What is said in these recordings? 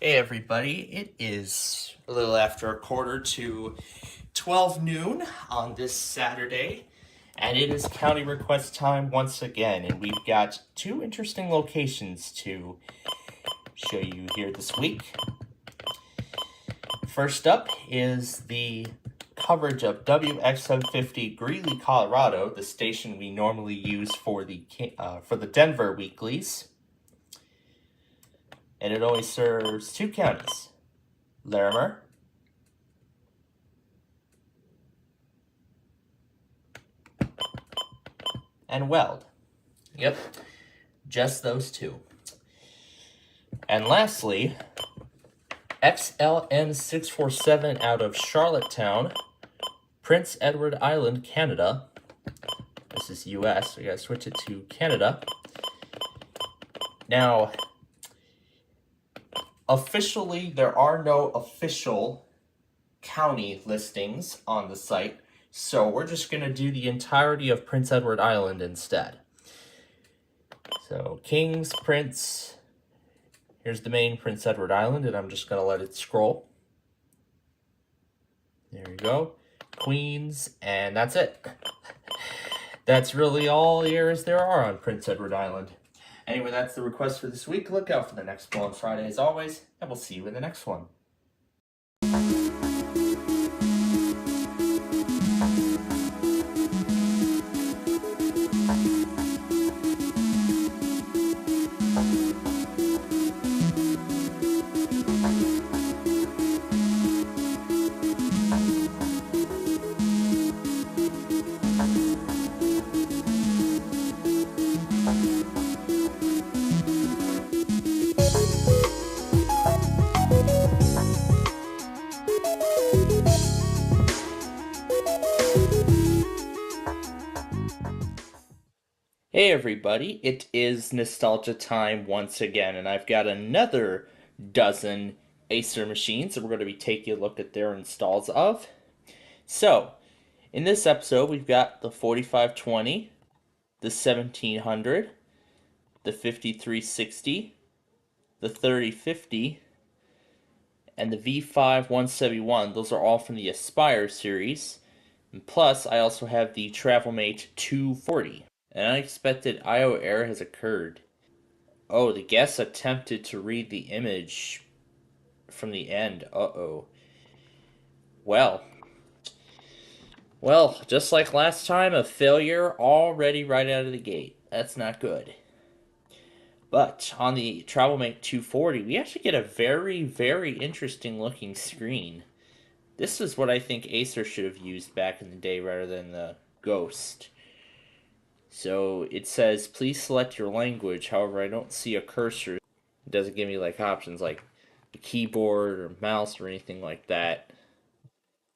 Hey everybody, it is a little after a quarter to 12 noon on this Saturday, and it is county request time once again, and we've got two interesting locations to show you here this week. First up is the coverage of WX750 Greeley, Colorado, the station we normally use for the Denver weeklies. And it only serves two counties, Larimer and Weld. Yep, just those two. And lastly, XLN647 out of Charlottetown, Prince Edward Island, Canada. This is US, so we gotta switch it to Canada. Now, officially, there are no official county listings on the site, so we're just going to do the entirety of Prince Edward Island instead. So, Kings, Prince, here's the main Prince Edward Island, and I'm just going to let it scroll. There you go. Queens, and that's it. That's really all there are on Prince Edward Island. Anyway, that's the request for this week. Look out for the next one on Friday as always, and we'll see you in the next one. Hey everybody, it is nostalgia time once again, and I've got another dozen Acer machines that we're going to be taking a look at their installs of. So, in this episode, we've got the 4520, the 1700, the 5360, the 3050, and the V5-171. Those are all from the Aspire series. And plus, I also have the TravelMate 240. An unexpected I/O error has occurred. Oh, the guest attempted to read the image from the end. Uh-oh. Well, just like last time, a failure already right out of the gate. That's not good. But on the TravelMate 240, we actually get a very, very interesting looking screen. This is what I think Acer should have used back in the day rather than the Ghost. So it says, please select your language. However, I don't see a cursor. It doesn't give me like options like the keyboard or mouse or anything like that.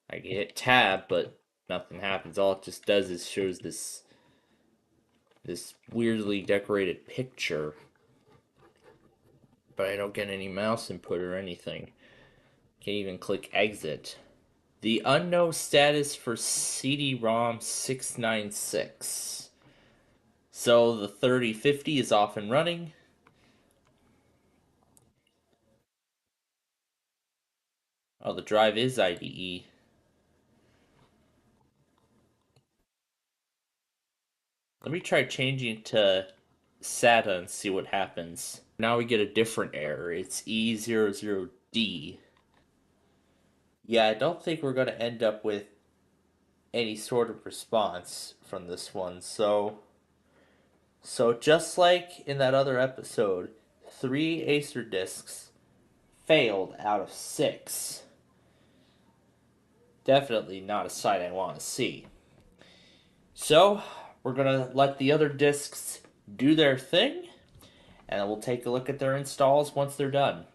I can hit tab, but nothing happens. All it just does is shows this weirdly decorated picture. But I don't get any mouse input or anything. Can't even click exit. The unknown status for CD-ROM 696. So the 3050 is off and running. Oh, the drive is IDE. Let me try changing it to SATA and see what happens. Now we get a different error. It's E00D. Yeah, I don't think we're going to end up with any sort of response from this one. So just like in that other episode, 3 Acer discs failed out of 6. Definitely not a sight I want to see. So, we're going to let the other discs do their thing, and we'll take a look at their installs once they're done.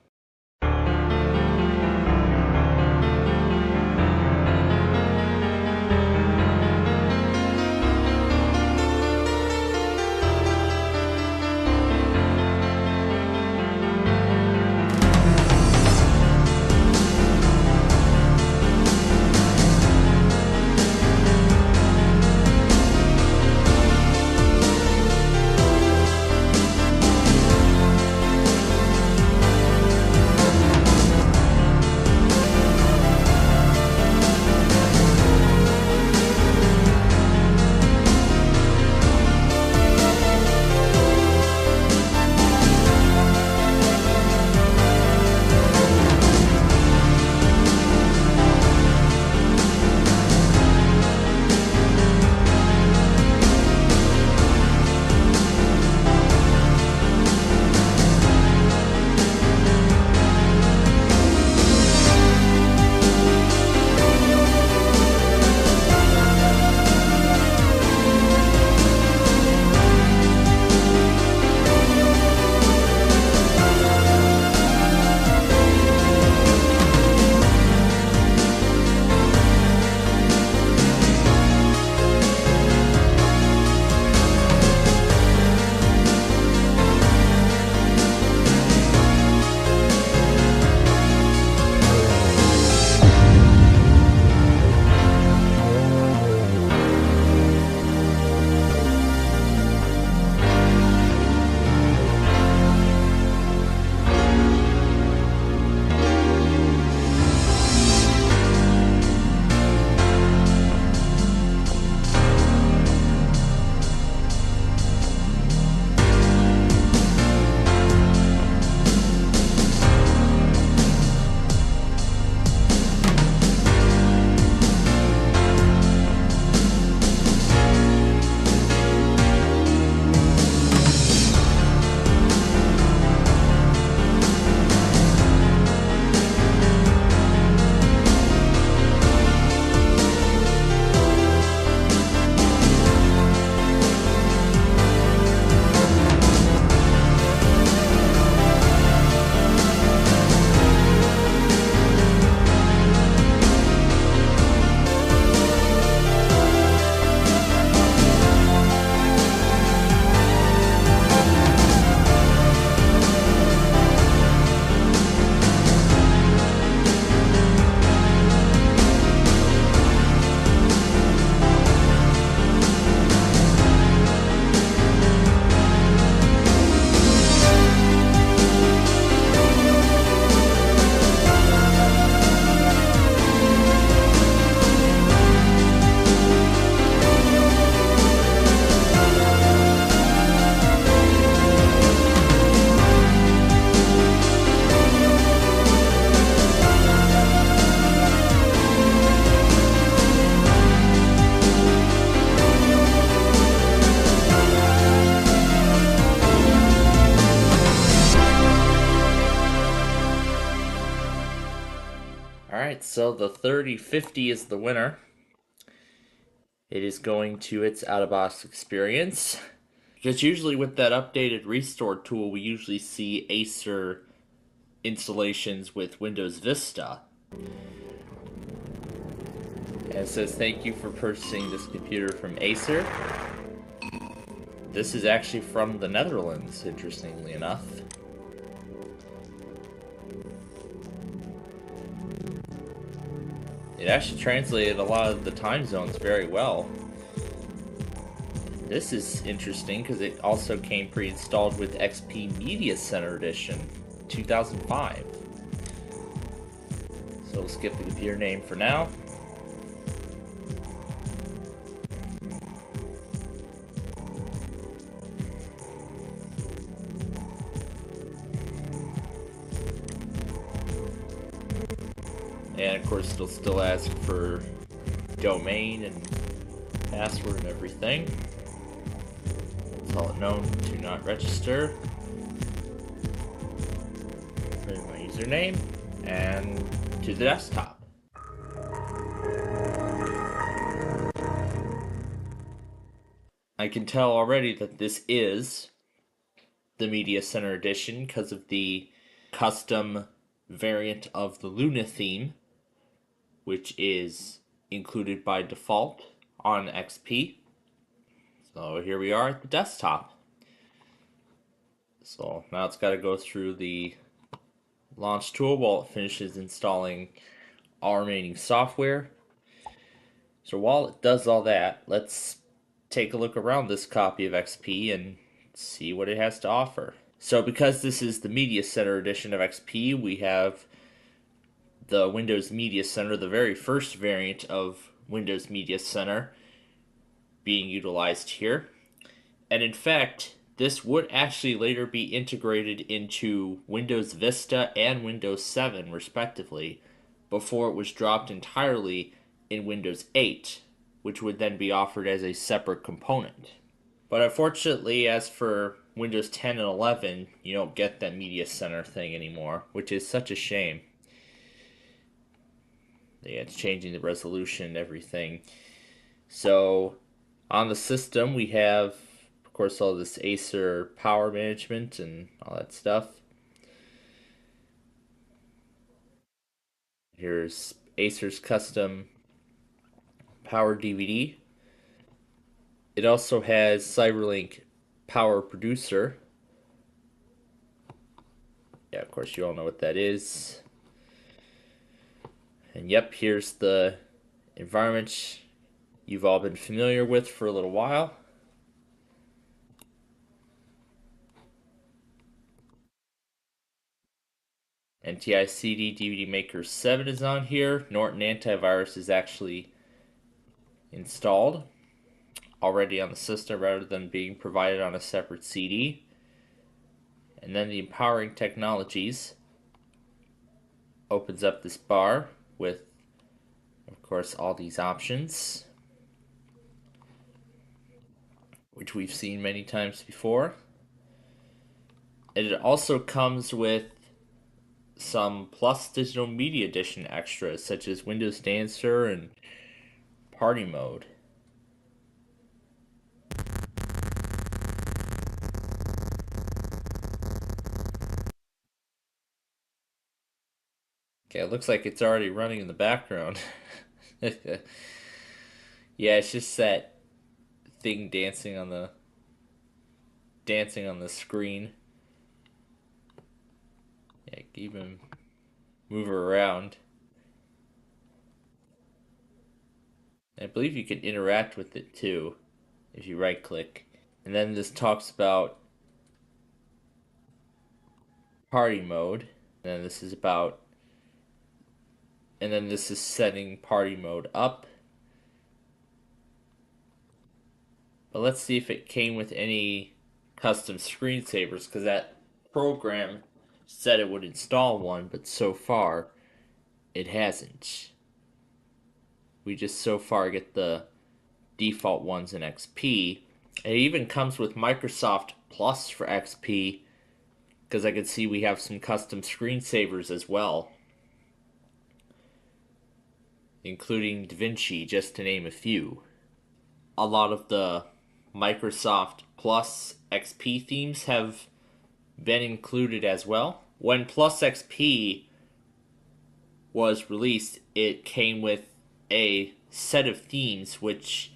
So the 3050 is the winner. It is going to its out-of-box experience. Because usually with that updated restore tool, we usually see Acer installations with Windows Vista. And it says, thank you for purchasing this computer from Acer. This is actually from the Netherlands, interestingly enough. It actually translated a lot of the time zones very well. This is interesting because it also came pre-installed with XP Media Center Edition 2005. So we'll skip the computer name for now. And of course it'll still ask for domain and password and everything. Tell it known to not register. Put in my username and to the desktop. I can tell already that this is the Media Center Edition because of the custom variant of the Luna theme, which is included by default on XP. So here we are at the desktop. So now it's got to go through the launch tool while it finishes installing all remaining software. So while it does all that, let's take a look around this copy of XP and see what it has to offer. So because this is the Media Center edition of XP, we have the Windows Media Center, the very first variant of Windows Media Center, being utilized here. And in fact, this would actually later be integrated into Windows Vista and Windows 7 respectively, before it was dropped entirely in Windows 8, which would then be offered as a separate component. But unfortunately, as for Windows 10 and 11, you don't get that Media Center thing anymore, which is such a shame. It's changing the resolution and everything. So on the system we have, of course, all this Acer power management and all that stuff. Here's Acer's custom power DVD. It also has CyberLink Power Producer. Yeah, of course you all know what that is. And yep, here's the environment you've all been familiar with for a little while. NTI-CD DVD Maker 7 is on here. Norton Antivirus is actually installed already on the system rather than being provided on a separate CD. And then the Empowering Technologies opens up this bar with, of course, all these options, which we've seen many times before. And it also comes with some Plus Digital Media Edition extras, such as Windows Dancer and Party Mode. Okay, it looks like it's already running in the background. Yeah, it's just that thing dancing on the screen. Yeah, even move her around. I believe you can interact with it too if you right click. And then this talks about party mode. And then this is about, and then this is setting party mode up. But let's see if it came with any custom screensavers, because that program said it would install one, but so far it hasn't. We just so far get the default ones in XP. It even comes with Microsoft Plus for XP, because I can see we have some custom screensavers as well. including DaVinci, just to name a few. A lot of the Microsoft Plus XP themes have been included as well. When Plus XP was released, it came with a set of themes which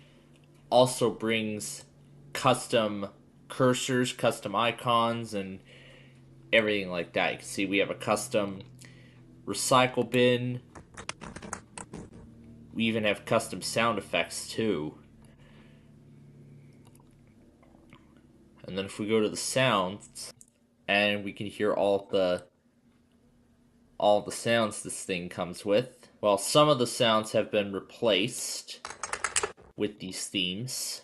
also brings custom cursors, custom icons, and everything like that. You can see we have a custom recycle bin. We even have custom sound effects too. And then if we go to the sounds, and we can hear all the sounds this thing comes with. Well, some of the sounds have been replaced with these themes.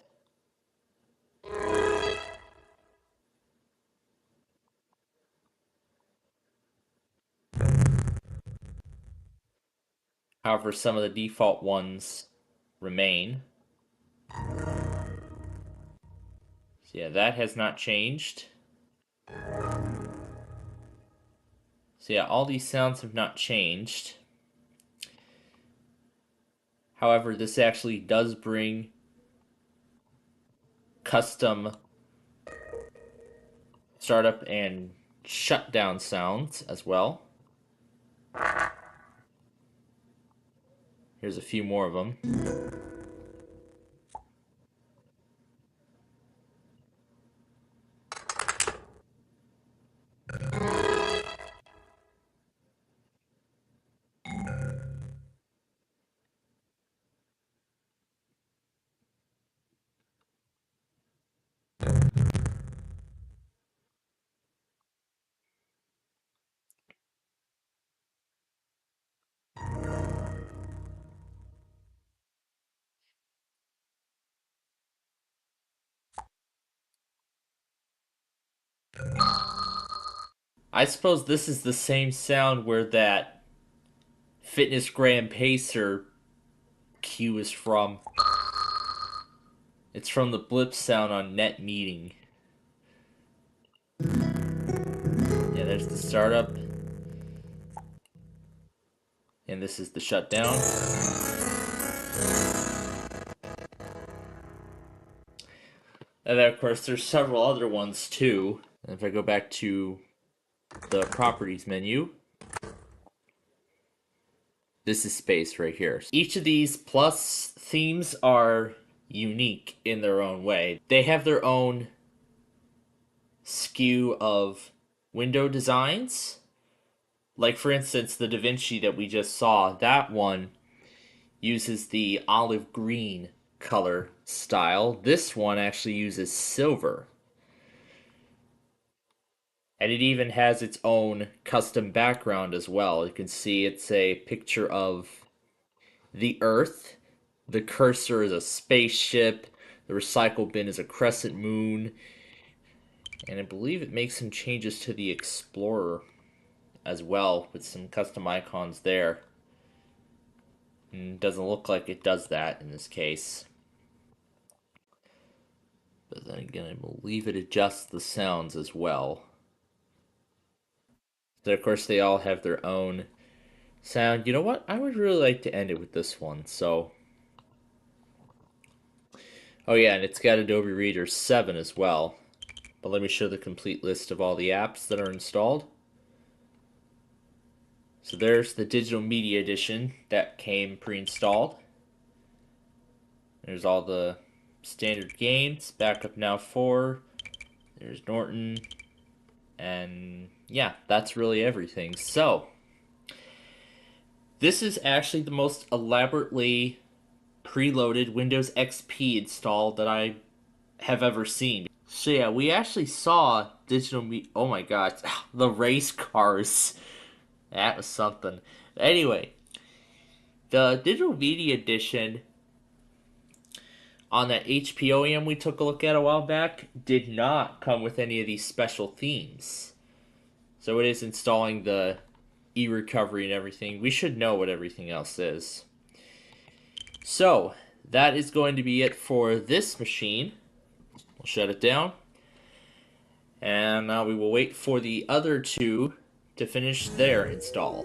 However, some of the default ones remain. So yeah, that has not changed. So yeah, all these sounds have not changed. However, this actually does bring custom startup and shutdown sounds as well. Here's a few more of them. I suppose this is the same sound where that Fitness Gram Pacer cue is from. It's from the blip sound on Net Meeting. Yeah, there's the startup. And this is the shutdown. And then, of course, there's several other ones too. And if I go back to the properties menu, this is space right here. Each of these plus themes are unique in their own way. They have their own skew of window designs. Like, for instance, the DaVinci that we just saw, that one uses the olive green color style. This one actually uses silver. And it even has its own custom background as well. You can see it's a picture of the Earth. The cursor is a spaceship. The recycle bin is a crescent moon. And I believe it makes some changes to the Explorer as well, with some custom icons there. And it doesn't look like it does that in this case. But then again, I believe it adjusts the sounds as well. So of course they all have their own sound. You know what? I would really like to end it with this one. So, oh yeah, and it's got Adobe Reader 7 as well. But let me show the complete list of all the apps that are installed. So there's the Digital Media Edition that came pre-installed. There's all the standard games, Backup Now 4. There's Norton. And yeah, that's really everything. So, this is actually the most elaborately preloaded Windows XP install that I have ever seen. So yeah, we actually saw oh my god, the race cars. That was something. Anyway, the Digital Media Edition on that HP OEM we took a look at a while back did not come with any of these special themes. So it is installing the e-recovery and everything. We should know what everything else is. So, that is going to be it for this machine. We'll shut it down. And now we will wait for the other two to finish their install.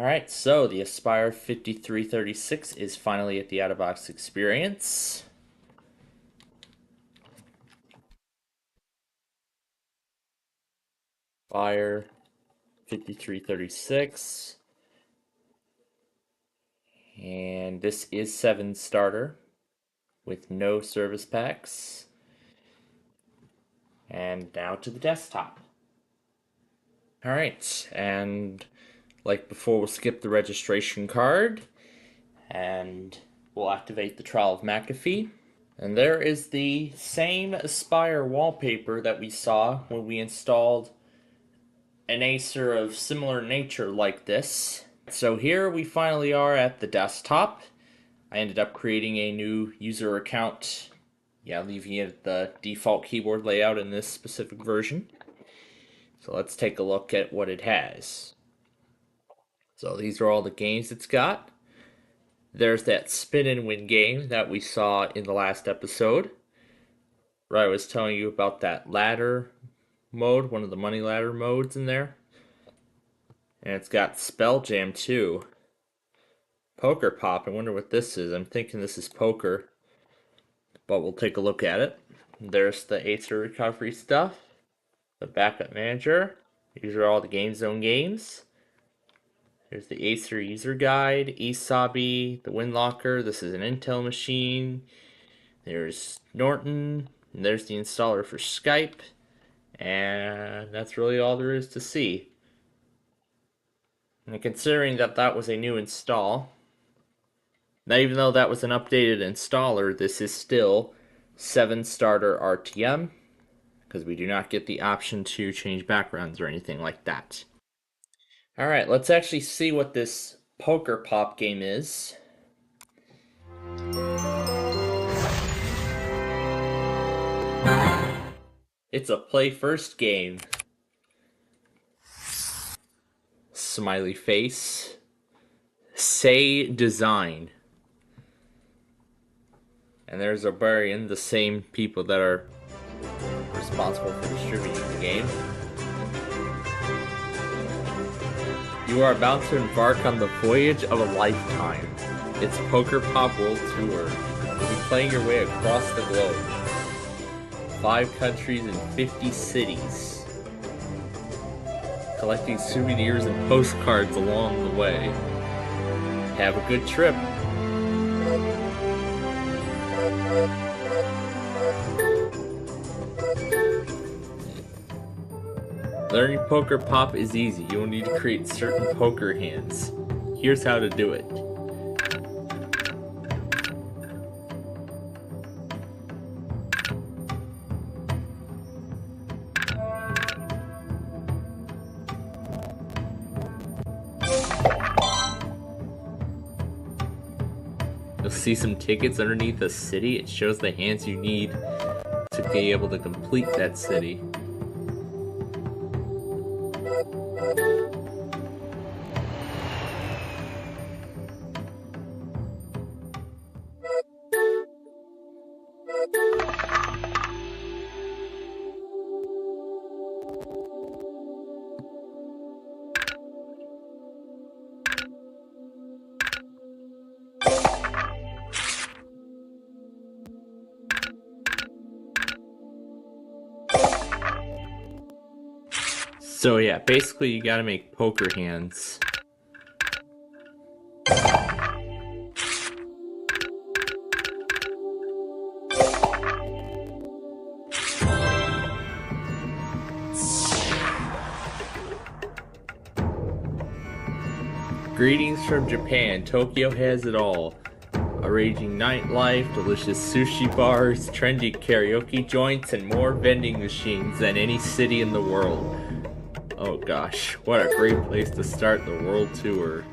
Alright, so the Aspire 5336 is finally at the out-of-box experience. Aspire 5336. And this is 7 starter with no service packs. And now to the desktop. Alright, and like before, we'll skip the registration card and we'll activate the Trial of McAfee. And there is the same Aspire wallpaper that we saw when we installed an Acer of similar nature like this. So here we finally are at the desktop. I ended up creating a new user account, leaving it the default keyboard layout in this specific version. So let's take a look at what it has. So these are all the games it's got. There's that spin and win game that we saw in the last episode, where I was telling you about that ladder mode, one of the money ladder modes in there. And it's got Spell Jam too. Poker Pop, I wonder what this is. I'm thinking this is poker, but we'll take a look at it. There's the Acer recovery stuff, the backup manager. These are all the Game Zone games. There's the Acer user guide, Esabi, the WinLocker. This is an Intel machine. There's Norton, and there's the installer for Skype. And that's really all there is to see. And considering that that was a new install, now even though that was an updated installer, this is still 7 starter RTM, because we do not get the option to change backgrounds or anything like that. Alright, let's actually see what this Poker Pop game is. It's a play first game. Smiley face. Say design. And there's Obarian, the same people that are responsible for distributing the game. You are about to embark on the voyage of a lifetime. It's Poker Pop World Tour. You'll be playing your way across the globe. 5 countries and 50 cities. Collecting souvenirs and postcards along the way. Have a good trip. Learning Poker Pop is easy. You will need to create certain poker hands. Here's how to do it. You'll see some tickets underneath the city. It shows the hands you need to be able to complete that city. So yeah, basically you gotta make poker hands. Greetings from Japan. Tokyo has it all. A raging nightlife, delicious sushi bars, trendy karaoke joints, and more vending machines than any city in the world. Oh gosh, what a great place to start the world tour.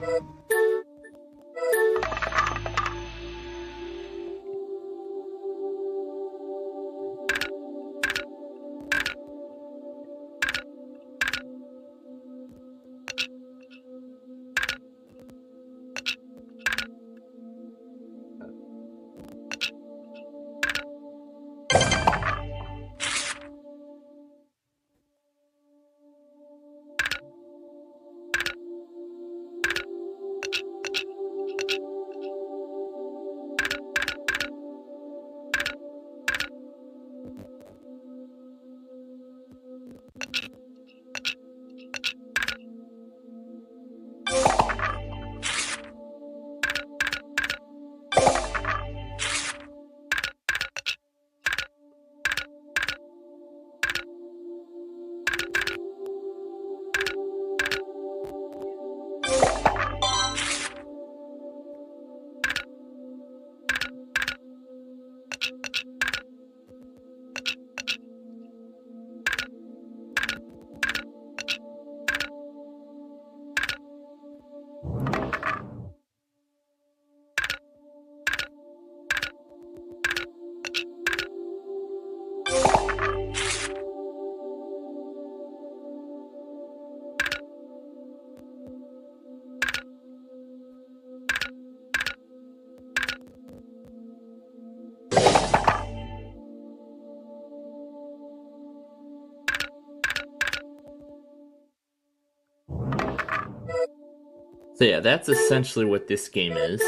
So yeah, that's essentially what this game is.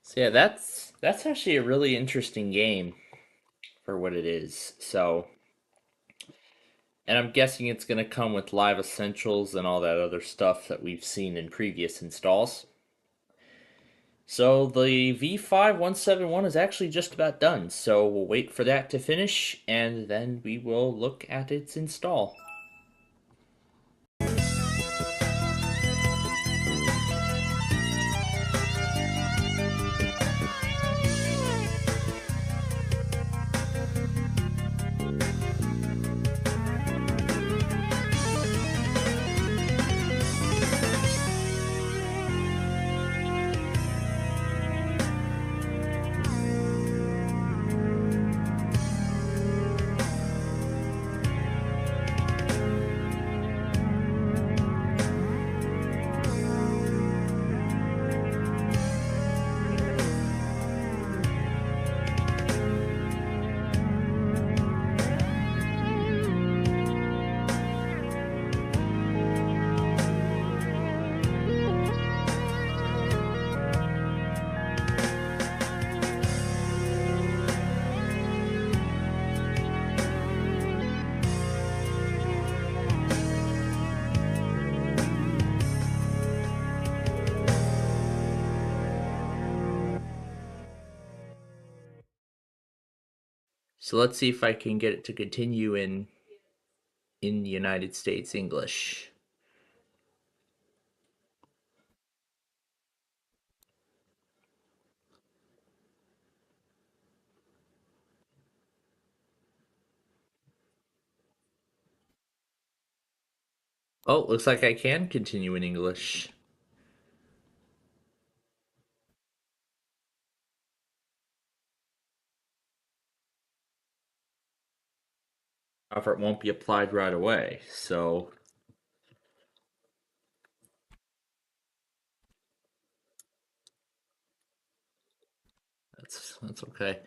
So yeah, that's actually a really interesting game for what it is. So, and I'm guessing it's going to come with live essentials and all that other stuff that we've seen in previous installs. So the V5171 is actually just about done, so we'll wait for that to finish and then we will look at its install. So let's see if I can get it to continue in the United States English. Oh, looks like I can continue in English. However, it won't be applied right away, so that's okay.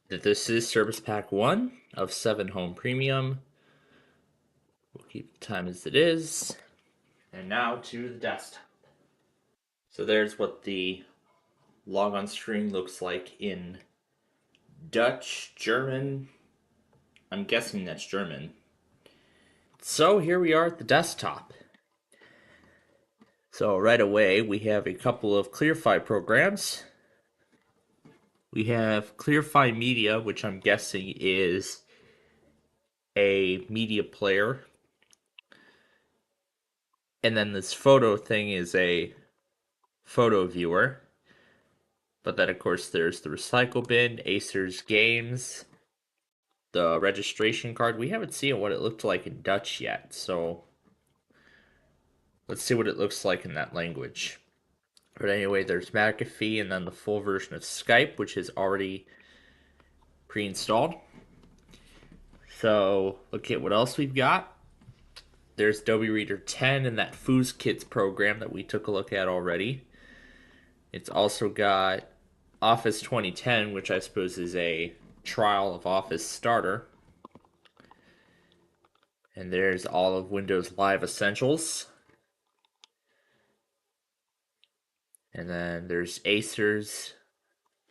This is Service Pack 1 of 7 Home Premium. We'll keep the time as it is. And now to the desktop. So there's what the logon screen looks like in Dutch, German. I'm guessing that's German. So here we are at the desktop. So right away we have a couple of ClearFi programs. We have ClearFi Media, which I'm guessing is a media player. And then this photo thing is a photo viewer. But then, of course, there's the recycle bin, Acer's games, the registration card. We haven't seen what it looked like in Dutch yet, so let's see what it looks like in that language. But anyway, there's McAfee and then the full version of Skype, which is already pre-installed. So look at what else we've got. There's Adobe Reader 10 and that Foos Kits program that we took a look at already. It's also got Office 2010, which I suppose is a trial of Office Starter. And there's all of Windows Live Essentials. And then there's Acer's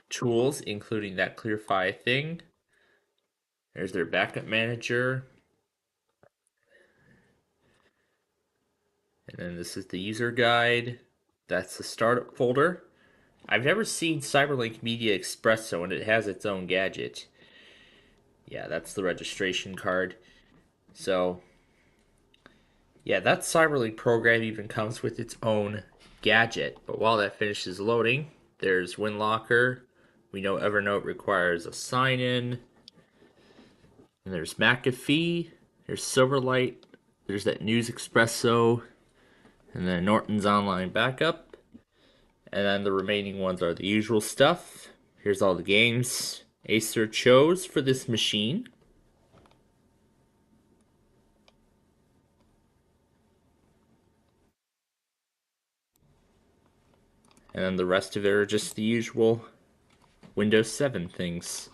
tools, including that ClearFi thing. There's their backup manager. And then this is the user guide. That's the startup folder. I've never seen CyberLink Media Expresso, and it has its own gadget. Yeah, that's the registration card. So, yeah, that CyberLink program even comes with its own gadget. But while that finishes loading, there's WinLocker. We know Evernote requires a sign-in. And there's McAfee. There's Silverlight. There's that News Expresso. And then Norton's Online Backup. And then the remaining ones are the usual stuff. Here's all the games Acer chose for this machine. And then the rest of it are just the usual Windows 7 things.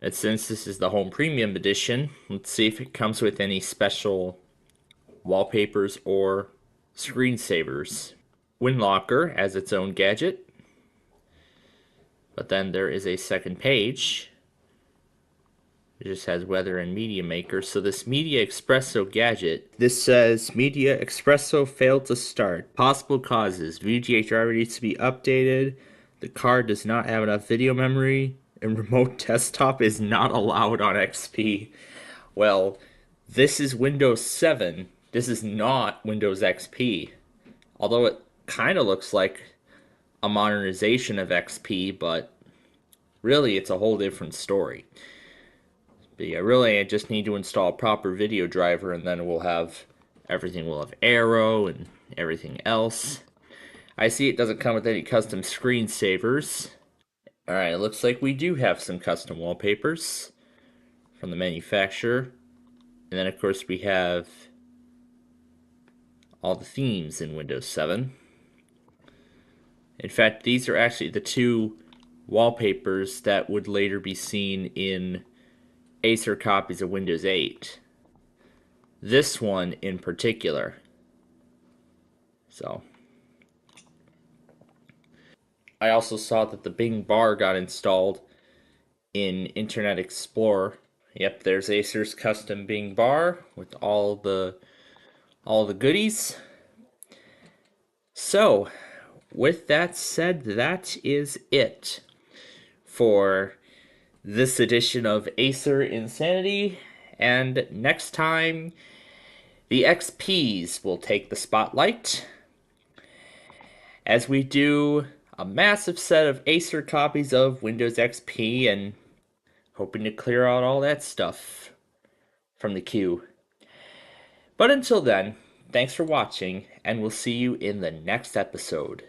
And since this is the Home Premium Edition, let's see if it comes with any special wallpapers or screensavers. WinLocker has its own gadget, but then there is a second page. It just has weather and media maker. So this Media Espresso gadget, this says Media Espresso failed to start. Possible causes: VGA driver needs to be updated, the card does not have enough video memory, and remote desktop is not allowed on XP. Well, this is Windows 7. This is not Windows XP. Although it kind of looks like a modernization of XP, but really it's a whole different story. But yeah, really I just need to install a proper video driver, and then we'll have everything. We'll have Arrow and everything else. I see it doesn't come with any custom screensavers. Alright, it looks like we do have some custom wallpapers from the manufacturer. And then of course we have all the themes in Windows 7. In fact, these are actually the two wallpapers that would later be seen in Acer copies of Windows 8. This one in particular. So, I also saw that the Bing bar got installed in Internet Explorer. Yep, there's Acer's custom Bing bar with all the goodies. So, with that said, that is it for this edition of Acer Insanity. And next time, the XPs will take the spotlight as we do a massive set of Acer copies of Windows XP, and hoping to clear out all that stuff from the queue. But until then, thanks for watching, and we'll see you in the next episode.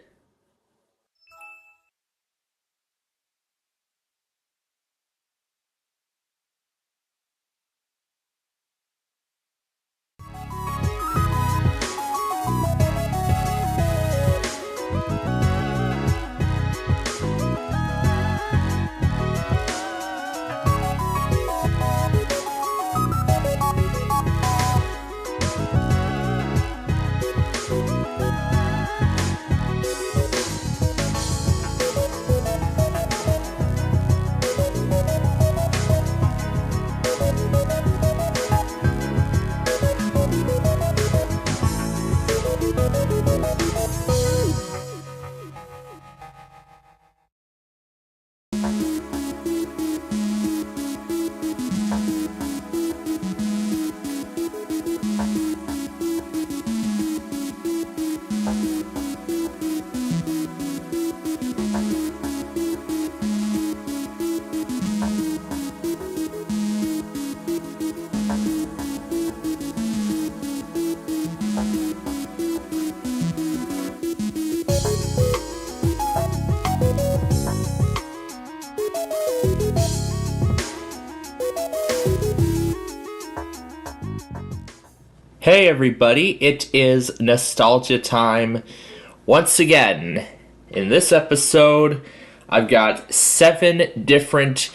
Hey everybody, it is nostalgia time once again. In this episode, I've got 7 different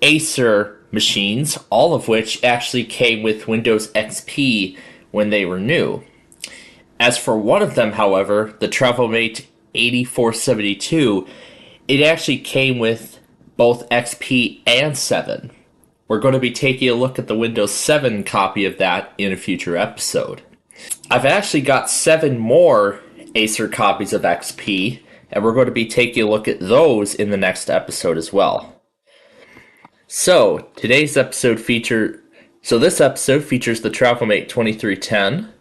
Acer machines, all of which actually came with Windows XP when they were new. As for one of them, however, the TravelMate 8472, it actually came with both XP and 7. We're going to be taking a look at the Windows 7 copy of that in a future episode. I've actually got 7 more Acer copies of XP, and we're going to be taking a look at those in the next episode as well. So, this episode features the TravelMate 2310,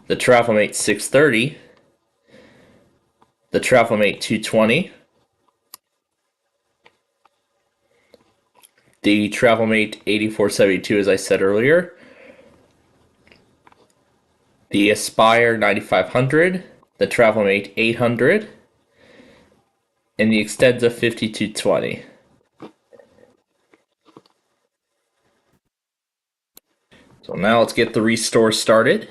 the TravelMate 630, the TravelMate 220, the TravelMate 8472, as I said earlier, the Aspire 9500, the TravelMate 800, and the Extensa 5220. So now let's get the restore started.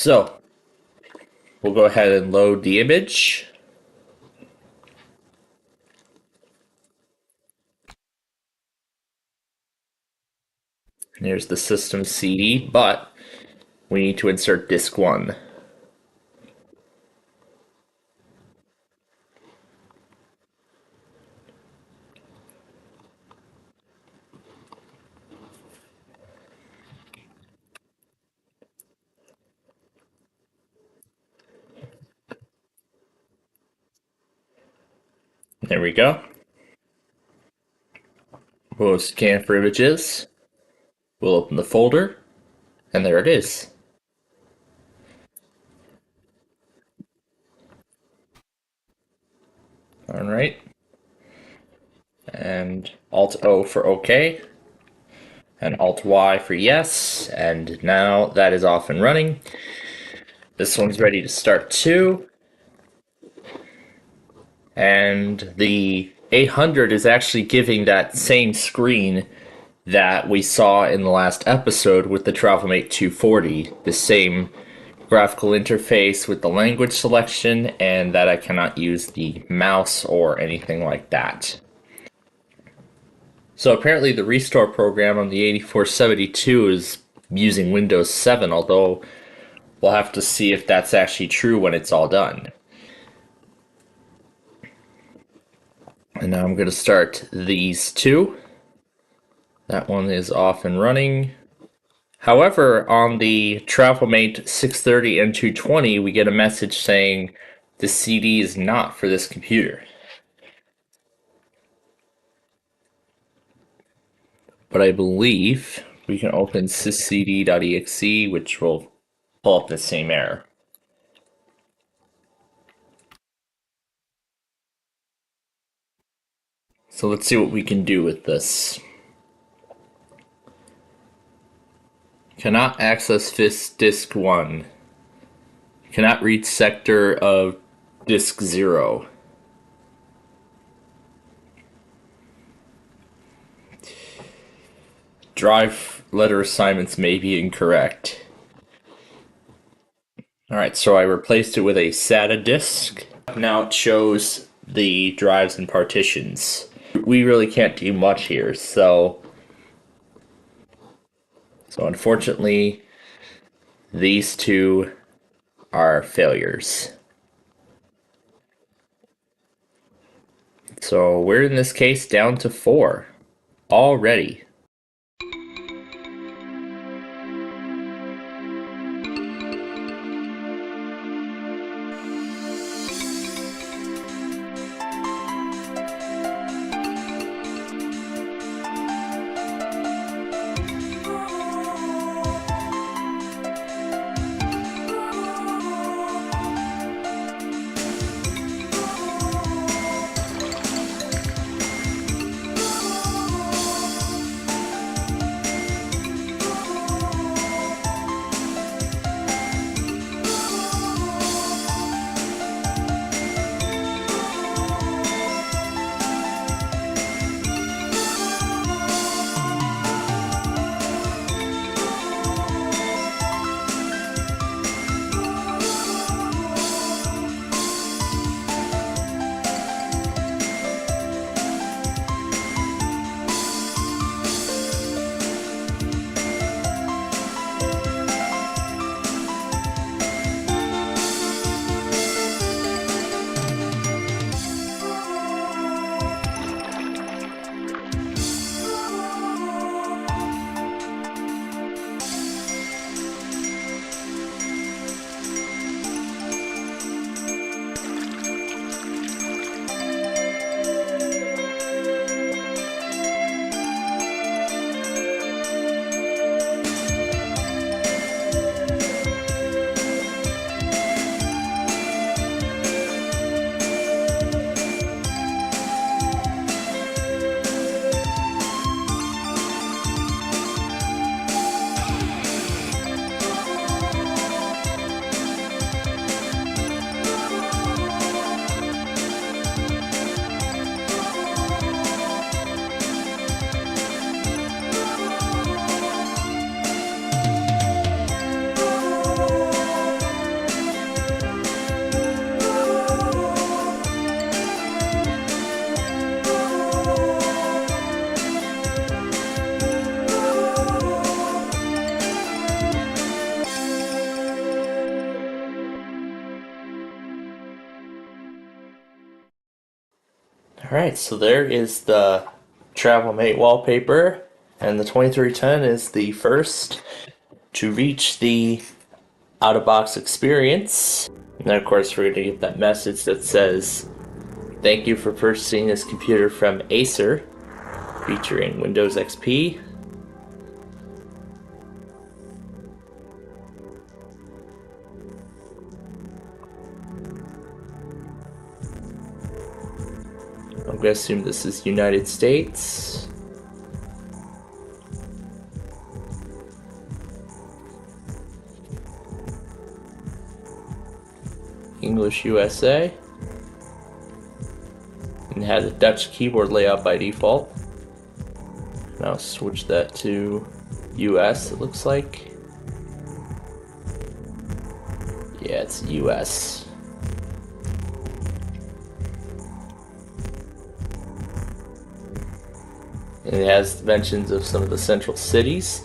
So, we'll go ahead and load the image. Here's the system CD, but we need to insert disk 1. There we go. We'll scan for images. We'll open the folder, and there it is. All right. And Alt O for OK, and Alt Y for yes. And now that is off and running. This one's ready to start too. And the 800 is actually giving that same screen that we saw in the last episode with the TravelMate 240, the same graphical interface with the language selection, and that I cannot use the mouse or anything like that. So apparently the restore program on the 8472 is using Windows 7, although we'll have to see if that's actually true when it's all done. And now I'm going to start these two. That one is off and running. However, on the TravelMate 630 and 220, we get a message saying the CD is not for this computer. But I believe we can open syscd.exe, which will pull up the same error. So let's see what we can do with this. Cannot access disk 1. Cannot reach sector of disk 0. Drive letter assignments may be incorrect. Alright, so I replaced it with a SATA disk. Now it shows the drives and partitions. We really can't do much here, so unfortunately, these two are failures. So we're in this case down to 4 already. Alright, so there is the TravelMate wallpaper, and the 2310 is the first to reach the out-of-box experience. And then of course we're going to get that message that says, "Thank you for purchasing this computer from Acer," featuring Windows XP. I'm going to assume this is United States. English USA. And it has a Dutch keyboard layout by default. Now switch that to US, it looks like. Yeah, it's US. And it has mentions of some of the central cities.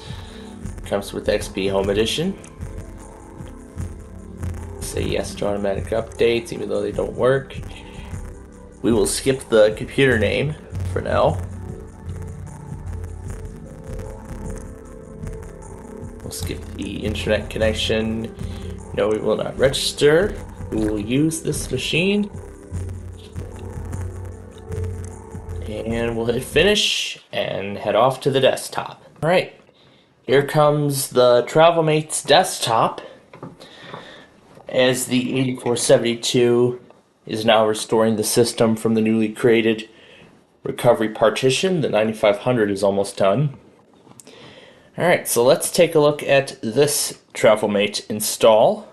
Comes with XP Home Edition. Say yes to automatic updates, even though they don't work. We will skip the computer name for now. We'll skip the internet connection. No, we will not register. We will use this machine. And we'll hit finish and head off to the desktop. Alright, here comes the TravelMate's desktop, as the 8472 is now restoring the system from the newly created recovery partition. The 9500 is almost done. Alright, so let's take a look at this TravelMate install.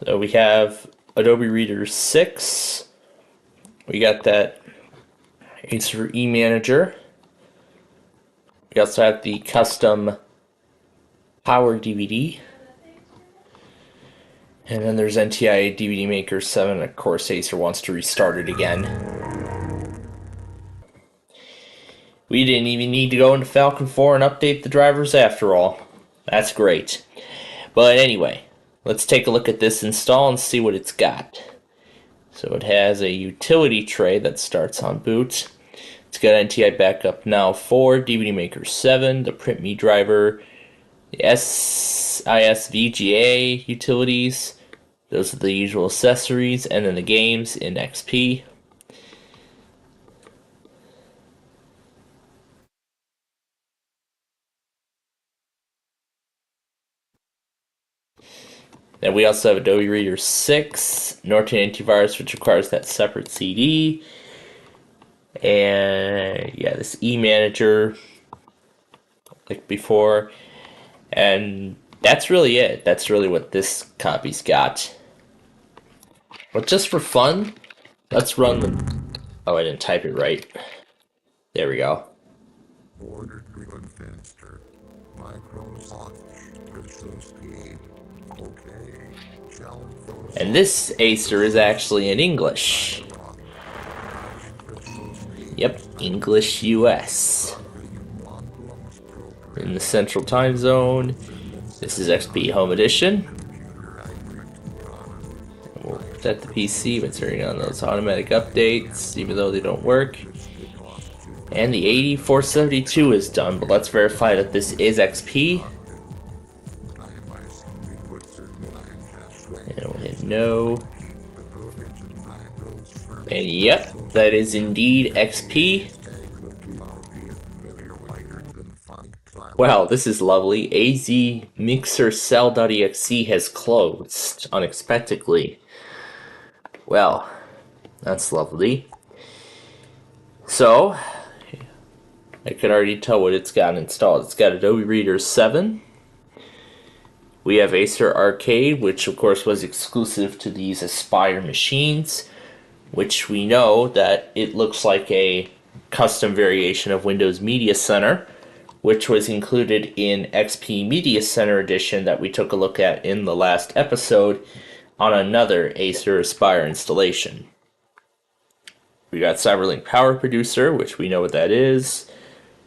So we have Adobe Reader 6. We got that Acer eManager. We also have the custom Power DVD. And then there's NTI DVD Maker 7. Of course, Acer wants to restart it again. We didn't even need to go into Falcon 4 and update the drivers after all. That's great. But anyway, let's take a look at this install and see what it's got. So it has a utility tray that starts on boot. It's got NTI Backup Now 4, DVD Maker 7, the PrintMe driver, the SIS VGA utilities. Those are the usual accessories, and then the games in XP. Then we also have Adobe Reader 6, Norton Antivirus, which requires that separate CD. And yeah, this eManager, like before. And that's really it. That's really what this copy's got. But just for fun, let's run the... Oh, I didn't type it right. There we go. And this Acer is actually in English. Yep, English US. In the Central Time Zone. This is XP Home Edition. We'll set the PC by turning on those automatic updates, even though they don't work. And the 8472 is done, but let's verify that this is XP. And we'll hit no. And yep, that is indeed XP. Wow, this is lovely. AZ Mixer Cell.exe has closed unexpectedly. Well, that's lovely. So, I can already tell what it's got installed. It's got Adobe Reader 7. We have Acer Arcade, which of course was exclusive to these Aspire machines, which we know that it looks like a custom variation of Windows Media Center, which was included in XP Media Center Edition that we took a look at in the last episode on another Acer Aspire installation. We got CyberLink Power Producer, which we know what that is,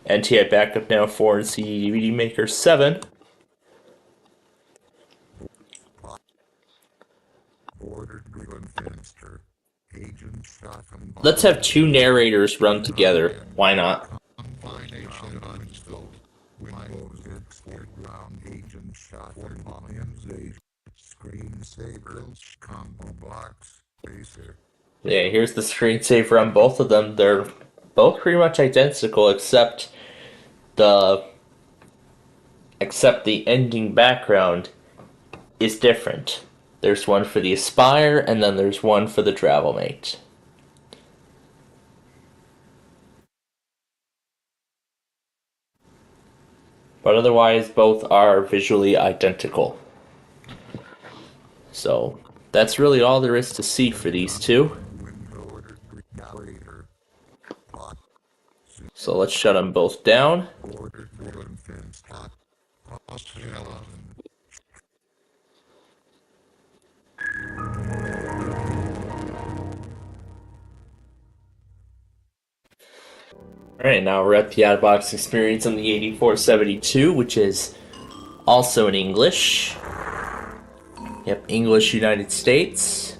NTI Backup Now 4 and CD DVD Maker 7. Let's have two narrators run together. Why not? Yeah, here's the screensaver on both of them. They're both pretty much identical the except the ending background is different. There's one for the Aspire, and then there's one for the Travel Mate. But otherwise, both are visually identical. So that's really all there is to see for these two. So let's shut them both down. Alright, now we're at the out-of-box experience on the 8472, which is also in English. Yep, English United States.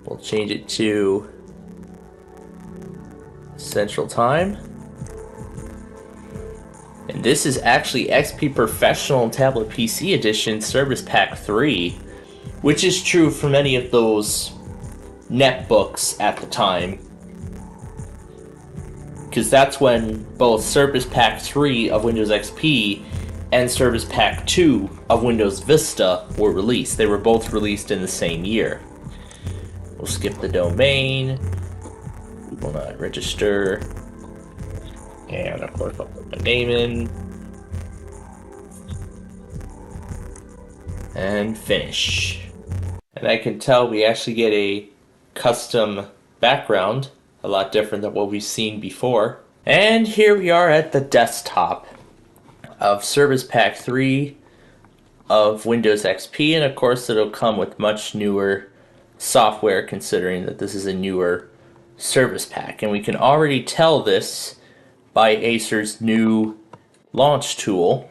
We'll change it to Central Time. And this is actually XP Professional and Tablet PC Edition Service Pack 3, which is true for many of those netbooks at the time. Because that's when both Service Pack 3 of Windows XP and Service Pack 2 of Windows Vista were released. They were both released in the same year. We'll skip the domain. We will not register. And of course I'll put my name in. And finish. And I can tell we actually get a custom background, a lot different than what we've seen before. And here we are at the desktop of Service Pack 3 of Windows XP, and of course it'll come with much newer software considering that this is a newer service pack. And we can already tell this by Acer's new launch tool.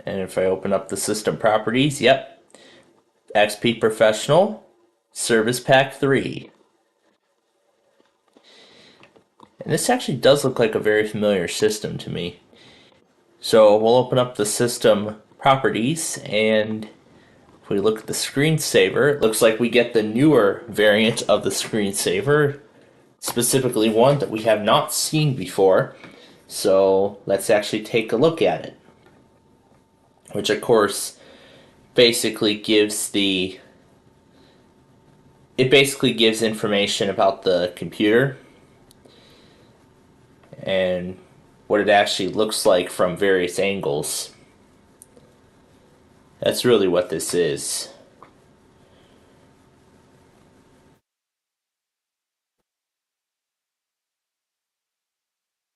And if I open up the system properties, yep, XP Professional, Service Pack 3. And this actually does look like a very familiar system to me. So we'll open up the system properties, and if we look at the screensaver, it looks like we get the newer variant of the screensaver, specifically one that we have not seen before. So let's actually take a look at it. Which of course basically gives information about the computer and what it actually looks like from various angles. That's really what this is.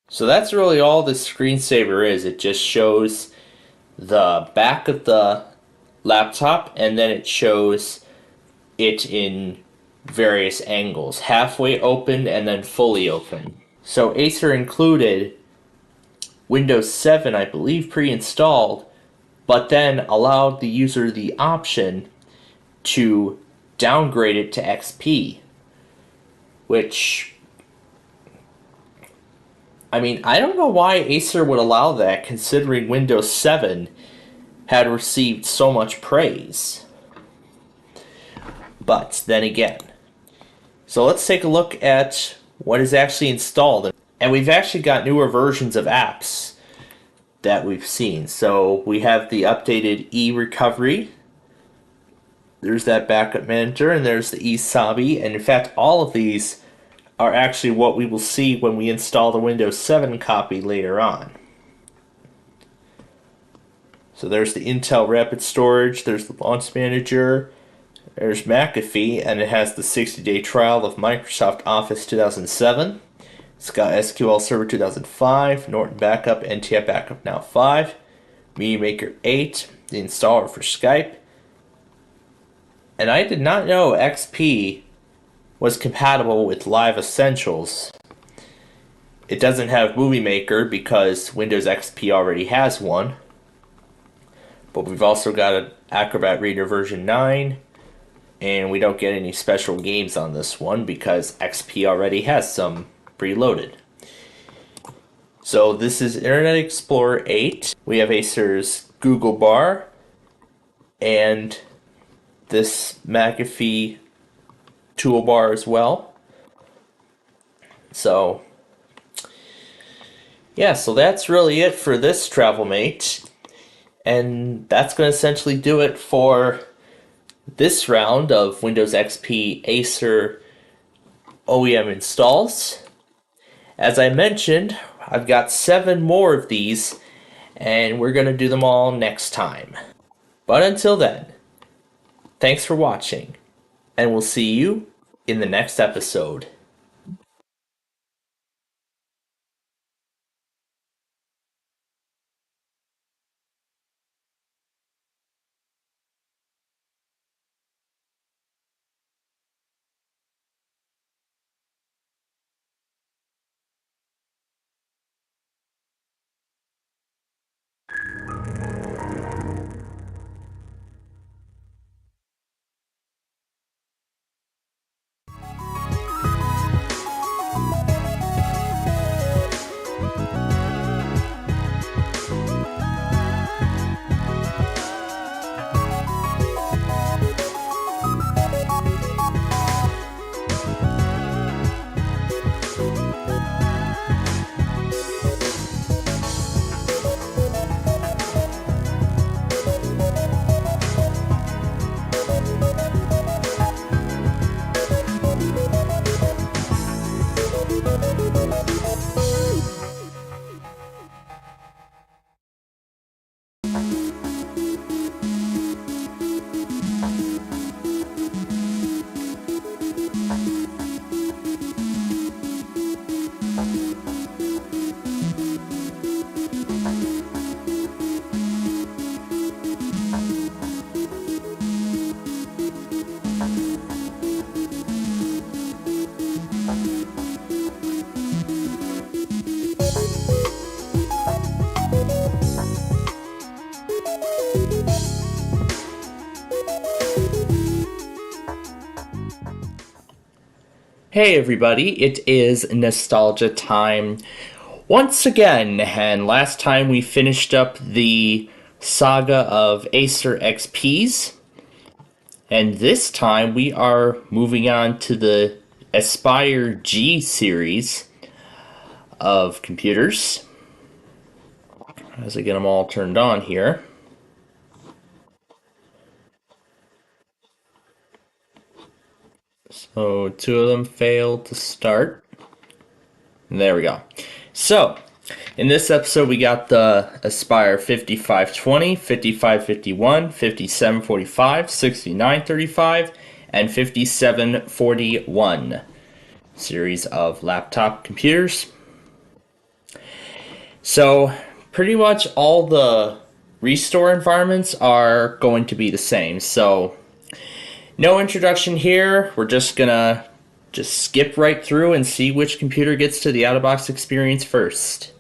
So that's really all this screensaver is. It just shows the back of the laptop, and then it shows it in various angles. Halfway open and then fully open. So Acer included Windows 7, I believe, pre-installed, but then allowed the user the option to downgrade it to XP, which, I mean, I don't know why Acer would allow that, considering Windows 7 had received so much praise. But then again, so let's take a look at what is actually installed. And we've actually got newer versions of apps that we've seen. So we have the updated eRecovery. There's that backup manager, and there's the eSabi. And in fact, all of these are actually what we will see when we install the Windows 7 copy later on. So there's the Intel Rapid Storage, there's the Launch Manager, there's McAfee, and it has the 60-day trial of Microsoft Office 2007. It's got SQL Server 2005, Norton Backup, NTF Backup Now 5, Media Maker 8, the installer for Skype. And I did not know XP was compatible with Live Essentials. It doesn't have Movie Maker because Windows XP already has one. but we've also got an Acrobat Reader version 9, and we don't get any special games on this one because XP already has some preloaded. So this is Internet Explorer 8. We have Acer's Google Bar and this McAfee toolbar as well. So yeah, so that's really it for this TravelMate. And that's going to essentially do it for this round of Windows XP Acer OEM installs. As I mentioned, I've got 7 more of these, and we're going to do them all next time. But until then, thanks for watching, and we'll see you in the next episode. Hey everybody, it is nostalgia time once again, and last time we finished up the saga of Acer XPs, and this time we are moving on to the Aspire G series of computers. As I get them all turned on here. So 2 of them failed to start. There we go. So, in this episode we got the Aspire 5520, 5551, 5745, 6935, and 5741 series of laptop computers. So, pretty much all the restore environments are going to be the same. So, no introduction here. We're just gonna skip right through and see which computer gets to the out-of-box experience first.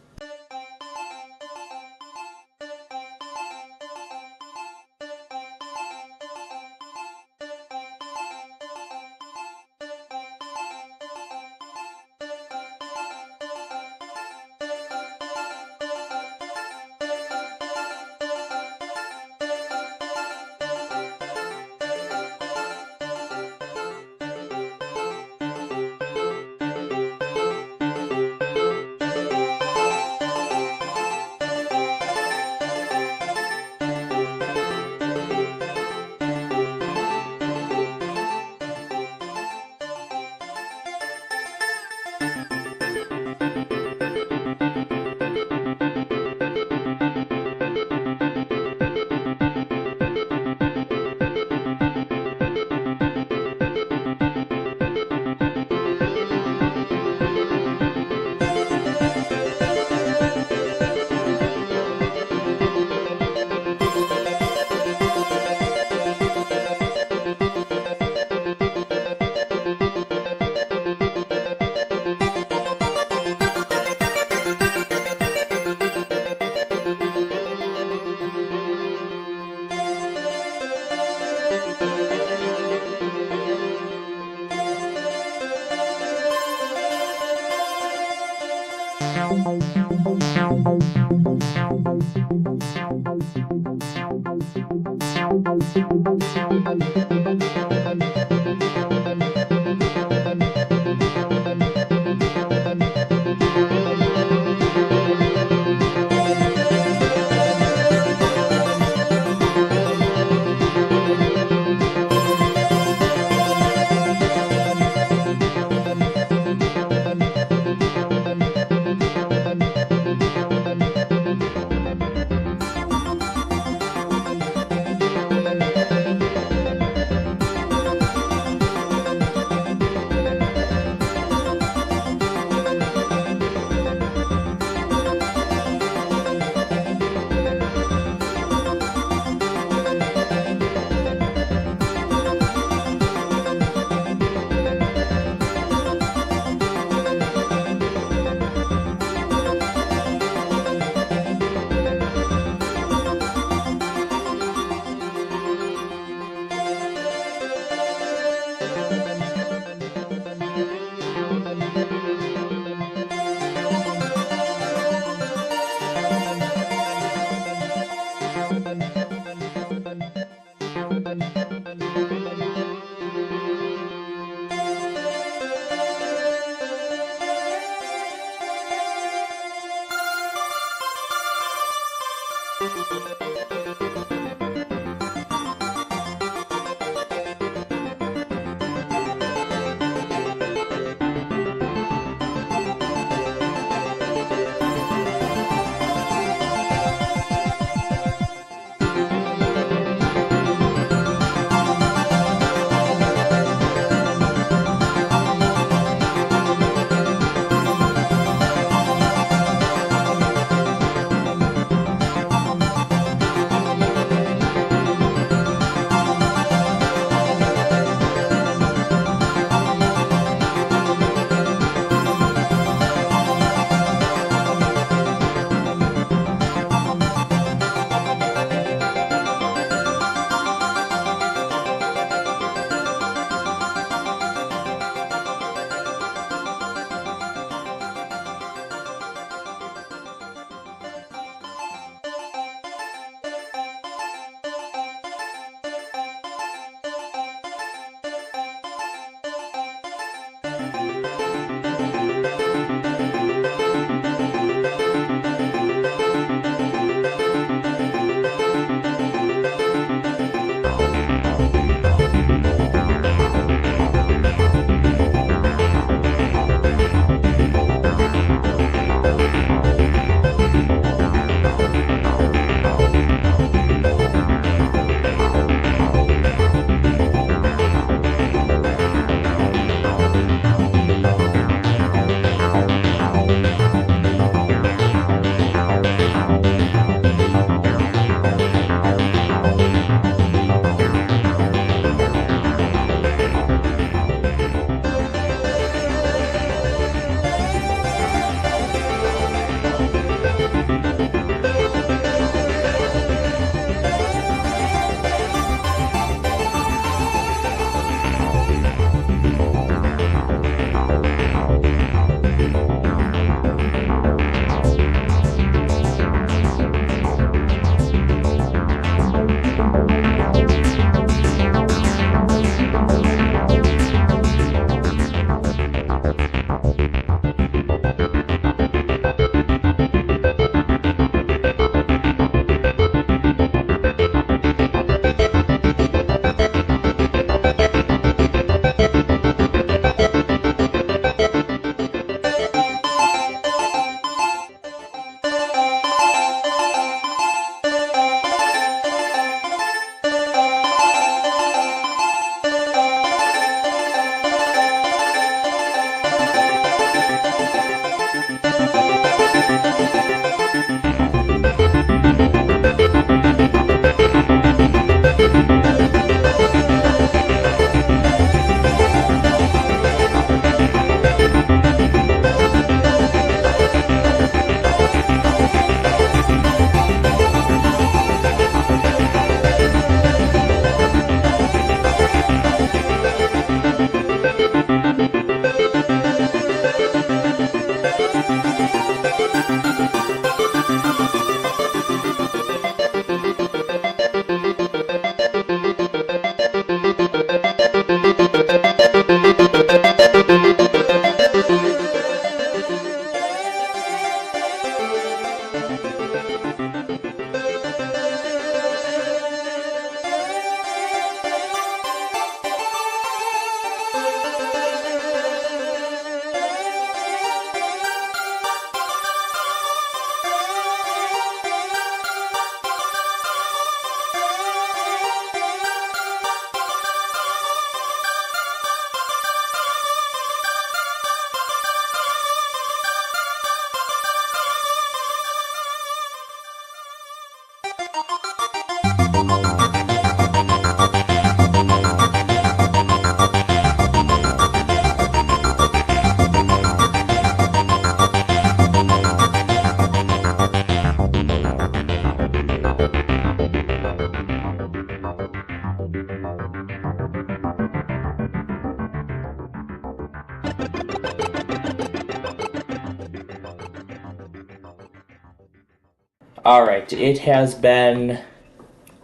Alright, it has been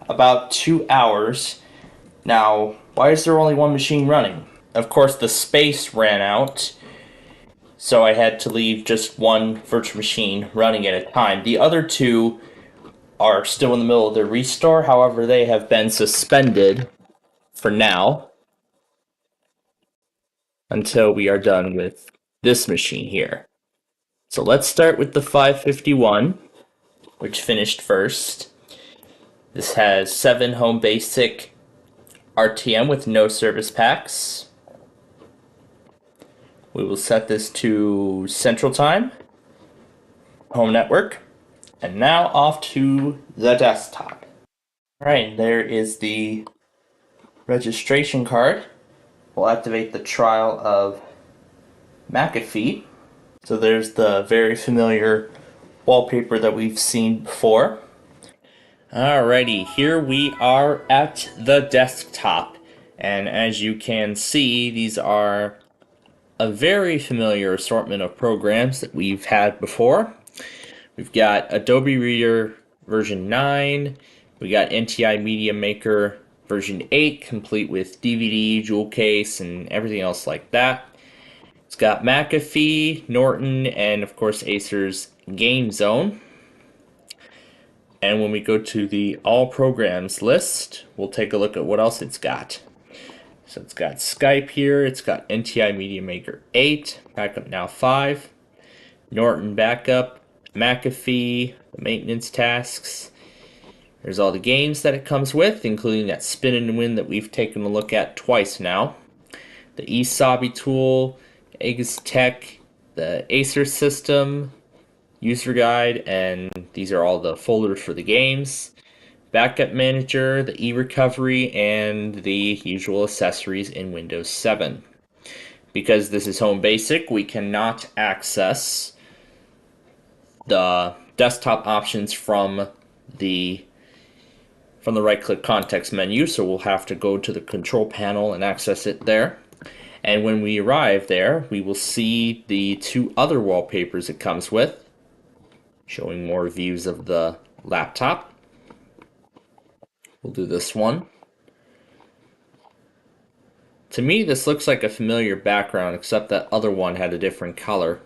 about 2 hours. Now, why is there only one machine running? Of course, the space ran out, so I had to leave just one virtual machine running at a time. The other two are still in the middle of their restore, however, they have been suspended for now until we are done with this machine here. So let's start with the 551, which finished first. This has 7 home basic RTM with no service packs. We will set this to Central Time, home network, and now off to the desktop. Alright, there is the registration card. We'll activate the trial of McAfee. So there's the very familiar wallpaper that we've seen before. Alrighty, here we are at the desktop. And as you can see, these are a very familiar assortment of programs that we've had before. We've got Adobe Reader version 9. We got NTI Media Maker version 8, complete with DVD, jewel case, and everything else like that. It's got McAfee, Norton, and of course Acer's Game Zone. And when we go to the All Programs list, we'll take a look at what else it's got. So it's got Skype here, it's got NTI Media Maker 8, Backup Now 5, Norton Backup, McAfee, the maintenance tasks. There's all the games that it comes with, including that Spin and Win that we've taken a look at twice now. The eSabi tool, Eggs Tech, the Acer system, user guide, and these are all the folders for the games. Backup Manager, the eRecovery, and the usual accessories in Windows 7. Because this is Home Basic, we cannot access the desktop options from the right-click context menu, so we'll have to go to the control panel and access it there. And when we arrive there, we will see the 2 other wallpapers it comes with, showing more views of the laptop. We'll do this one. To me, this looks like a familiar background, except that other one had a different color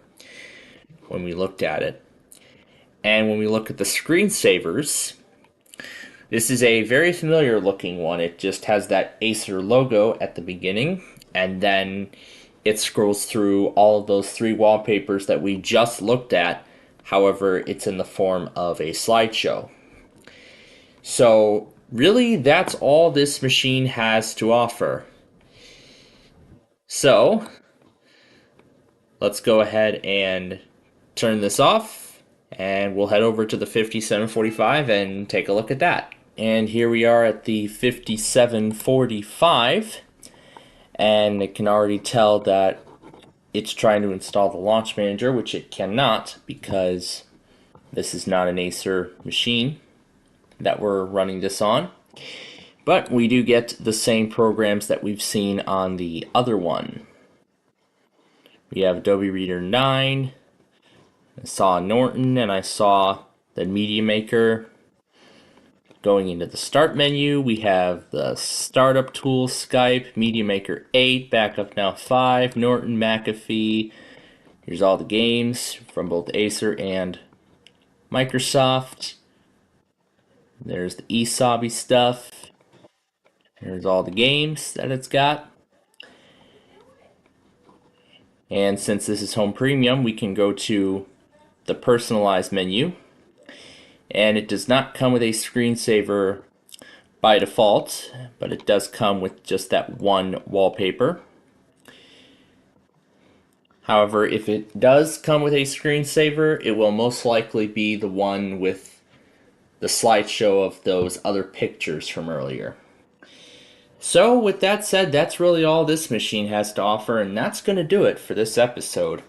when we looked at it. And when we look at the screensavers, this is a very familiar looking one. It just has that Acer logo at the beginning, and then it scrolls through all of those 3 wallpapers that we just looked at. However, it's in the form of a slideshow. So really, that's all this machine has to offer. So let's go ahead and turn this off, and we'll head over to the 5745 and take a look at that. And here we are at the 5745, and it can already tell that it's trying to install the launch manager, which it cannot because this is not an Acer machine that we're running this on. But we do get the same programs that we've seen on the other one. We have Adobe Reader 9, I saw Norton, and I saw the Media Maker. Going into the Start menu, we have the Startup tool, Skype, Media Maker 8, Backup Now 5, Norton, McAfee. Here's all the games from both Acer and Microsoft. There's the eSabi stuff. Here's all the games that it's got. And since this is Home Premium, we can go to the Personalize menu. And it does not come with a screensaver by default, but it does come with just that one wallpaper. However, if it does come with a screensaver, it will most likely be the one with the slideshow of those other pictures from earlier. So with that said, that's really all this machine has to offer, and that's going to do it for this episode.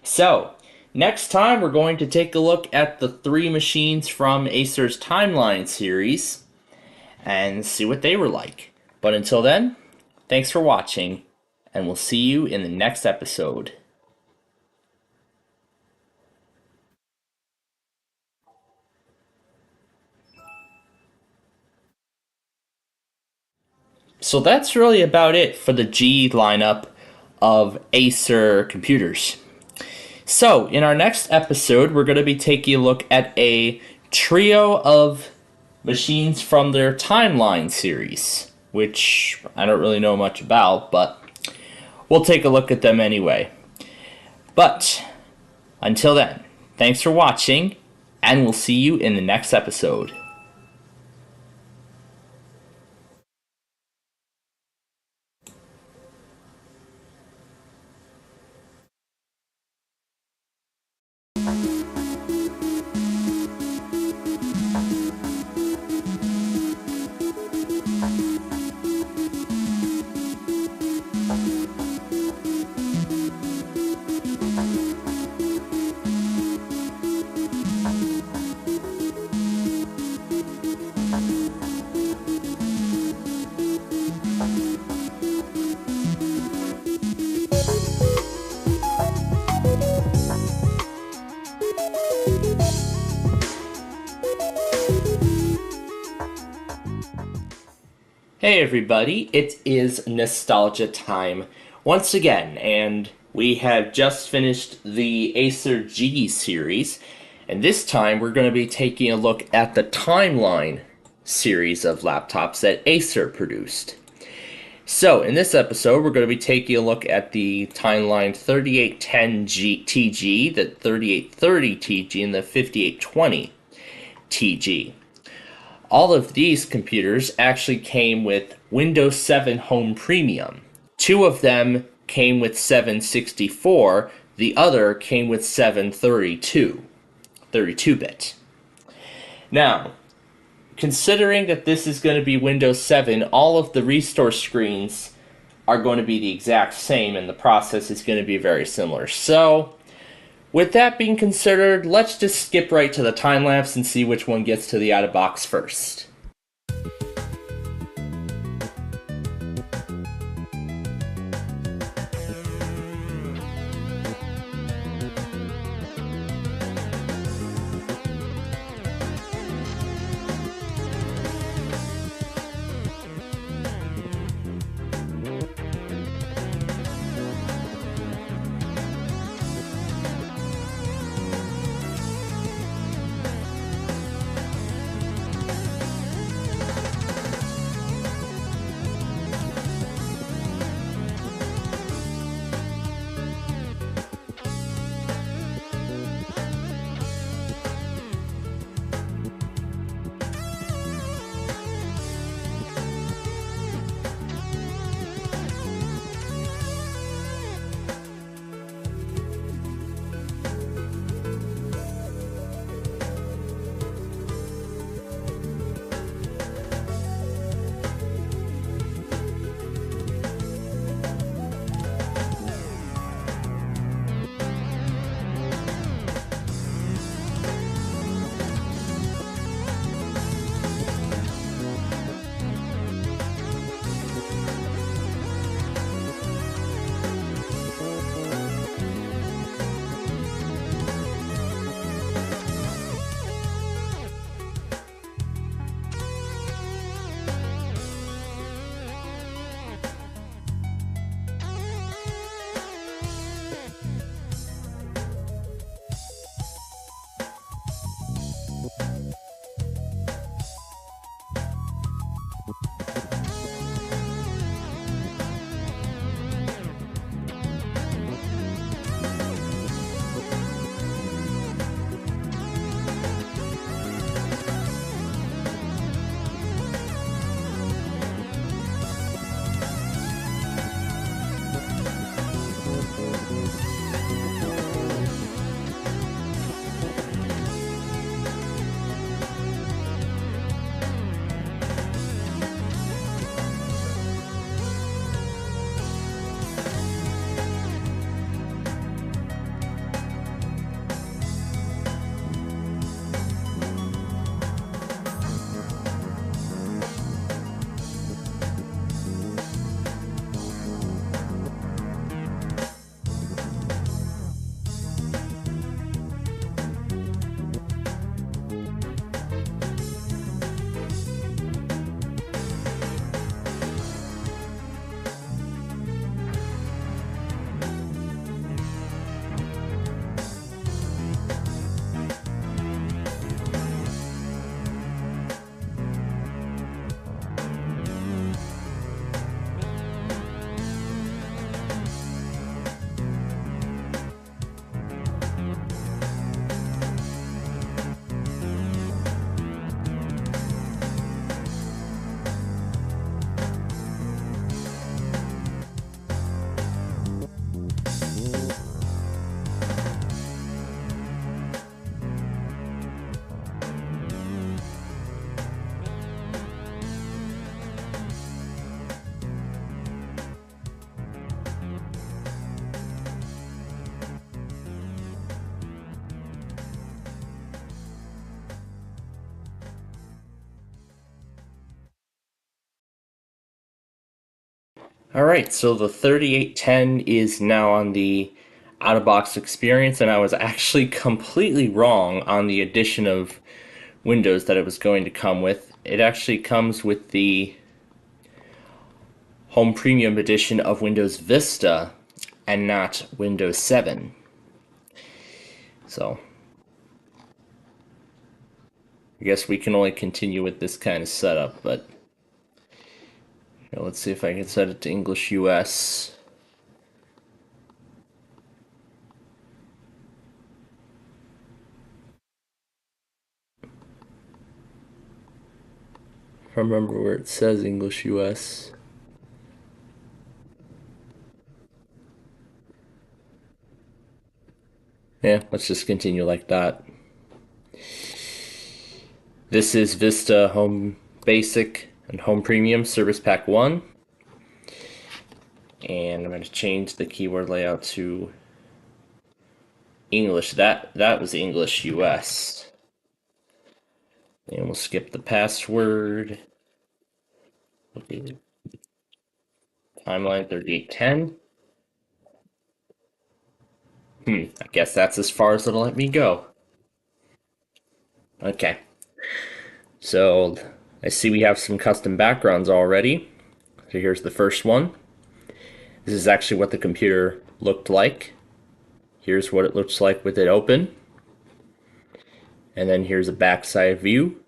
So, next time we're going to take a look at the 3 machines from Acer's Timeline series and see what they were like. But until then, thanks for watching, and we'll see you in the next episode. So that's really about it for the G lineup of Acer computers. So, in our next episode, we're going to be taking a look at a trio of machines from their Timeline series, which I don't really know much about, but we'll take a look at them anyway. But, until then, thanks for watching, and we'll see you in the next episode. Hey everybody, it is nostalgia time once again, and we have just finished the Acer G series, and this time we're going to be taking a look at the Timeline series of laptops that Acer produced. So, in this episode, we're going to be taking a look at the Timeline 3810 TG, the 3830 TG, and the 5820 TG. All of these computers actually came with Windows 7 Home Premium. 2 of them came with 764, the other came with 732, 32-bit. Now, considering that this is going to be Windows 7, all of the restore screens are going to be the exact same, and the process is going to be very similar. So, with that being considered, let's just skip right to the time lapse and see which one gets to the out of box first. Alright, so the 3810 is now on the out-of-box experience, and I was actually completely wrong on the addition of Windows that it was going to come with. It actually comes with the Home Premium Edition of Windows Vista and not Windows 7. So, I guess we can only continue with this kind of setup, but let's see if I can set it to English US. I remember where it says English US. Yeah, let's just continue like that. This is Vista Home Basic and Home Premium Service Pack 1. And I'm going to change the keyboard layout to English. That was English US. And we'll skip the password. Okay. Timeline 3810. I guess that's as far as it'll let me go. Okay. So I see we have some custom backgrounds already. So here's the first one. This is actually what the computer looked like. Here's what it looks like with it open. And then here's a backside view.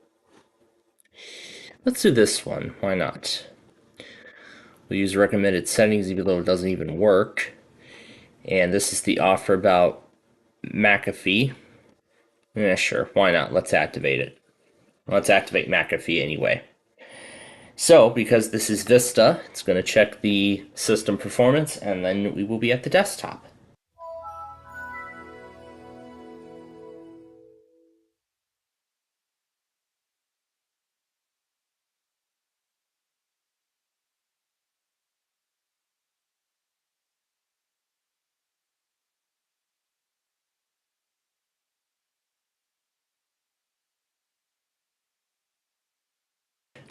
Let's do this one. Why not? We'll use recommended settings even though it doesn't even work. And this is the offer about McAfee. Yeah, sure. Why not? Let's activate it. Let's activate McAfee anyway. So, because this is Vista, it's going to check the system performance, and then we will be at the desktop.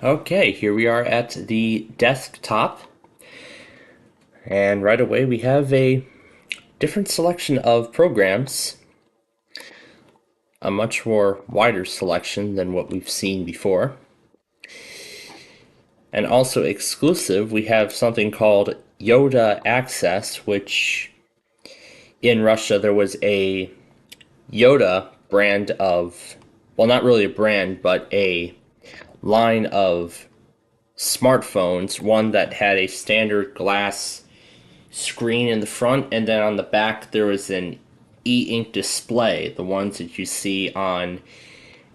Okay, here we are at the desktop. And right away we have a different selection of programs. A much more wider selection than what we've seen before. And also exclusive, we have something called Yoda Access, which in Russia there was a Yoda brand of, well, not really a brand, but a line of smartphones, one that had a standard glass screen in the front, and then on the back there was an e-ink display, the ones that you see on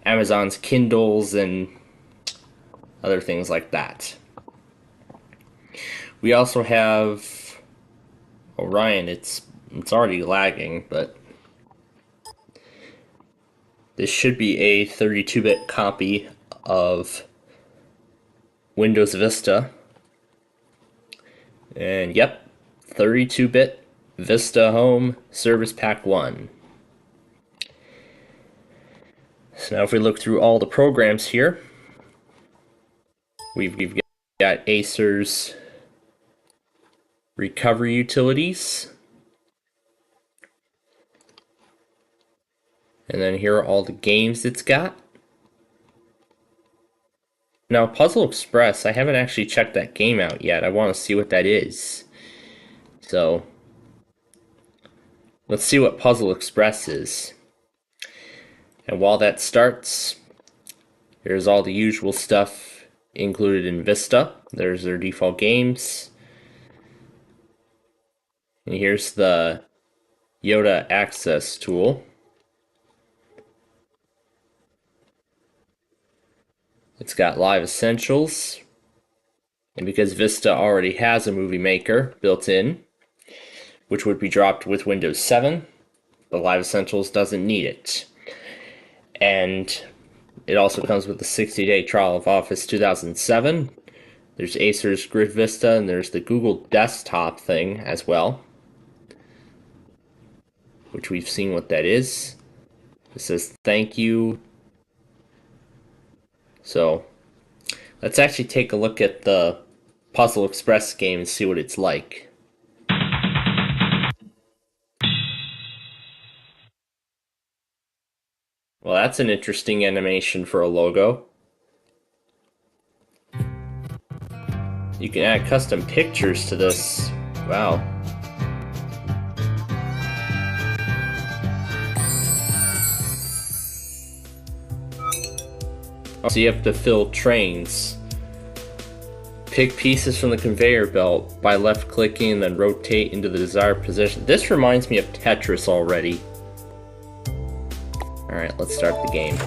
Amazon's Kindles and other things like that. We also have Orion. It's already lagging, but this should be a 32-bit copy of Windows Vista. And yep, 32-bit Vista Home Service Pack 1. So now if we look through all the programs here, we've got Acer's recovery utilities. And then here are all the games it's got. Now, Puzzle Express, I haven't actually checked that game out yet. I want to see what that is. So, let's see what Puzzle Express is. And while that starts, here's all the usual stuff included in Vista. There's their default games. And here's the Yoda Access tool. It's got Live Essentials. And because Vista already has a movie maker built in, which would be dropped with Windows 7, the Live Essentials doesn't need it. And it also comes with the 60-day trial of Office 2007. There's Acer's Grid Vista, and there's the Google Desktop thing as well, which we've seen what that is. It says thank you. So let's actually take a look at the Puzzle Express game and see what it's like. Well, that's an interesting animation for a logo. You can add custom pictures to this. Wow. So you have to fill trains. Pick pieces from the conveyor belt by left clicking and then rotate into the desired position. This reminds me of Tetris already. Alright, let's start the game.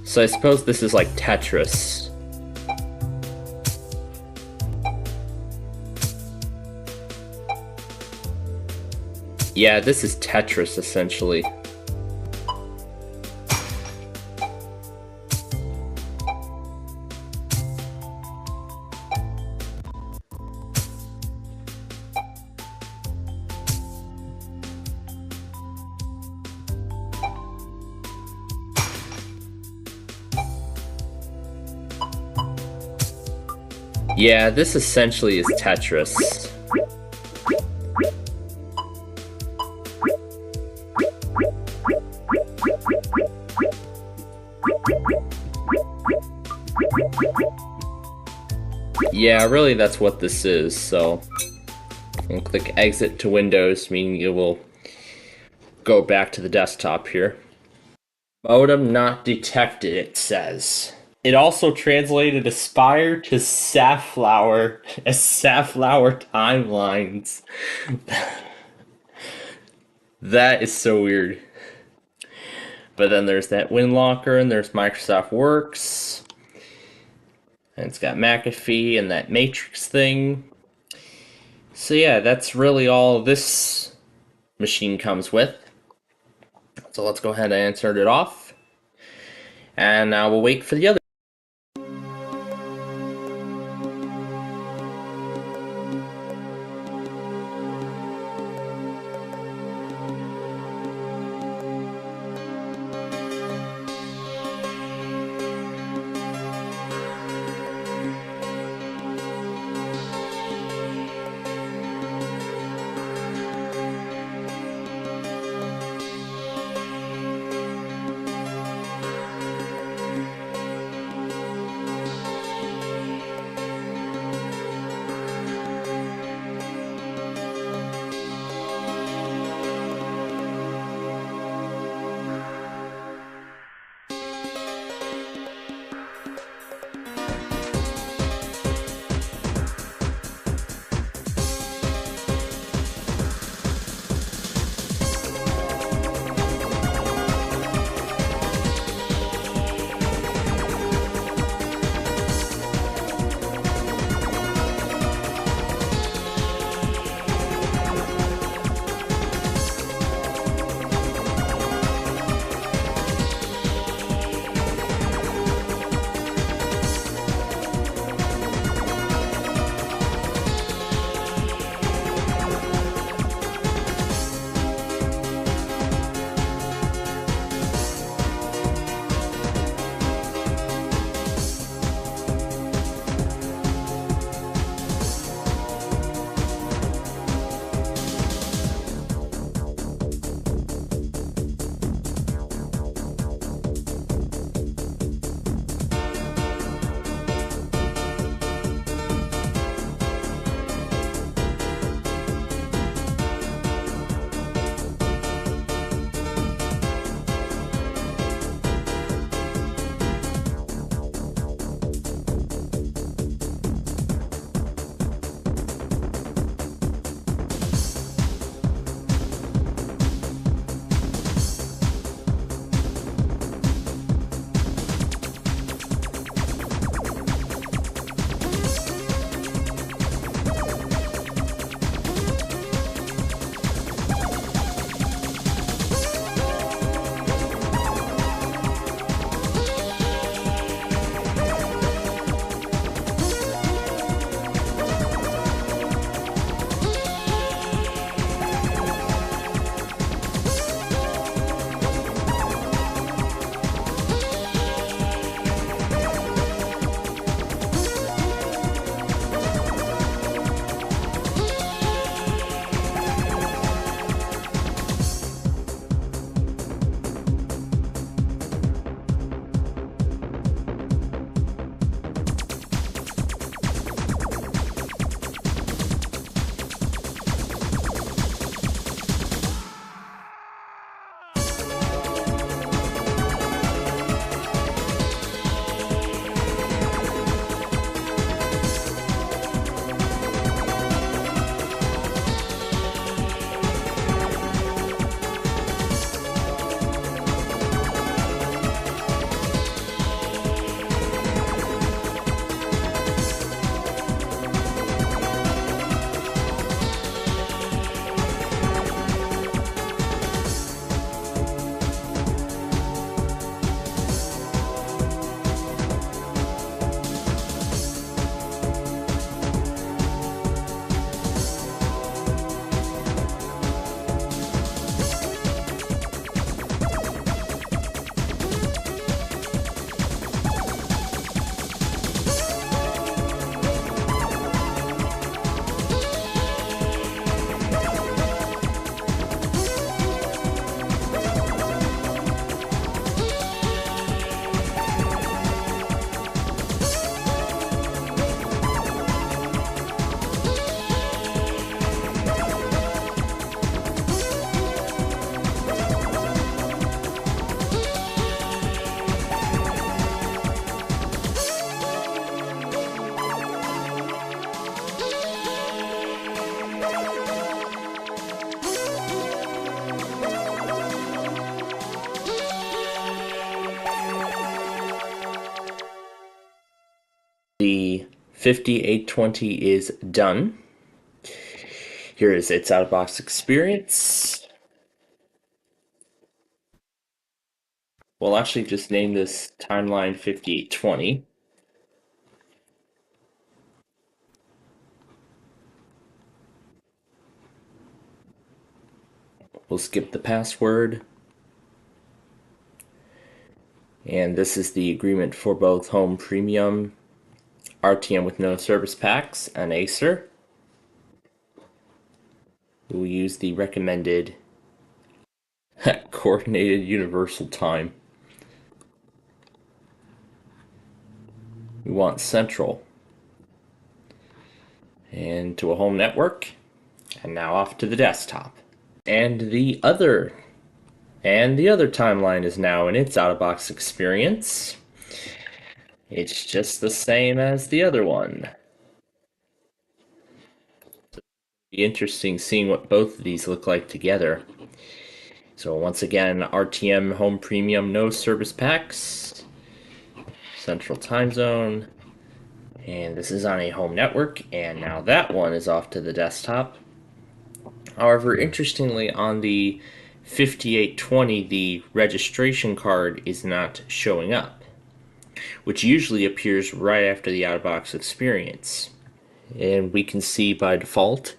So I suppose this is like Tetris. Yeah, this is Tetris essentially. Yeah, this essentially is Tetris. Yeah, really that's what this is, so I'll click exit to Windows, meaning it will go back to the desktop here. Modem not detected, it says. It also translated Aspire to Safflower as Safflower Timelines. That is so weird. But then there's that WinLocker, and there's Microsoft Works. And it's got McAfee and that Matrix thing. So yeah, that's really all this machine comes with. So let's go ahead and turn it off. And now we'll wait for the other. 5820 is done. Here is its out-of-box experience. We'll actually just name this timeline 5820. We'll skip the password. And this is the agreement for both Home Premium, RTM with no service packs, and Acer. We'll use the recommended coordinated universal time. We want central. And to a home network. And now off to the desktop. And the other timeline is now in its out-of-box experience. It's just the same as the other one. It'll be interesting seeing what both of these look like together. So once again, RTM Home Premium, no service packs, Central Time Zone, and this is on a home network, and now that one is off to the desktop. However, interestingly, on the 5820, the registration card is not showing up, which usually appears right after the out-of-box experience. And we can see by default,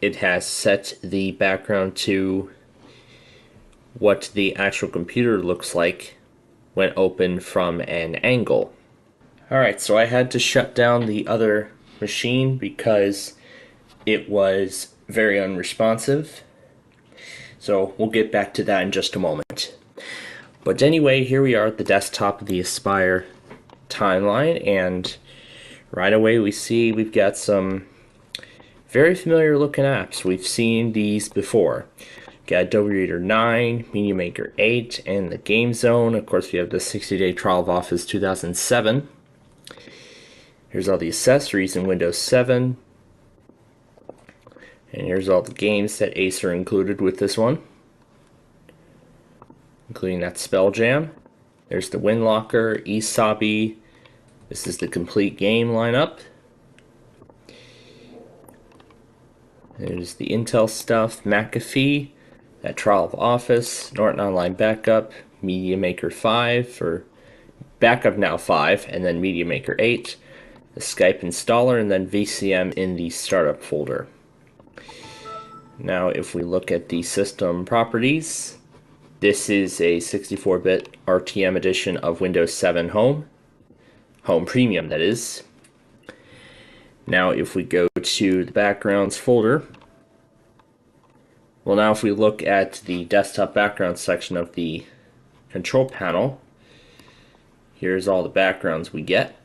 it has set the background to what the actual computer looks like when open from an angle. Alright, so I had to shut down the other machine because it was very unresponsive. So we'll get back to that in just a moment. But anyway, here we are at the desktop of the Aspire timeline, and right away we see we've got some very familiar looking apps. We've seen these before. Got Adobe Reader 9, Media Maker 8, and the Game Zone. Of course, we have the 60-day trial of Office 2007. Here's all the accessories in Windows 7. And here's all the games that Acer included with this one, including that Spelljam. There's the WinLocker, Esabi. This is the complete game lineup. There's the Intel stuff, McAfee, that Trial of Office, Norton Online Backup, Media Maker 5 for Backup Now 5, and then Media Maker 8, the Skype installer, and then VCM in the startup folder. Now if we look at the system properties, this is a 64-bit RTM edition of Windows 7 Home Premium that is. Now if we go to the backgrounds folder, well, now if we look at the desktop background section of the control panel, here's all the backgrounds we get.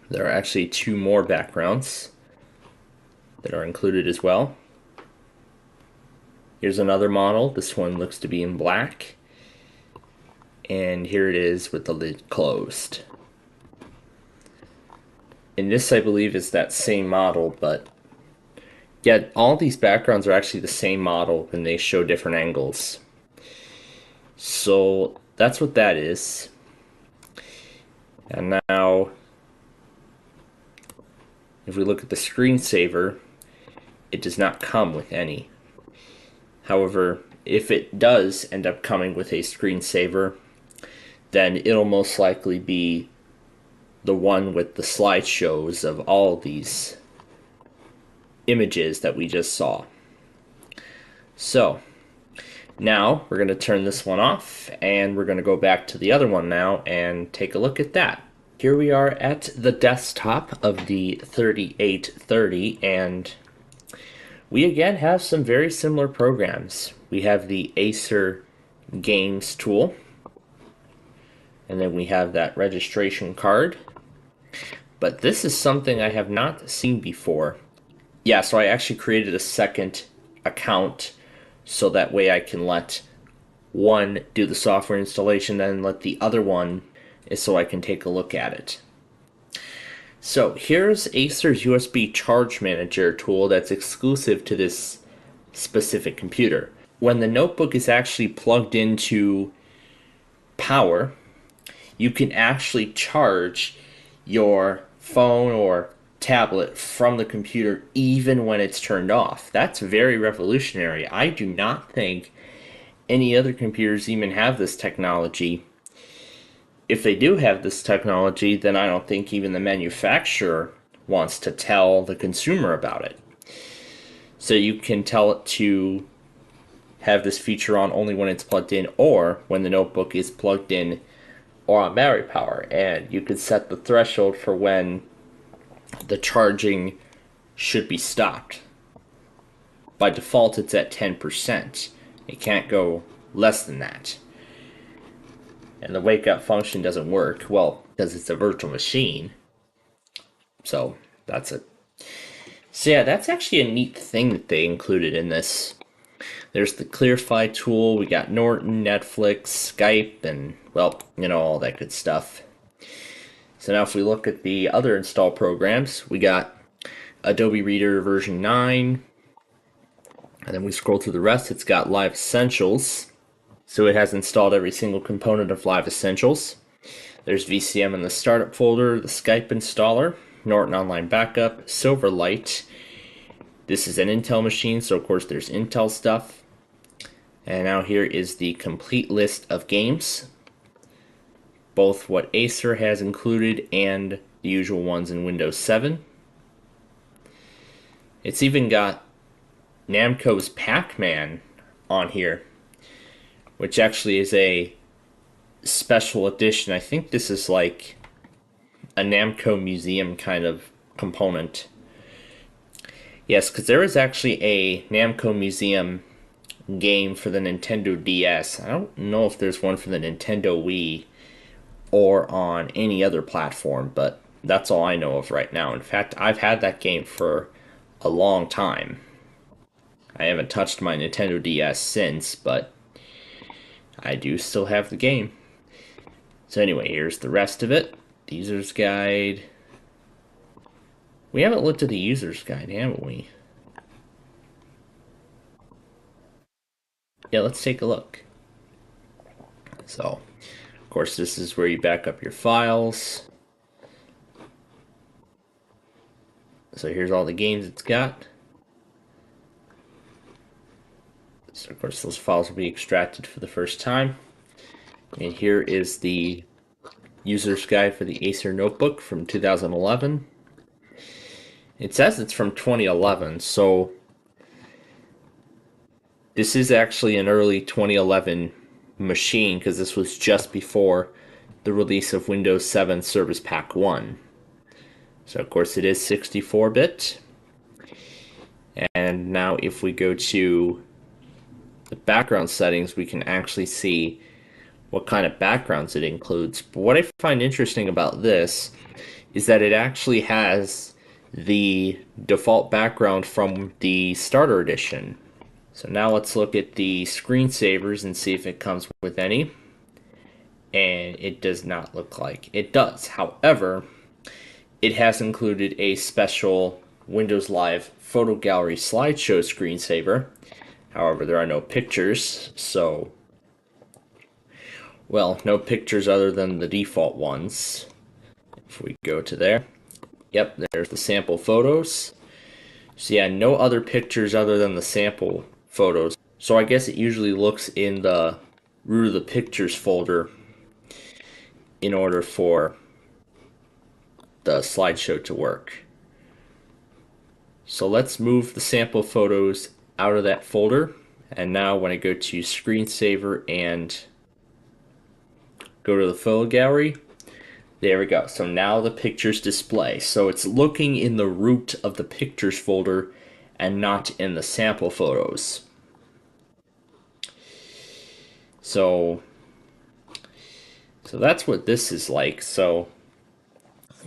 There are actually 2 more backgrounds that are included as well. Here's another model. This one looks to be in black. And here it is with the lid closed. And this, I believe, is that same model, but yet all these backgrounds are actually the same model and they show different angles. So that's what that is. And now if we look at the screensaver, it does not come with any. However, if it does end up coming with a screensaver, then it'll most likely be the one with the slideshows of all these images that we just saw. So now we're going to turn this one off and we're going to go back to the other one now and take a look at that. Here we are at the desktop of the 3830, and we again have some very similar programs. We have the Acer Games tool, and then we have that registration card. But this is something I have not seen before. Yeah, so I actually created a second account so that way I can let one do the software installation, then let the other one is so I can take a look at it. So here's Acer's USB Charge Manager tool that's exclusive to this specific computer. When the notebook is actually plugged into power, you can actually charge your phone or tablet from the computer even when it's turned off. That's very revolutionary. I do not think any other computers even have this technology. If they do have this technology, then I don't think even the manufacturer wants to tell the consumer about it. So you can tell it to have this feature on only when it's plugged in or when the notebook is plugged in or on battery power. And you can set the threshold for when the charging should be stopped. By default, it's at 10%. It can't go less than that. And the wake up function doesn't work, well, because it's a virtual machine. So that's it. So yeah, that's actually a neat thing that they included in this. There's the Clarify tool, we got Norton, Netflix, Skype, and, well, all that good stuff. So now if we look at the other install programs, we got Adobe Reader version 9, and then we scroll through the rest, it's got Live Essentials. So it has installed every single component of Live Essentials. There's VCM in the startup folder, the Skype installer, Norton Online Backup, Silverlight. This is an Intel machine, so of course there's Intel stuff. And now here is the complete list of games, both what Acer has included and the usual ones in Windows 7. It's even got Namco's Pac-Man on here, which actually is a special edition. I think this is like a Namco museum kind of component. Yes, because there is actually a Namco museum game for the Nintendo DS. I don't know if there's one for the Nintendo Wii or on any other platform, but that's all I know of right now. In fact, I've had that game for a long time. I haven't touched my Nintendo DS since, but I do still have the game. So anyway, here's the rest of it. The user's guide. We haven't looked at the user's guide, haven't we? Yeah, let's take a look. So, of course, this is where you back up your files. So here's all the games it's got. So of course those files will be extracted for the first time. And here is the user's guide for the Acer notebook from 2011. It says it's from 2011, so this is actually an early 2011 machine because this was just before the release of Windows 7 Service Pack 1. So of course it is 64-bit. And now if we go to the background settings, we can actually see what kind of backgrounds it includes. But what I find interesting about this is that it actually has the default background from the starter edition. So now let's look at the screensavers and see if it comes with any. And it does not look like it does. However, it has included a special Windows Live Photo Gallery slideshow screensaver. However, there are no pictures, so, well, no pictures other than the default ones. If we go to there, yep, there's the sample photos. So yeah, no other pictures other than the sample photos. So I guess it usually looks in the root of the pictures folder in order for the slideshow to work. So let's move the sample photos out of that folder, and now when I go to screensaver and go to the photo gallery, there we go. So now the pictures display. So it's looking in the root of the pictures folder and not in the sample photos. So that's what this is like. So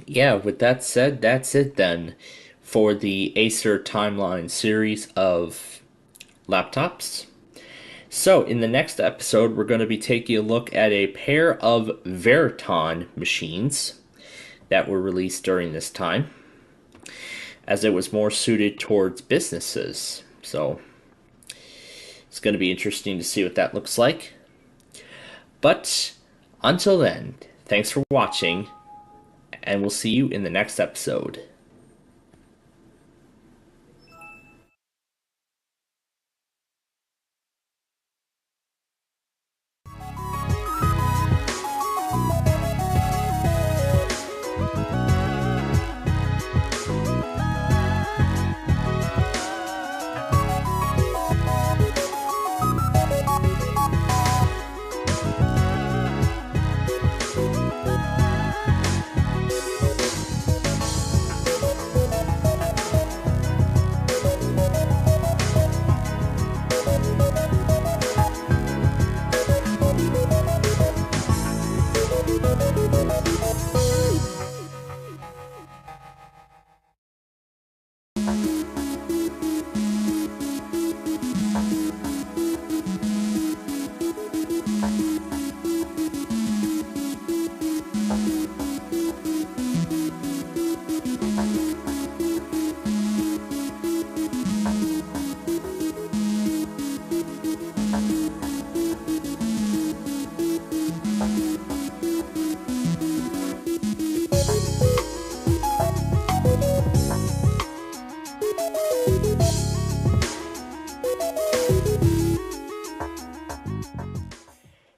yeah, with that said, that's it then for the Acer Timeline series of laptops. So in the next episode, we're going to be taking a look at a pair of Veriton machines that were released during this time, as it was more suited towards businesses. So it's going to be interesting to see what that looks like. But until then, thanks for watching, and we'll see you in the next episode.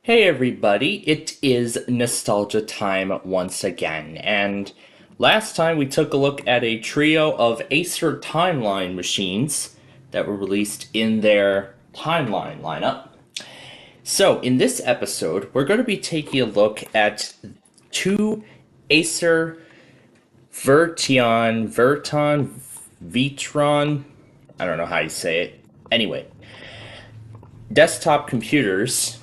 Hey everybody, it is nostalgia time once again, and last time we took a look at a trio of Acer timeline machines that were released in their timeline lineup. So in this episode, we're going to be taking a look at two Acer Virton, Vitron, I don't know how you say it. Anyway, desktop computers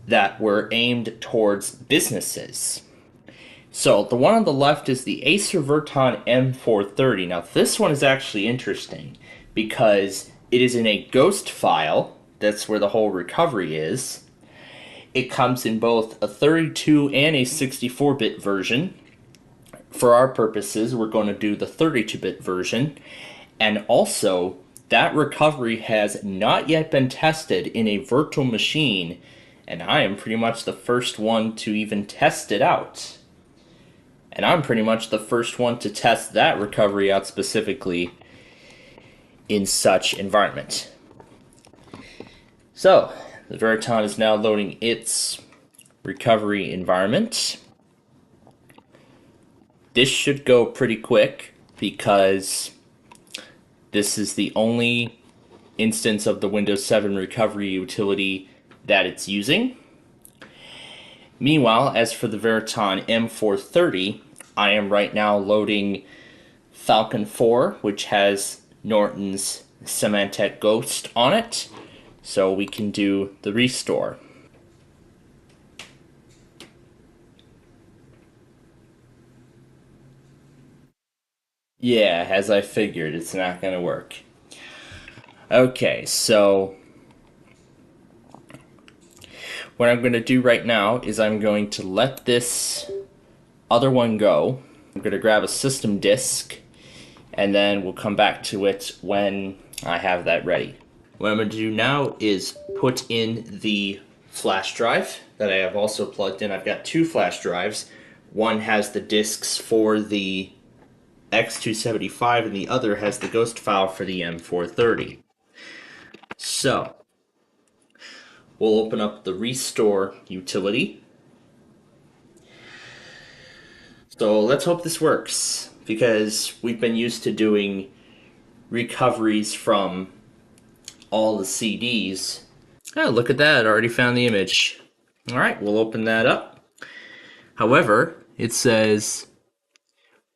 that were aimed towards businesses. So the one on the left is the Acer Virton M430. Now this one is actually interesting because it is in a ghost file. That's where the whole recovery is. It comes in both a 32 and a 64-bit version. For our purposes, we're going to do the 32-bit version. And also, that recovery has not yet been tested in a virtual machine, and I am pretty much the first one to even test it out. And I'm pretty much the first one to test that recovery out specifically in such environment. So, the Virton is now loading its recovery environment. This should go pretty quick because this is the only instance of the Windows 7 recovery utility that it's using. Meanwhile, as for the Virton M430, I am right now loading Falcon 4, which has Norton's Symantec Ghost on it, so we can do the restore. Yeah, as I figured, it's not going to work. Okay, so what I'm going to do right now is I'm going to let this other one go. I'm going to grab a system disk, and then we'll come back to it when I have that ready. What I'm going to do now is put in the flash drive that I have also plugged in. I've got two flash drives. One has the disks for the X275 and the other has the ghost file for the M430. So, we'll open up the restore utility. So let's hope this works, because we've been used to doing recoveries from all the CDs. Oh, look at that, I already found the image. Alright, we'll open that up. However, it says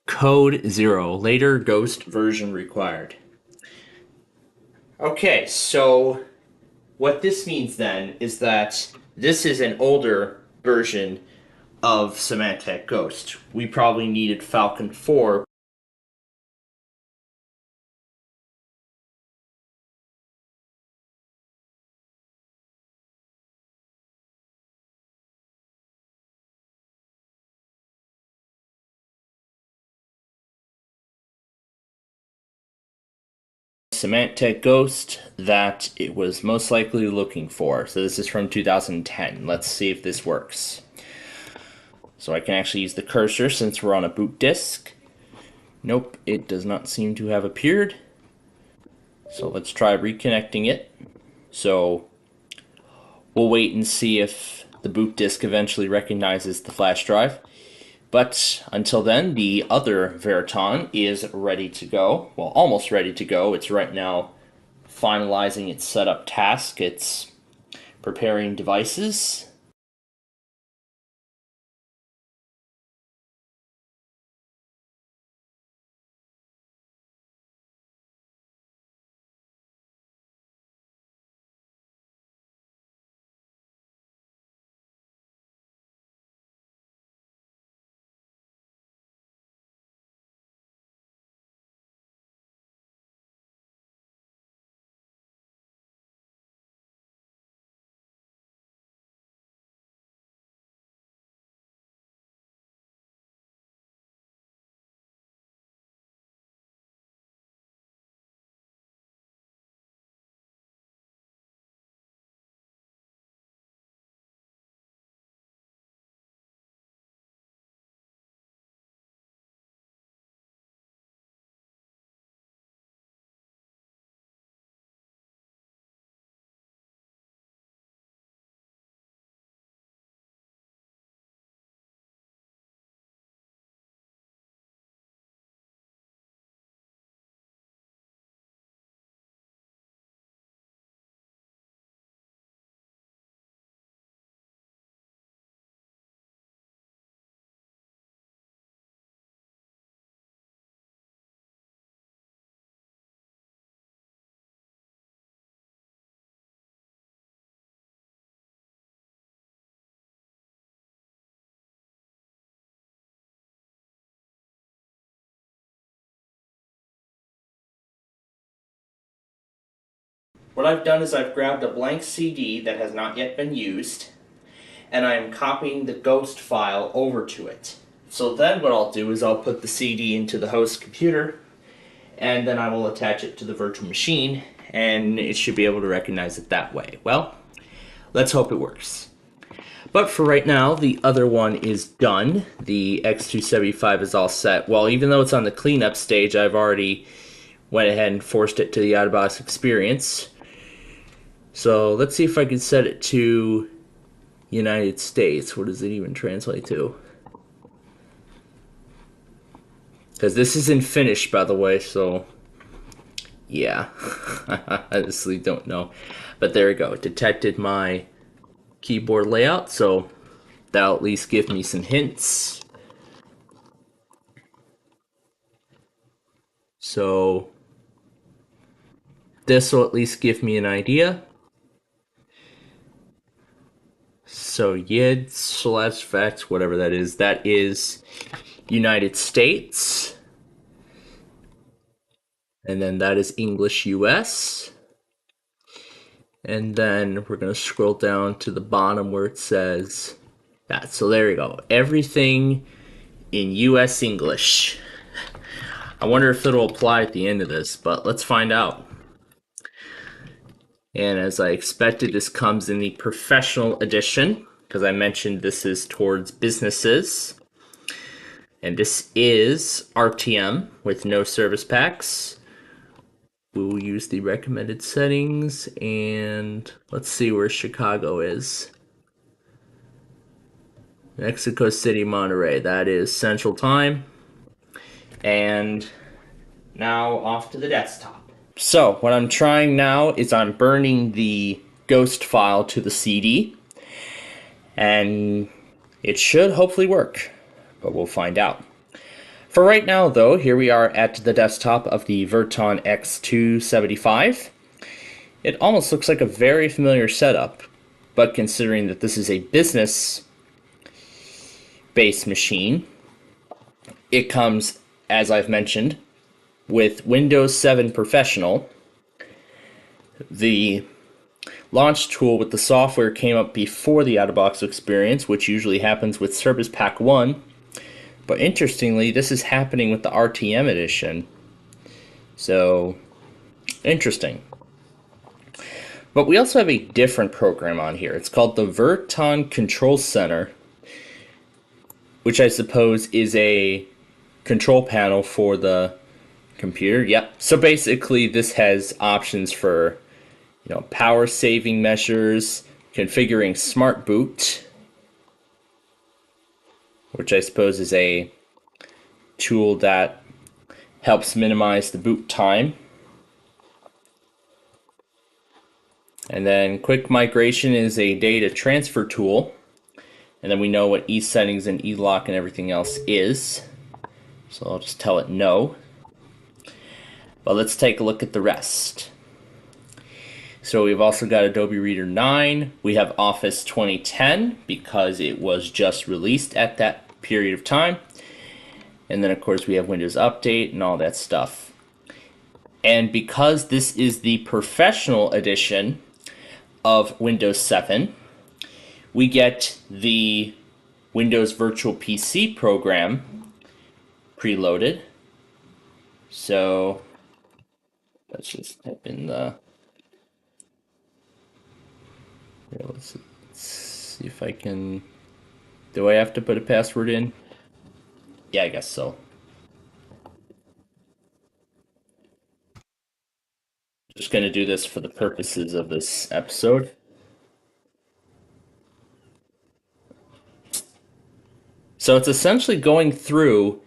code 0, later ghost version required. Okay, so what this means then is that this is an older version of Symantec Ghost. We probably needed Falcon 4. Symantec Ghost that it was most likely looking for. So this is from 2010. Let's see if this works. So I can actually use the cursor since we're on a boot disk. Nope, it does not seem to have appeared. So let's try reconnecting it. So we'll wait and see if the boot disk eventually recognizes the flash drive. But until then, the other Veriton is ready to go. Well, almost ready to go. It's right now finalizing its setup task. It's preparing devices. What I've done is I've grabbed a blank CD that has not yet been used, and I am copying the ghost file over to it. So then what I'll do is I'll put the CD into the host computer, and then I will attach it to the virtual machine, and it should be able to recognize it that way. Well, let's hope it works. But for right now, the other one is done. The X275 is all set. Well, even though it's on the cleanup stage, I've already went ahead and forced it to the out-of-box experience. So let's see if I can set it to United States. What does it even translate to? Because this is in Finnish, by the way, so yeah. I honestly don't know. But there we go. It detected my keyboard layout, so that'll at least give me some hints. So this will at least give me an idea. So Yid slash fact, whatever that is United States. And then that is English US. And then we're going to scroll down to the bottom where it says that. So there you go. Everything in US English. I wonder if it'll apply at the end of this, but let's find out. And as I expected, this comes in the professional edition, because I mentioned this is towards businesses. And this is RTM with no service packs. We will use the recommended settings, and let's see where Chicago is. Mexico City, Monterey. That is Central Time. And now off to the desktop. So what I'm trying now is I'm burning the ghost file to the CD, and it should hopefully work, but we'll find out. For right now though, here we are at the desktop of the Veriton X275. It almost looks like a very familiar setup, but considering that this is a business-based machine, it comes, as I've mentioned, with Windows 7 Professional. The launch tool with the software came up before the out-of-box experience, which usually happens with Service Pack 1. But interestingly, this is happening with the RTM edition. So, interesting. But we also have a different program on here. It's called the Veriton Control Center. which I suppose is a control panel for the computer. Yep. So basically, this has options for, power saving measures, configuring smart boot, which I suppose is a tool that helps minimize the boot time. And then quick migration is a data transfer tool. And then we know what e-settings and e-lock and everything else is. So I'll just tell it no. But let's take a look at the rest. So we've also got Adobe Reader 9. We have Office 2010 because it was just released at that period of time. And then of course we have Windows Update and all that stuff. And because this is the professional edition of Windows 7, we get the Windows Virtual PC program preloaded. So let's just type in the... Here, let's see if I can... Do I have to put a password in? Yeah, I guess so. Just going to do this for the purposes of this episode. So it's essentially going through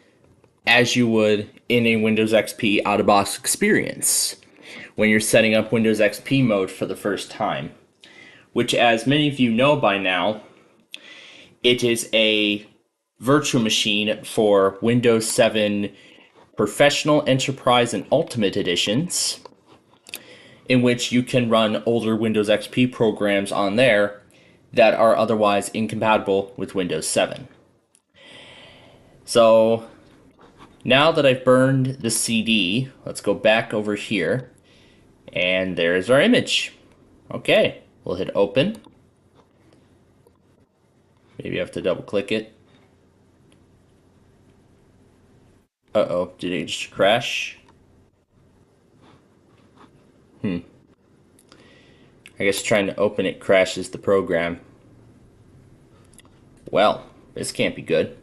as you would in a Windows XP out-of-box experience when you're setting up Windows XP mode for the first time, which, as many of you know by now, it is a virtual machine for Windows 7 Professional, Enterprise, and Ultimate editions, in which you can run older Windows XP programs on there that are otherwise incompatible with Windows 7. So now that I've burned the CD, let's go back over here, and there's our image. Okay, we'll hit open. Maybe I have to double click it. Uh-oh, did it just crash? I guess trying to open it crashes the program. Well, this can't be good.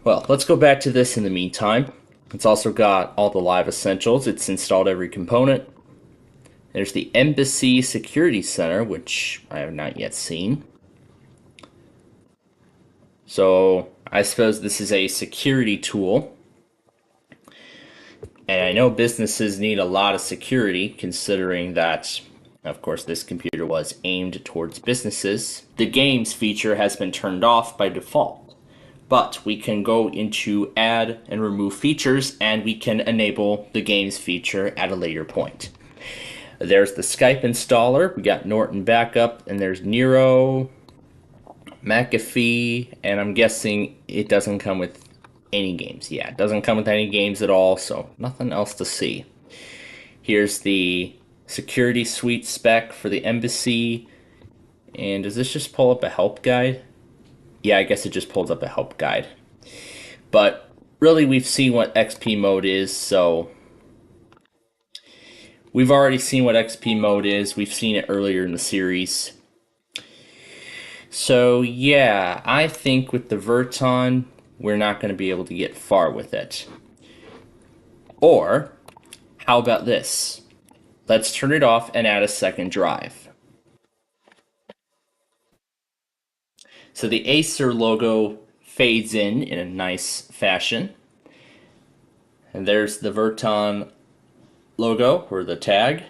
Well, let's go back to this in the meantime. It's also got all the live essentials. It's installed every component. There's the Embassy Security Center, which I have not yet seen. So I suppose this is a security tool. And I know businesses need a lot of security, considering that, of course, this computer was aimed towards businesses. The games feature has been turned off by default, but we can go into add and remove features, and we can enable the games feature at a later point. There's the Skype installer. We got Norton Backup, and there's Nero, McAfee, and I'm guessing it doesn't come with any games. Yeah, it doesn't come with any games at all, so nothing else to see. Here's the security suite spec for the Embassy. And does this just pull up a help guide? Yeah, I guess it just pulls up a help guide. But really, we've seen what XP mode is, so we've already seen what XP mode is. We've seen it earlier in the series. So yeah, I think with the Virton, we're not going to be able to get far with it. Or, how about this? Let's turn it off and add a second drive. So the Acer logo fades in a nice fashion. And there's the Virton logo, or the tag.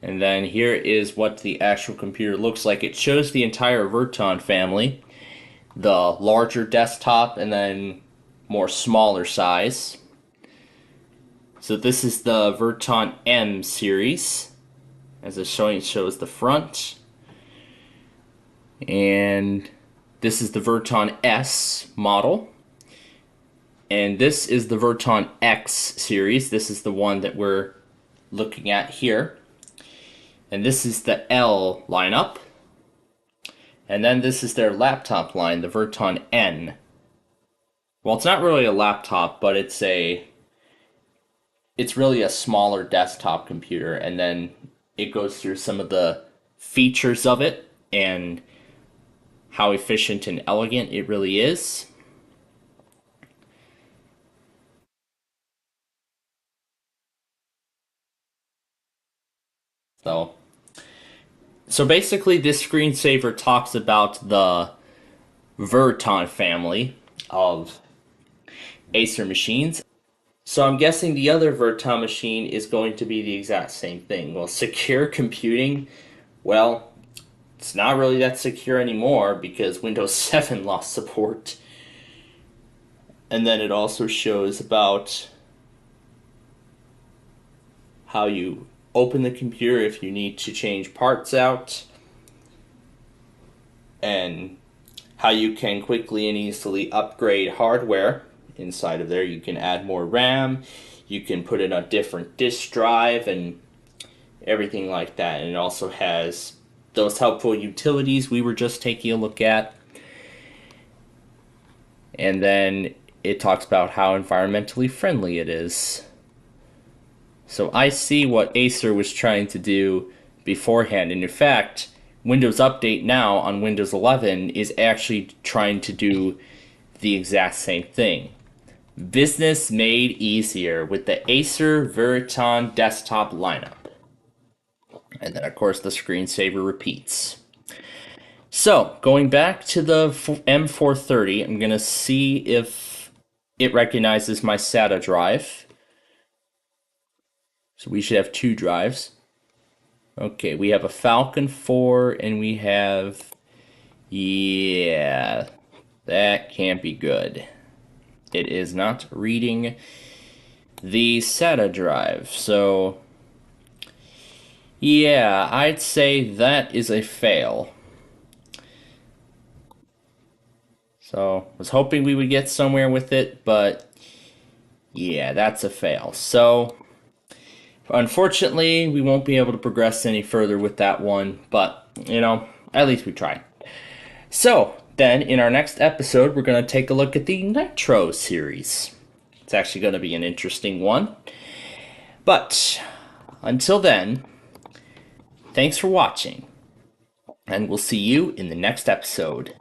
And then here is what the actual computer looks like. It shows the entire Virton family. The larger desktop and then more smaller size. So this is the Virton M series. As it's showing, it shows the front. And this is the Virton S model. And this is the Virton X series. This is the one that we're looking at here. And this is the L lineup. And then this is their laptop line, the Virton N. Well, it's not really a laptop, but it's really a smaller desktop computer. And then it goes through some of the features of it. And how efficient and elegant it really is. So, so basically, this screensaver talks about the Verton family of Acer machines. So I'm guessing the other Verton machine is going to be the exact same thing. Well, secure computing, well, it's not really that secure anymore because Windows 7 lost support. And then it also shows about how you open the computer if you need to change parts out, and how you can quickly and easily upgrade hardware inside of there. You can add more RAM, you can put in a different disk drive, and everything like that. And it also has those helpful utilities we were just taking a look at. And then it talks about how environmentally friendly it is. So I see what Acer was trying to do beforehand. And in fact, Windows Update now on Windows 11 is actually trying to do the exact same thing. Business made easier with the Acer Veriton desktop lineup. And then, of course, the screensaver repeats. So, going back to the M430, I'm going to see if it recognizes my SATA drive. So we should have two drives. Okay, we have a Falcon 4 and we have... Yeah, that can't be good. It is not reading the SATA drive, so... Yeah, I'd say that is a fail. So, I was hoping we would get somewhere with it, but yeah, that's a fail. So, unfortunately, we won't be able to progress any further with that one, but, at least we tried. So, then, in our next episode, we're going to take a look at the Nitro series. It's actually going to be an interesting one. But, until then, thanks for watching, and we'll see you in the next episode.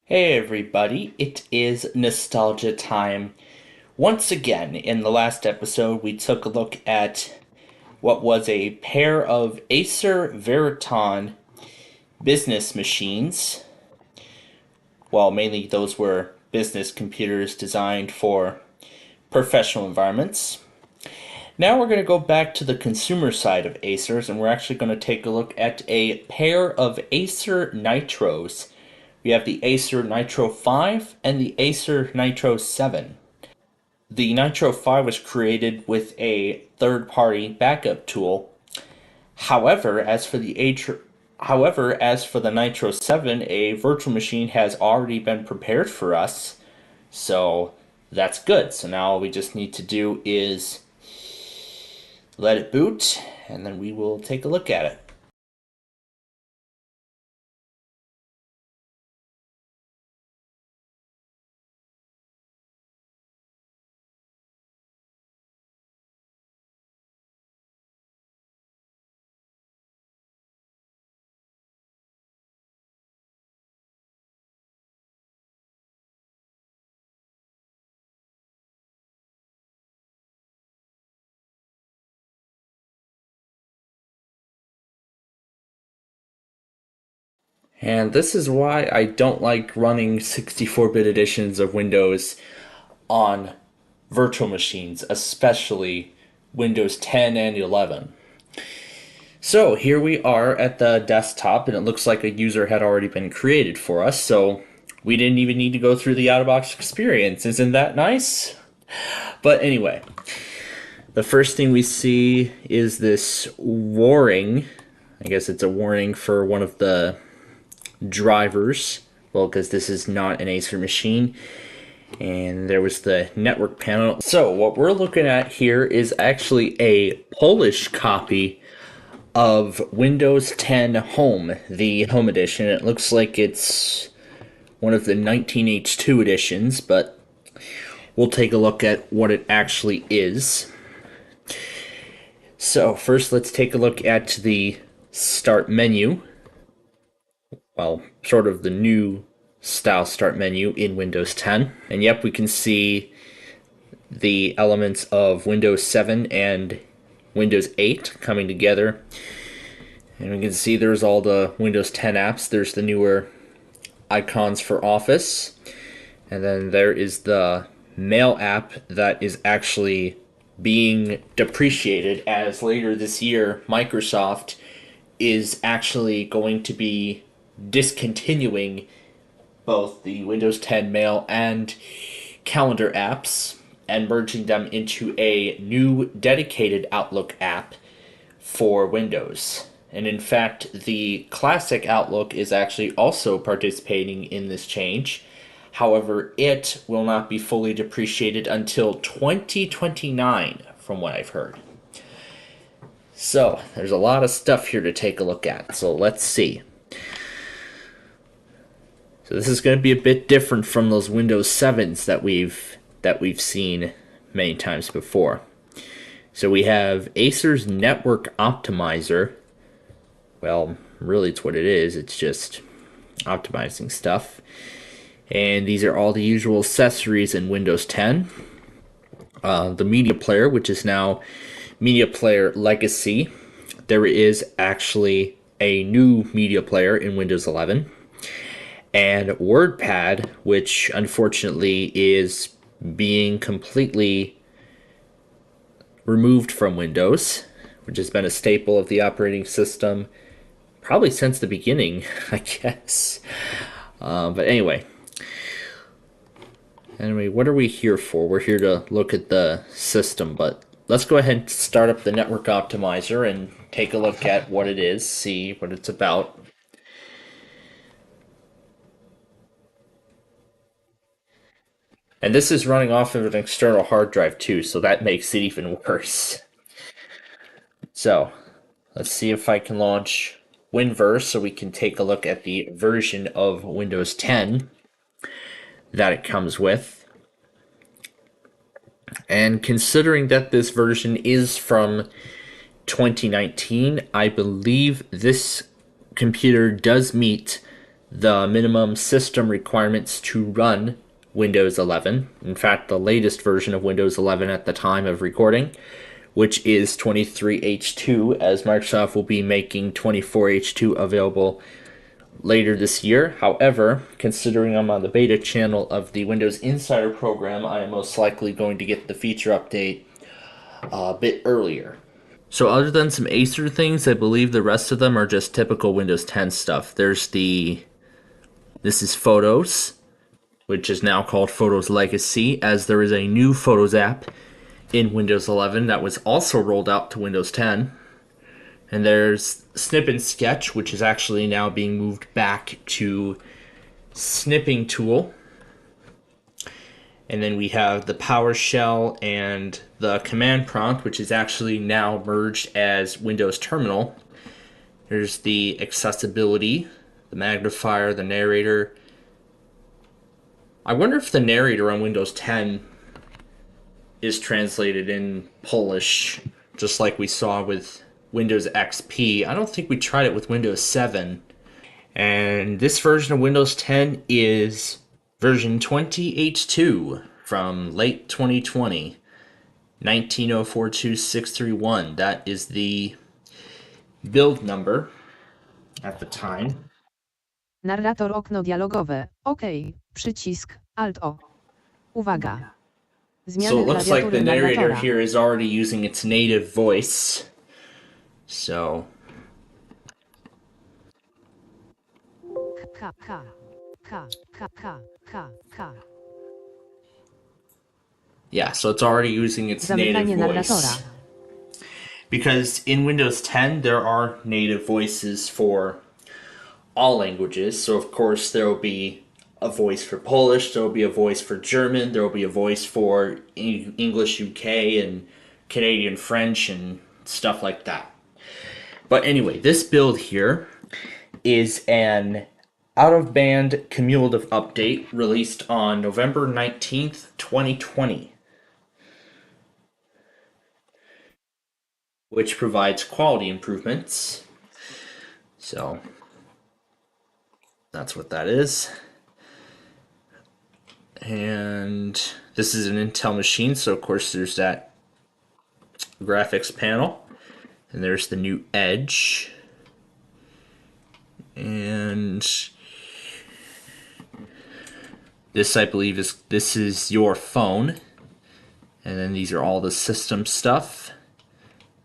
Hey everybody, it is nostalgia time. Once again, in the last episode, we took a look at what was a pair of Acer Veriton business machines. Well, mainly those were business computers designed for professional environments. Now we're going to go back to the consumer side of Acers, and we're actually going to take a look at a pair of Acer Nitros. We have the Acer Nitro 5 and the Acer Nitro 7. The Nitro 5 was created with a third-party backup tool. However, as for the Nitro 7, a virtual machine has already been prepared for us. So that's good. So now all we just need to do is let it boot, and then we will take a look at it. And this is why I don't like running 64-bit editions of Windows on virtual machines, especially Windows 10 and 11. So here we are at the desktop, and it looks like a user had already been created for us, so we didn't even need to go through the out-of-box experience. Isn't that nice? But anyway, the first thing we see is this warning. I guess it's a warning for one of the drivers. Well, because this is not an Acer machine. And there was the network panel. So what we're looking at here is actually a Polish copy of Windows 10 Home, the Home Edition. It looks like it's one of the 19H2 editions, but we'll take a look at what it actually is. So first let's take a look at the start menu. Well, sort of the new style start menu in Windows 10. And yep, we can see the elements of Windows 7 and Windows 8 coming together. And we can see there's all the Windows 10 apps. There's the newer icons for Office. And then there is the Mail app that is actually being depreciated, as later this year Microsoft is actually going to be discontinuing both the Windows 10 Mail and Calendar apps and merging them into a new dedicated Outlook app for Windows. And in fact, the classic Outlook is actually also participating in this change. However, it will not be fully depreciated until 2029, from what I've heard. So, there's a lot of stuff here to take a look at. So, let's see. So, this is going to be a bit different from those Windows 7s that we've seen many times before. So, we have Acer's Network Optimizer. Well, really it's what it is. It's just optimizing stuff. And these are all the usual accessories in Windows 10. The media player, which is now Media Player Legacy. There is actually a new media player in Windows 11. And WordPad, which unfortunately is being completely removed from Windows, which has been a staple of the operating system probably since the beginning, I guess. But anyway, what are we here for? We're here to look at the system, but let's go ahead and start up the Network Optimizer and take a look at what it is, see what it's about. And this is running off of an external hard drive too, so that makes it even worse. So, let's see if I can launch WinVerse so we can take a look at the version of Windows 10 that it comes with. And considering that this version is from 2019, I believe this computer does meet the minimum system requirements to run Windows 11. In fact, the latest version of Windows 11 at the time of recording, which is 23H2, as Microsoft will be making 24H2 available later this year. However, considering I'm on the beta channel of the Windows Insider program, I am most likely going to get the feature update a bit earlier. So other than some Acer things, I believe the rest of them are just typical Windows 10 stuff. This is Photos, which is now called Photos Legacy, as there is a new Photos app in Windows 11 that was also rolled out to Windows 10. And there's Snip and Sketch, which is actually now being moved back to Snipping Tool. And then we have the PowerShell and the Command Prompt, which is actually now merged as Windows Terminal. There's the Accessibility, the Magnifier, the Narrator. I wonder if the narrator on Windows 10 is translated in Polish, just like we saw with Windows XP. I don't think we tried it with Windows 7. And this version of Windows 10 is version 20H2 from late 2020, 19042.631. That is the build number at the time. Narrator okno dialogowe. OK. Przycisk. Alt O. Uwaga. So Zmiany it looks like klawiatury the narrator narratora. here is already using its native voice. So K, K, K, K, K, K, K. yeah, so it's already using its native Zamykanie voice. narratora. Because in Windows 10, there are native voices for all languages. So, of course, there will be a voice for Polish, there will be a voice for German, there will be a voice for English UK and Canadian French and stuff like that. But anyway, this build here is an out-of-band cumulative update released on November 19th, 2020. Which provides quality improvements. So that's what that is. And this is an Intel machine, so of course there's that graphics panel. And there's the new Edge. And this, I believe, is your phone. And then these are all the system stuff.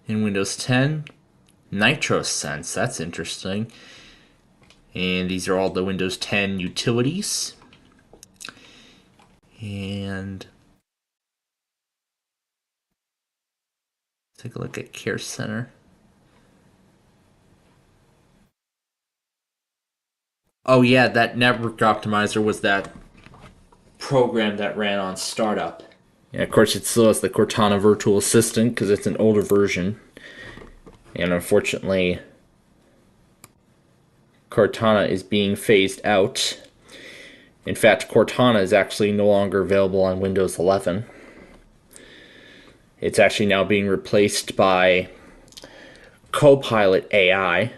In Windows 10, NitroSense, that's interesting. And these are all the Windows 10 utilities. And take a look at Care Center. Oh yeah, that network optimizer was that program that ran on startup. And of course, it still has the Cortana virtual assistant because it's an older version. And unfortunately, Cortana is being phased out. In fact, Cortana is actually no longer available on Windows 11. It's actually now being replaced by Copilot AI,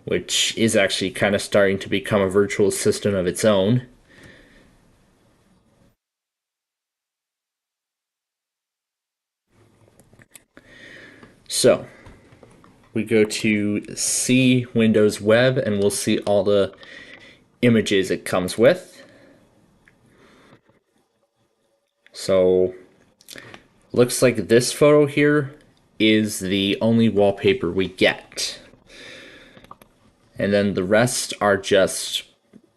which is actually kind of starting to become a virtual assistant of its own. So, we go to see Windows Web and we'll see all the images it comes with. So, looks like this photo here is the only wallpaper we get. And then the rest are just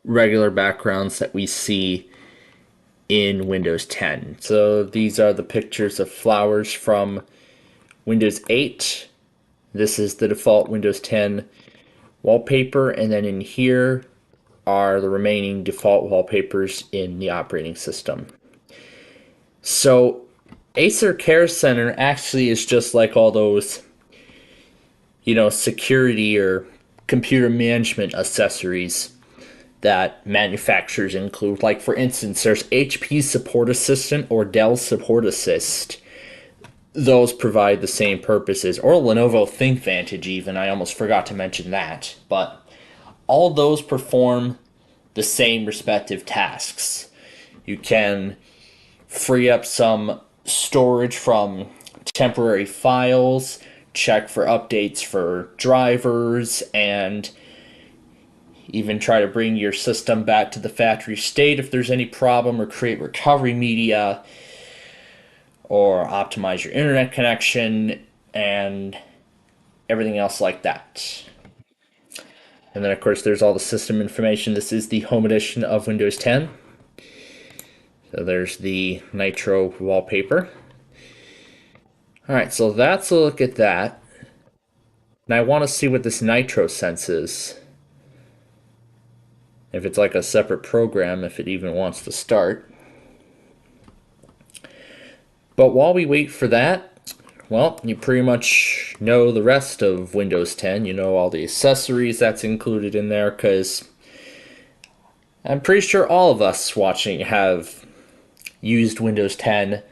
regular backgrounds that we see in Windows 10. So these are the pictures of flowers from Windows 8. This is the default Windows 10 wallpaper, and then in here are the remaining default wallpapers in the operating system. So Acer Care Center actually is just like all those, security or computer management accessories that manufacturers include. Like, for instance, there's HP Support Assistant or Dell Support Assist. Those provide the same purposes, or Lenovo ThinkVantage even. I almost forgot to mention that. But all those perform the same respective tasks. You can free up some storage from temporary files, check for updates for drivers, and even try to bring your system back to the factory state if there's any problem, or create recovery media, or optimize your internet connection, and everything else like that. And then, of course, there's all the system information. This is the home edition of Windows 10. So there's the Nitro wallpaper. Alright, so that's a look at that. And I want to see what this NitroSense is. If it's like a separate program, if it even wants to start. But while we wait for that, well, you pretty much know the rest of Windows 10. You know all the accessories that's included in there, because I'm pretty sure all of us watching have used Windows 10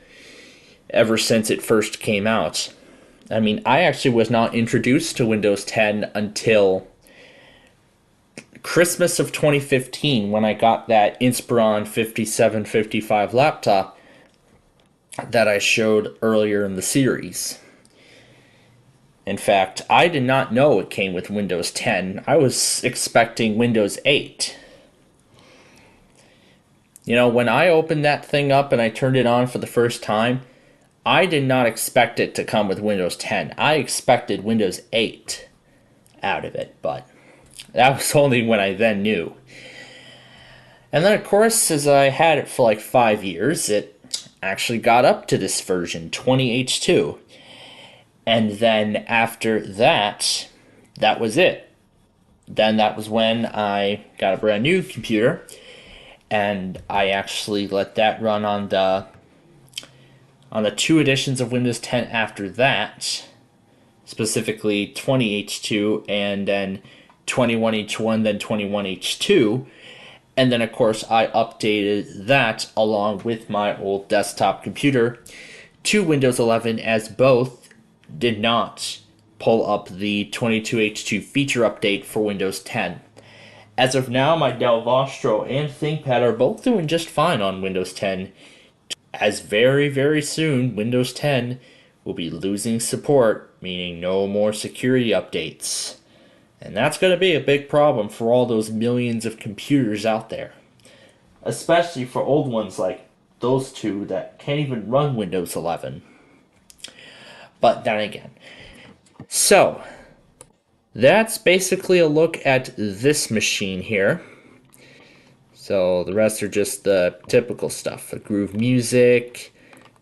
ever since it first came out. I mean, I actually was not introduced to Windows 10 until Christmas of 2015, when I got that Inspiron 5755 laptop that I showed earlier in the series. In fact, I did not know it came with Windows 10. I was expecting Windows 8. You know, when I opened that thing up and I turned it on for the first time, I did not expect it to come with Windows 10. I expected Windows 8 out of it, but that was only when I then knew. And then, of course, as I had it for like 5 years, it actually got up to this version, 20H2. And then after that, that was it. Then that was when I got a brand new computer, and I actually let that run on the two editions of Windows 10 after that, specifically 20H2 and then 21H1, then 21H2. And then, of course, I updated that along with my old desktop computer to Windows 11, as both did not pull up the 22H2 feature update for Windows 10. As of now, my Dell Vostro and ThinkPad are both doing just fine on Windows 10, as very, very soon Windows 10 will be losing support, meaning no more security updates. And that's going to be a big problem for all those millions of computers out there. Especially for old ones like those two that can't even run Windows 11. But then again. So, that's basically a look at this machine here. So the rest are just the typical stuff. The Groove Music,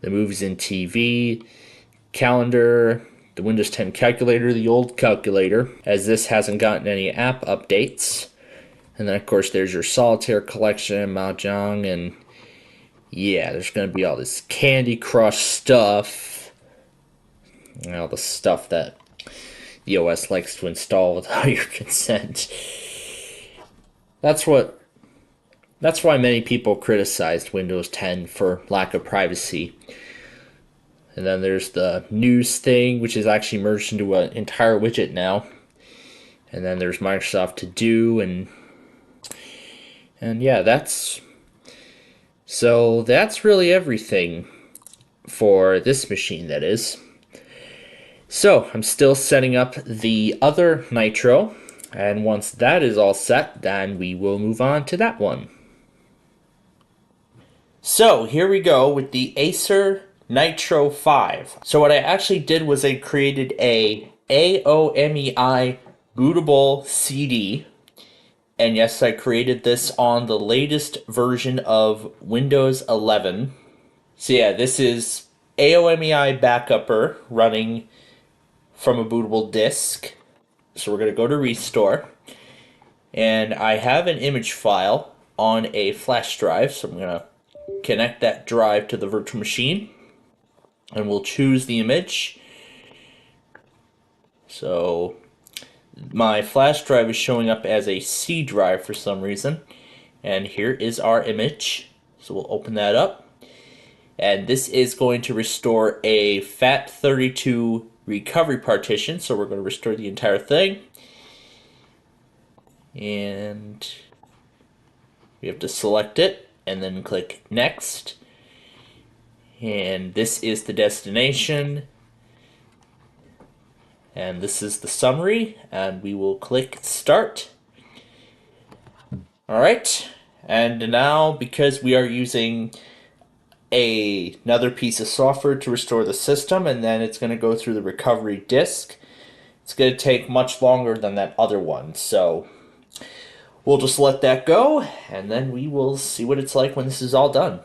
the Movies and TV, Calendar, the Windows 10 calculator, the old calculator, as this hasn't gotten any app updates. And then, of course, there's your Solitaire collection, Mahjong, and yeah, there's going to be all this Candy Crush stuff. And all the stuff that the OS likes to install without your consent. That's why many people criticized Windows 10 for lack of privacy. And then there's the news thing, which is actually merged into an entire widget now. And then there's Microsoft To Do, and yeah, that's really everything for this machine, that is. So I'm still setting up the other Nitro, and once that is all set, then we will move on to that one. So here we go with the Acer Nitro 5. So what I actually did was I created a AOMEI bootable CD. And yes, I created this on the latest version of Windows 11. So yeah, this is AOMEI Backupper running from a bootable disk. So we're going to go to Restore. And I have an image file on a flash drive. So I'm going to connect that drive to the virtual machine. And we'll choose the image. So my flash drive is showing up as a C drive for some reason. And here is our image. So we'll open that up. And this is going to restore a FAT32 recovery partition. So we're going to restore the entire thing. And we have to select it and then click Next. And this is the destination. And this is the summary. And we will click Start. Alright. And now, because we are using another piece of software to restore the system, and then it's going to go through the recovery disk, it's going to take much longer than that other one. So we'll just let that go, and then we will see what it's like when this is all done.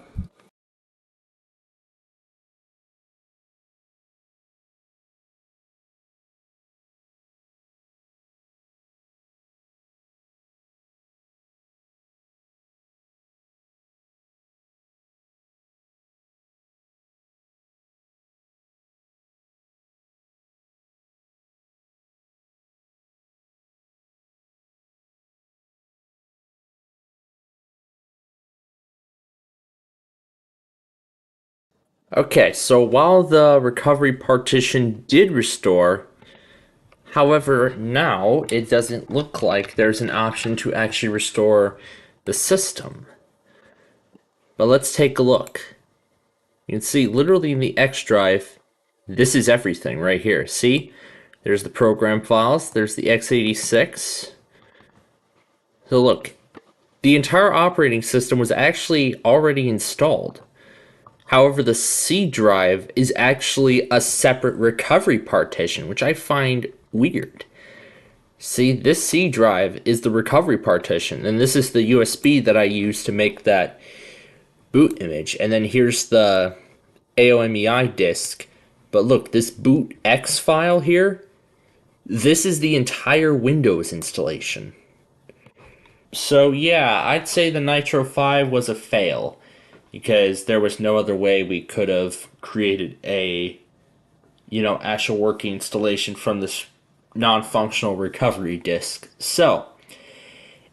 Okay, so while the recovery partition did restore, however, now it doesn't look like there's an option to actually restore the system. But let's take a look. You can see literally in the X drive, this is everything right here. See? There's the program files. There's the x86. So look, the entire operating system was actually already installed. However, the C drive is actually a separate recovery partition, which I find weird. See, this C drive is the recovery partition, and this is the USB that I use to make that boot image. And then here's the AOMEI disk. But look, this boot X file here, this is the entire Windows installation. So yeah, I'd say the Nitro 5 was a fail, because there was no other way we could have created a, actual working installation from this non-functional recovery disk. So,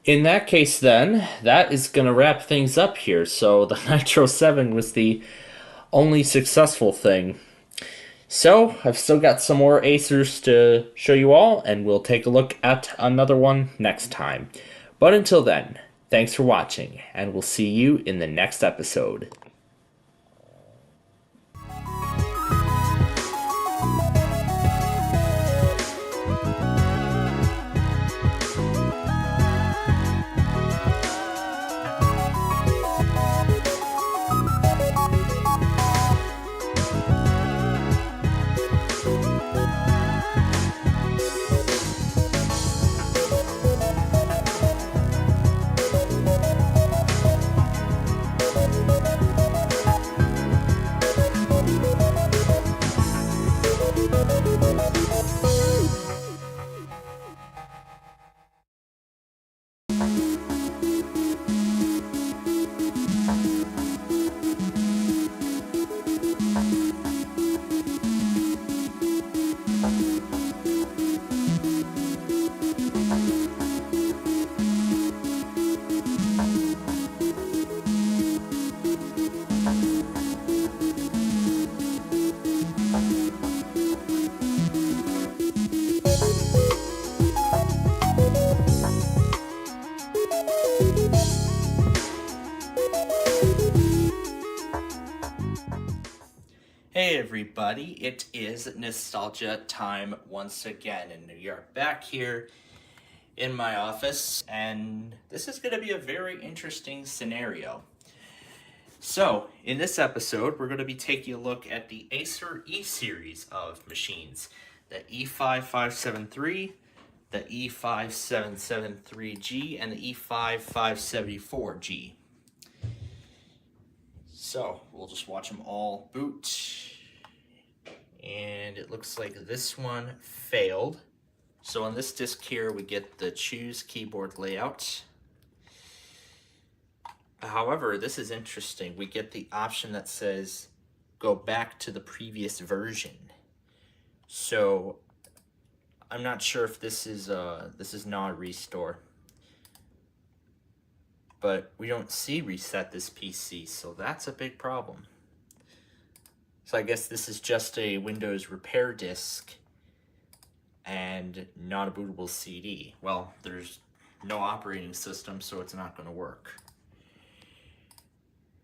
in that case then, that is going to wrap things up here. So the Nitro 7 was the only successful thing. So, I've still got some more Acers to show you all, and we'll take a look at another one next time. But until then, thanks for watching, and we'll see you in the next episode. Hey everybody, it is nostalgia time once again, and we are back here in my office, and this is going to be a very interesting scenario. So, in this episode, we're going to be taking a look at the Acer E-series of machines, the E5573, the E5773G, and the E5574G. So, we'll just watch them all boot. And it looks like this one failed. So on this disc here, we get the choose keyboard layout. However, this is interesting. We get the option that says go back to the previous version. So I'm not sure if this is not a restore. But we don't see reset this PC, so that's a big problem. So I guess this is just a Windows repair disk and not a bootable CD. Well, there's no operating system, so it's not going to work.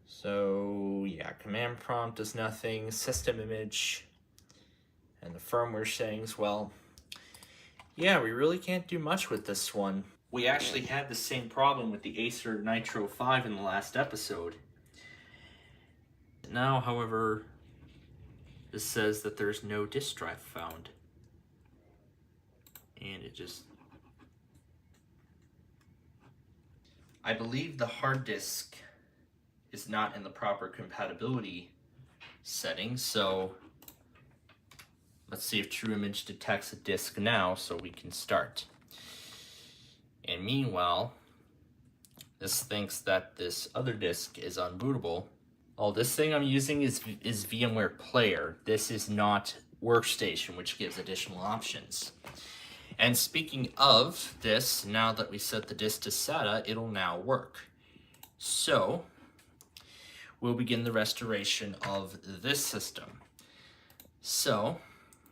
So yeah, command prompt does nothing, system image, and the firmware settings, well, yeah, we really can't do much with this one. We actually had the same problem with the Acer Nitro 5 in the last episode. Now, however, this says that there's no disk drive found. And it just... I believe the hard disk is not in the proper compatibility settings, so let's see if TrueImage detects a disk now so we can start. And meanwhile, this thinks that this other disk is unbootable. Oh, this thing I'm using is VMware Player. This is not Workstation, which gives additional options. And speaking of this, now that we set the disk to SATA, it'll now work. So, we'll begin the restoration of this system. So,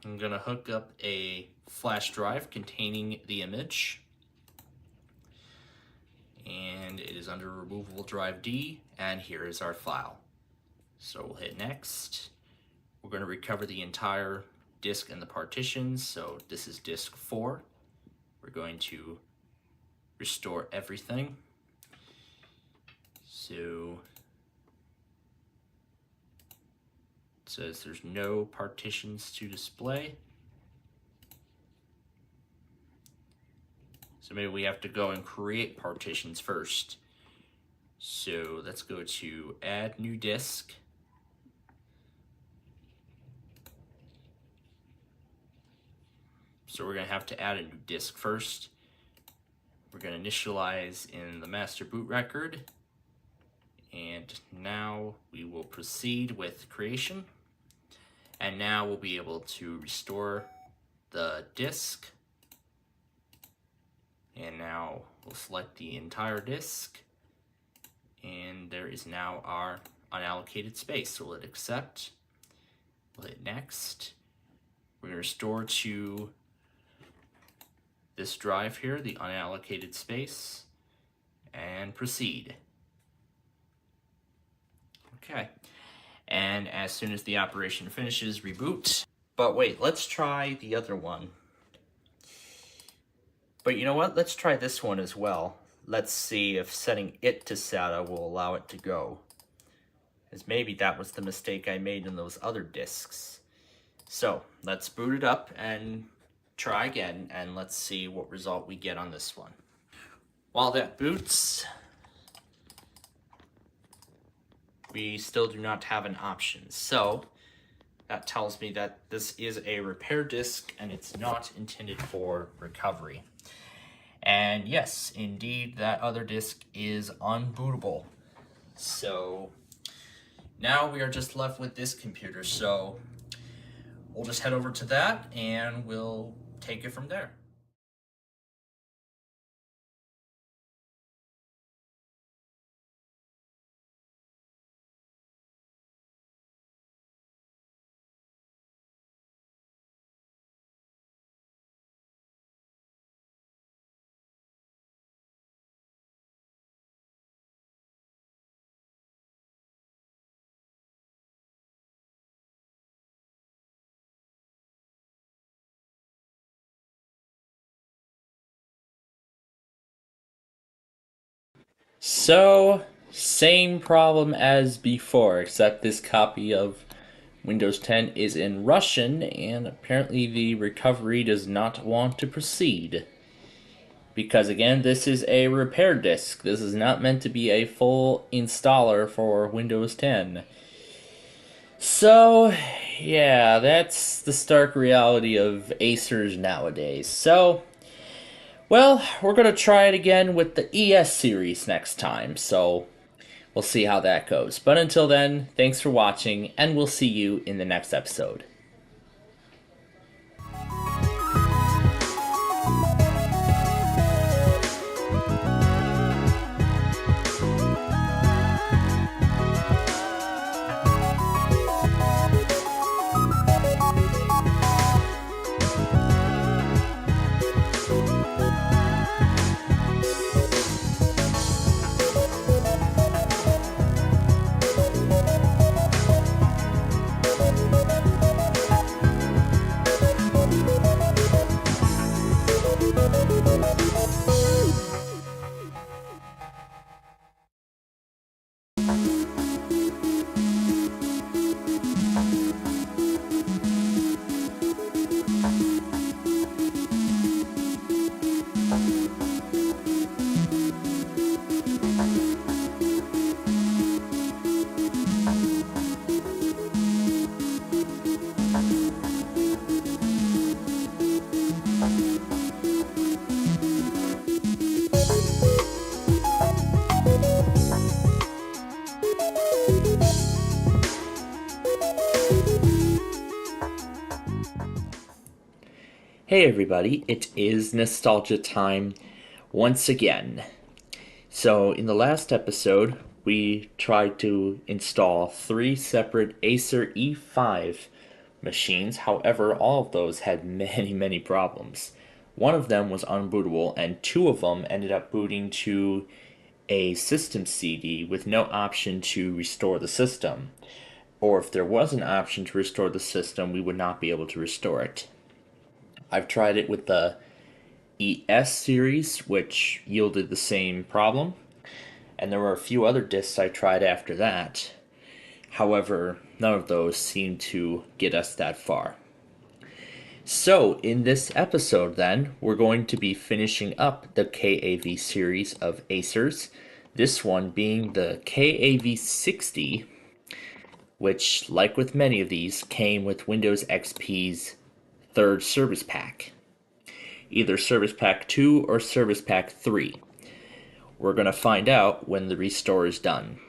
I'm gonna hook up a flash drive containing the image. And it is under removable drive D, and here is our file. So we'll hit next. We're going to recover the entire disk and the partitions. So this is disk 4. We're going to restore everything. So it says there's no partitions to display. So maybe we have to go and create partitions first. So let's go to add new disk. So we're going to have to add a new disk first. We're going to initialize in the master boot record. And now we will proceed with creation. And now we'll be able to restore the disk. And now we'll select the entire disk. And there is now our unallocated space. So we'll hit accept. We'll hit next. We're going to restore to this drive here, the unallocated space, and proceed. Okay. And as soon as the operation finishes, reboot. But wait, let's try the other one. But you know what? Let's try this one as well. Let's see if setting it to SATA will allow it to go. As maybe that was the mistake I made in those other disks. So let's boot it up and try again, and let's see what result we get on this one. While that boots, we still do not have an option. So that tells me that this is a repair disk and it's not intended for recovery. And yes, indeed, that other disk is unbootable. So now we are just left with this computer. So we'll just head over to that and we'll take it from there. So, same problem as before, except this copy of Windows 10 is in Russian, and apparently the recovery does not want to proceed. Because again, this is a repair disk. This is not meant to be a full installer for Windows 10. So, yeah, that's the stark reality of Acers nowadays. So, well, we're going to try it again with the ES series next time, so we'll see how that goes. But until then, thanks for watching, and we'll see you in the next episode. Hey everybody, it is nostalgia time once again. So in the last episode, we tried to install 3 separate Acer E5 machines. However, all of those had many problems. One of them was unbootable, and 2 of them ended up booting to a system CD with no option to restore the system. or if there was an option to restore the system, we would not be able to restore it. I've tried it with the ES series, which yielded the same problem, and there were a few other discs I tried after that. However, none of those seemed to get us that far. So, in this episode, then, we're going to be finishing up the KAV series of Acers, this one being the KAV 60, which, like with many of these, came with Windows XP's third service pack. Either Service Pack 2 or Service Pack 3. We're going to find out when the restore is done.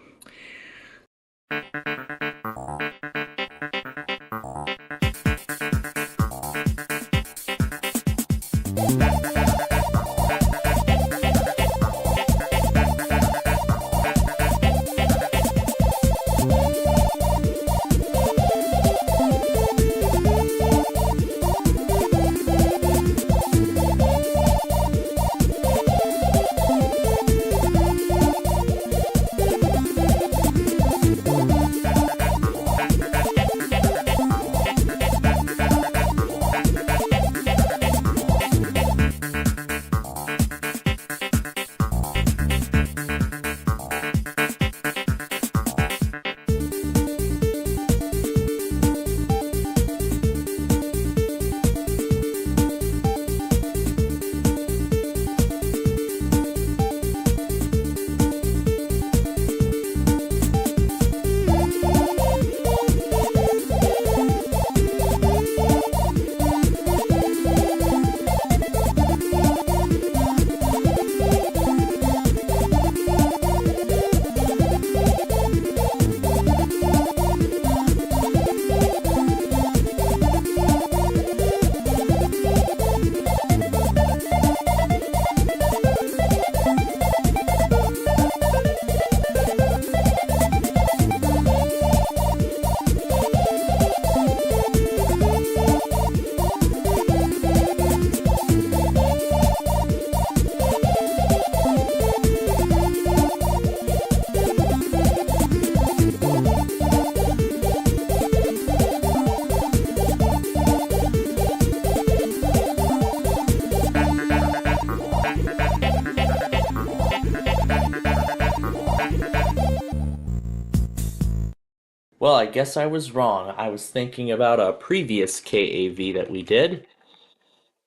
Well, I guess I was wrong. I was thinking about a previous KAV that we did,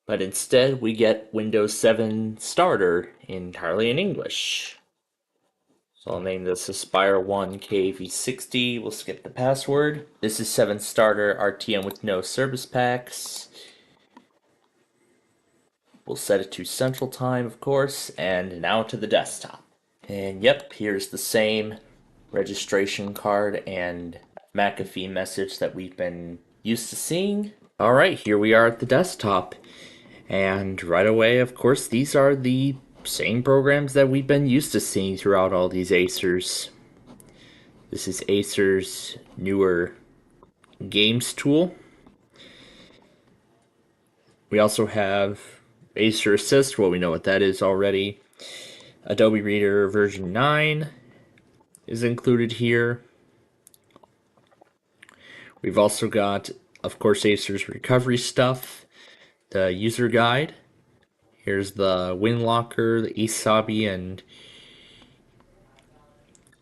but instead we get Windows 7 Starter entirely in English. So I'll name this Aspire 1 KAV60. We'll skip the password. This is 7 Starter RTM with no service packs. We'll set it to Central Time, of course, and now to the desktop. And yep, here's the same registration card and McAfee message that we've been used to seeing. Alright, here we are at the desktop. And right away, of course, these are the same programs that we've been used to seeing throughout all these Acers. This is Acer's newer games tool. We also have Acer Assist, well, we know what that is already. Adobe Reader version 9 is included here. We've also got, of course, Acer's recovery stuff, the user guide. Here's the WinLocker, the Isabi, and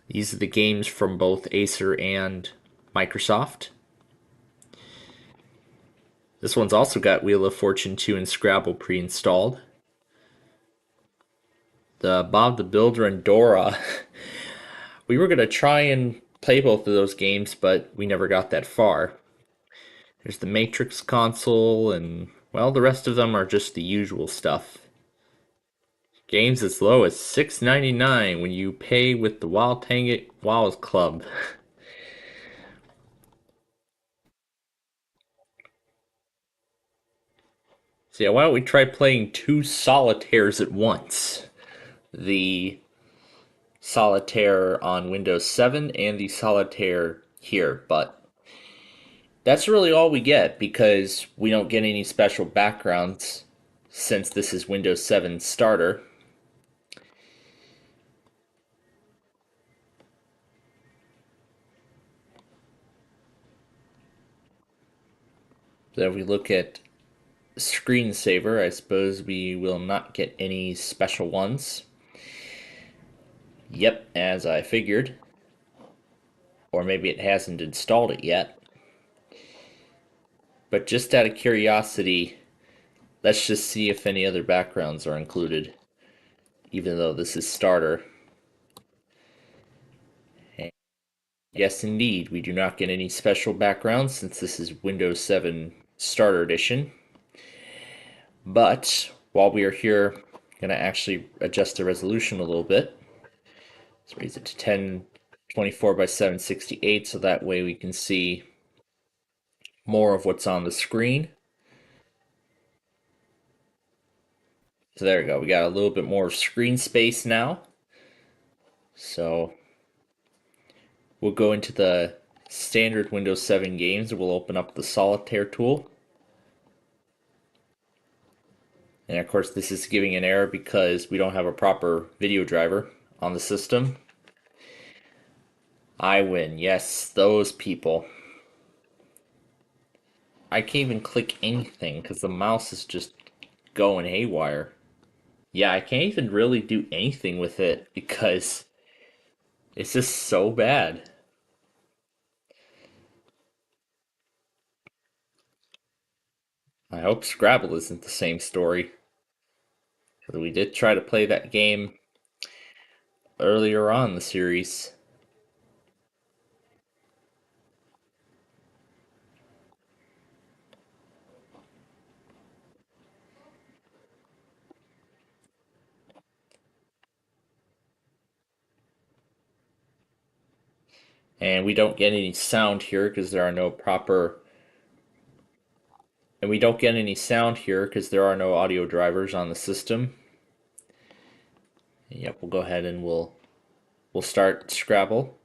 these are the games from both Acer and Microsoft. This one's also got Wheel of Fortune 2 and Scrabble pre-installed. The Bob the Builder and Dora. We were going to try and play both of those games, but we never got that far. There's the Matrix console, and, well, the rest of them are just the usual stuff. Games as low as $6.99 when you pay with the Wild Tanget Wows Club. So yeah, why don't we try playing two solitaires at once? The solitaire on Windows 7 and the solitaire here, but that's really all we get because we don't get any special backgrounds since this is Windows 7 Starter. Then if we look at screensaver, I suppose we will not get any special ones. Yep, as I figured. Or maybe it hasn't installed it yet. But just out of curiosity, let's just see if any other backgrounds are included, even though this is starter. And yes, indeed, we do not get any special backgrounds since this is Windows 7 Starter Edition. But while we are here, I'm going to actually adjust the resolution a little bit. Let's raise it to 1024 by 768 so that way we can see more of what's on the screen. So there we go. We got a little bit more screen space now. So we'll go into the standard Windows 7 games and we'll open up the solitaire tool. And of course this is giving an error because we don't have a proper video driver on the system. I win. Yes, those people. I can't even click anything because the mouse is just going haywire. Yeah, I can't even really do anything with it because it's just so bad. I hope Scrabble isn't the same story. Because we did try to play that game earlier on in the series. And we don't get any sound here because there are no proper. And we don't get any sound here because there are no audio drivers on the system. Yep, we'll go ahead and we'll start Scrabble.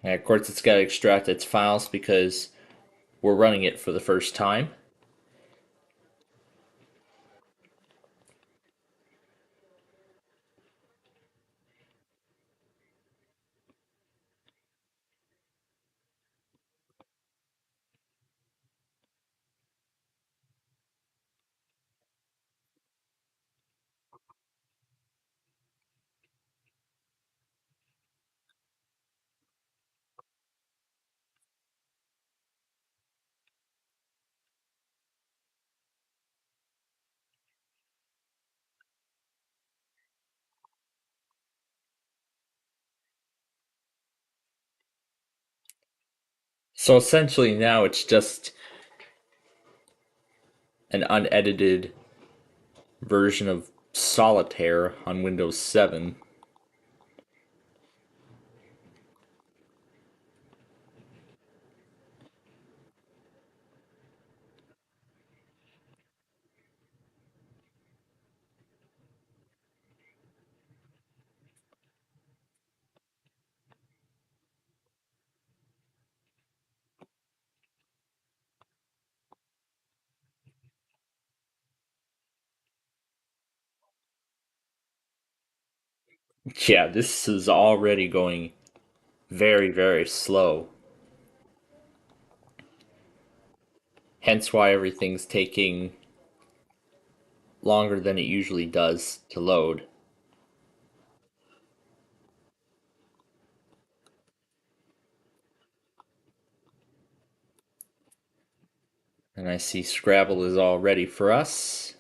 And of course it's got to extract its files because we're running it for the first time. So essentially now it's just an unedited version of Solitaire on Windows 7. Yeah, this is already going very, very slow. Hence why everything's taking longer than it usually does to load. And I see Scrabble is all ready for us.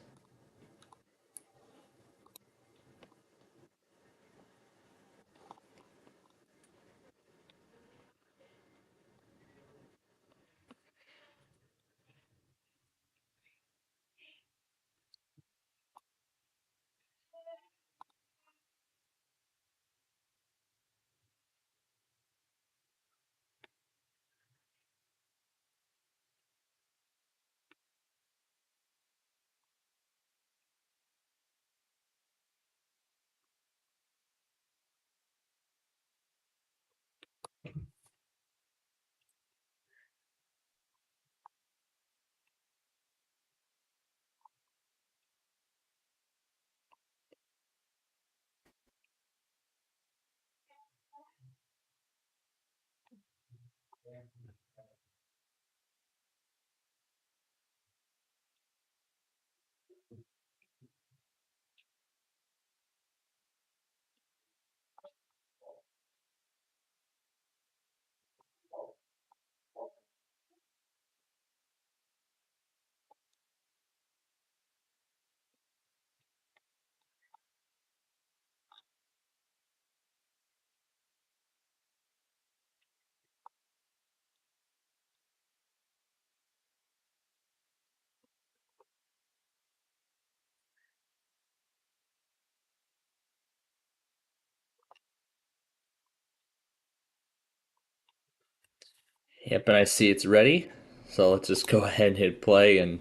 Yep, and I see it's ready. So let's just go ahead and hit play and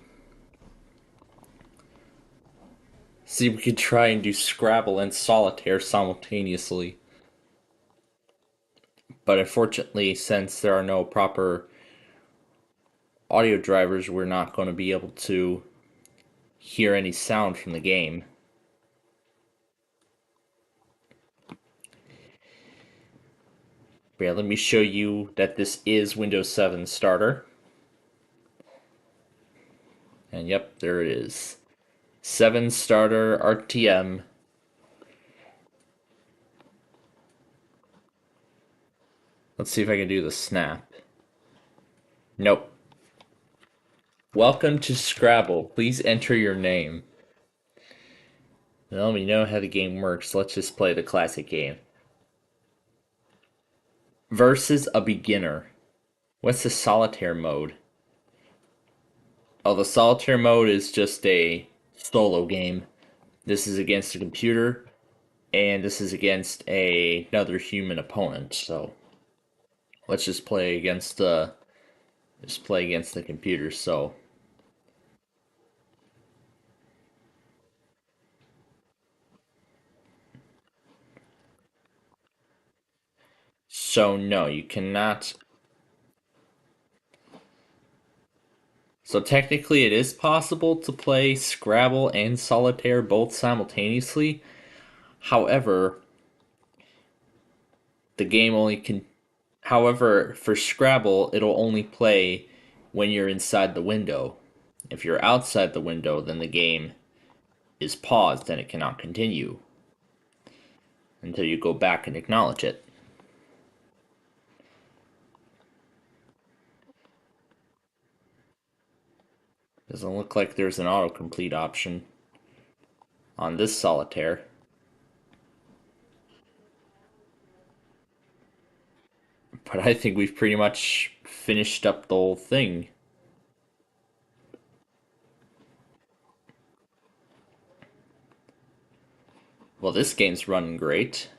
see if we can try and do Scrabble and Solitaire simultaneously. But unfortunately, since there are no proper audio drivers, we're not going to be able to hear any sound from the game. But yeah, let me show you that this is Windows 7 Starter. And yep, there it is. 7 Starter RTM. Let's see if I can do the snap. Nope. Welcome to Scrabble. Please enter your name. Well, we know how the game works. Let's just play the classic game. Versus a beginner. What's the solitaire mode? Oh, the solitaire mode is just a solo game. This is against a computer, and this is against another human opponent. So let's just play against the computer. So no, you cannot. So technically, it is possible to play Scrabble and Solitaire both simultaneously. However, the game only can. However, for Scrabble, it'll only play when you're inside the window. If you're outside the window, then the game is paused and it cannot continue until you go back and acknowledge it. Doesn't look like there's an autocomplete option on this Solitaire. But I think we've pretty much finished up the whole thing. Well, this game's running great.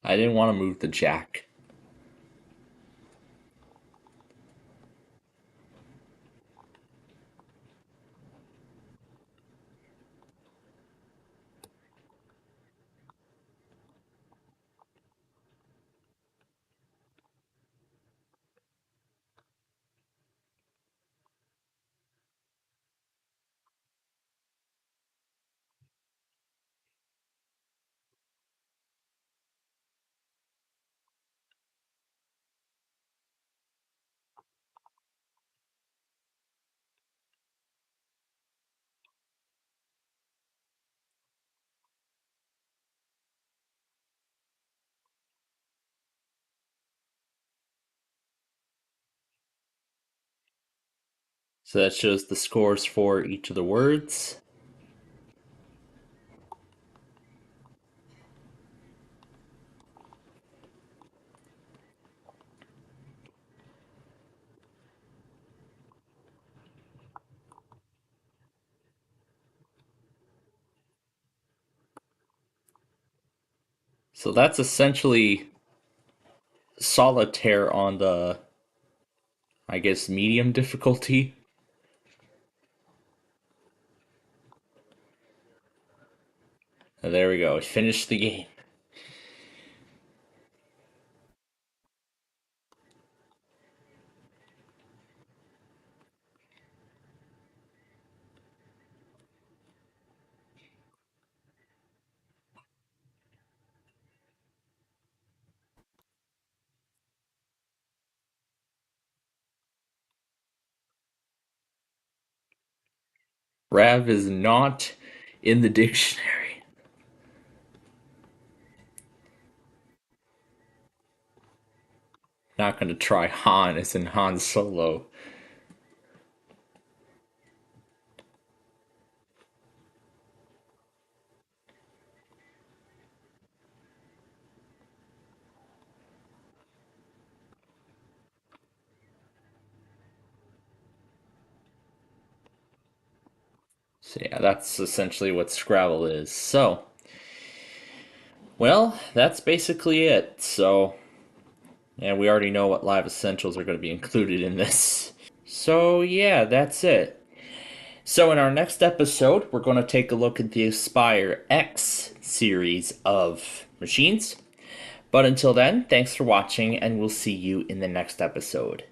I didn't want to move the jack. So that shows the scores for each of the words. So that's essentially Solitaire on the, I guess, medium difficulty. There we go. Finished the game. Rav is not in the dictionary. Not going to try Han as in Han Solo. So yeah, that's essentially what Scrabble is. So, well, that's basically it. So, and we already know what live essentials are going to be included in this. So yeah, that's it. So in our next episode, we're going to take a look at the Aspire X series of machines. But until then, thanks for watching, and we'll see you in the next episode.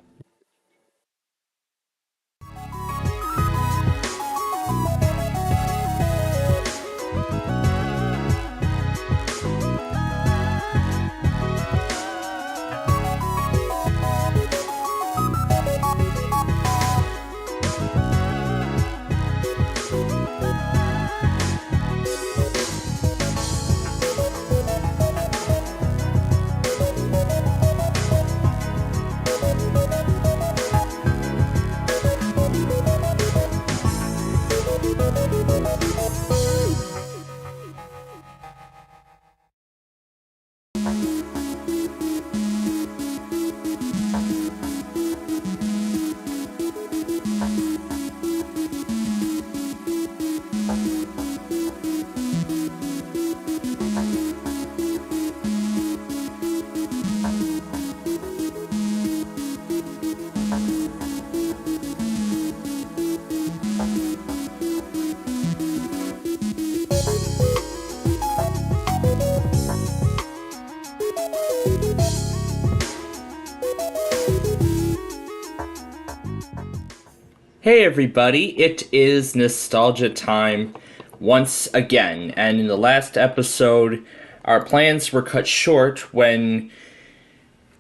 Hey everybody, it is nostalgia time once again, and in the last episode, our plans were cut short when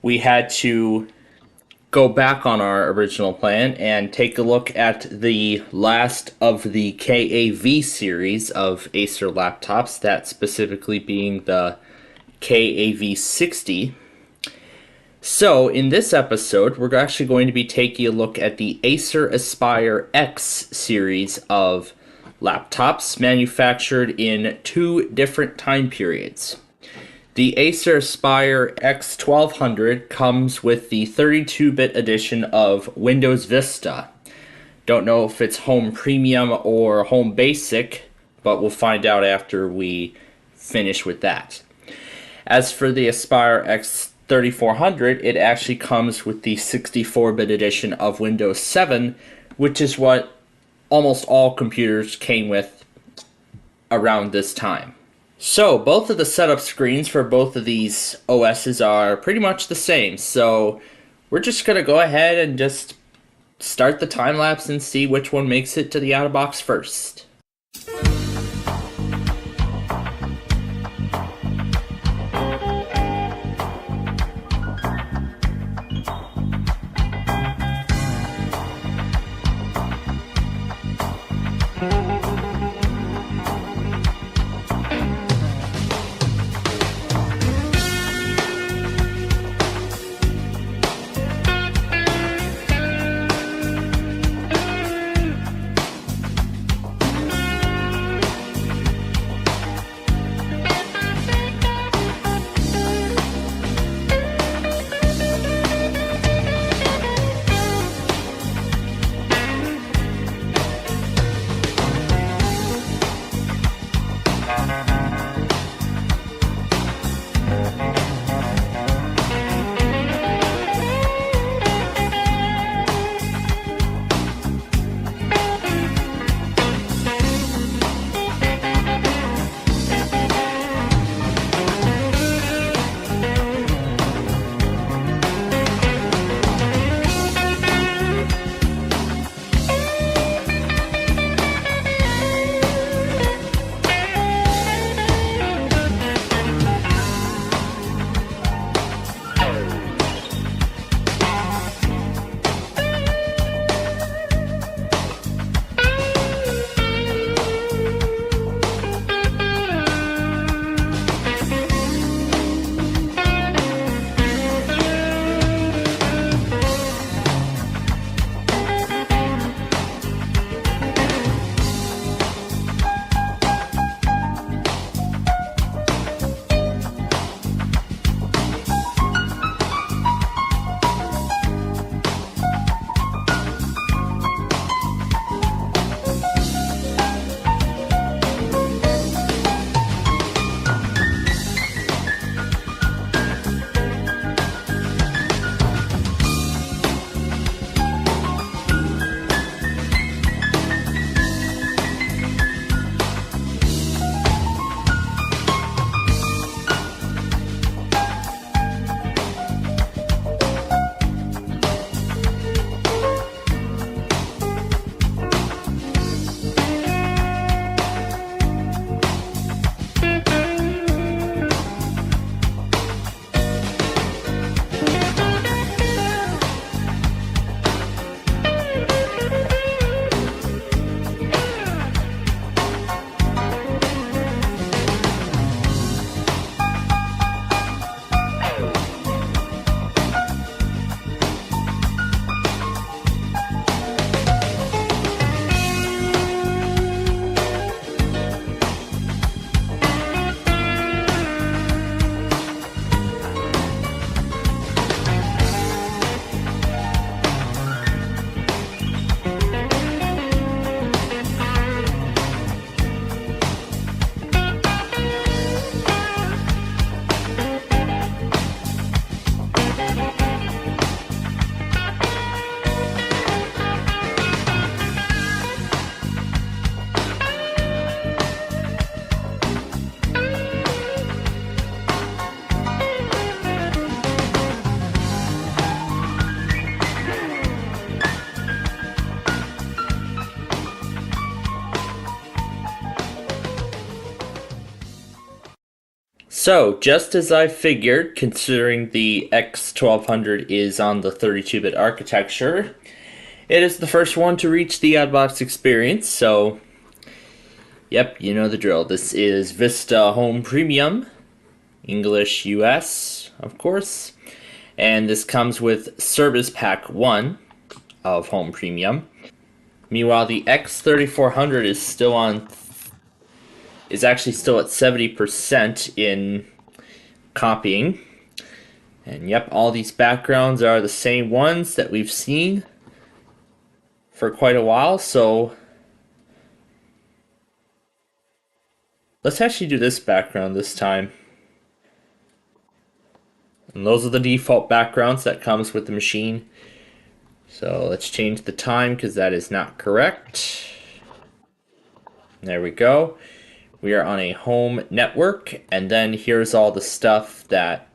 we had to go back on our original plan and take a look at the last of the KAV series of Acer laptops, that specifically being the KAV 60. So, in this episode, we're actually going to be taking a look at the Acer Aspire X series of laptops manufactured in two different time periods. The Acer Aspire X1200 comes with the 32-bit edition of Windows Vista. Don't know if it's Home Premium or Home Basic, but we'll find out after we finish with that. As for the Aspire X3400, it actually comes with the 64-bit edition of Windows 7, which is what almost all computers came with around this time. So, both of the setup screens for both of these OSs are pretty much the same, so we're just going to go ahead and just start the time lapse and see which one makes it to the out-of-box first. So, just as I figured, considering the X1200 is on the 32-bit architecture, it is the first one to reach the Oddbox experience, so yep, you know the drill. This is Vista Home Premium, English US, of course, and this comes with Service Pack 1 of Home Premium. Meanwhile, the X3400 is actually still at 70% in copying. And yep, all these backgrounds are the same ones that we've seen for quite a while, so let's actually do this background this time. And those are the default backgrounds that comes with the machine. So let's change the time because that is not correct. There we go. We are on a home network, and then here's all the stuff that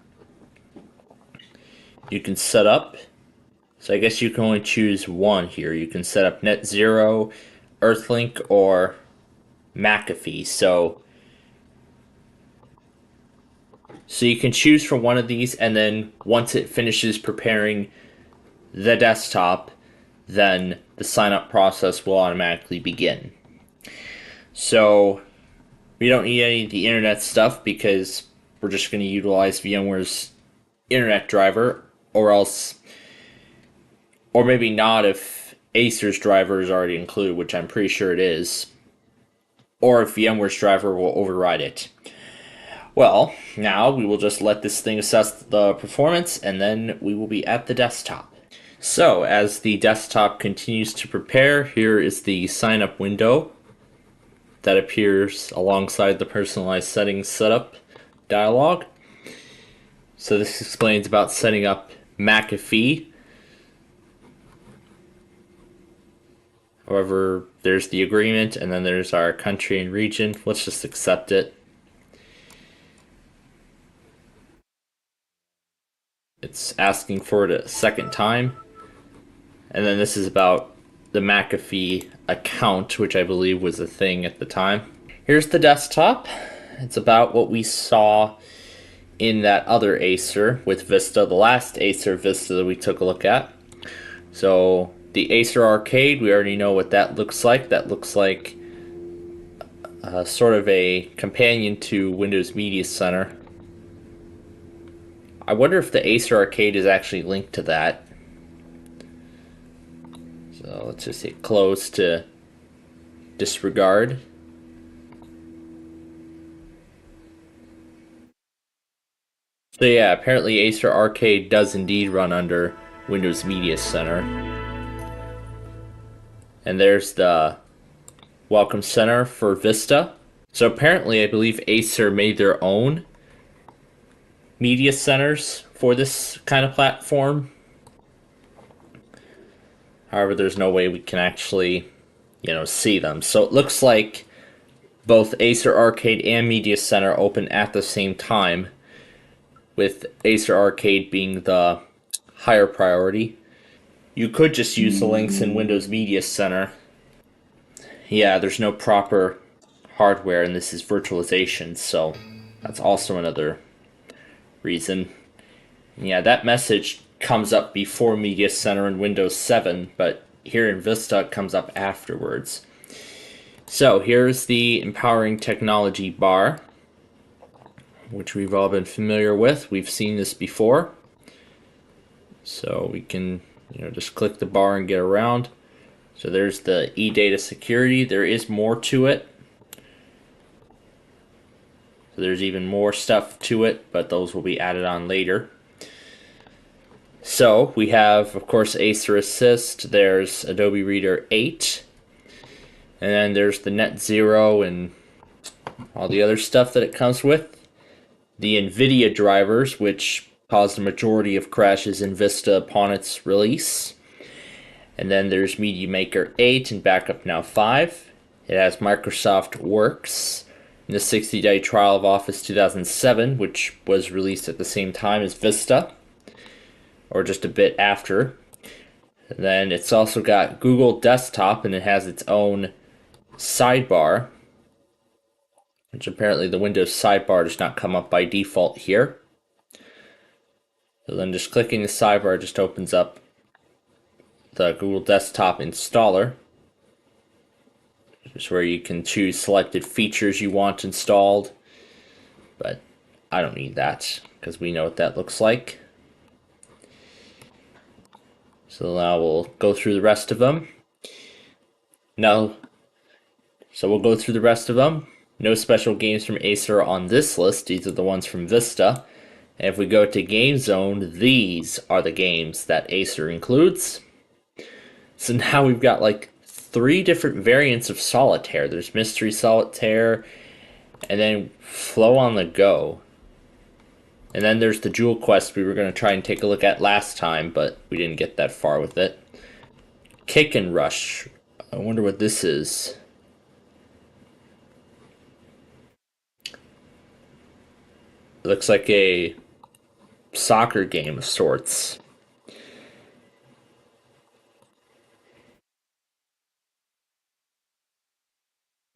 you can set up. So I guess you can only choose one here. You can set up Net Zero, Earthlink, or McAfee. So you can choose from one of these, and then once it finishes preparing the desktop, then the sign-up process will automatically begin. So we don't need any of the internet stuff because we're just going to utilize VMware's internet driver, or maybe not if Acer's driver is already included, which I'm pretty sure it is, or if VMware's driver will override it. Well, now we will just let this thing assess the performance, and then we will be at the desktop. So, as the desktop continues to prepare, here is the sign-up window that appears alongside the personalized settings setup dialog. So this explains about setting up McAfee. However, there's the agreement, and then there's our country and region. Let's just accept it. It's asking for it a second time. And then this is about the McAfee account, which I believe was a thing at the time. Here's the desktop. It's about what we saw in that other Acer with Vista, the last Acer Vista that we took a look at. So the Acer Arcade, we already know what that looks like. That looks like sort of a companion to Windows Media Center. I wonder if the Acer Arcade is actually linked to that. So let's just hit close to disregard. So yeah, apparently Acer Arcade does indeed run under Windows Media Center. And there's the Welcome Center for Vista. So apparently I believe Acer made their own media centers for this kind of platform. However, there's no way we can actually, see them. So it looks like both Acer Arcade and Media Center open at the same time, with Acer Arcade being the higher priority. You could just use the links in Windows Media Center. Yeah, there's no proper hardware, and this is virtualization, so that's also another reason. Yeah, that message comes up before Media Center in Windows 7, but here in Vista it comes up afterwards. So here's the Empowering Technology bar, which we've all been familiar with. We've seen this before. So we can just click the bar and get around. So there's the eData security. There is more to it. So there's even more stuff to it, but those will be added on later. So we have, of course, Acer Assist. There's Adobe Reader 8. And then there's the Net Zero and all the other stuff that it comes with. The NVIDIA drivers, which caused the majority of crashes in Vista upon its release. And then there's Media Maker 8 and Backup Now 5. It has Microsoft Works and the 60-day trial of Office 2007, which was released at the same time as Vista, or just a bit after. And then it's also got Google Desktop, and it has its own sidebar. which apparently the Windows sidebar does not come up by default here. So then just clicking the sidebar just opens up the Google Desktop installer, which is where you can choose selected features you want installed, but I don't need that because we know what that looks like. So now we'll go through the rest of them. No special games from Acer on this list. These are the ones from Vista. And if we go to Game Zone, these are the games that Acer includes. So now we've got like 3 different variants of Solitaire. There's Mystery Solitaire, and then Flow on the Go. And then there's the Jewel Quest we were going to try and take a look at last time, but we didn't get that far with it. Kick and Rush. I wonder what this is. It looks like a soccer game of sorts.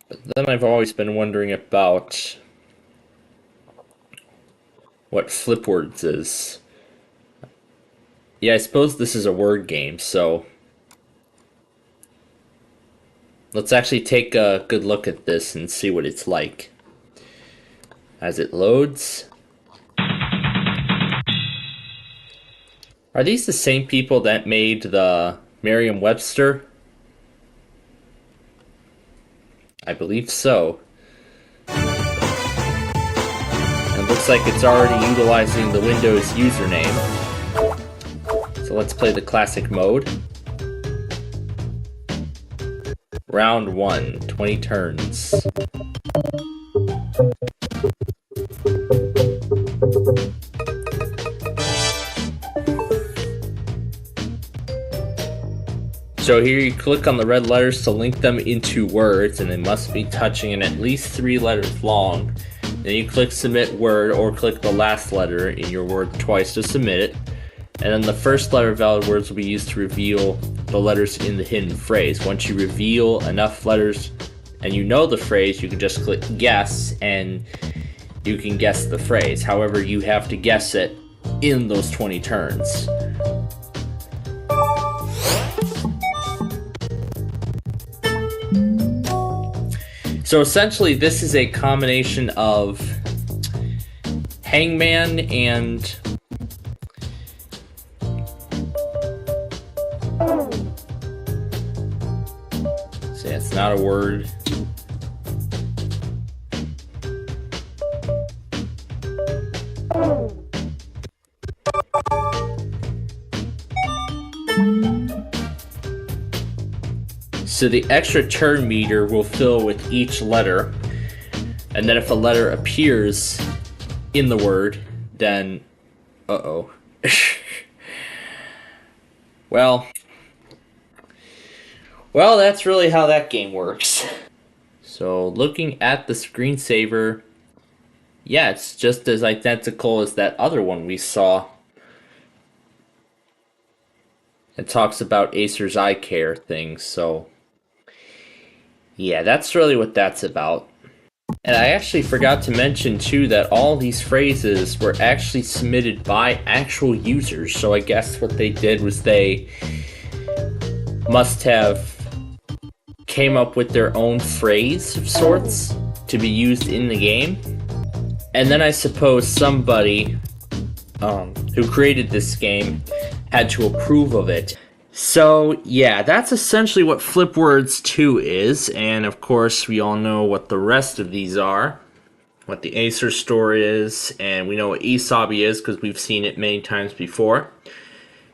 But then I've always been wondering about what Flipwords is. Yeah, I suppose this is a word game, so let's actually take a good look at this and see what it's like. As it loads. Are these the same people that made the Merriam-Webster? I believe so. It looks like it's already utilizing the Windows username. So let's play the classic mode. Round 1, 20 turns. So here you click on the red letters to link them into words, and they must be touching and at least 3 letters long. Then you click submit word, or click the last letter in your word twice to submit it. And then the first letter of valid words will be used to reveal the letters in the hidden phrase. Once you reveal enough letters and you know the phrase, you can just click guess and you can guess the phrase. However, you have to guess it in those 20 turns. So essentially, this is a combination of Hangman and see, it's not a word. So the extra turn meter will fill with each letter, and then if a letter appears in the word, then well, that's really how that game works. So looking at the screensaver, yeah, it's just as identical as that other one we saw. It talks about Acer's eye care things, so yeah, that's really what that's about. And I actually forgot to mention too that all these phrases were actually submitted by actual users, so I guess what they did was they must have came up with their own phrase of sorts to be used in the game. And then I suppose somebody who created this game had to approve of it. So yeah, that's essentially what Flipwords 2 is, and of course we all know what the rest of these are, what the Acer store is, and we know what eSobby is because we've seen it many times before.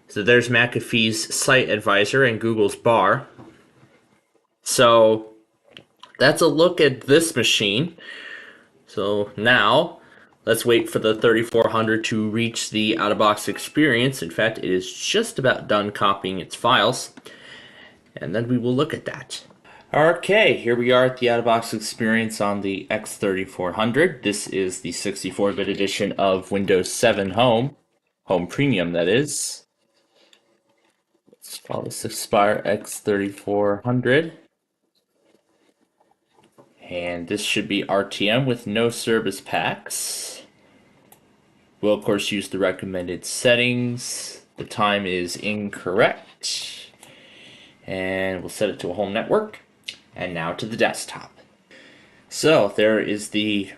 So there's McAfee's Site Advisor and Google's Bar. So that's a look at this machine. So now let's wait for the 3400 to reach the out-of-box experience. In fact, it is just about done copying its files. And then we will look at that. Okay, here we are at the out-of-box experience on the X3400. This is the 64-bit edition of Windows 7 Home. Home Premium, that is. Let's call this Aspire X3400. And this should be RTM with no service packs. We'll of course use the recommended settings. The time is incorrect. And we'll set it to a home network. And now to the desktop. So there is the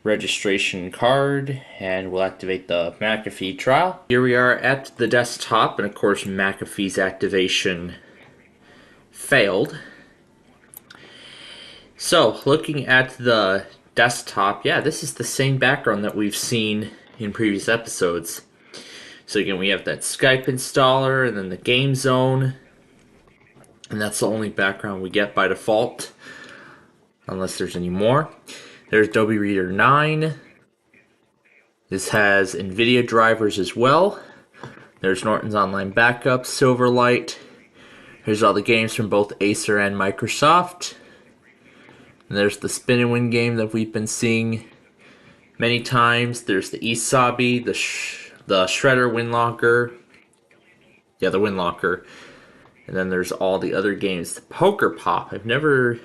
registration card, and we'll activate the McAfee trial. Here we are at the desktop, and of course McAfee's activation failed. So looking at the desktop, yeah, this is the same background that we've seen in previous episodes. So again, we have that Skype installer and then the game zone, and that's the only background we get by default, unless there's any more. There's Adobe Reader 9. This has NVIDIA drivers as well. There's Norton's Online Backup, Silverlight. Here's all the games from both Acer and Microsoft. And there's the Spin and Win game that we've been seeing many times. There's the Isabi, the Shredder Windlocker. Yeah, the Windlocker. And then there's all the other games. The Poker Pop. I've never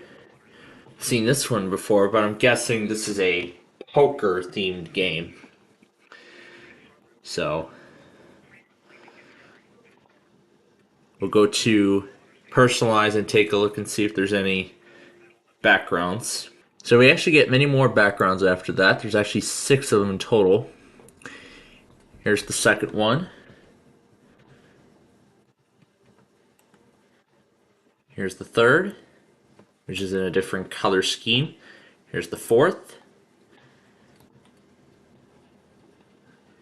seen this one before, but I'm guessing this is a poker themed game. So we'll go to personalize and take a look and see if there's any backgrounds. So we actually get many more backgrounds after that. There's actually 6 of them in total. Here's the second one. Here's the third, which is in a different color scheme. Here's the fourth.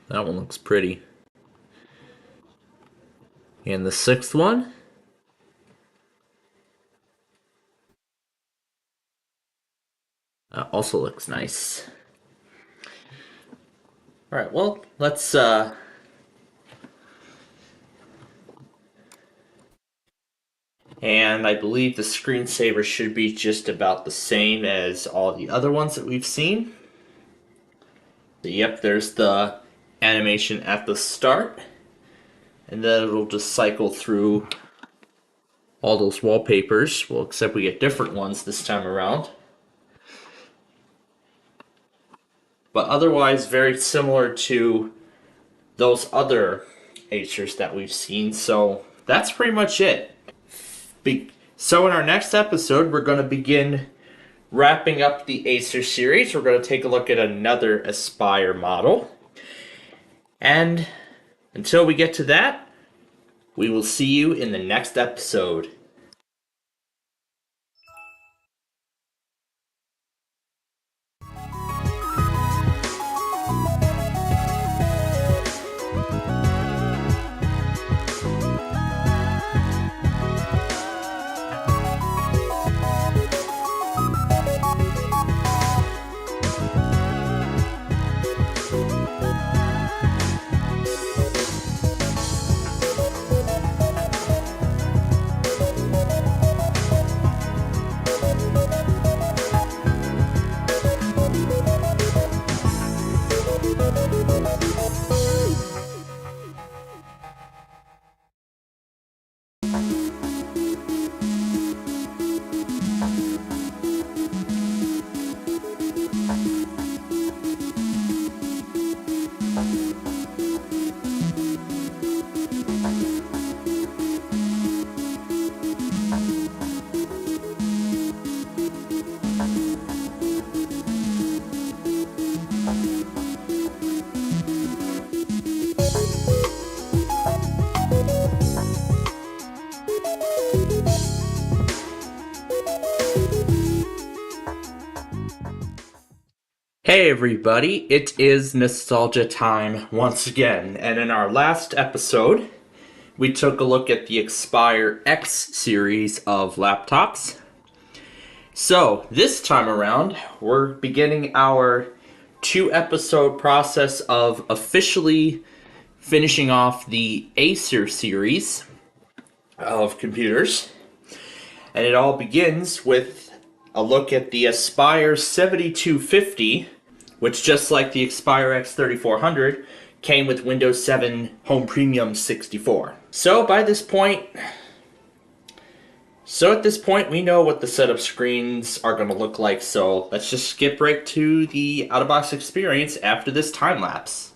That one looks pretty. And the sixth one. Also looks nice. Alright, well, let's and I believe the screensaver should be just about the same as all the other ones that we've seen. Yep, there's the animation at the start, and then it'll just cycle through all those wallpapers. Well, except we get different ones this time around. But otherwise very similar to those other Acers that we've seen, so that's pretty much it. So in our next episode, we're going to begin wrapping up the Acer series. We're going to take a look at another Aspire model. And until we get to that, we will see you in the next episode. Hey everybody, it is nostalgia time once again, and in our last episode, we took a look at the Aspire X series of laptops. So, this time around, we're beginning our 2-episode process of officially finishing off the Acer series of computers. And it all begins with a look at the Aspire 7250, which, just like the Aspire X3400, came with Windows 7 Home Premium 64. So by this point, So at this point, we know what the setup screens are going to look like, so let's just skip right to the out-of-box experience after this time lapse.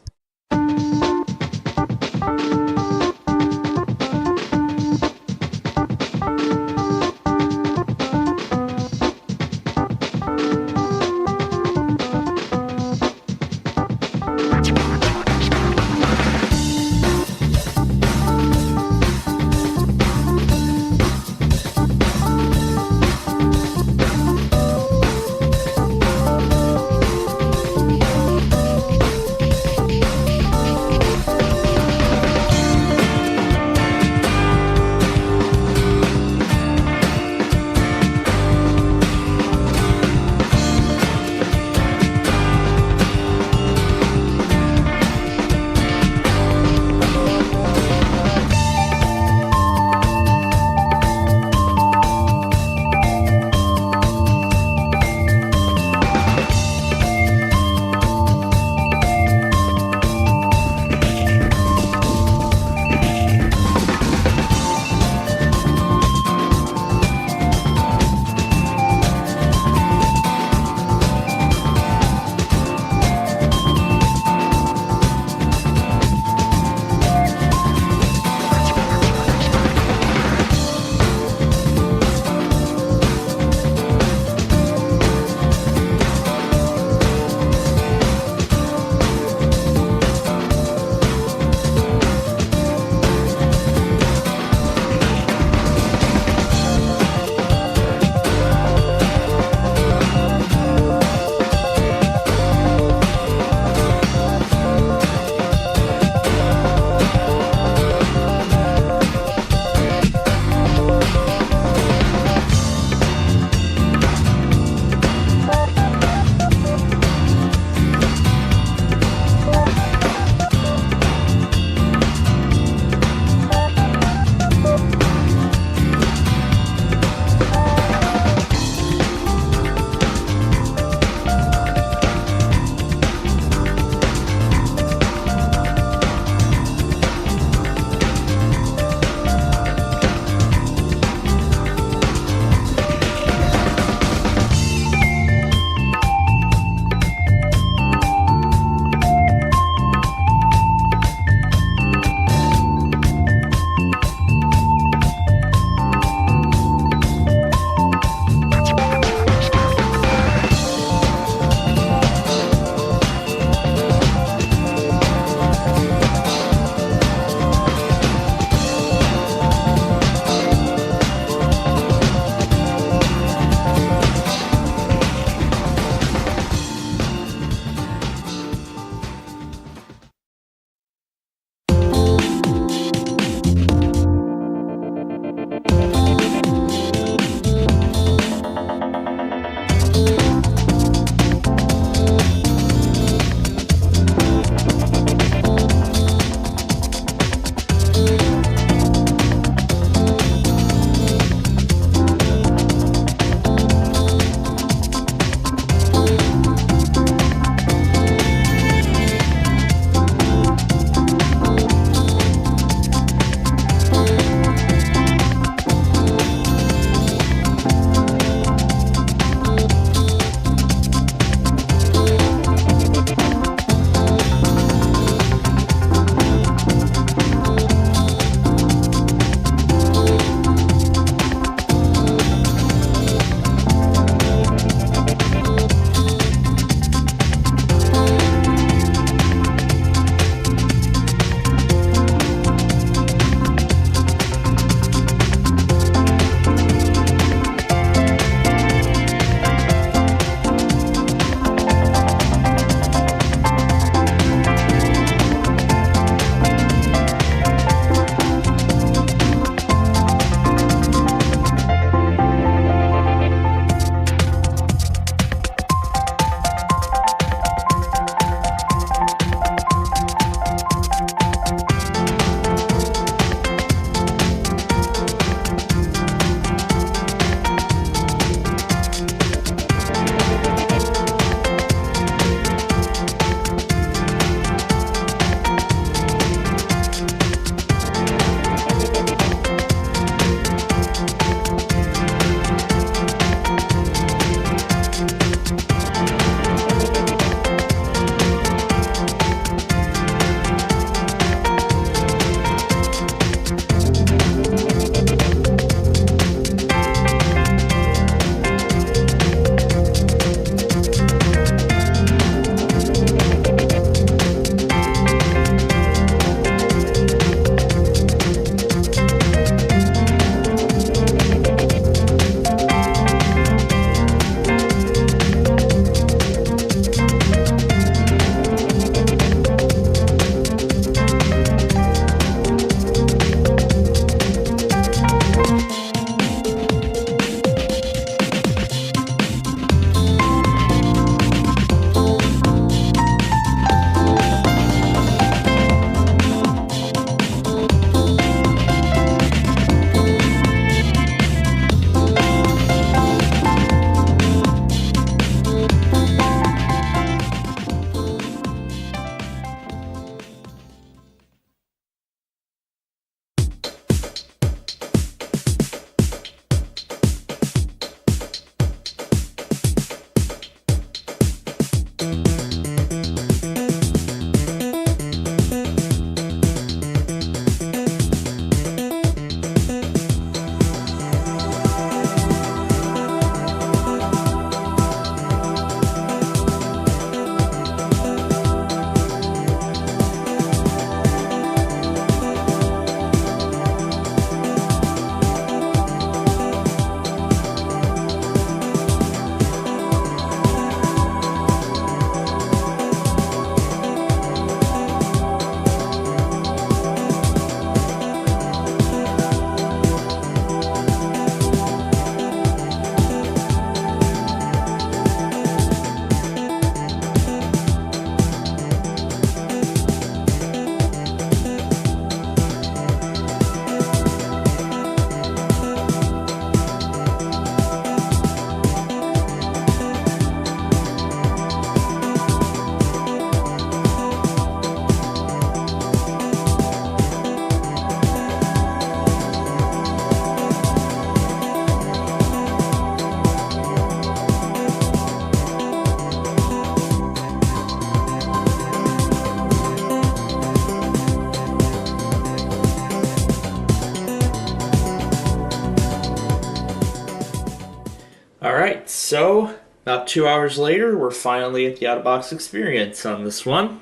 So, about 2 hours later, we're finally at the out-of-box experience on this one.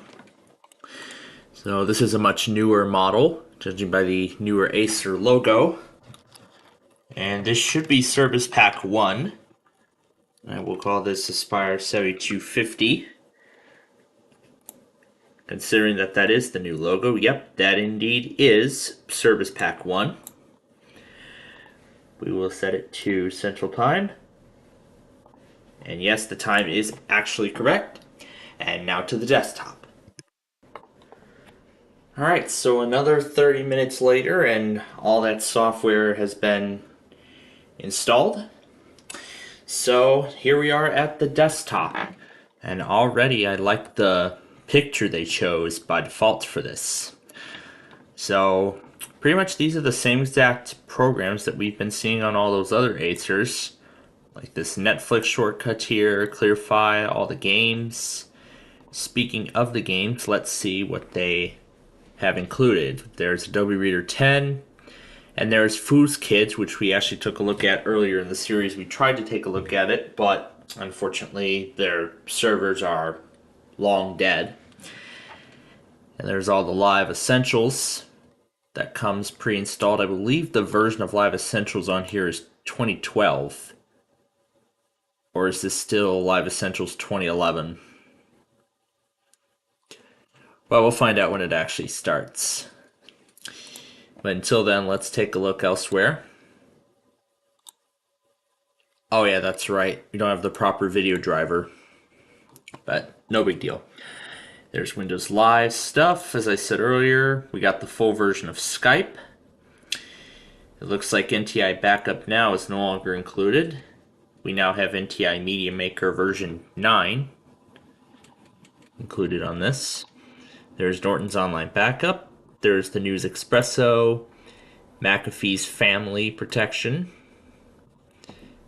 So this is a much newer model, judging by the newer Acer logo. And this should be Service Pack 1. I will call this Aspire 7250. Considering that that is the new logo, yep, that indeed is Service Pack 1. We will set it to Central Time. And yes, the time is actually correct. And now to the desktop. Alright, so another 30 minutes later and all that software has been installed. So here we are at the desktop. And already I like the picture they chose by default for this. So pretty much these are the same exact programs that we've been seeing on all those other Acers. Like this Netflix shortcut here, ClearFi, all the games. Speaking of the games, let's see what they have included. There's Adobe Reader 10, and there's Foos Kids, which we actually took a look at earlier in the series. We tried to take a look at it, but unfortunately their servers are long dead. And there's all the Live Essentials that comes pre-installed. I believe the version of Live Essentials on here is 2012. Or is this still Live Essentials 2011? Well, we'll find out when it actually starts. But until then, let's take a look elsewhere. Oh yeah, that's right. We don't have the proper video driver. But no big deal. There's Windows Live stuff. As I said earlier, we got the full version of Skype. It looks like NTI Backup Now is no longer included. We now have NTI Media Maker version 9 included on this. There's Norton's Online Backup. There's the News Espresso, McAfee's Family Protection.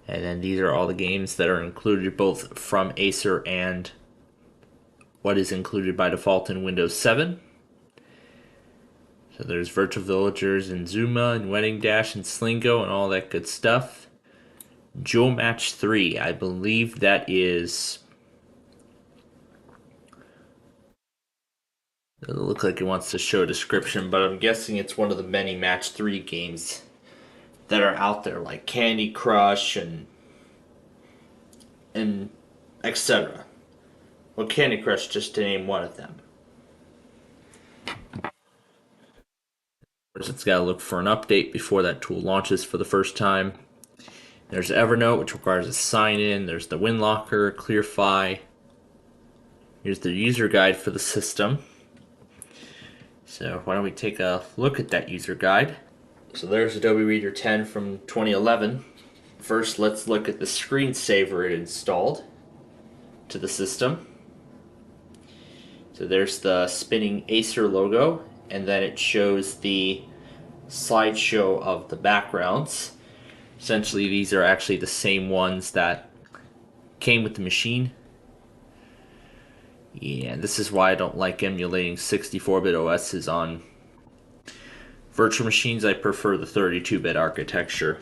And then these are all the games that are included both from Acer and what is included by default in Windows 7. So there's Virtual Villagers and Zuma and Wedding Dash and Slingo and all that good stuff. Dual Match 3, I believe that is... Doesn't look like it wants to show a description, but I'm guessing it's one of the many Match 3 games that are out there, like Candy Crush and etc. Well, Candy Crush, just to name one of them. It's got to look for an update before that tool launches for the first time. There's Evernote, which requires a sign-in. There's the WinLocker, ClearFi. Here's the user guide for the system. So why don't we take a look at that user guide. So there's Adobe Reader 10 from 2011. First, let's look at the screensaver it installed to the system. So there's the spinning Acer logo, and then it shows the slideshow of the backgrounds. Essentially, these are actually the same ones that came with the machine. Yeah, this is why I don't like emulating 64-bit OSs on virtual machines. I prefer the 32-bit architecture.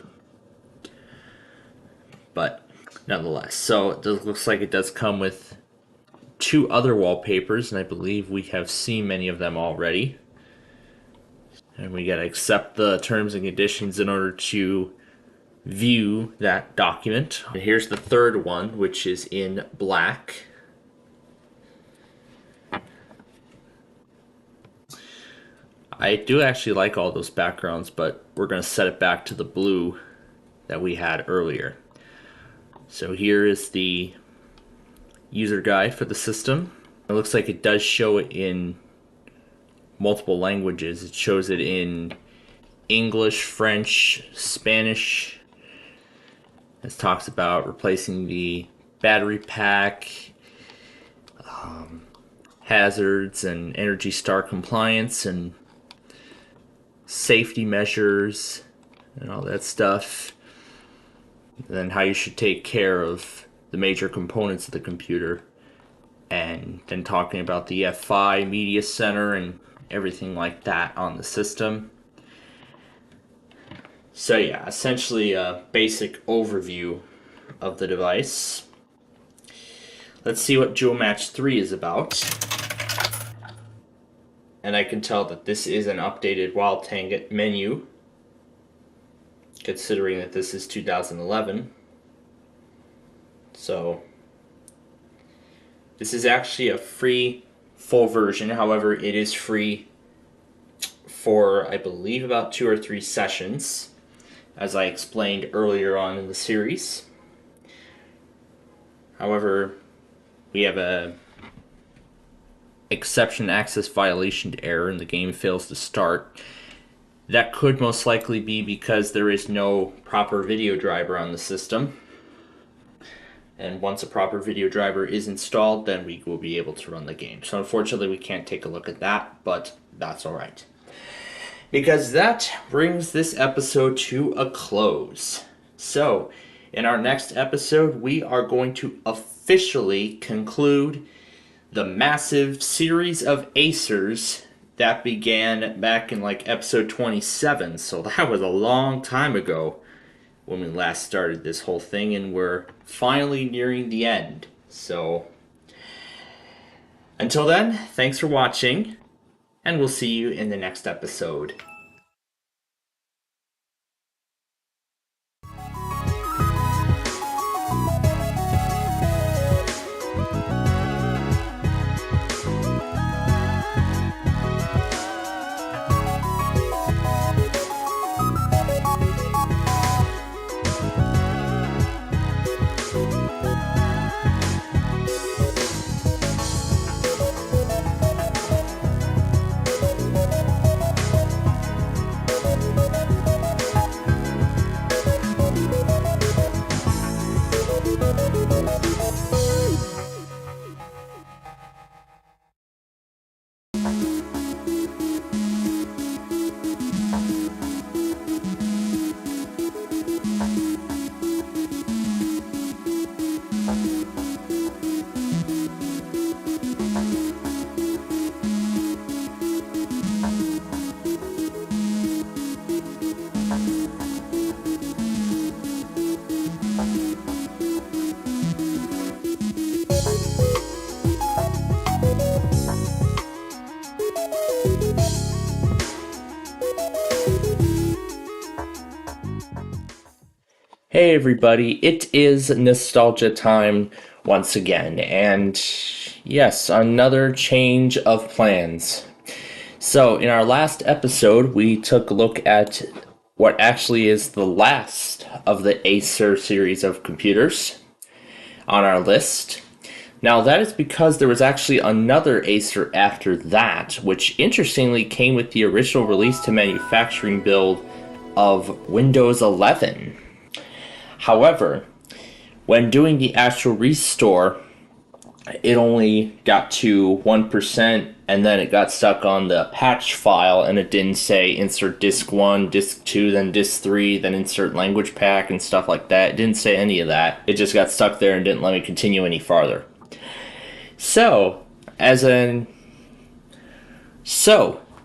But nonetheless, so it looks like it does come with 2 other wallpapers, and I believe we have seen many of them already. And we gotta accept the terms and conditions in order to view that document. And here's the third one, which is in black. I do actually like all those backgrounds, but we're going to set it back to the blue that we had earlier. So here is the user guide for the system. It looks like it does show it in multiple languages. It shows it in English, French, Spanish. It talks about replacing the battery pack, hazards and Energy Star compliance and safety measures and all that stuff. And then how you should take care of the major components of the computer. And then talking about the FI Media Center and everything like that on the system. So yeah, essentially a basic overview of the device. Let's see what Dual Match 3 is about. And I can tell that this is an updated Wild Tanget menu, considering that this is 2011. So this is actually a free full version. However, it is free for, I believe, about 2 or 3 sessions, as I explained earlier on in the series. However, we have a exception access violation error and the game fails to start. That could most likely be because there is no proper video driver on the system. And once a proper video driver is installed, then we will be able to run the game. So unfortunately, we can't take a look at that, but that's alright. Because that brings this episode to a close. So, in our next episode, we are going to officially conclude the massive series of Acers that began back in like episode 27. So that was a long time ago when we last started this whole thing, and we're finally nearing the end. So, until then, thanks for watching, and we'll see you in the next episode. Hey everybody, it is nostalgia time once again, and yes, another change of plans. So, in our last episode, we took a look at what actually is the last of the Acer series of computers on our list. Now, that is because there was actually another Acer after that, which interestingly came with the original release to manufacturing build of Windows 11. However, when doing the actual restore, it only got to 1%, and then it got stuck on the patch file, and it didn't say insert disk 1, disk 2, then disk 3, then insert language pack, and stuff like that. It didn't say any of that. It just got stuck there and didn't let me continue any farther. So,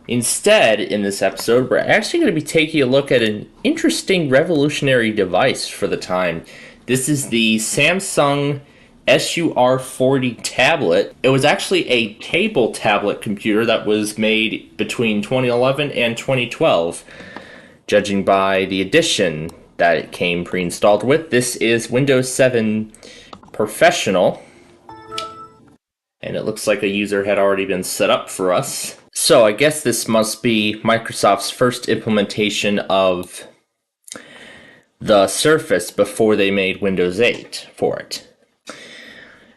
instead, in this episode, we're actually going to be taking a look at an interesting revolutionary device for the time. This is the Samsung SUR40 tablet. It was actually a table tablet computer that was made between 2011 and 2012, judging by the edition that it came pre-installed with. This is Windows 7 Professional, and it looks like a user had already been set up for us. So I guess this must be Microsoft's first implementation of the Surface before they made Windows 8 for it.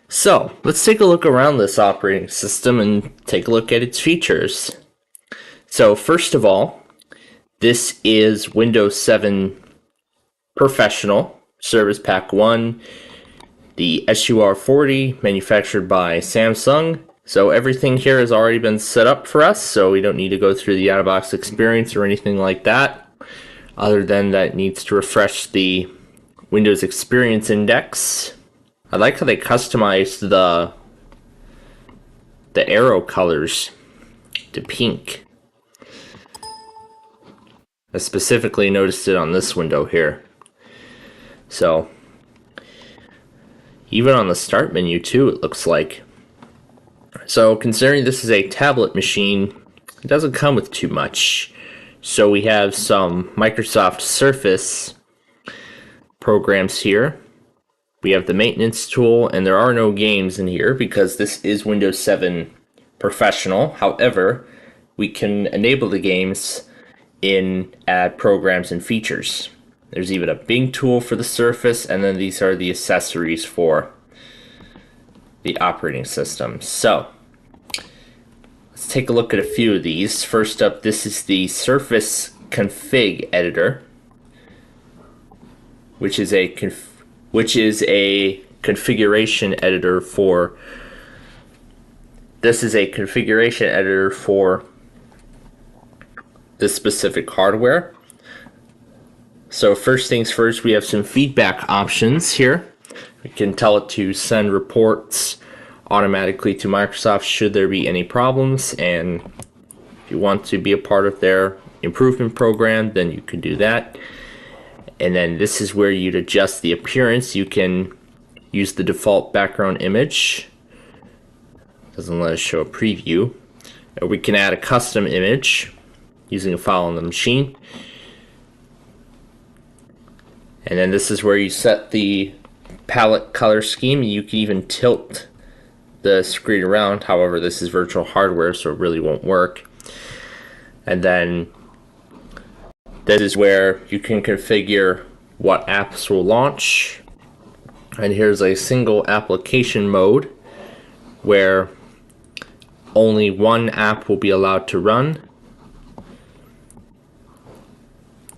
So let's take a look around this operating system and take a look at its features. So first of all, this is Windows 7 Professional, Service Pack 1, the SUR40, manufactured by Samsung. So everything here has already been set up for us, so we don't need to go through the out-of-box experience or anything like that, other than that it needs to refresh the Windows Experience Index. I like how they customized the arrow colors to pink. I specifically noticed it on this window here. So, Even on the start menu too, it looks like. So considering this is a tablet machine, it doesn't come with too much. So we have some Microsoft Surface programs here. We have the maintenance tool, and there are no games in here because this is Windows 7 Professional. However, we can enable the games in Add Programs and Features. There's even a Bing tool for the Surface, and then these are the accessories for the operating system. So, let's take a look at a few of these. First up, this is the Surface Config Editor, which is a configuration editor for this specific hardware. So first things first, we have some feedback options here. We can tell it to send reports automatically to Microsoft should there be any problems, and if you want to be a part of their improvement program, then you can do that. And then this is where you'd adjust the appearance. You can use the default background image. Doesn't let us show a preview. Or we can add a custom image using a file on the machine. And then this is where you set the palette color scheme. You can even tilt the screen around. However, this is virtual hardware, so it really won't work. And then this is where you can configure what apps will launch. And here's a single application mode where only one app will be allowed to run.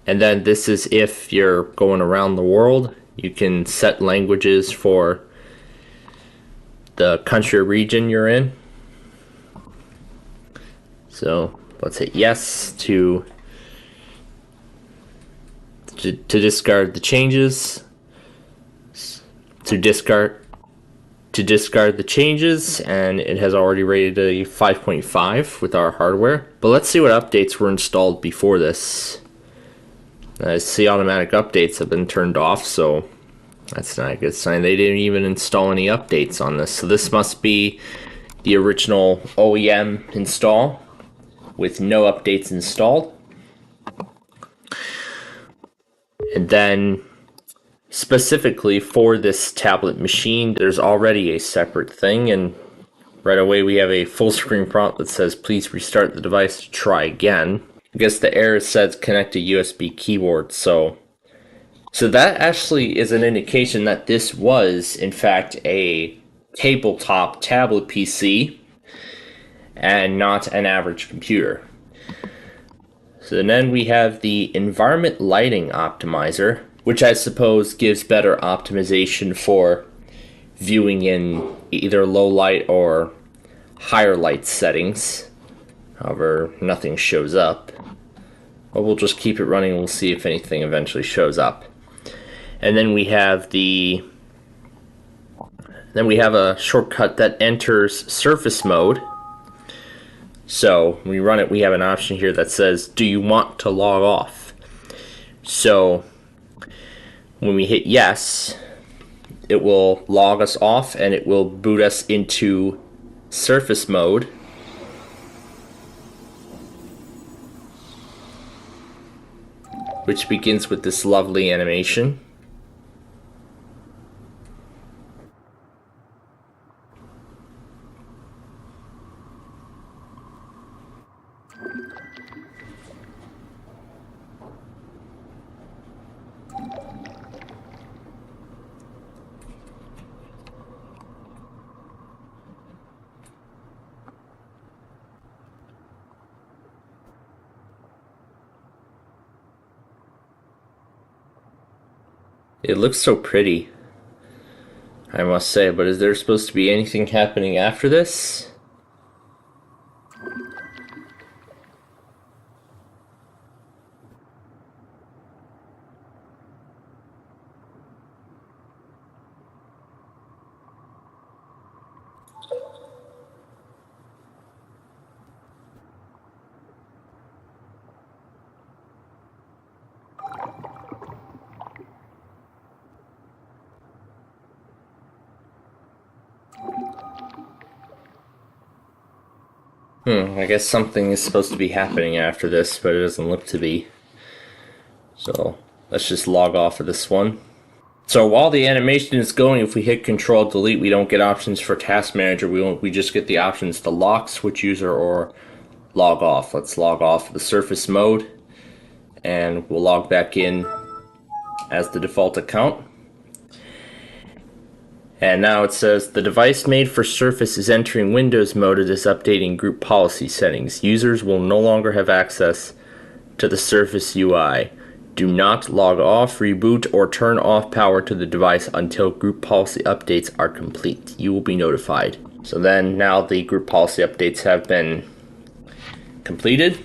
And then this is if you're going around the world. You can set languages for the country or region you're in. So let's hit yes to discard the changes. To discard the changes, and it has already rated a 5.5 with our hardware. But let's see what updates were installed before this. I see automatic updates have been turned off, so that's not a good sign. They didn't even install any updates on this. So this must be the original OEM install with no updates installed. And then specifically for this tablet machine, there's already a separate thing, and right away we have a full screen prompt that says please restart the device to try again. I guess the error says connect a USB keyboard, so that actually is an indication that this was in fact a tabletop tablet PC and not an average computer. So then we have the environment lighting optimizer, which I suppose gives better optimization for viewing in either low light or higher light settings. However, nothing shows up. But we'll just keep it running and we'll see if anything eventually shows up. And then we have a shortcut that enters surface mode. So when we run it, we have an option here that says, do you want to log off? So when we hit yes, it will log us off and it will boot us into surface mode. Which begins with this lovely animation. It looks so pretty, I must say, but is there supposed to be anything happening after this? I guess something is supposed to be happening after this, but it doesn't look to be. So let's just log off of this one. So while the animation is going, if we hit Control Delete, we don't get options for Task Manager. We just get the options to lock, switch user, or log off. Let's log off the Surface mode, and we'll log back in as the default account. And now it says the device made for Surface is entering Windows mode. It is updating group policy settings. Users will no longer have access to the Surface UI. Do not log off, reboot, or turn off power to the device until group policy updates are complete. You will be notified. So then now the group policy updates have been completed.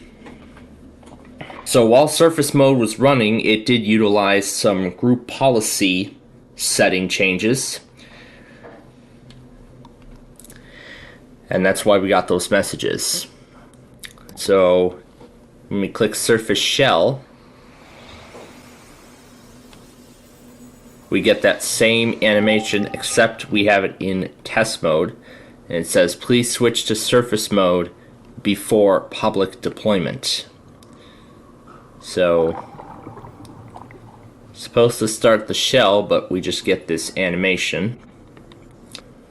So while Surface mode was running, it did utilize some group policy setting changes. And that's why we got those messages. So when we click Surface Shell, we get that same animation, except we have it in test mode. And it says, please switch to Surface mode before public deployment. So, supposed to start the shell, but we just get this animation.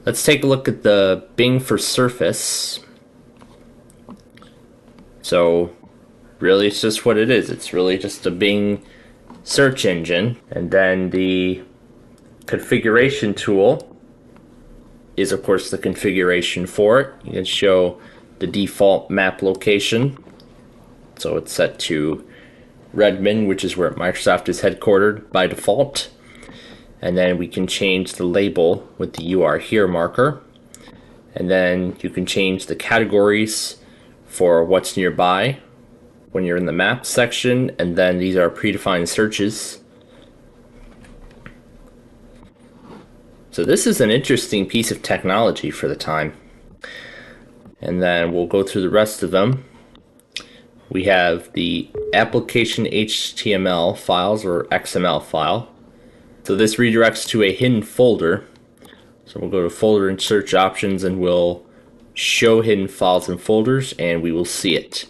Let's take a look at the Bing for Surface. So, really it's just what it is. It's really just a Bing search engine. And then the configuration tool is of course the configuration for it. You can show the default map location. So it's set to Redmond, which is where Microsoft is headquartered by default. And then we can change the label with the "You Are Here" marker. And then you can change the categories for what's nearby when you're in the map section. And then these are predefined searches. So this is an interesting piece of technology for the time. And then we'll go through the rest of them. We have the application HTML files or XML file. So this redirects to a hidden folder. So we'll go to folder and search options and we'll show hidden files and folders and we will see it.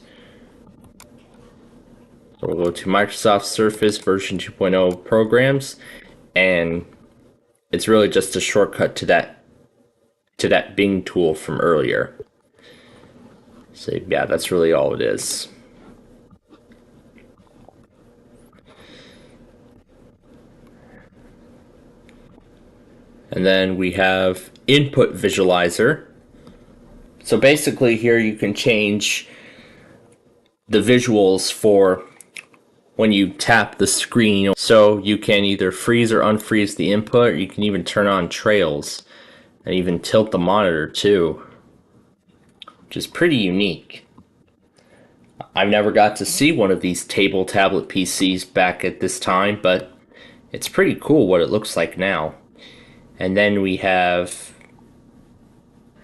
So we'll go to Microsoft Surface version 2.0 programs, and it's really just a shortcut to that Bing tool from earlier. So yeah, that's really all it is. And then we have input visualizer. So basically here you can change the visuals for when you tap the screen. So you can either freeze or unfreeze the input, or you can even turn on trails and even tilt the monitor too, which is pretty unique. I've never got to see one of these table tablet PCs back at this time, but it's pretty cool what it looks like now. And then we have,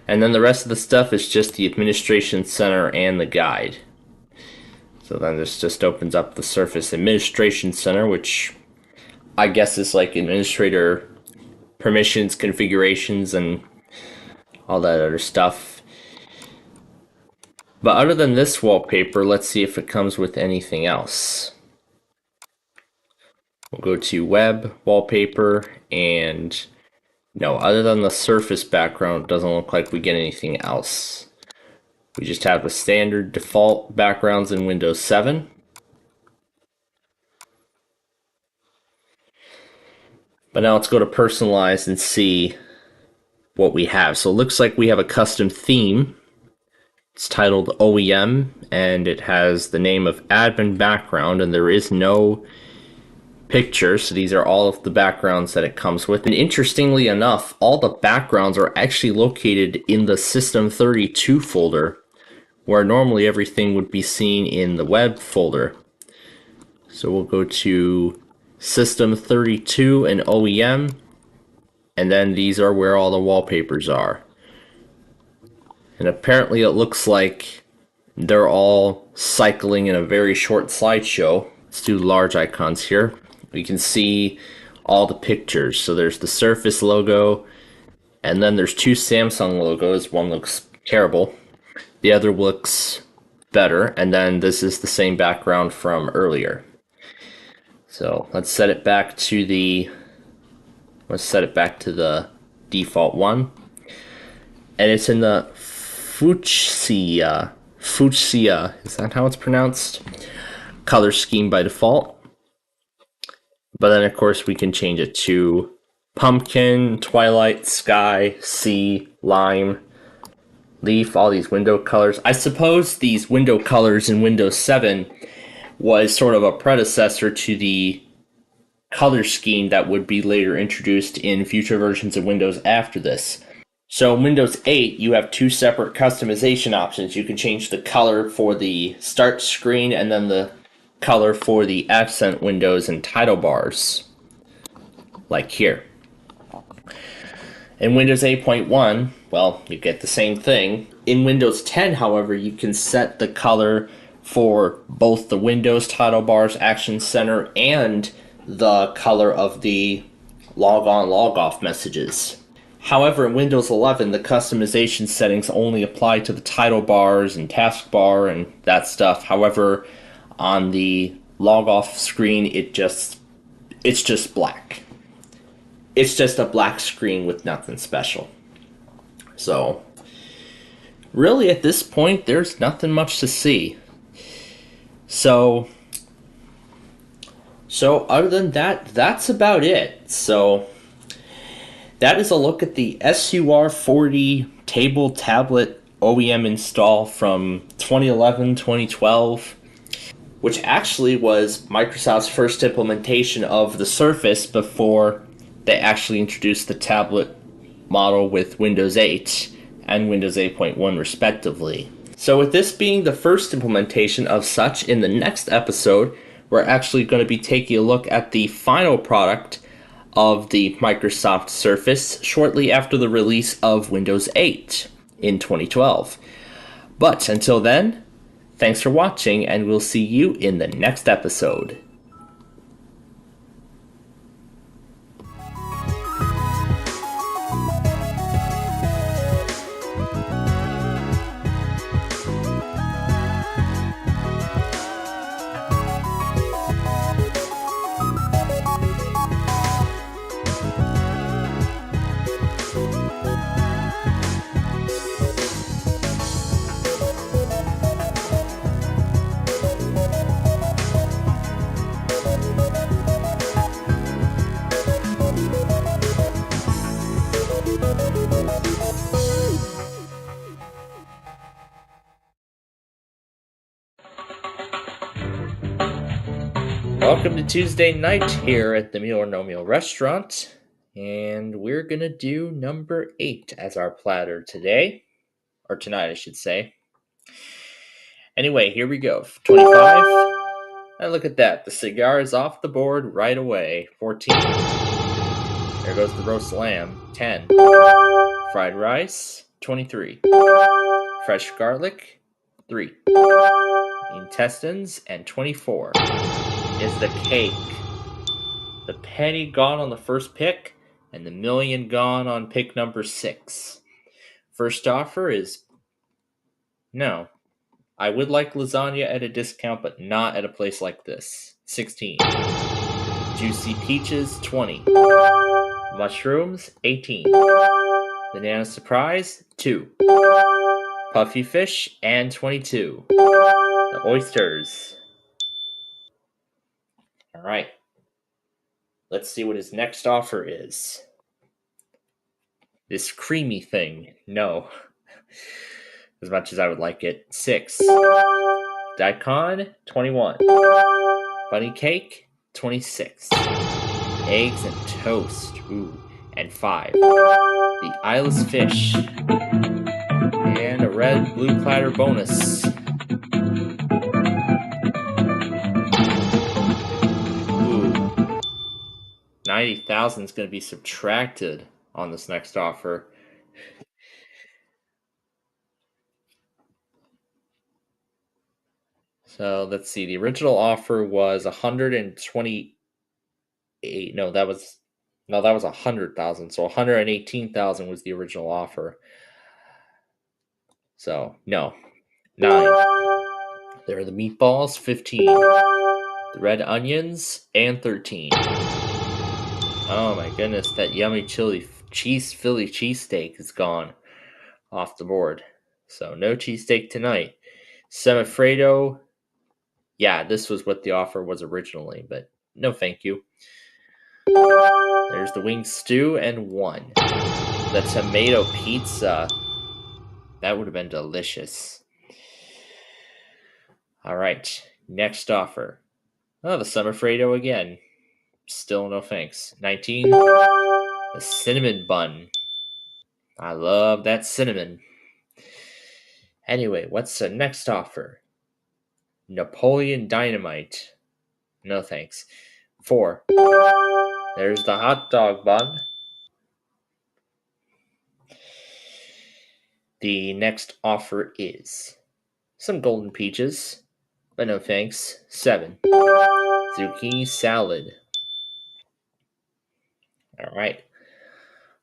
and then the rest of the stuff is just the administration center and the guide. So then this just opens up the Surface Administration Center, which I guess is like administrator permissions, configurations, and all that other stuff. But other than this wallpaper, let's see if it comes with anything else. We'll go to Web, Wallpaper, and no, other than the Surface background, it doesn't look like we get anything else. We just have the standard default backgrounds in Windows 7. But now let's go to personalize and see what we have. So it looks like we have a custom theme. It's titled OEM, and it has the name of admin background, and there is no picture, so these are all of the backgrounds that it comes with. And interestingly enough, all the backgrounds are actually located in the System32 folder, where normally everything would be seen in the web folder. So we'll go to System32 and OEM, and then these are where all the wallpapers are. And apparently it looks like they're all cycling in a very short slideshow. Let's do large icons here. We can see all the pictures. So there's the Surface logo, and then there's two Samsung logos. One looks terrible. The other looks better, and then this is the same background from earlier. So let's set it back to the default one, and it's in the fuchsia. Fuchsia, is that how it's pronounced? Color scheme by default. But then, of course, we can change it to pumpkin, twilight, sky, sea, lime, leaf, all these window colors. I suppose these window colors in Windows 7 was sort of a predecessor to the color scheme that would be later introduced in future versions of Windows after this. So in Windows 8, you have two separate customization options. You can change the color for the start screen and then the color for the accent windows and title bars, like here. In Windows 8.1, well, you get the same thing. In Windows 10, however, you can set the color for both the Windows title bars, Action Center, and the color of the log on, log off messages. However, in Windows 11, the customization settings only apply to the title bars and taskbar and that stuff. However, on the log off screen, it's just black. It's just a black screen with nothing special. So, really at this point, there's nothing much to see. So other than that, that's about it. So that is a look at the SUR40 table tablet OEM install from 2011-2012, which actually was Microsoft's first implementation of the Surface before they actually introduced the tablet model with Windows 8 and Windows 8.1 respectively. So with this being the first implementation of such, in the next episode, we're actually going to be taking a look at the final product of the Microsoft Surface shortly after the release of Windows 8 in 2012. But until then, thanks for watching, and we'll see you in the next episode. Welcome to Tuesday night here at the Meal or No Meal restaurant, and we're gonna do number 8 as our platter today, or tonight I should say. Anyway, here we go. 25, and look at that, the cigar is off the board right away. 14, there goes the roast lamb. 10, fried rice. 23, fresh garlic. 3, intestines. And 24 is the cake. The penny gone on the first pick, and the million gone on pick number 6. First offer is no. I would like lasagna at a discount, but not at a place like this. 16. Juicy peaches. 20. Mushrooms. 18. Banana surprise. 2. Puffy fish. And 22. The oysters. Alright. Let's see what his next offer is. This creamy thing. No. As much as I would like it. 6. Daikon. 21. Bunny cake. 26. Eggs and toast. Ooh. And 5. The eyeless fish. And a red blue platter bonus. Ooh. 90,000 is going to be subtracted on this next offer. So let's see. The original offer was 128. No, that was 100,000. So 118,000 was the original offer. So no, 9. There are the meatballs, 15. The red onions, and 13. Oh my goodness, that yummy chili Philly cheesesteak is gone off the board. So no cheesesteak tonight. Semifredo, yeah, this was what the offer was originally, but no thank you. There's the wing stew and 1. The tomato pizza. That would have been delicious. All right, next offer. Oh, the Semifredo again. Still no thanks. 19. The cinnamon bun. I love that cinnamon. Anyway, what's the next offer? Napoleon Dynamite. No thanks. 4. There's the hot dog bun. The next offer is some golden peaches, but no thanks. 7. Zucchini salad. All right.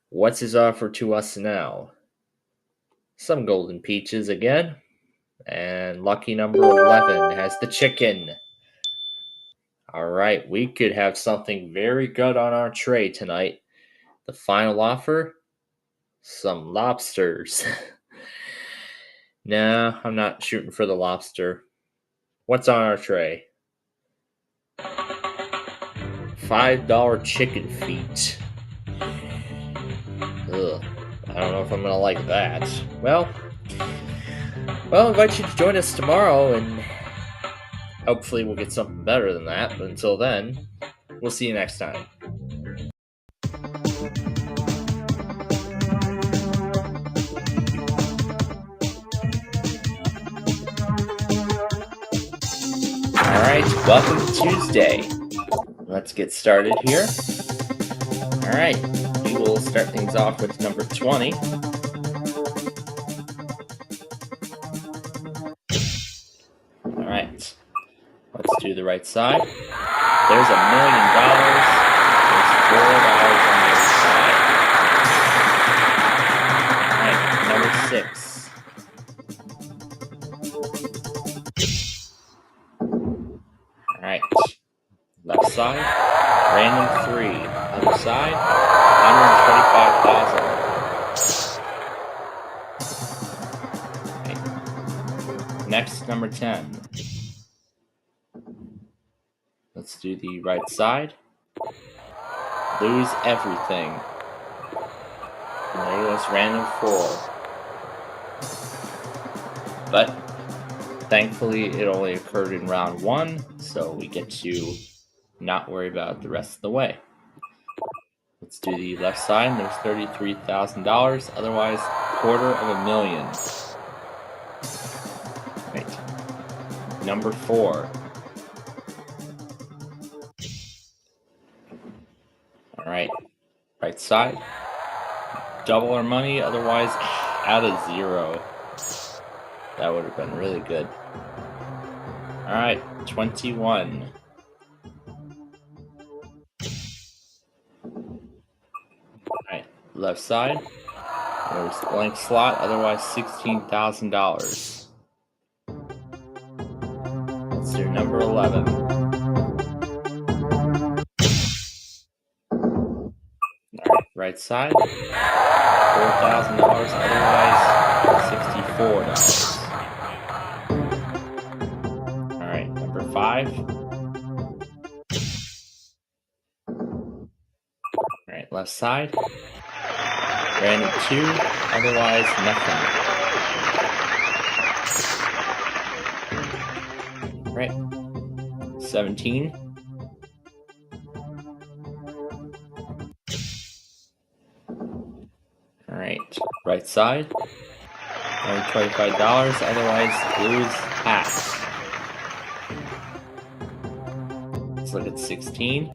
What's his offer to us now? Some golden peaches again. And lucky number 11 has the chicken. All right, we could have something very good on our tray tonight. The final offer? Some lobsters. Nah, I'm not shooting for the lobster. What's on our tray? $5 chicken feet. Ugh, I don't know if I'm gonna like that. Well, I invite you to join us tomorrow, and hopefully we'll get something better than that. But until then, we'll see you next time. Alright, welcome to Tuesday. Let's get started here. Alright, we will start things off with number 20. Alright, let's do the right side. There's $1 million. There's $4 on the other side. Alright, number 6. Alright, left side, random 3. Other side, 125,000. Okay. Next, number 10. Let's do the right side. Lose everything. And there goes random 4. But thankfully, it only occurred in round 1, so we get to not worry about it the rest of the way. Let's do the left side. There's $33,000. Otherwise, $250,000. Right. Number 4. All right. Right side. Double our money. Otherwise, out of 0. That would have been really good. All right. 21. Alright, left side. There's the blank slot, otherwise $16,000. Let's do number 11. Alright, right side. $4,000, otherwise $64. Alright, number 5. Alright, left side. Random 2, otherwise nothing. Right. 17. Alright, right side. Only $25, otherwise lose half. Let's look at 16.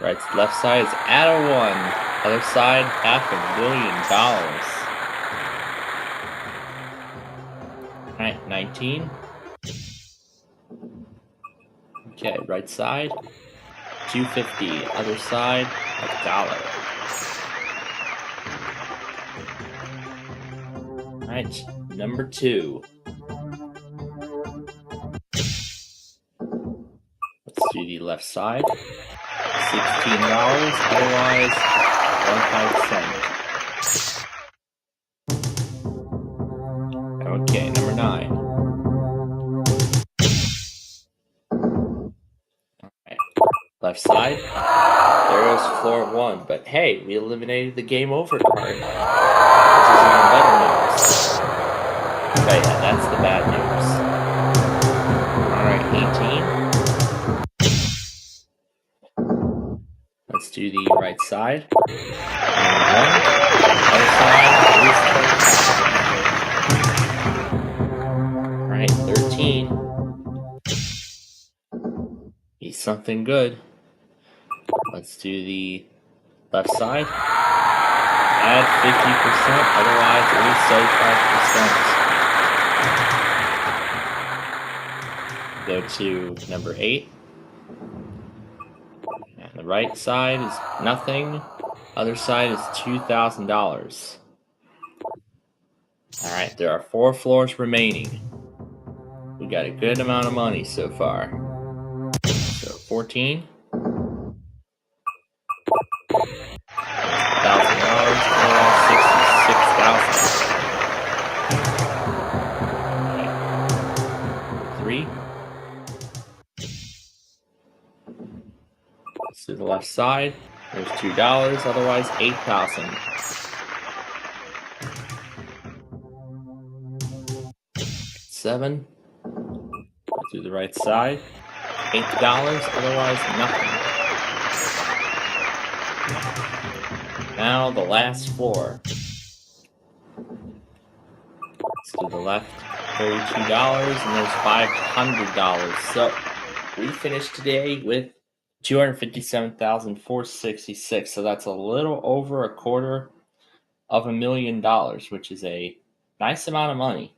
Right, left side is at a 1. Other side, $500,000. Alright, 19. Okay, right side, $250. Other side, $1. Alright, number 2. Let's do the left side. $16, otherwise 1 5 cents. Okay, number 9. Alright, left side. There's floor 1, but hey, we eliminated the game over card, which is even better news. But yeah, that's the bad news. Alright, 18. Let's do the right side. And 1. Other side is 12. Alright, 13. Be something good. Let's do the left side. Add 50%, otherwise we save 5%. Go to number 8. And the right side is nothing. Other side is $2,000. Alright, there are 4 floors remaining. We got a good amount of money so far. So 14. $1,000, otherwise 66,000. 3. Let's do the left side. There's $2, otherwise 8,000. 7. Let's do the right side. $8, otherwise nothing. Now the last floor. Let's do the left. $32, and there's $500. So we finished today with $257,466. So that's a little over $250,000, which is a nice amount of money.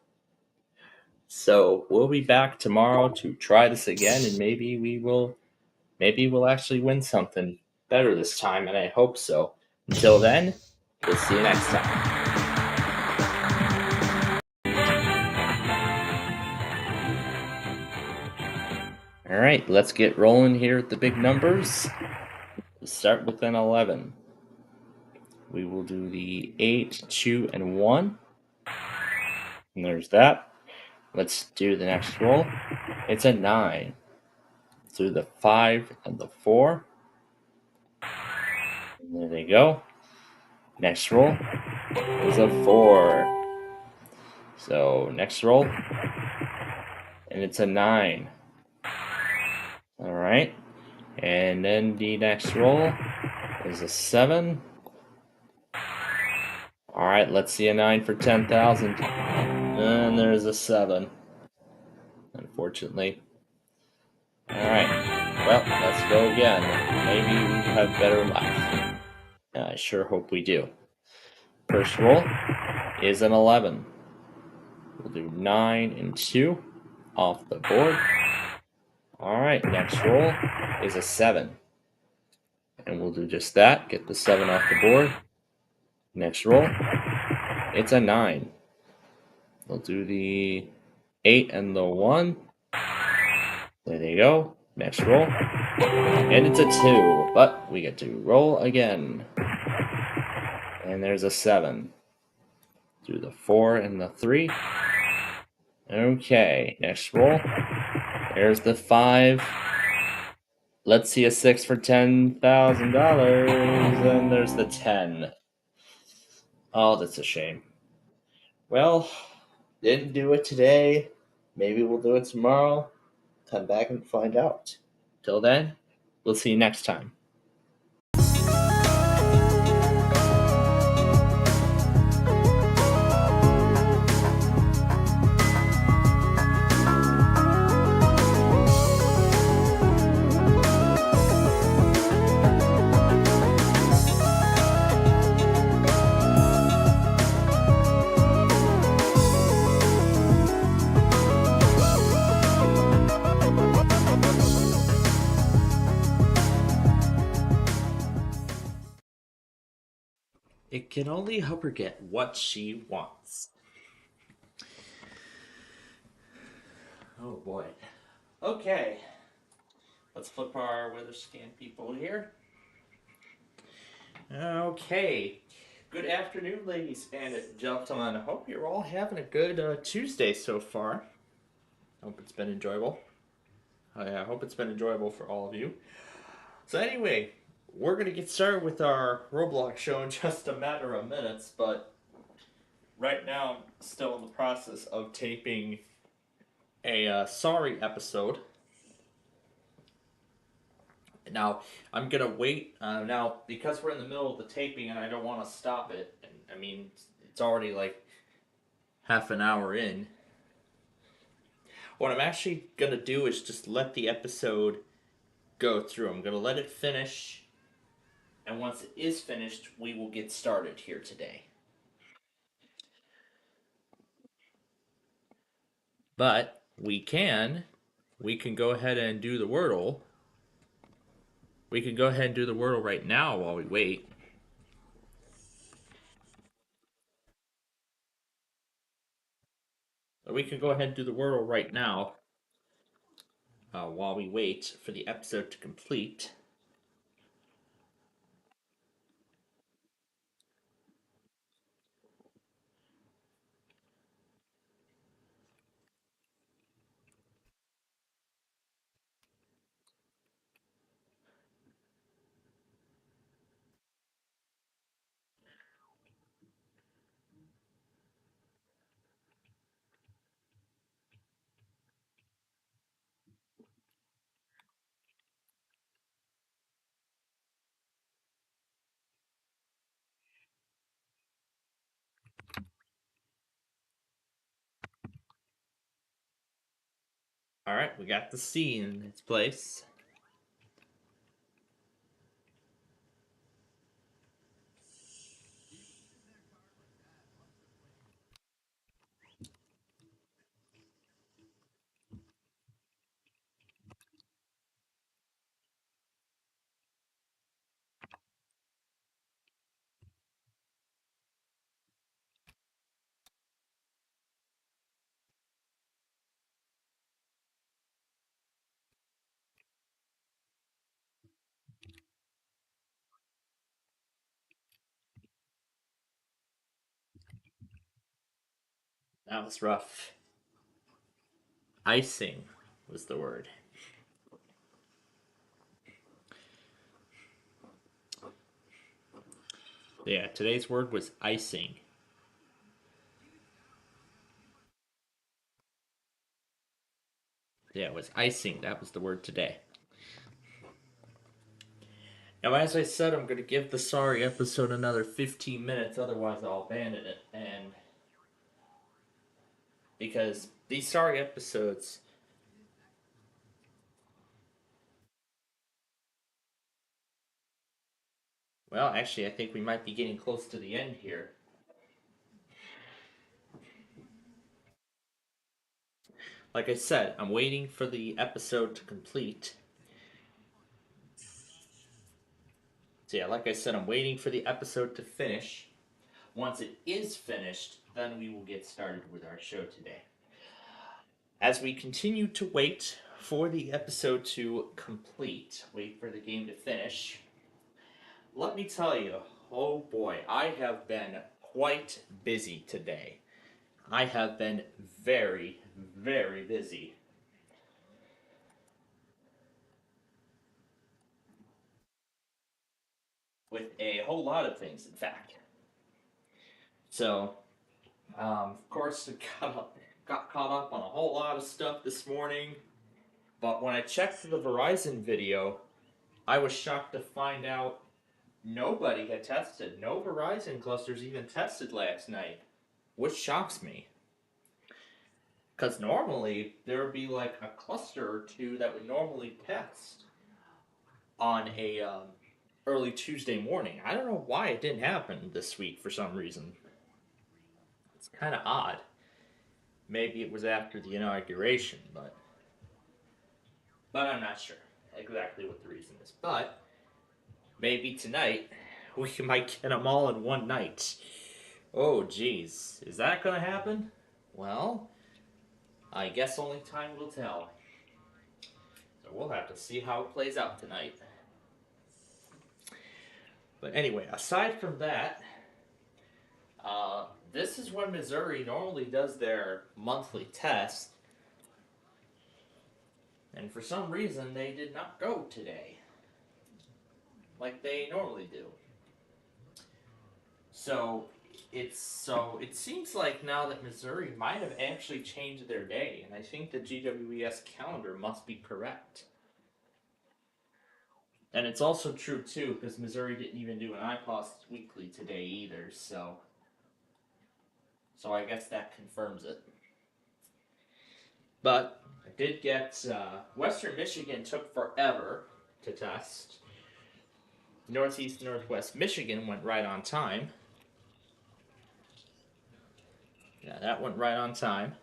So we'll be back tomorrow to try this again, and maybe we'll actually win something better this time, and I hope so. Until then, we'll see you next time. All right, let's get rolling here at the big numbers. We'll start with an 11. We will do the 8, 2, and 1. And there's that. Let's do the next roll. It's a 9. Let's do the 5 and the 4. And there they go. Next roll is a 4. So next roll, and it's a 9. All right. And then the next roll is a 7. All right, let's see a 9 for 10,000. And there's a 7. Unfortunately. All right. Well, let's go again. Maybe we have better luck. I sure hope we do. First roll is an 11. We'll do 9 and 2 off the board. All right, next roll is a 7. And we'll do just that, get the 7 off the board. Next roll, it's a 9. We'll do the 8 and the 1. There they go. Next roll. And it's a 2, but we get to roll again. And there's a 7. Do the 4 and the 3. Okay, next roll. There's the 5. Let's see a 6 for $10,000. And there's the 10. Oh, that's a shame. Well, didn't do it today. Maybe we'll do it tomorrow. Come back and find out. Till then, we'll see you next time. It can only help her get what she wants. Oh boy. Okay, let's flip our weather scan people here. Okay. Good afternoon, ladies and gentlemen. I hope you're all having a good Tuesday so far. Hope it's been enjoyable. I hope it's been enjoyable for all of you. So anyway, we're gonna get started with our Roblox show in just a matter of minutes, but right now I'm still in the process of taping a sorry episode. Now I'm gonna wait. Now because we're in the middle of the taping and I don't want to stop it. And I mean, it's already like half an hour in. What I'm actually gonna do is just let the episode go through. I'm gonna let it finish, and once it is finished, we will get started here today. But we can go ahead and do the Wordle. We can go ahead and do the Wordle right now while we wait. We can go ahead and do the Wordle right now while we wait for the episode to complete. All right, we got the C in its place. That was rough. Icing was the word. Yeah, today's word was icing. Yeah, it was icing. That was the word today. Now, as I said, I'm going to give the sorry episode another 15 minutes, otherwise, I'll abandon it. And because these sorry episodes, well, actually, I think we might be getting close to the end here. Like I said, I'm waiting for the episode to complete. So, yeah, like I said, I'm waiting for the episode to finish. Once it is finished, then we will get started with our show today. As we continue to wait for the episode to complete, wait for the game to finish, let me tell you, oh boy, I have been quite busy today. I have been very, very busy with a whole lot of things, in fact. So, of course, got caught up on a whole lot of stuff this morning. But when I checked the Verizon video, I was shocked to find out nobody had tested. No Verizon clusters even tested last night, which shocks me. Because normally there would be like a cluster or two that would normally test on a early Tuesday morning. I don't know why it didn't happen this week for some reason. It's kind of odd. Maybe it was after the inauguration, but I'm not sure exactly what the reason is. But maybe tonight we might get them all in one night. Oh, geez, is that gonna happen? Well, I guess only time will tell. So we'll have to see how it plays out tonight. But anyway, aside from that, this is when Missouri normally does their monthly test. And for some reason, they did not go today, like they normally do. So it seems like now that Missouri might have actually changed their day, and I think the GWES calendar must be correct. And it's also true too, because Missouri didn't even do an iPost weekly today either, so I guess that confirms it. But I did get Western Michigan took forever to test. Northeast Northwest Michigan went right on time. Yeah, that went right on time.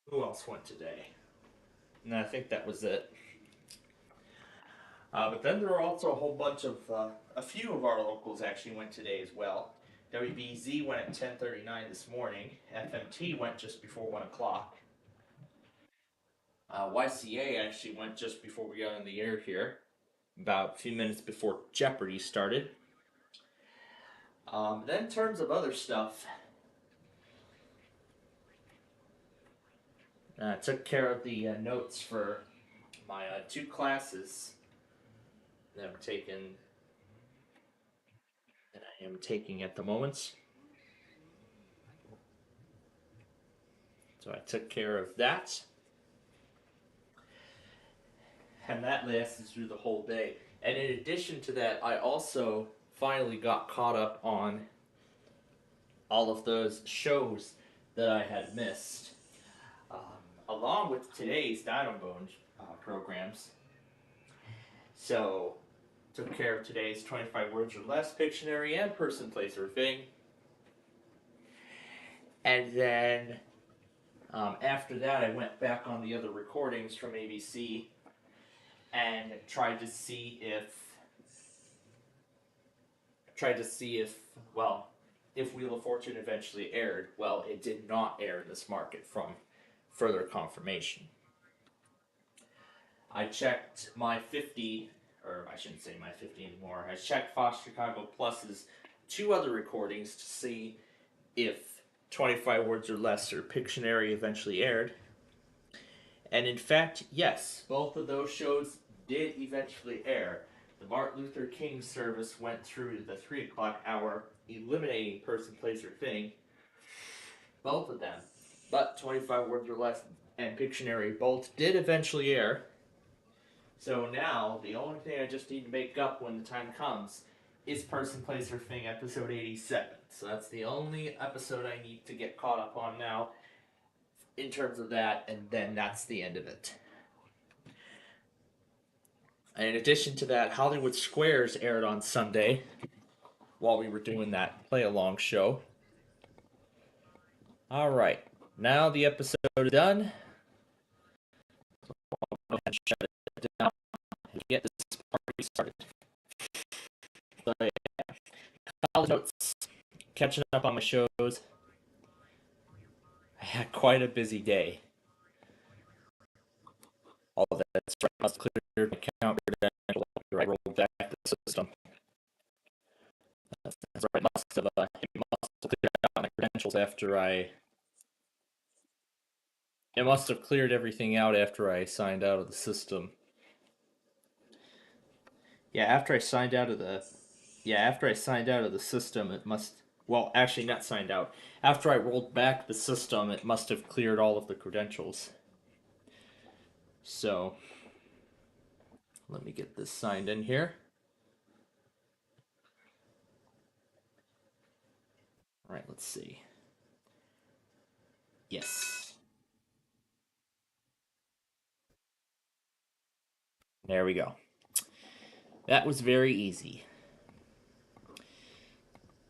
Who else went today? And I think that was it. But then there were also a whole bunch of, a few of our locals actually went today as well. WBZ went at 10:39 this morning. FMT went just before 1 o'clock. YCA actually went just before we got on the air here, about a few minutes before Jeopardy started. Then in terms of other stuff, I took care of the notes for my two classes that I am taking at the moment. So I took care of that. And that lasted through the whole day. And in addition to that, I also finally got caught up on all of those shows that I had missed, along with today's Dino Bone programs. So, took care of today's 25 words or less Pictionary and Person, Place, or Thing. And then after that, I went back on the other recordings from ABC and tried to see if if Wheel of Fortune eventually aired. Well, it did not air in this market from further confirmation. I checked my 50, or I shouldn't say my 50 anymore. I checked Fox Chicago Plus's two other recordings to see if 25 words or less or Pictionary eventually aired. And in fact, yes, both of those shows did eventually air. The Martin Luther King service went through the 3 o'clock hour, eliminating Person, Place, or Thing. Both of them. But 25 words or less and Pictionary both did eventually air. So now, the only thing I just need to make up when the time comes is Person, Place, or Thing episode 87. So that's the only episode I need to get caught up on now in terms of that, and then that's the end of it. And in addition to that, Hollywood Squares aired on Sunday while we were doing that play-along show. All right, now the episode is done. I'll go ahead and shut it down and get this party started. So yeah, college notes, catching up on my shows. I had quite a busy day. All of that's right. I must clear my account credentials after I rolled back the system. That's right. Must have cleared out my credentials after I. It must have cleared everything out after I signed out of the system. Yeah, after I signed out of the. Yeah, after I signed out of the system, it must. Well, actually, not signed out. After I rolled back the system, it must have cleared all of the credentials. So, let me get this signed in here. All right, let's see. Yes. There we go. That was very easy.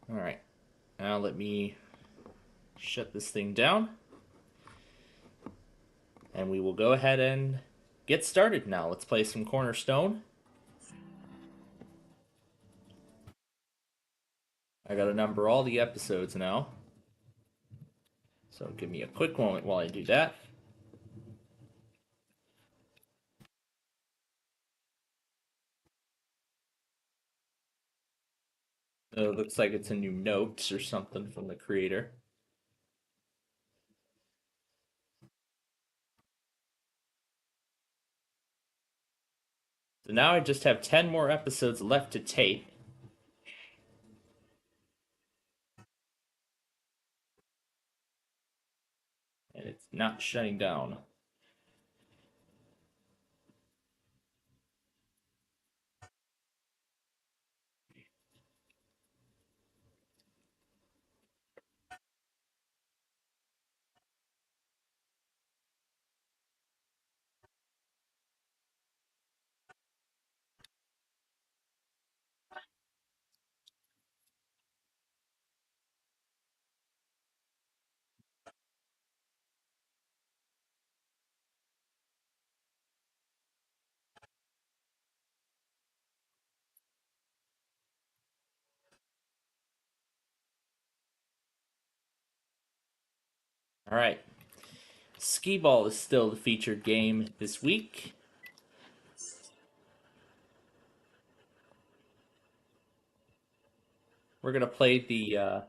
All right. Now let me shut this thing down. And we will go ahead and get started now. Let's play some Cornerstone. I gotta number all the episodes now. So give me a quick moment while I do that. It looks like it's a new notes or something from the creator. So now I just have 10 more episodes left to tape. And it's not shutting down. All right. Skee Ball is still the featured game this week. We're gonna play the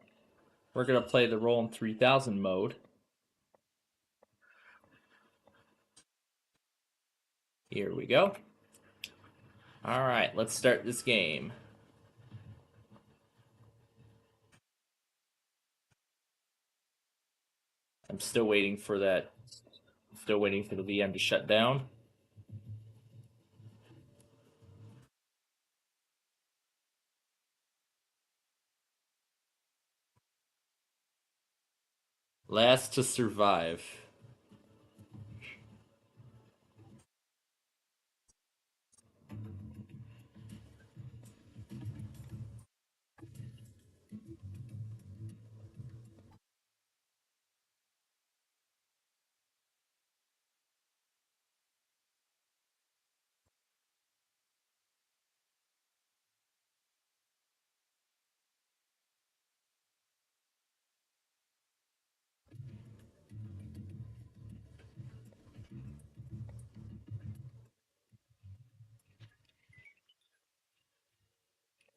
Rollin' 3000 mode. Here we go. All right, let's start this game. I'm still waiting for that. Still waiting for the VM to shut down. Last to survive.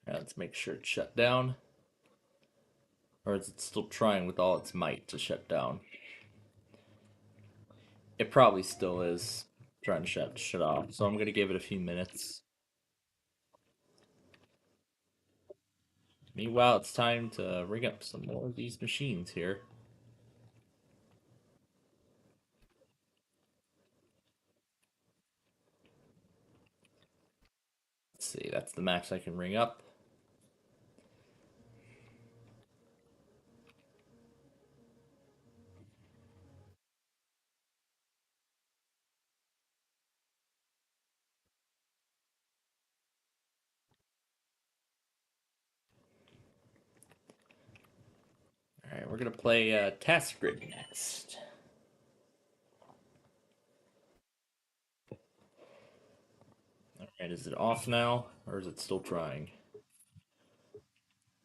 Now let's make sure it's shut down. Or is it still trying with all its might to shut down? It probably still is trying to shut off. So I'm gonna give it a few minutes. Meanwhile, it's time to ring up some more of these machines here. Let's see, that's the max I can ring up. Alright, we're gonna play Task Grid next. Alright, is it off now? Or is it still trying?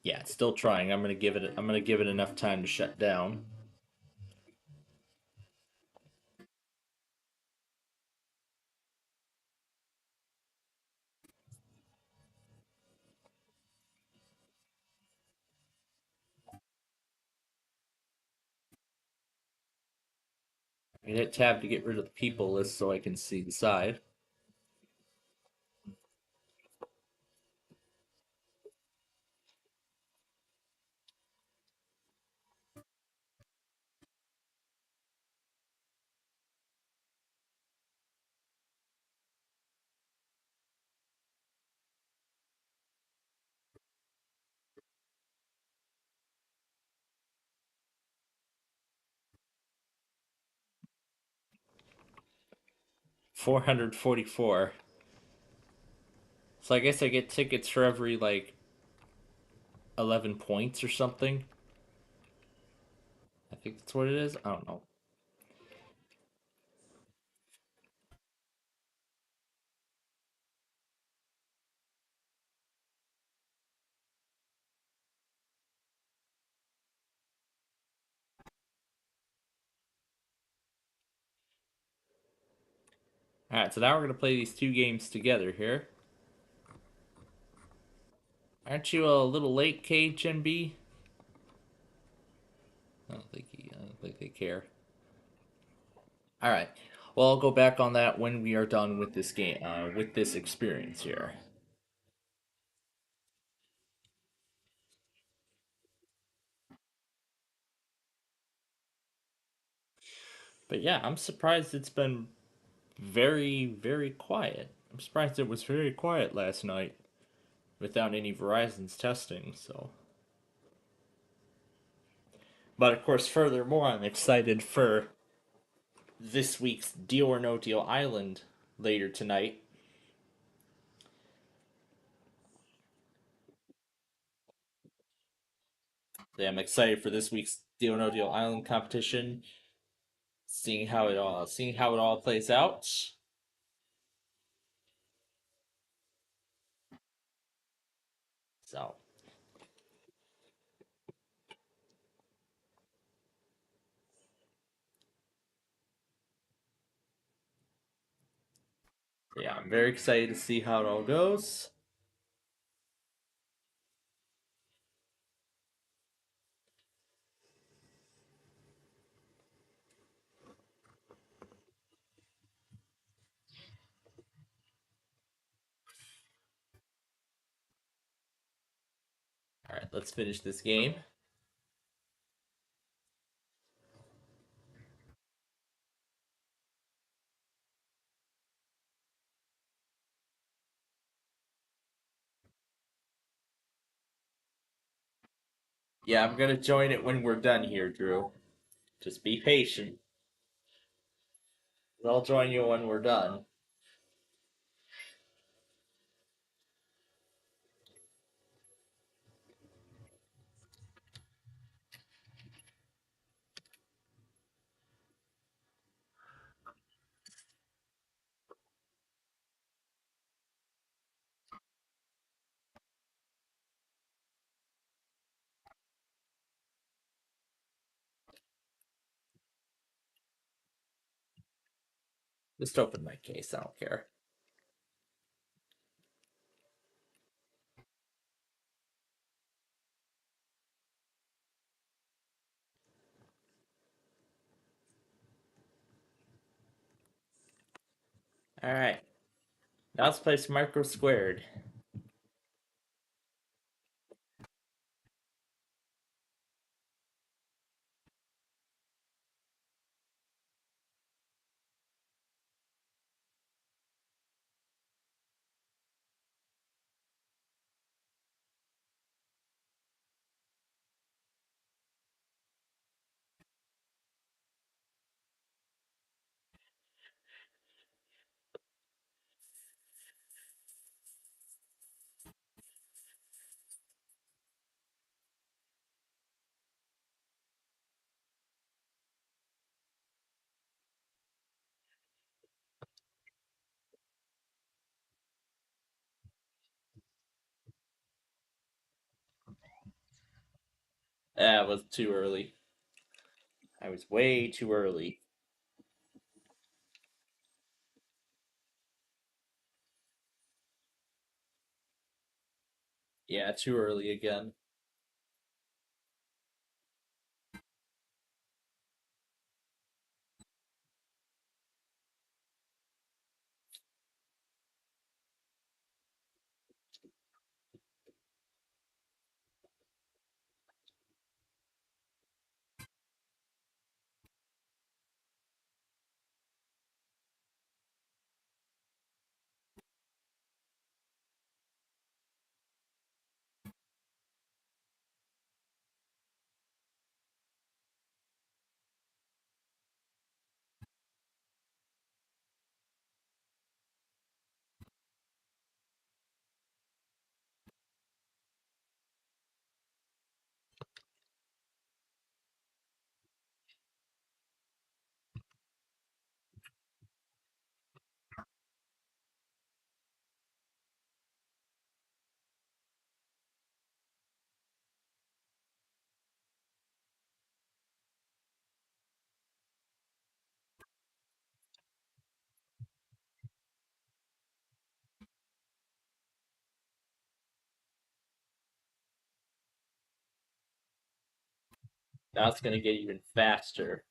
Yeah, it's still trying. I'm gonna give it enough time to shut down. 'll hit tab to get rid of the people list so I can see the side. $444. So I guess I get tickets for every like 11 points or something. I think that's what it is. I don't know. Alright, so now we're going to play these two games together here. Aren't you a little late, KHNB? I don't think they care. Alright. Well, I'll go back on that when we are done with this game, with this experience here. But yeah, I'm surprised it's been very, very quiet. I'm surprised it was very quiet last night without any Verizon's testing, so. But of course, furthermore, I'm excited for this week's Deal or No Deal Island later tonight. Yeah, I'm excited for this week's Deal or No Deal Island competition, seeing how it all plays out. So yeah, I'm very excited to see how it all goes. All right, let's finish this game. Yeah, I'm gonna join it when we're done here, Drew. Just be patient. I'll join you when we're done. Just open my case. I don't care. All right. Now let's play some Micro Squared. That was too early. I was way too early. Yeah, too early again. Now it's going to get even faster.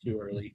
Too early.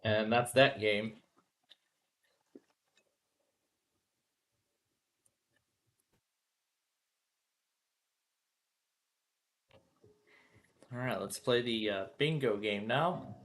And that's that game. All right, let's play the bingo game now.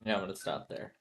Yeah, I'm going to stop there.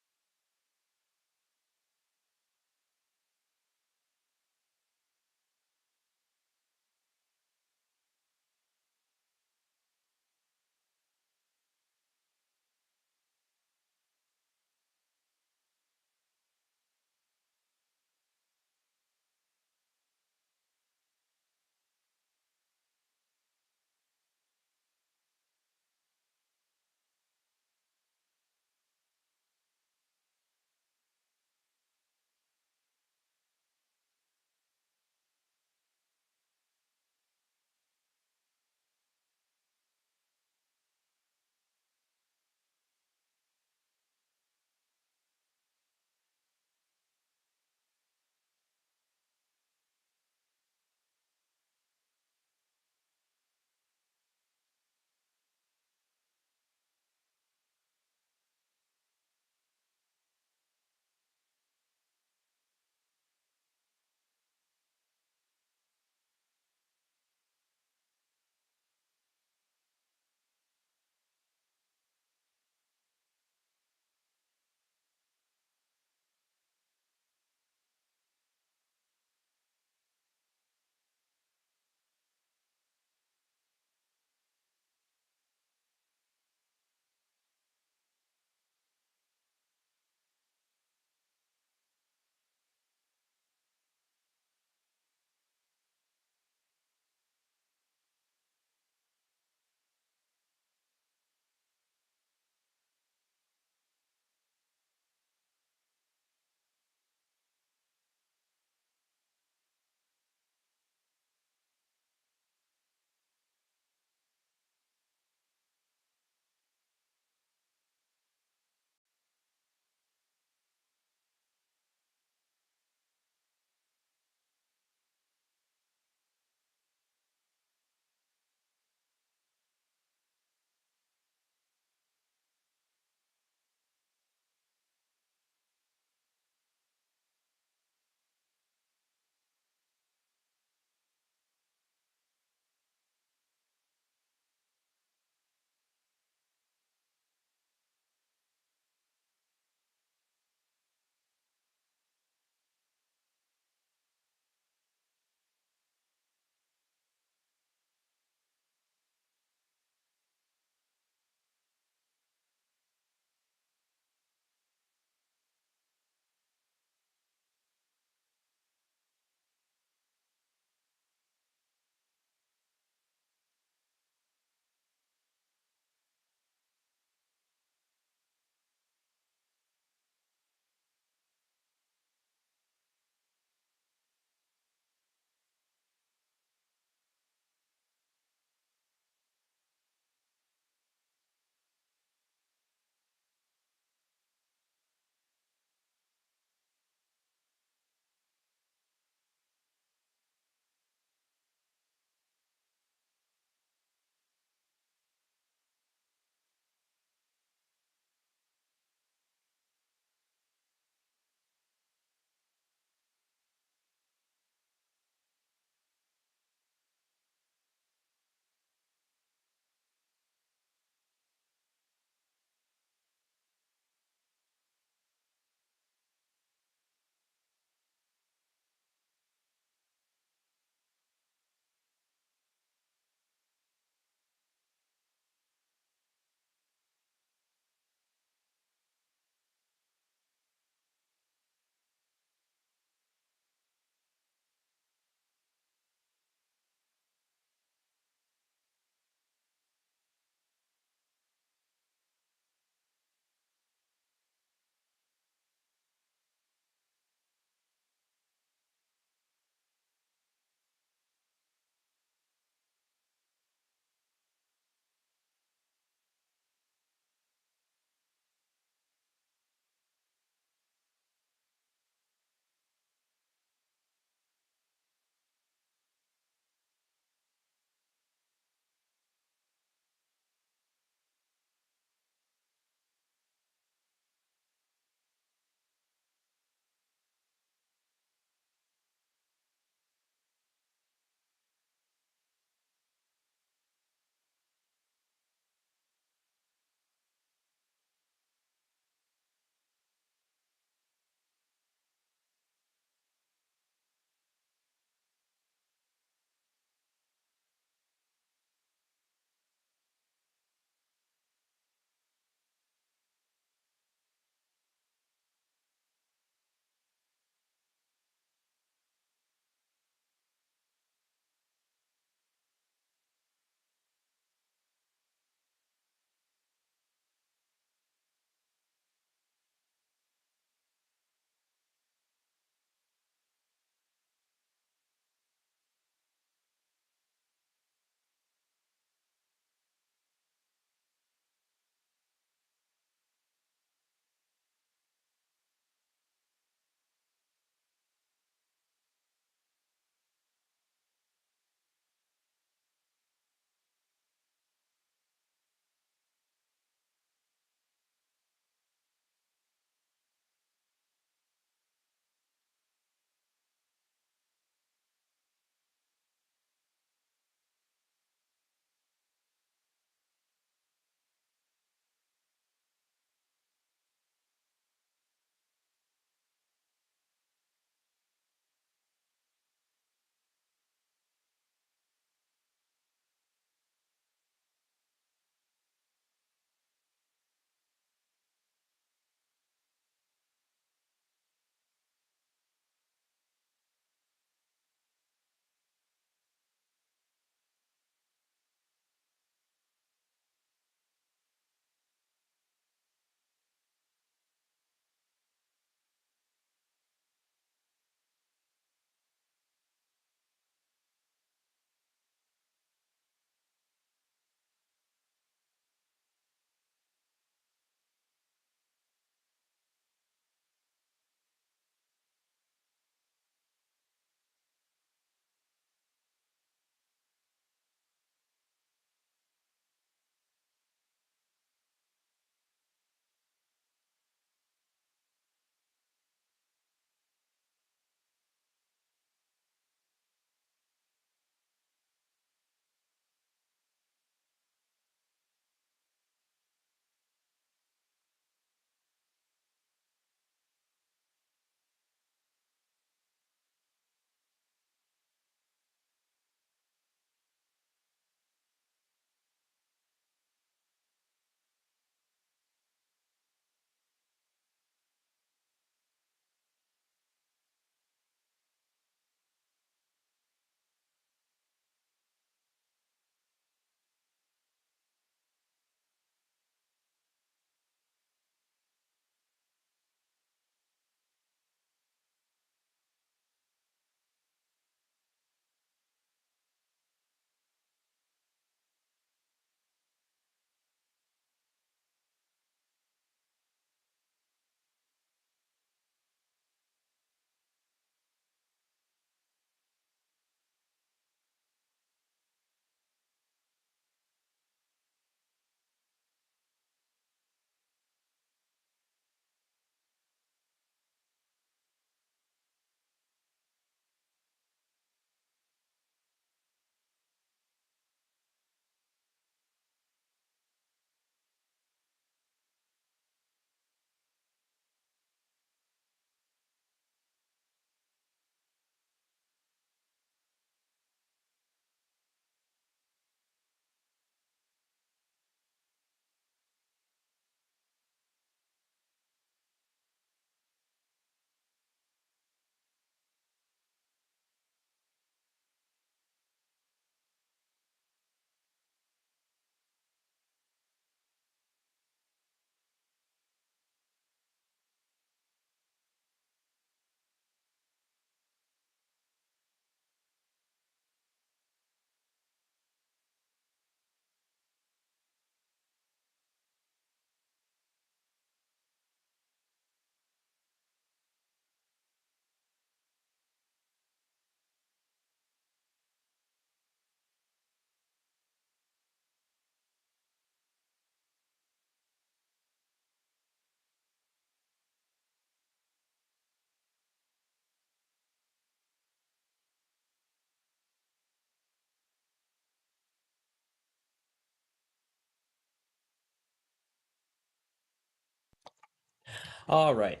All right.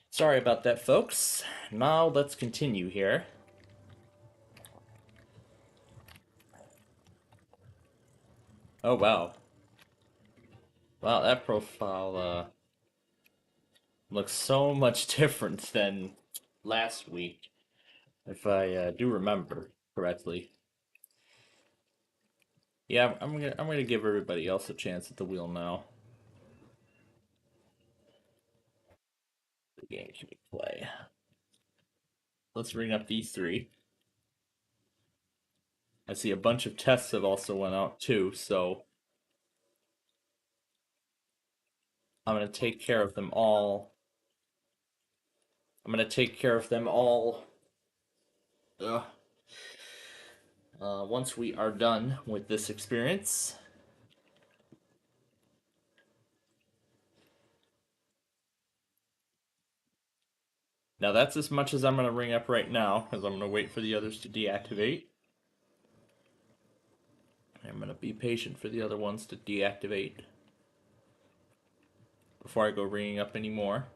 Sorry about that, folks. Now let's continue here. Oh, wow. Wow, that profile looks so much different than last week, if I do remember correctly. Yeah, I'm gonna give everybody else a chance at the wheel now. The game can we play? Let's bring up these three. I see a bunch of tests have also went out too, so I'm gonna take care of them all. I'm gonna take care of them all. Ugh. Once we are done with this experience. Now that's as much as I'm gonna ring up right now, because I'm gonna wait for the others to deactivate. I'm gonna be patient for the other ones to deactivate before I go ringing up any more.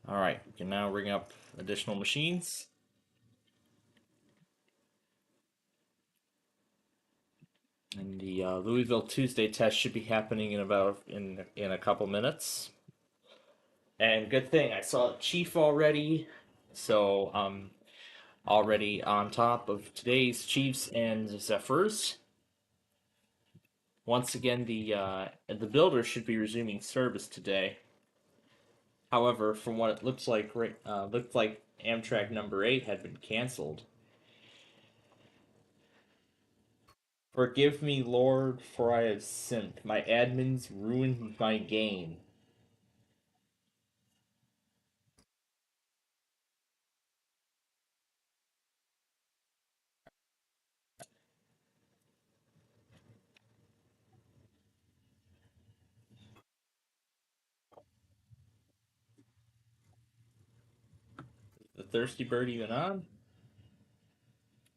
Alright, we can now ring up additional machines. And the Louisville Tuesday test should be happening in a couple minutes. And good thing I saw Chief already, so already on top of today's Chiefs and Zephyrs. Once again, the builder should be resuming service today. However, from what it looks like, looked like Amtrak number 8 had been canceled. Forgive me, Lord, for I have sinned. My admins ruined my game. The thirsty bird even on?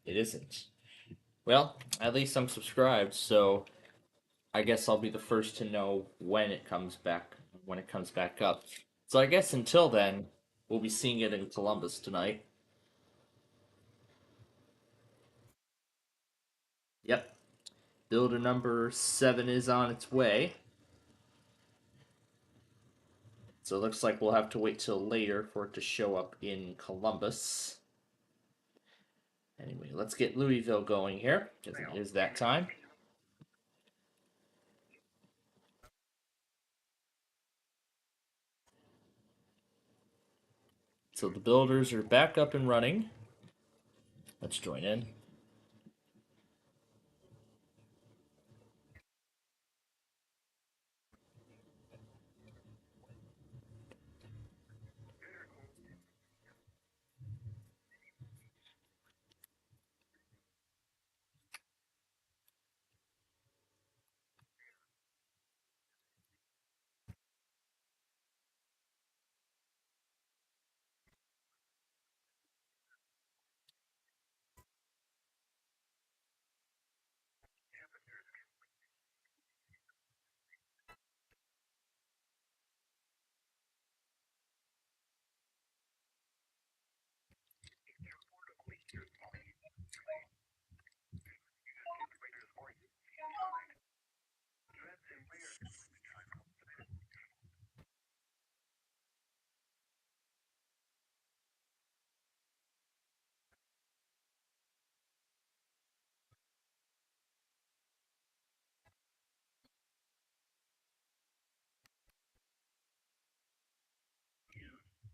It isn't. Well, at least I'm subscribed, so I guess I'll be the first to know when it comes back up. So I guess until then, we'll be seeing it in Columbus tonight. Yep. Builder number 7 is on its way. So it looks like we'll have to wait till later for it to show up in Columbus. Anyway, let's get Louisville going here, because it is that time. So the builders are back up and running. Let's join in.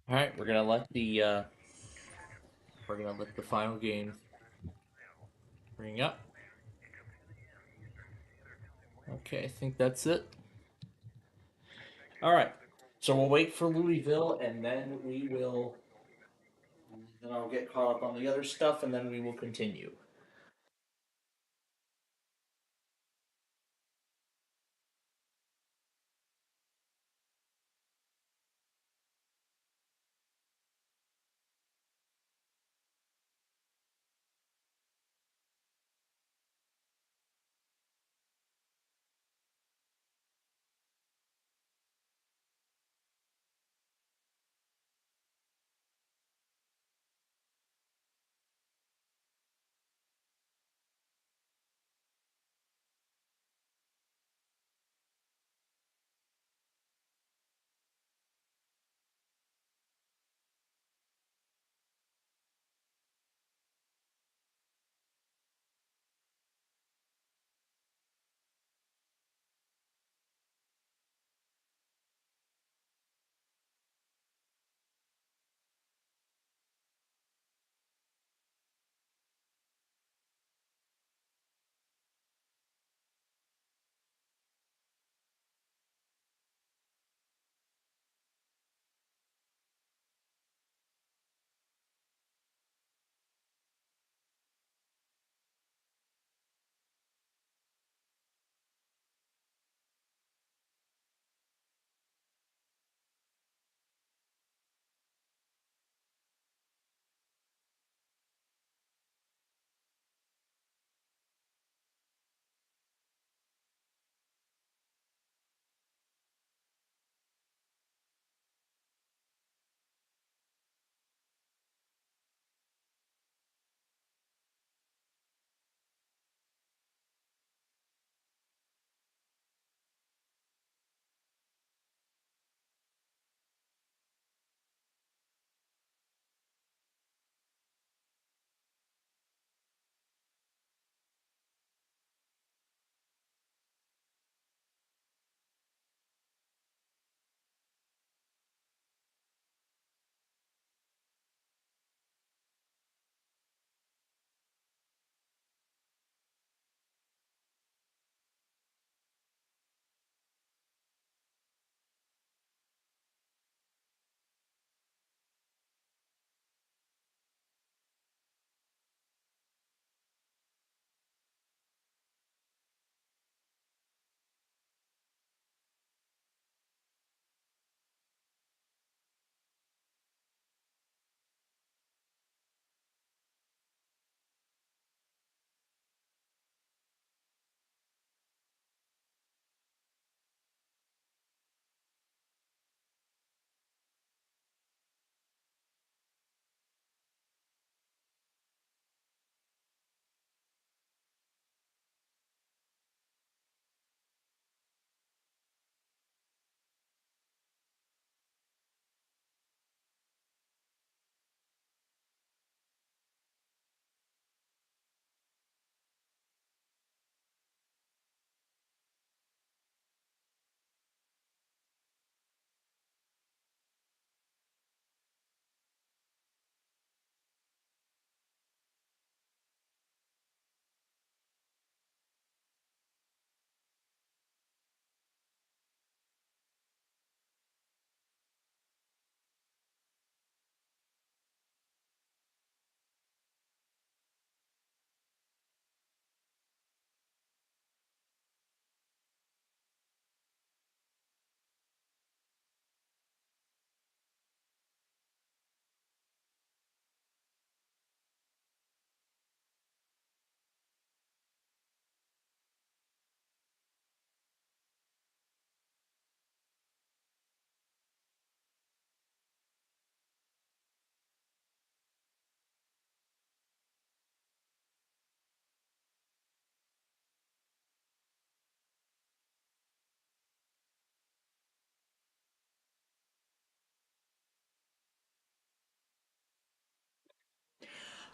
All right, we're gonna let the final game bring up. Okay, I think that's it. All right, so we'll wait for Louisville, and then I'll get caught up on the other stuff, and then we will continue.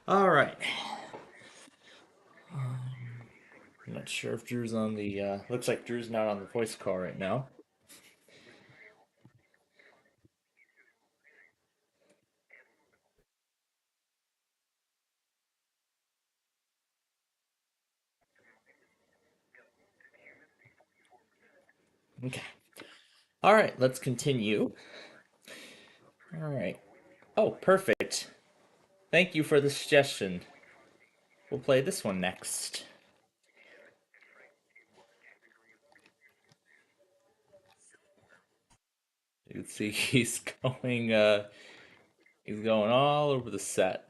All right. I'm not sure if Drew's on the. Looks like Drew's not on the voice call right now. Okay. All right. Let's continue. All right. Oh, perfect. Thank you for the suggestion. We'll play this one next. You can see he's going. He's going all over the set.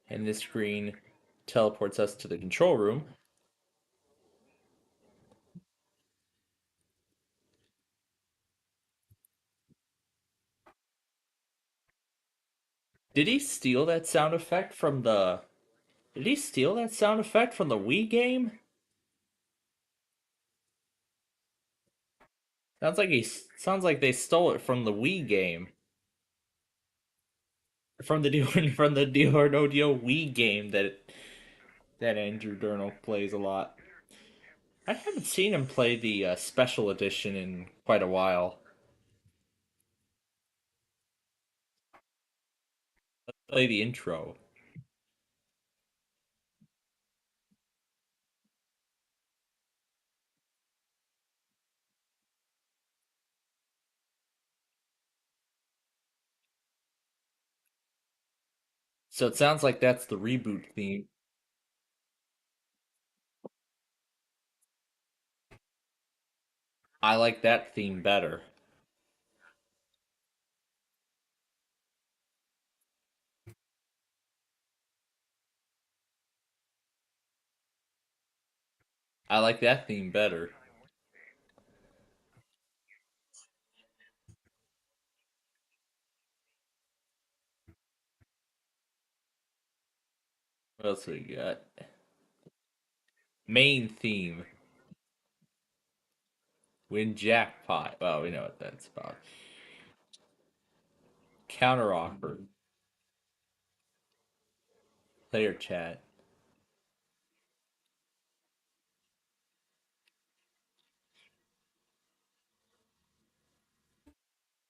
And this screen teleports us to the control room. Did he steal that sound effect from the? Did he steal that sound effect from the Wii game? Sounds like they stole it from the Wii game. From the from the Dio Wii game that Andrew Durnall plays a lot. I haven't seen him play the special edition in quite a while. Play the intro. So it sounds like that's the reboot theme. I like that theme better. I like that theme better. What else we got? Main theme. Win jackpot. Well, we know what that's about. Counter offer. Player chat.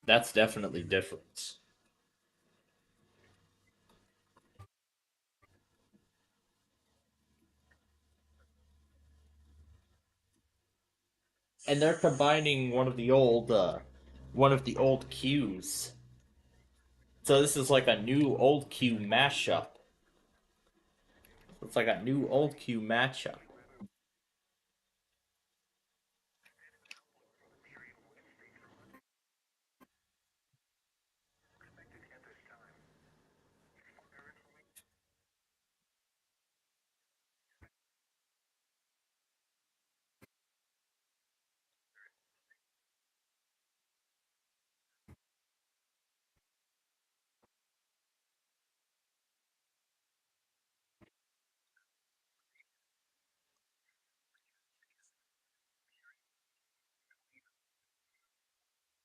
That's definitely different. And they're combining one of the old cues. So this is like a new old cue mashup. It's like a new old cue matchup.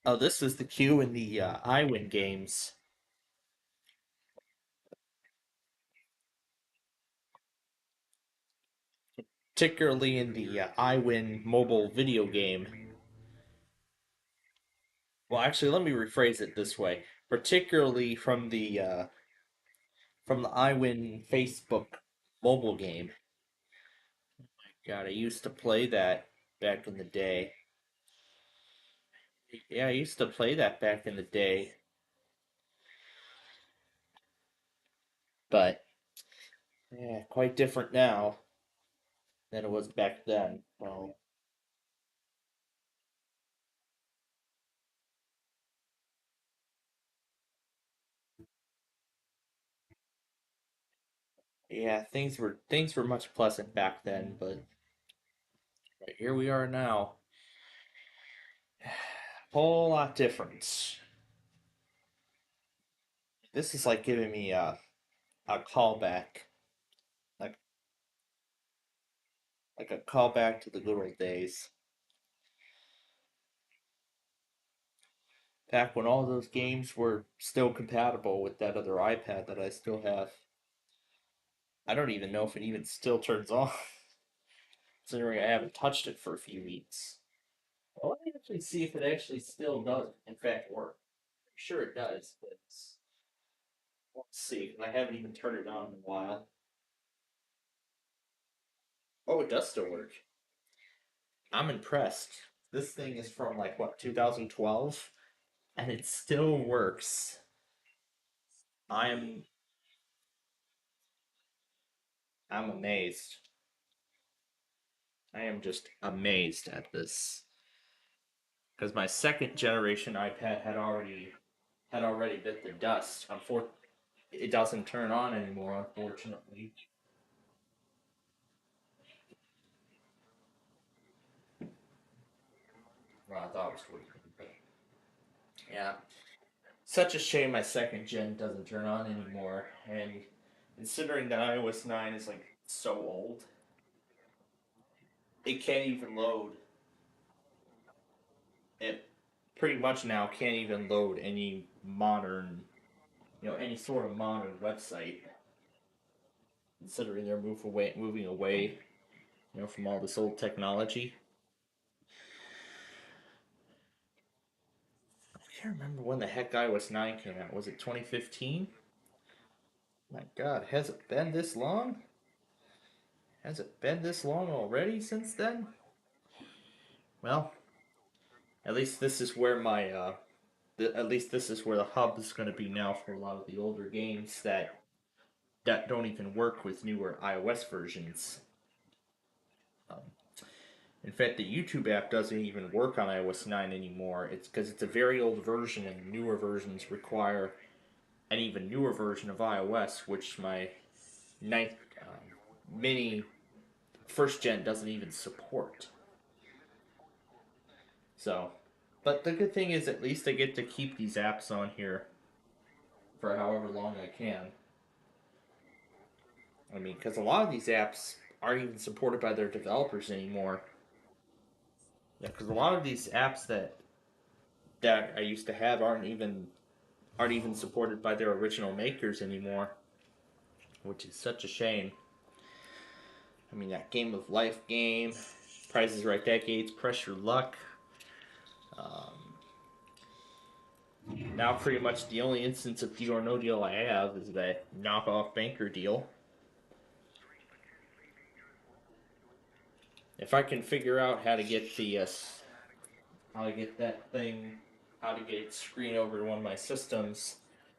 Oh, this is the cue in the iWin games, particularly in the iWin mobile video game. Well, actually, let me rephrase it this way: particularly from the iWin Facebook mobile game. God, I used to play that back in the day. Yeah, I used to play that back in the day, but yeah, quite different now than it was back then. Well, yeah, things were much pleasant back then, but right here we are now. Whole lot different. This is like giving me a callback, like like a callback to the good old days, back when all those games were still compatible with that other iPad that I still have. I don't even know if it even still turns on, considering I haven't touched it for a few weeks. Well, let me actually see if it actually still does, in fact, work. I'm sure it does, but let's see. I haven't even turned it on in a while. Oh, it does still work. I'm impressed. This thing is from like what 2012, and it still works. I'm I'm amazed. I am just amazed at this because my second generation iPad had already bit the dust. Unfortunately, it doesn't turn on anymore. Unfortunately, well, I thought it was working, but yeah, such a shame my second gen doesn't turn on anymore. And considering that iOS 9 is like so old, it can't even load. It pretty much now can't even load any modern, any sort of modern website. Considering they're moving away, from all this old technology. I can't remember when the heck iOS 9 came out. Was it 2015? My God, has it been this long? Has it been this long already since then? Well, at least this is where at least this is where the hub is going to be now for a lot of the older games that don't even work with newer iOS versions. Um, in fact, the YouTube app doesn't even work on iOS 9 anymore. It's because it's a very old version, and newer versions require an even newer version of iOS, which my ninth mini first gen doesn't even support. So, but the good thing is at least I get to keep these apps on here for however long I can. I mean, because a lot of these apps aren't even supported by their developers anymore. Yeah, because a lot of these apps that I used to have aren't even supported by their original makers anymore, which is such a shame. I mean, that Game of Life game, Price is Right Decades, Press Your Luck. Um, Now, pretty much the only instance of Deal or No Deal I have is that knockoff banker deal. If I can figure out how to get that thing, how to get it screen over to one of my systems,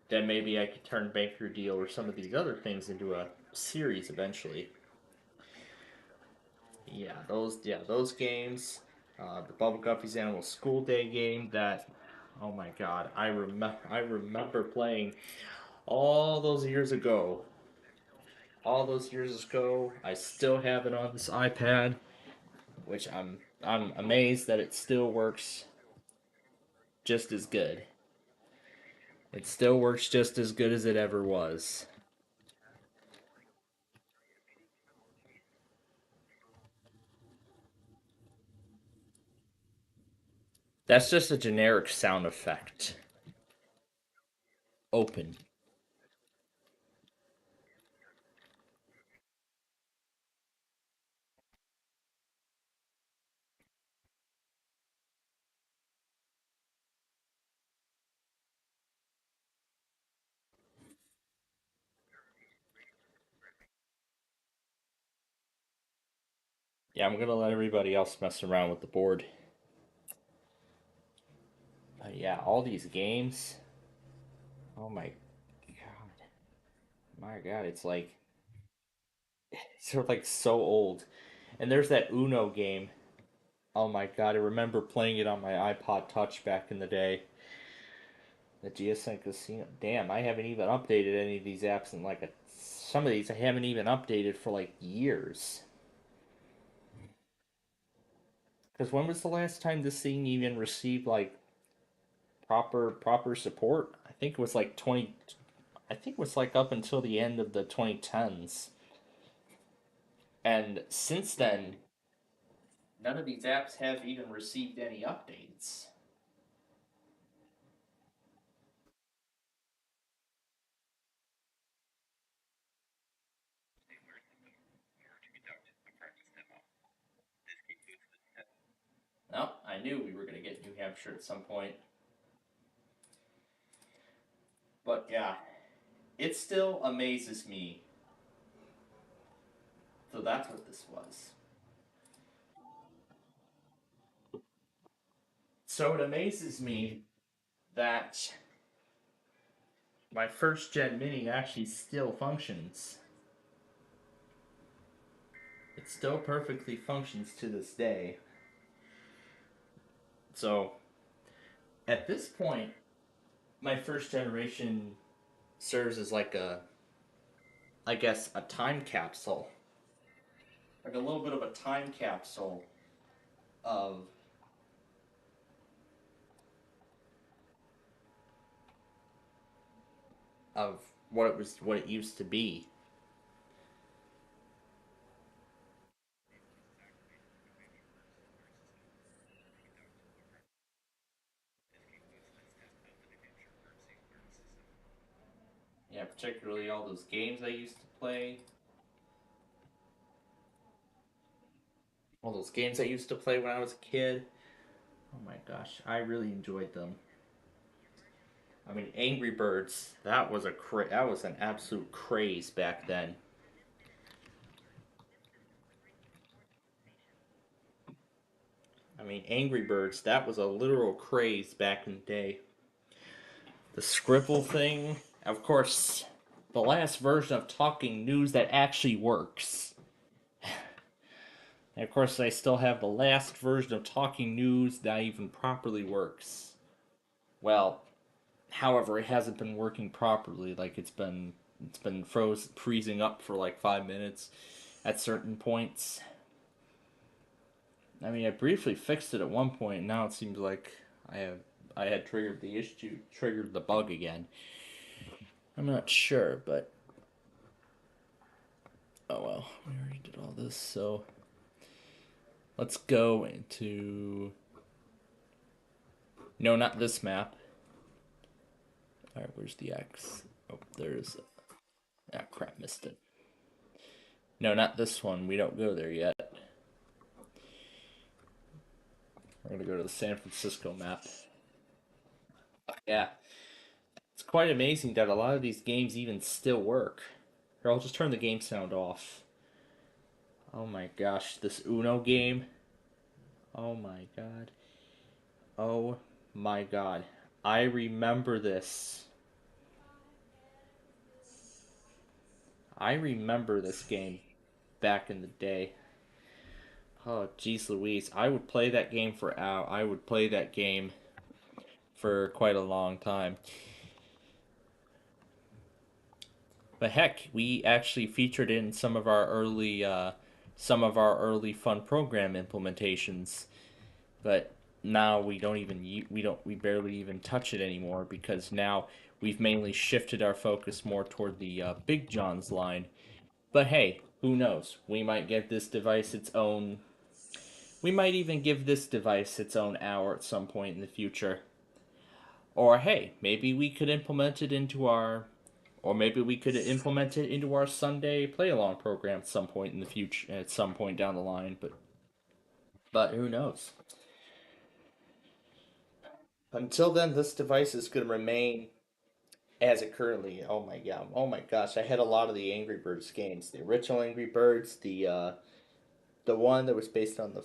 then maybe I could turn banker deal or some of these other things into a series eventually. Yeah, those games, the Bubble Guppy's Animal School Day game. Oh my God, I remember playing all those years ago. All those years ago, I still have it on this iPad, which I'm amazed that it still works just as good. It still works just as good as it ever was. That's just a generic sound effect. Open. Yeah, I'm gonna let everybody else mess around with the board. But yeah, all these games. Oh my God, it's sort of like so old. And there's that Uno game. Oh my God, I remember playing it on my iPod Touch back in the day. The GSN Casino. Damn, I haven't even updated any of these apps in some of these I haven't even updated for like years. Because when was the last time this thing even received like proper support? I think it was like 20. I think it was like up until the end of the 2010s. And since then, none of these apps have even received any updates. No, I knew we were going to get New Hampshire at some point. But yeah, it still amazes me. So that's what this was. So it amazes me that my first gen mini actually still functions. It still perfectly functions to this day. So at this point, my first generation serves as like a, I guess, a time capsule. Like a little bit of a time capsule of of what it used to be. Yeah, particularly all those games I used to play. All those games I used to play when I was a kid. Oh my gosh, I really enjoyed them. I mean, Angry Birds. That was an absolute craze back then. I mean, Angry Birds. That was a literal craze back in the day. The scribble thing. Of course, the last version of Talking News that actually works. And of course, I still have the last version of Talking News that even properly works. Well, however, it hasn't been working properly. Like it's been freezing up for like 5 minutes at certain points. I mean, I briefly fixed it at one point. And now it seems like I have I had triggered the bug again. I'm not sure, but oh well, we already did all this. So let's go into no, not this map. All right, where's the X? Oh, there's. Ah, crap, missed it. No, not this one. We don't go there yet. We're gonna go to the San Francisco map. Yeah, it's quite amazing that a lot of these games even still work. Here, I'll just turn the game sound off. Oh my gosh, this Uno game. Oh my god. Oh my god. I remember this. I remember this game back in the day. Oh, jeez Louise. I would play that game for hours. I would play that game for quite a long time. But heck, we actually featured in some of our early fun program implementations. But now we barely even touch it anymore because now we've mainly shifted our focus more toward the Big John's line. But hey, who knows? We might even give this device its own hour at some point in the future. Or hey, maybe we could implement it into our or maybe we could implement it into our Sunday play along program at some point in the future at some point down the line, but who knows? Until then this device is going to remain as it currently. Oh my god. Oh my gosh, I had a lot of the Angry Birds games. The original Angry Birds, the one that was based on the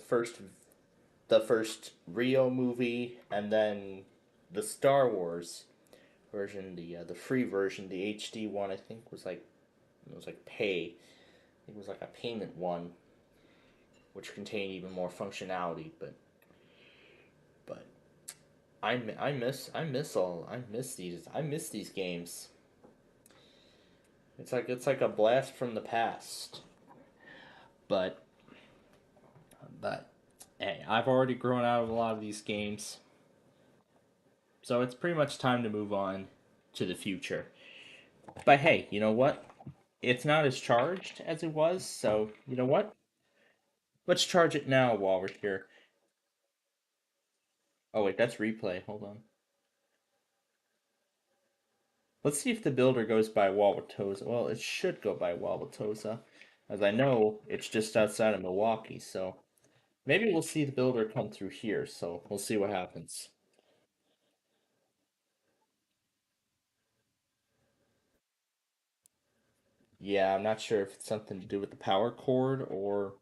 first Rio movie, and then the Star Wars version, the free version, the HD one. I think was like pay. I think it was like a payment one, which contained even more functionality. But I miss these games. It's like a blast from the past. But but hey, I've already grown out of a lot of these games, so it's pretty much time to move on to the future. But hey, you know what? It's not as charged as it was, so you know what? Let's charge it now while we're here. Oh wait, that's replay. Hold on. Let's see if the builder goes by Wauwatosa. Well, it should go by Wauwatosa, as I know it's just outside of Milwaukee, so maybe we'll see the builder come through here, so we'll see what happens. Yeah, I'm not sure if it's something to do with the power cord or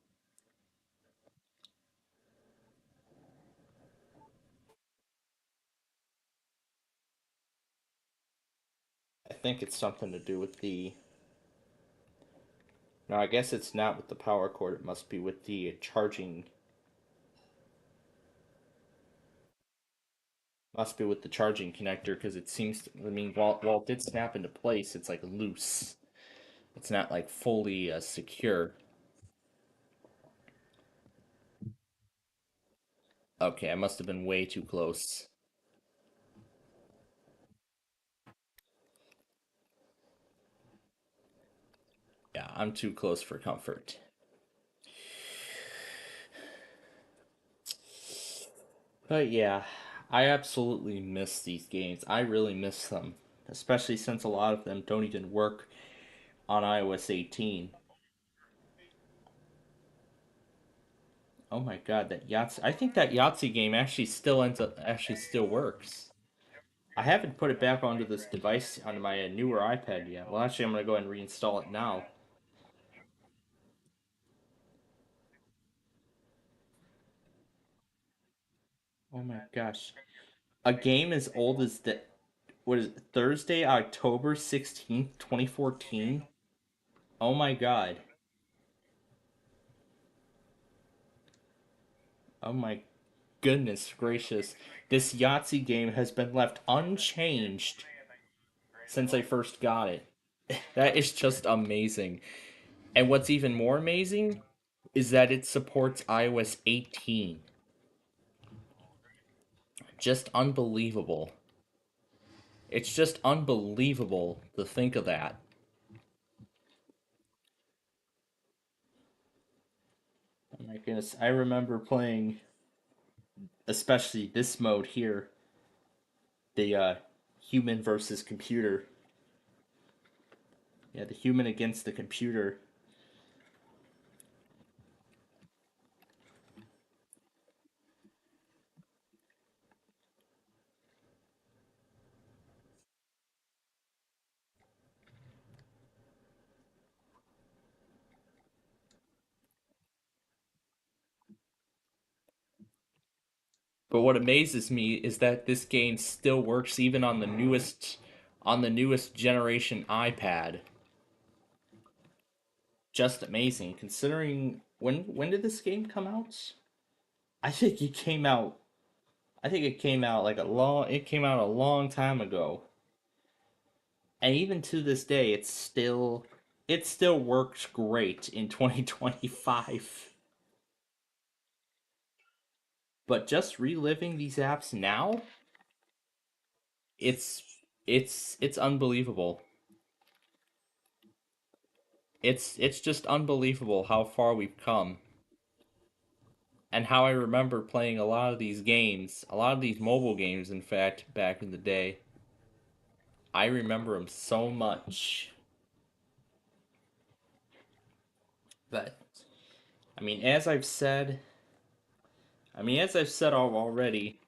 I think it's something to do with the. No, I guess it's not with the power cord. It must be with the charging. Must be with the charging connector because it seems. I mean, while it did snap into place, it's like loose. It's not like fully secure. Okay, I must have been way too close. Yeah, I'm too close for comfort. But yeah, I absolutely miss these games. I really miss them, especially since a lot of them don't even work on iOS 18. Oh my god, that Yahtzee! I think that Yahtzee game actually still works. I haven't put it back onto this device onto my newer iPad yet. Well, actually, I'm gonna go ahead and reinstall it now. Oh my gosh, a game as old as that. What is it, Thursday, October 16th, 2014? Oh my god. Oh my goodness gracious. This Yahtzee game has been left unchanged since I first got it. That is just amazing. And what's even more amazing is that it supports iOS 18. Just unbelievable. It's just unbelievable to think of that. Oh my goodness. I remember playing, especially this mode here, the human versus computer. Yeah, the human against the computer. But what amazes me is that this game still works even on the newest generation iPad. Just amazing considering when did this game come out? I think it came out I think it came out a long time ago. And even to this day it still works great in 2025. But just reliving these apps now, it's it's unbelievable. It's just unbelievable how far we've come and how I remember playing a lot of these games, a lot of these mobile games in fact back in the day. I remember them so much. But I mean, as I've said already,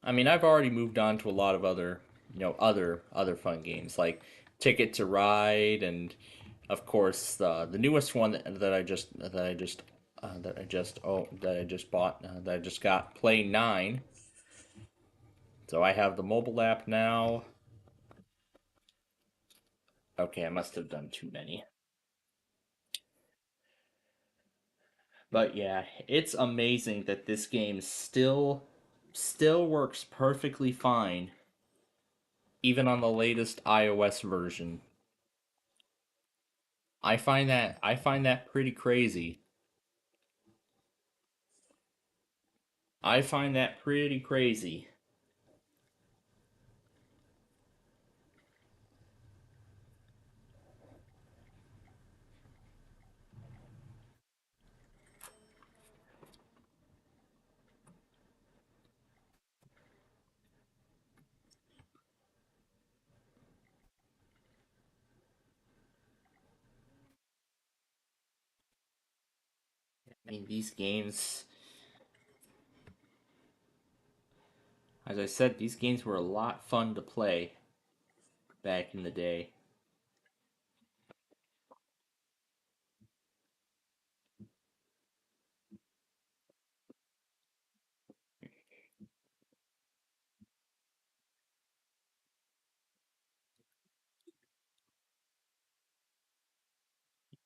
I mean, I've already moved on to a lot of other fun games like Ticket to Ride, and of course the newest one that I just bought that I just got Play 9. So I have the mobile app now. Okay, I must have done too many. But yeah, it's amazing that this game still works perfectly fine even on the latest iOS version. I find that pretty crazy. I find that pretty crazy. I mean, these games, as I said, these games were a lot fun to play back in the day.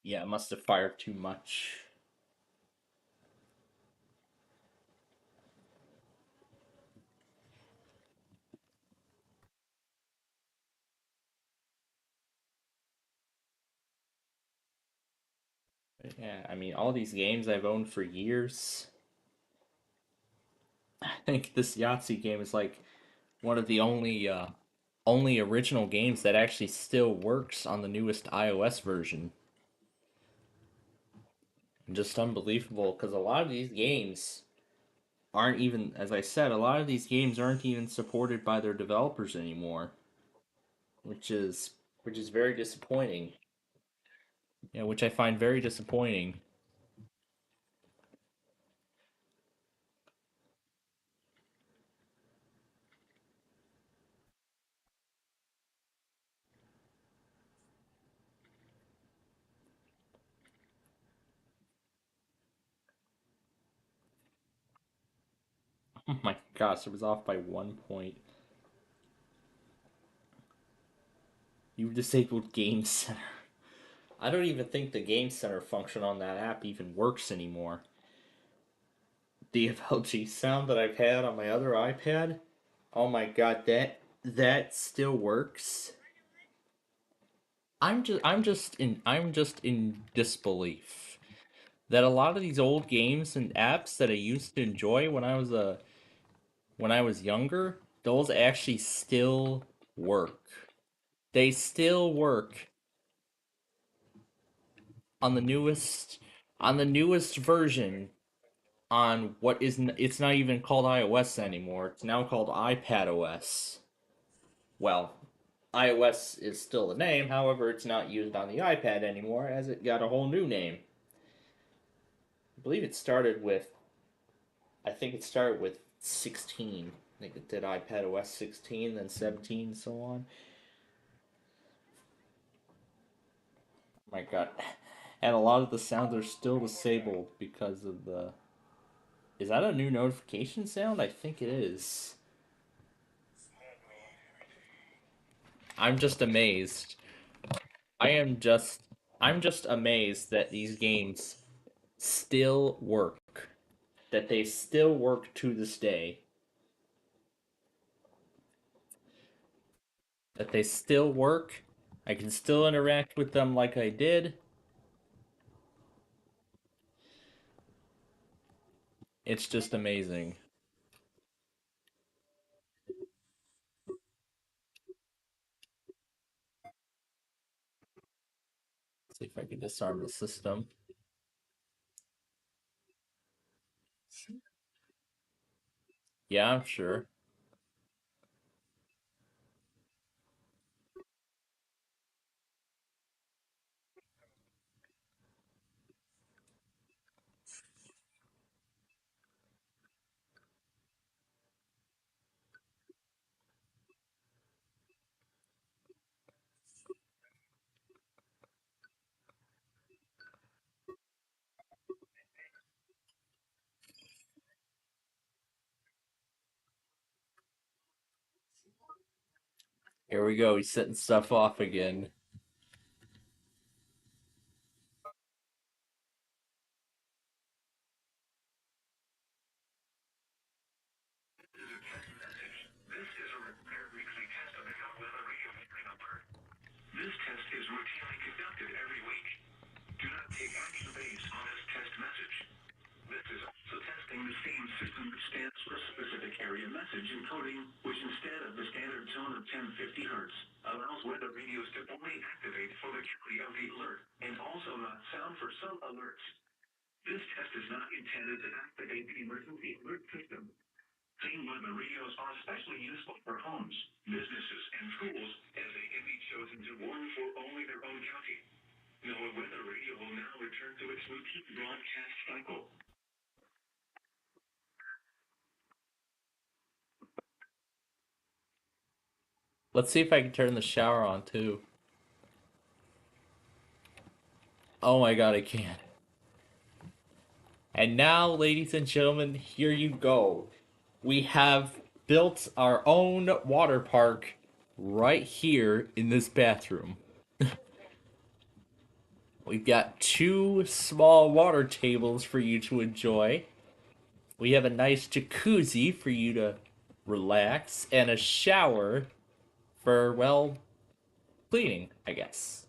Yeah, it must have fired too much. But yeah, I mean, all these games I've owned for years. I think this Yahtzee game is like one of the only original games that actually still works on the newest iOS version. Just unbelievable because a lot of these games aren't even, as I said, a lot of these games aren't even supported by their developers anymore, which is which is very disappointing. Yeah, which I find very disappointing. Oh my gosh, it was off by 1 point. You disabled Game Center. I don't even think the Game Center function on that app even works anymore. The emoji sound that I've had on my other iPad, oh my god, that still works. I'm just in disbelief that a lot of these old games and apps that I used to enjoy when I was younger, those actually still work. They still work on the newest version on it's not even called iOS anymore. It's now called iPad OS. Well, iOS is still the name, however, it's not used on the iPad anymore as it got a whole new name. I believe it started with I think it started with 16. I think it did iPad OS 16, then 17, and so on. Oh my god. And a lot of the sounds are still disabled because of the. Is that a new notification sound? I think it is. I'm just amazed. I am just. I'm just amazed that these games still work. That they still work to this day. That they still work. I can still interact with them like I did. It's just amazing. See if I can disarm the system. Yeah, I'm sure. Here we go. He's setting stuff off again. This test is routinely conducted every week. Do not take action based on this test message. This is also testing the same system that stands for specific area message encoding, which instead of the standard tone of 1050 Hz, allows weather radios to only activate for the quality of the alert and also not sound for some alerts. This test is not intended to activate the emergency alert system. Clean weather radios are especially useful for homes, businesses, and schools as they can be chosen to warn for only their own county. NOAA Weather Radio will now return to its routine broadcast cycle. Let's see if I can turn the shower on too. Oh my god, I can't. And now, ladies and gentlemen, here you go. We have built our own water park right here in this bathroom. We've got two small water tables for you to enjoy. We have a nice jacuzzi for you to relax, and a shower for, well, cleaning, I guess.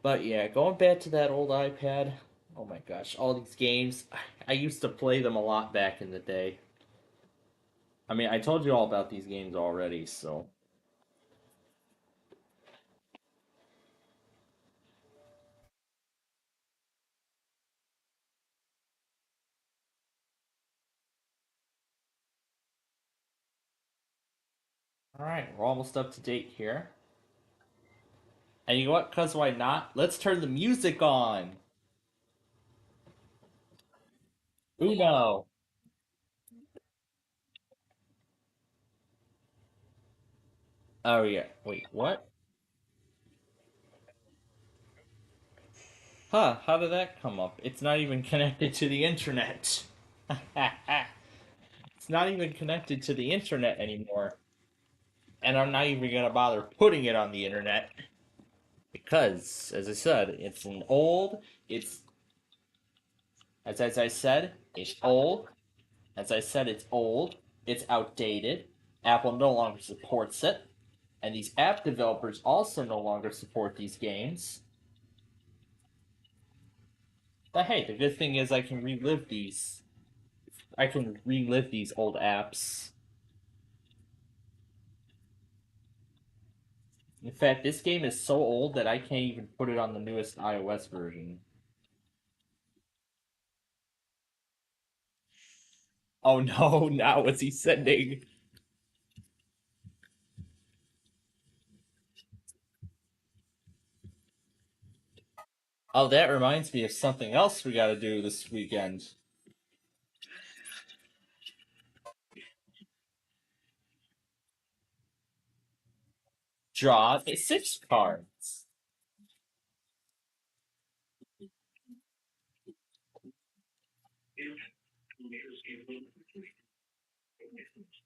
But yeah, going back to that old iPad, oh my gosh, all these games. I used to play them a lot back in the day. I mean, I told you all about these games already, so. Alright, we're almost up to date here. And you know what? Because why not? Let's turn the music on! Uno! Oh yeah, wait, what? Huh, how did that come up? It's not even connected to the internet. It's not even connected to the internet anymore. And I'm not even gonna bother putting it on the internet. Because, as I said, it's an old, it's, as I said, it's old. As I said, it's old, it's outdated. Apple no longer supports it. And these app developers also no longer support these games. But hey, the good thing is I can relive these. I can relive these old apps. In fact, this game is so old that I can't even put it on the newest iOS version. Oh no, now what's he sending? Oh, that reminds me of something else we gotta do this weekend. Draw the six cards. If tomatoes give them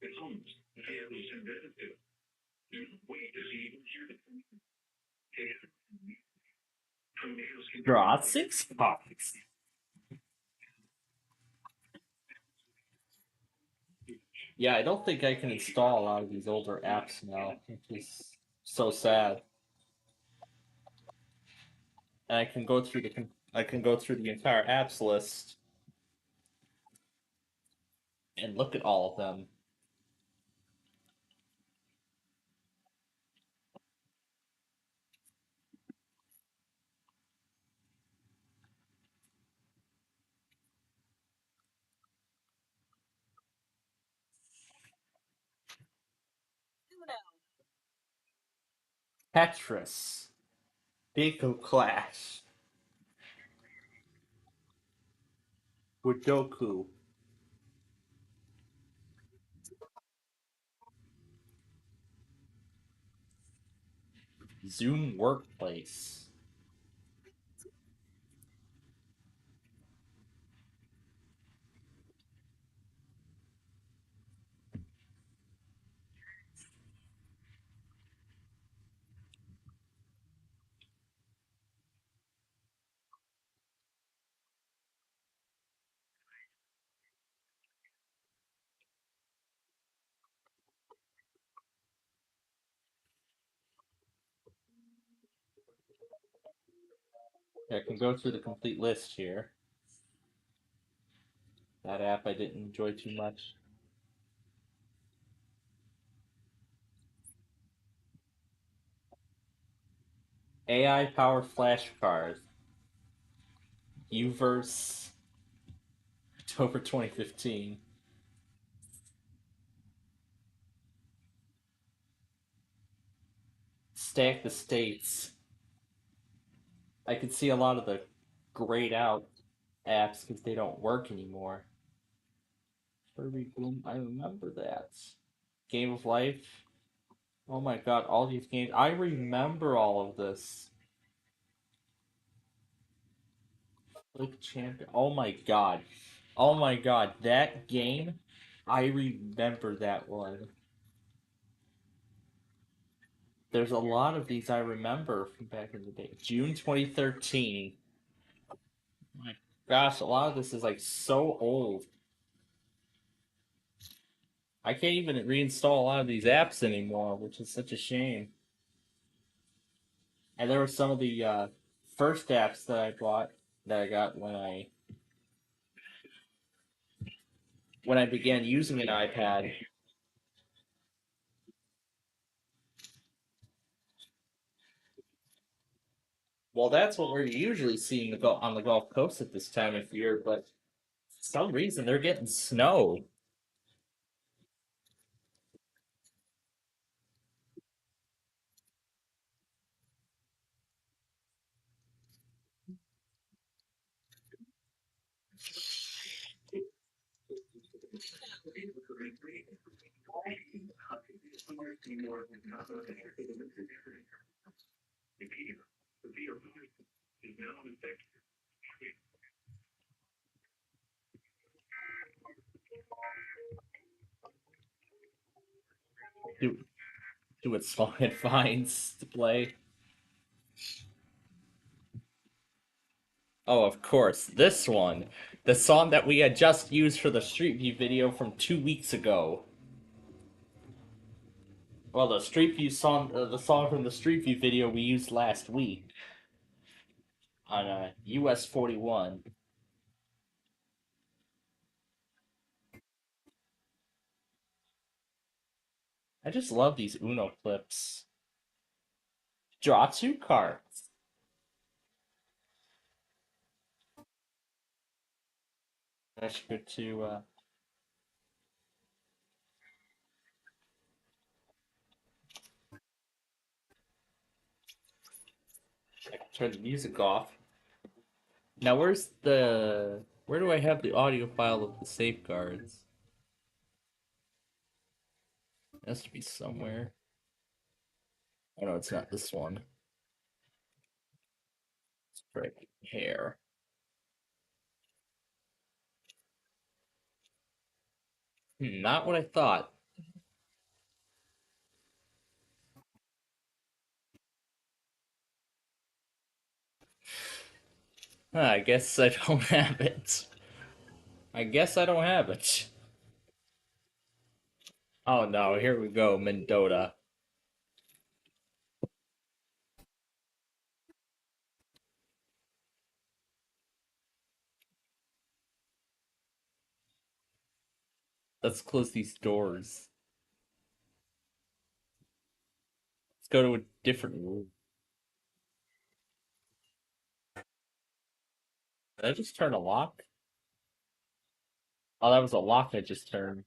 it's almost fairly competitive. Wait to see if you tomatoes can Draw six cards. Yeah, I don't think I can install a lot of these older apps now. It's just so sad. And I can go through the entire apps list and look at all of them. Tetris, Biko Clash, Sudoku, Zoom Workplace. I can go through the complete list here. That app I didn't enjoy too much. AI Power Flashcards. Uverse. October 2015. Stack the States. I could see a lot of the grayed out apps because they don't work anymore. Furby Boom, I remember that. Game of Life. Oh my god, all these games. I remember all of this. Like Champion. Oh my god. Oh my god, that game. I remember that one. There's a lot of these I remember from back in the day. June 2013. My gosh, a lot of this is like so old. I can't even reinstall a lot of these apps anymore, which is such a shame. And there were some of the first apps that I bought that I got when I began using an iPad. Well, that's what we're usually seeing on the Gulf Coast at this time of year, but for some reason they're getting snow. Do do what song it finds to play. Oh, of course, this one, the song that we had just used for the Street View video from 2 weeks ago. Well, the Street View song, the song from the Street View video we used last week on US 41. I just love these Uno clips. Draw two cards. I should go to. I can turn the music off. Now, where's the? Where do I have the audio file of the safeguards? It has to be somewhere. Oh no, it's not this one. It's right here. Not what I thought. I guess I don't have it. I guess I don't have it. Oh no, here we go, Mendota. Let's close these doors. Let's go to a different room. Did I just turn a lock? Oh, that was a lock I just turned.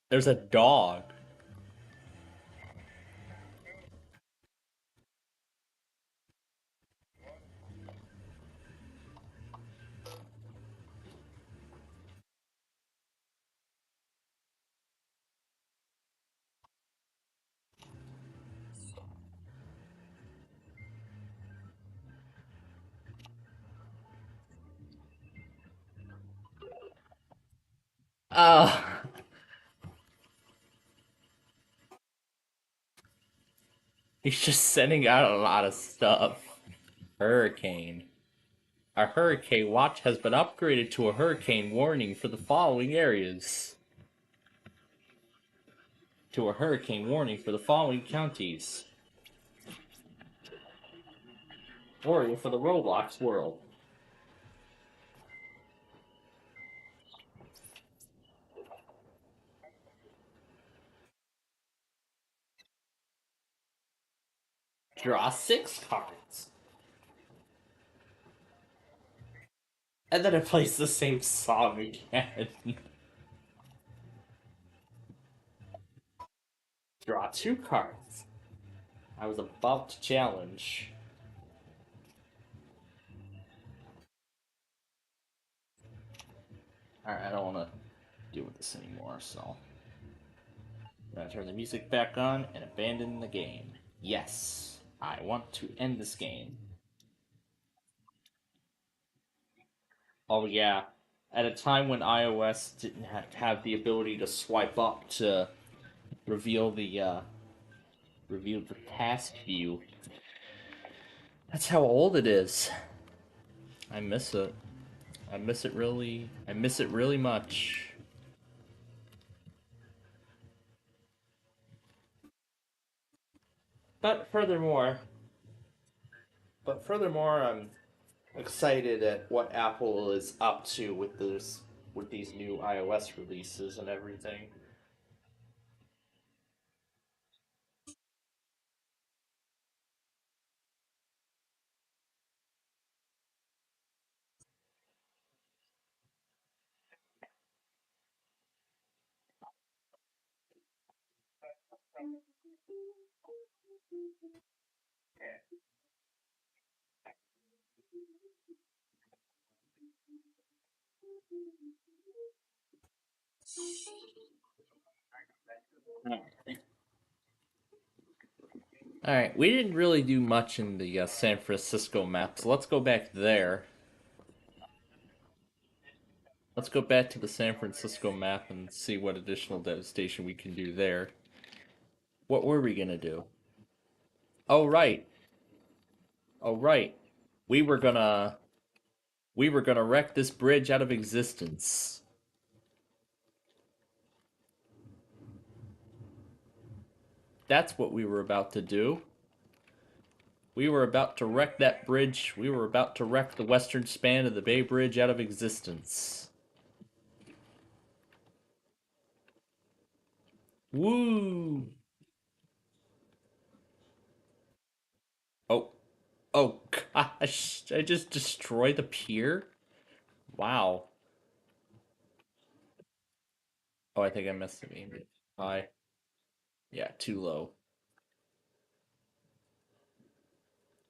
There's a dog. Oh, he's just sending out a lot of stuff. Hurricane. Our hurricane watch has been upgraded to a hurricane warning for the following areas. To a hurricane warning for the following counties. Warning for the Roblox world. Draw 6 cards. And then it plays the same song again. Draw two cards. I was about to challenge. Alright, I don't want to deal with this anymore, so. I'm gonna turn the music back on and abandon the game. Yes, I want to end this game. Oh, yeah. At a time when iOS didn't have the ability to swipe up to reveal the task view. That's how old it is. I miss it. I miss it really. I miss it really much. But furthermore, I'm excited at what Apple is up to with these new iOS releases and everything. All right, we didn't really do much in the San Francisco map, so let's go back there. Let's go back to the San Francisco map and see what additional devastation we can do there. What were we gonna do? Oh right, oh right. We were gonna we were gonna wreck this bridge out of existence. That's what we were about to do. We were about to wreck that bridge. We were about to wreck the western span of the Bay Bridge out of existence. Woo! Oh, oh gosh! I just destroyed the pier. Wow. Oh, I think I messed the aim high. Yeah, too low.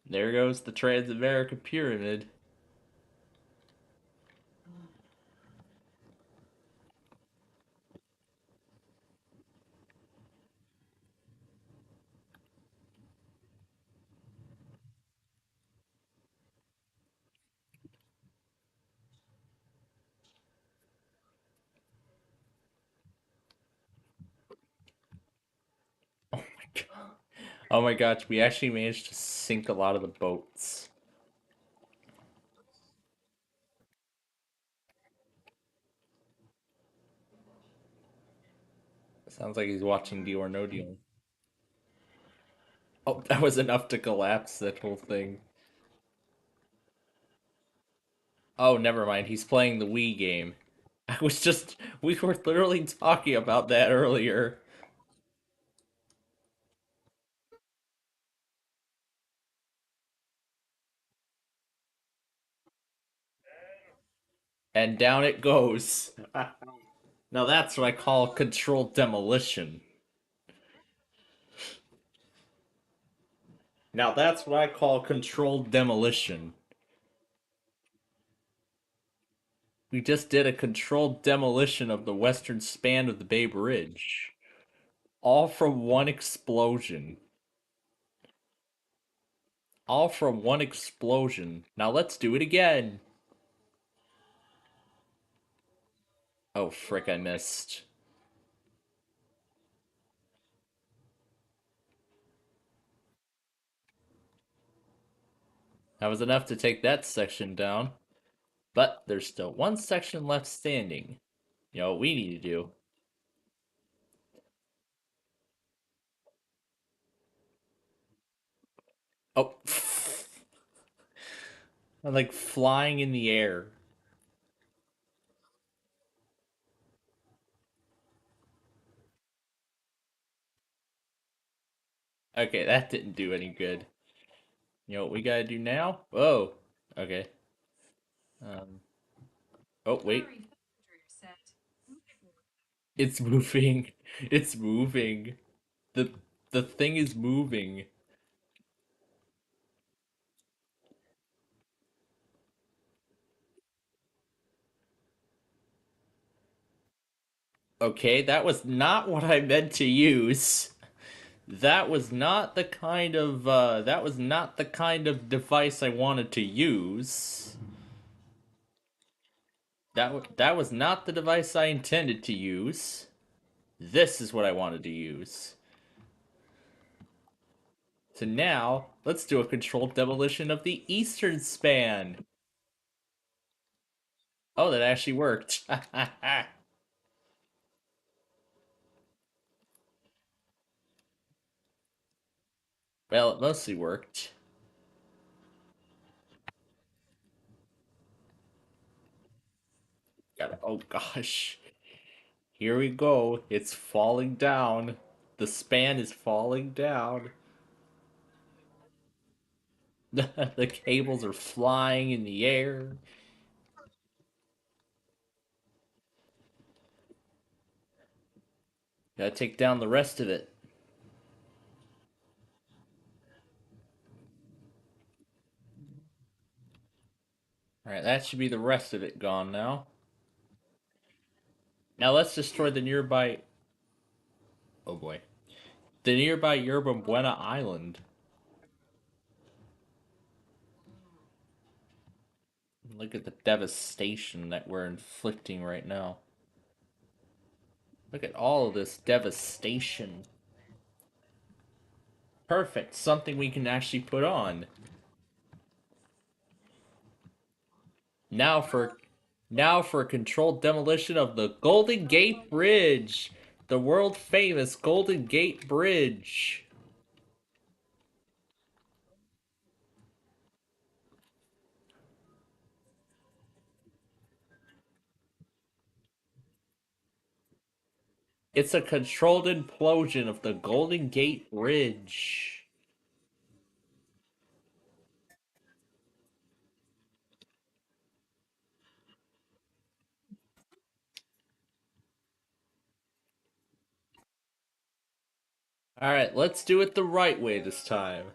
There goes the Transamerica Pyramid. Oh my god. Oh my gosh, we actually managed to sink a lot of the boats. Sounds like he's watching Deal or No Deal. Oh, that was enough to collapse that whole thing. Oh, never mind. He's playing the Wii game. We were literally talking about that earlier. And down it goes. Now that's what I call controlled demolition. Now that's what I call controlled demolition. We just did a controlled demolition of the western span of the Bay Bridge. All from one explosion. All from one explosion. Now let's do it again. Oh, frick, I missed. That was enough to take that section down. But there's still one section left standing. You know what we need to do? Oh, I'm like flying in the air. Okay, that didn't do any good. You know what we gotta do now? Whoa. Okay. Um, Oh, wait. It's moving. It's moving. The the thing is moving. Okay, that was not what I meant to use. That was not the kind of device I wanted to use. That was not the device I intended to use. This is what I wanted to use. So now, let's do a controlled demolition of the eastern span. Oh, that actually worked. Well, it mostly worked. Got it. Oh gosh. Here we go. It's falling down. The span is falling down. The cables are flying in the air. Gotta take down the rest of it. Alright, that should be the rest of it gone now. Now let's destroy the nearby. Oh boy. The nearby Yerba Buena Island. Look at the devastation that we're inflicting right now. Look at all of this devastation. Perfect. Something we can actually put on. Now for now for controlled demolition of the Golden Gate Bridge. The world famous Golden Gate Bridge. It's a controlled implosion of the Golden Gate Bridge. Alright, let's do it the right way this time.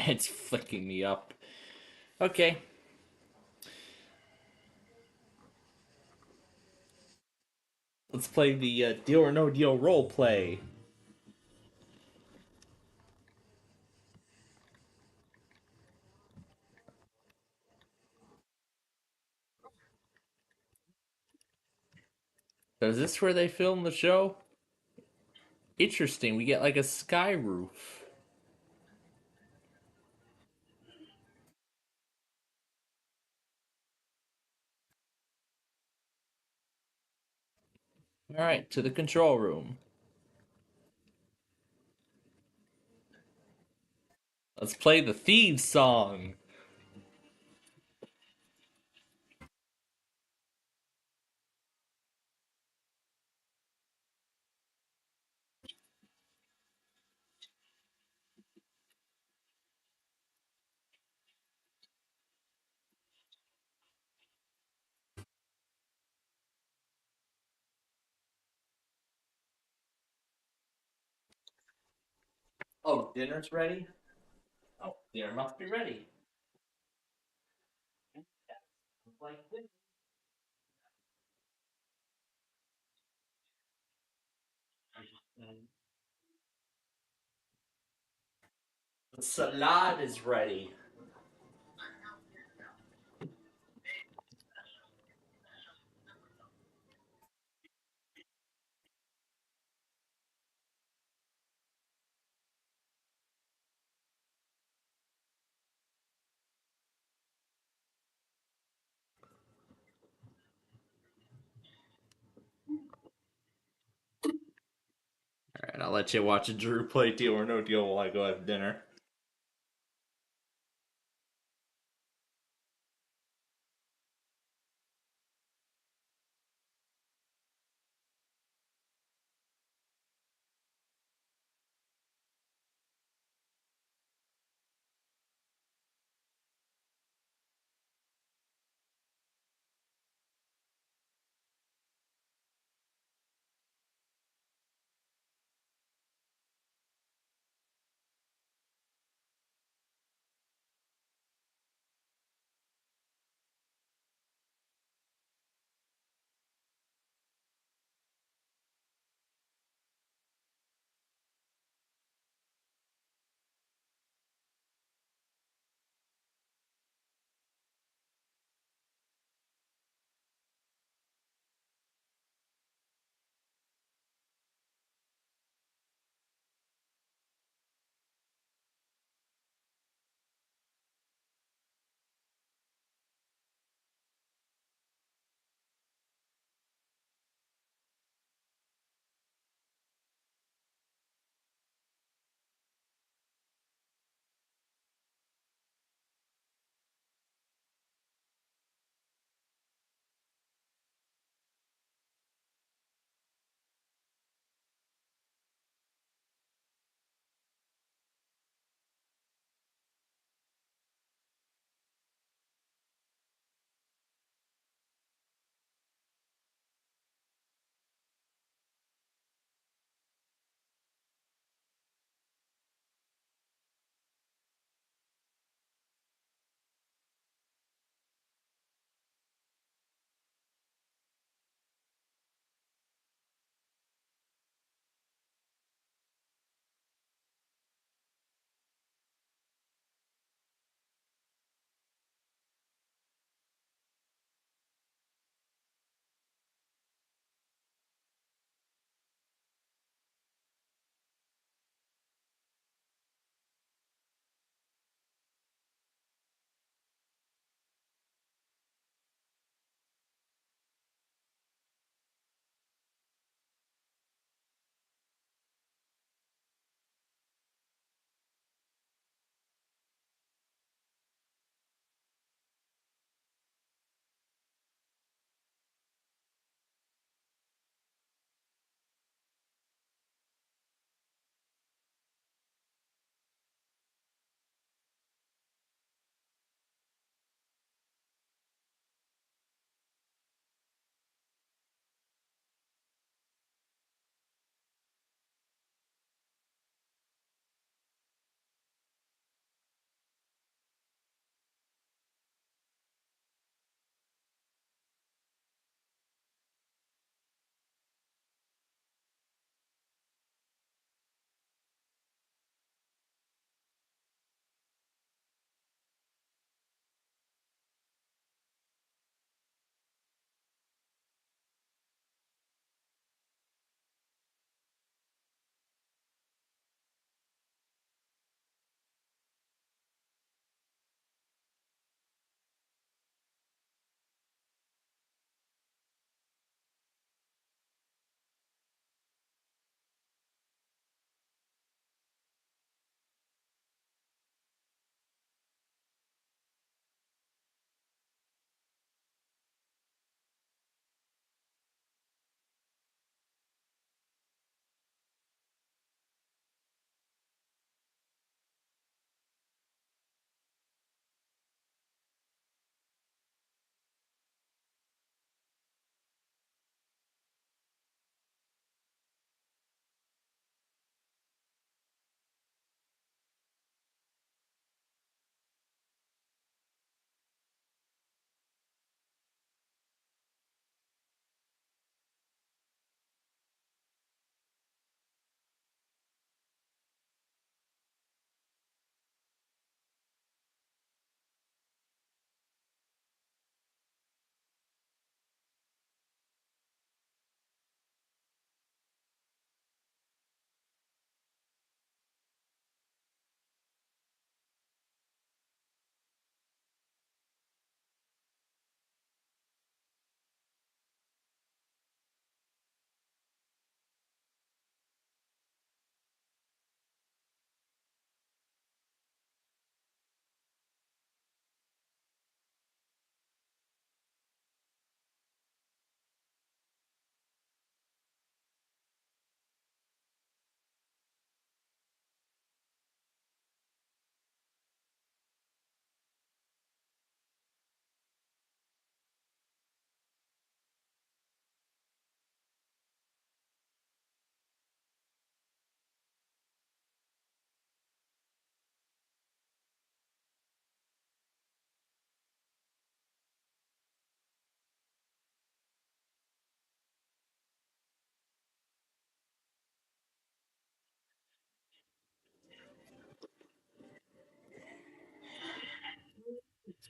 It's flicking me up. Okay. Let's play the Deal or No Deal role play. So is this where they film the show? Interesting, we get like a sky roof. Alright, to the control room. Let's play the theme song. Oh, dinner's ready? Oh, dinner must be ready. Like this. The salad is ready. let you watch a Drew play Deal or No Deal while I go have dinner.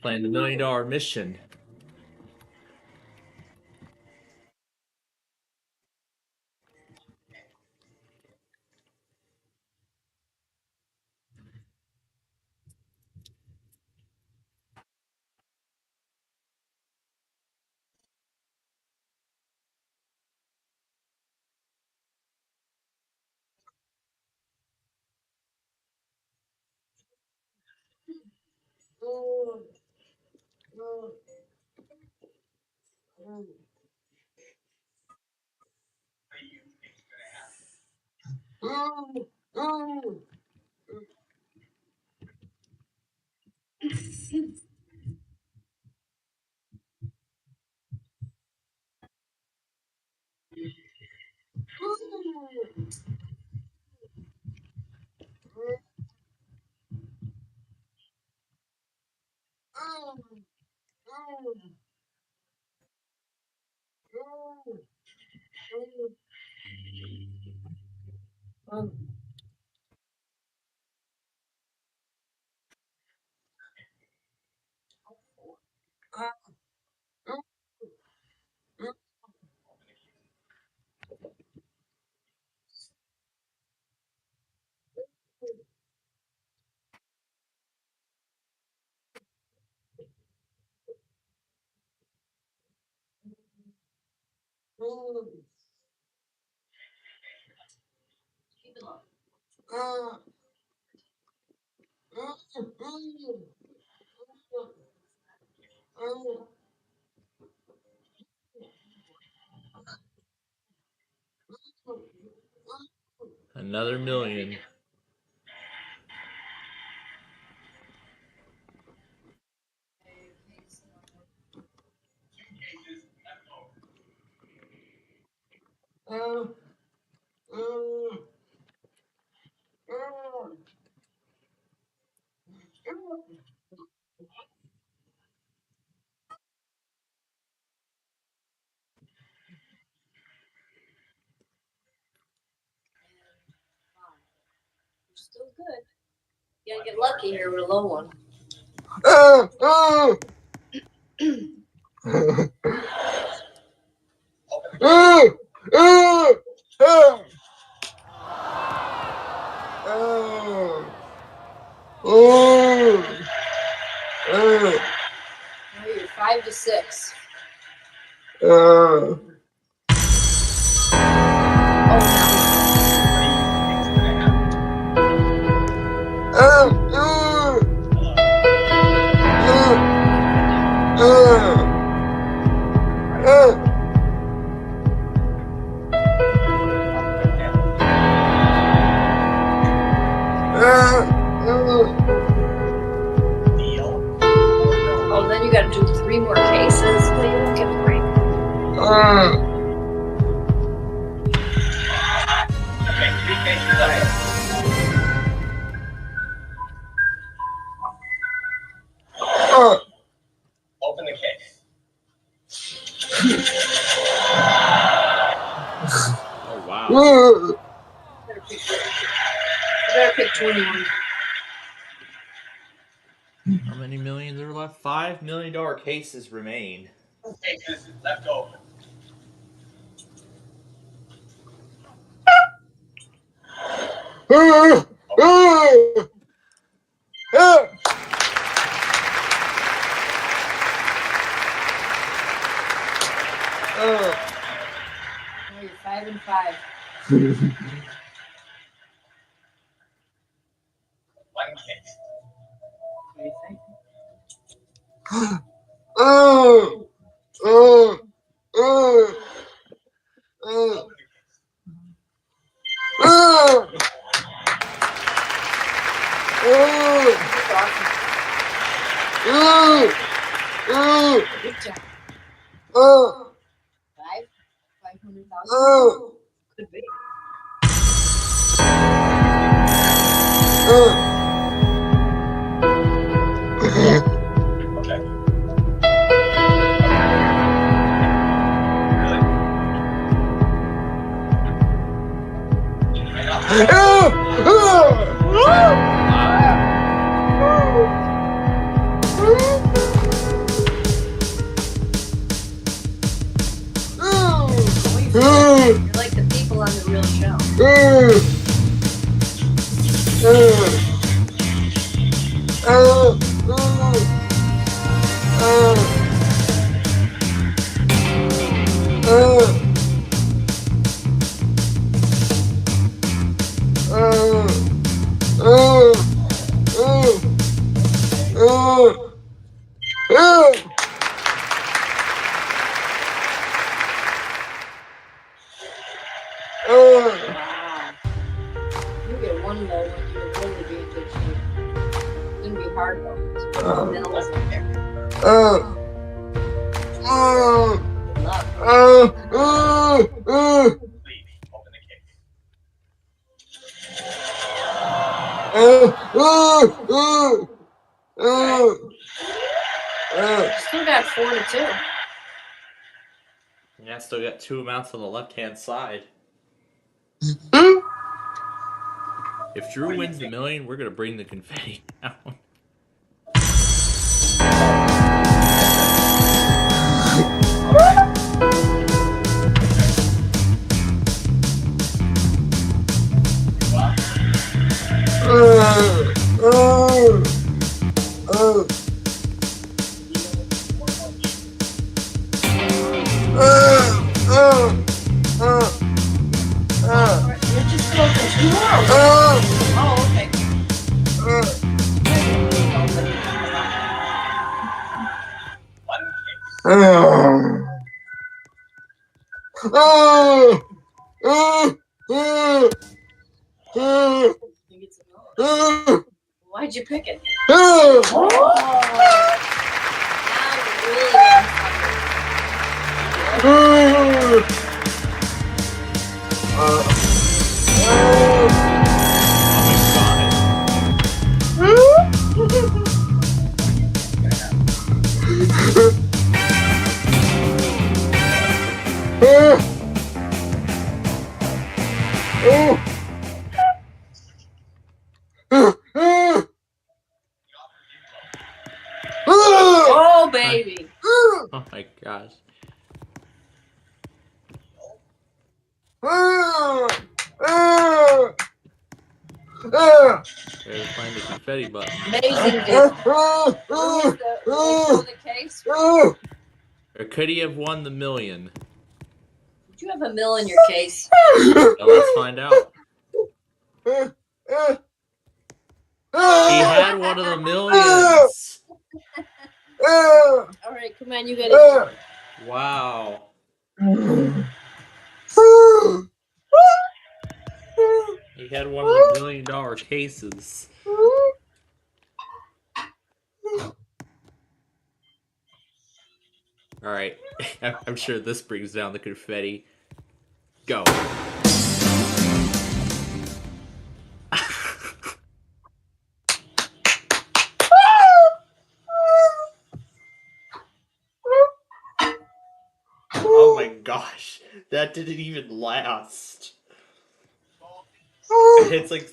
Playing the $1 million mission. Another million. Still good. You gotta get lucky here with a low one. Now you're 5 to 6. Oh, oh, then you gotta do 3 more cases. Well, you won't get a break. Open the case. Oh wow. Better pick 21. How many millions are left? $5 million cases remain. Cases left over. Now you're 5 and 5. One case. What do you think? Good job. 500,000. Could be. Okay. Really? Wow. You get one more when you really be in good shape. It's gonna be hard though. There's more mills in there. Good luck. Still got 4 to 2. Yeah, still got 2 amounts on the left-hand side. If Drew wins the million, we're gonna bring the confetti down. You're just smoking 2 more. Oh, okay. Think it's a milk. Why'd you pick it? Oh. Oh, baby. Oh my gosh. Gotta find the confetti button. Amazing, dude. The case? Or could he have won the million? Did you have a mill in your case? Now let's find out. He had one of the millions. All right, come on, you gotta. Wow. He had one of the $1 million cases. Alright, I'm sure this brings down the confetti. Go. Oh my gosh, that didn't even last. It's like...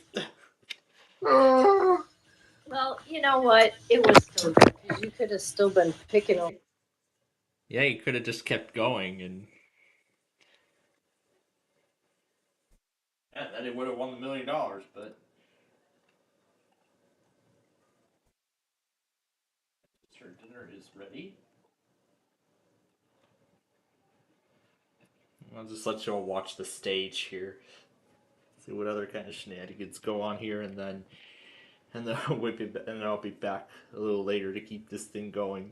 Well, you know what? It was still good because you could have still been picking them. Yeah, he could have just kept going and... Yeah, then he would have won the $1 million, but... Her dinner is ready. I'll just let you all watch the stage here. See what other kind of shenanigans go on here, and then I'll be back a little later to keep this thing going.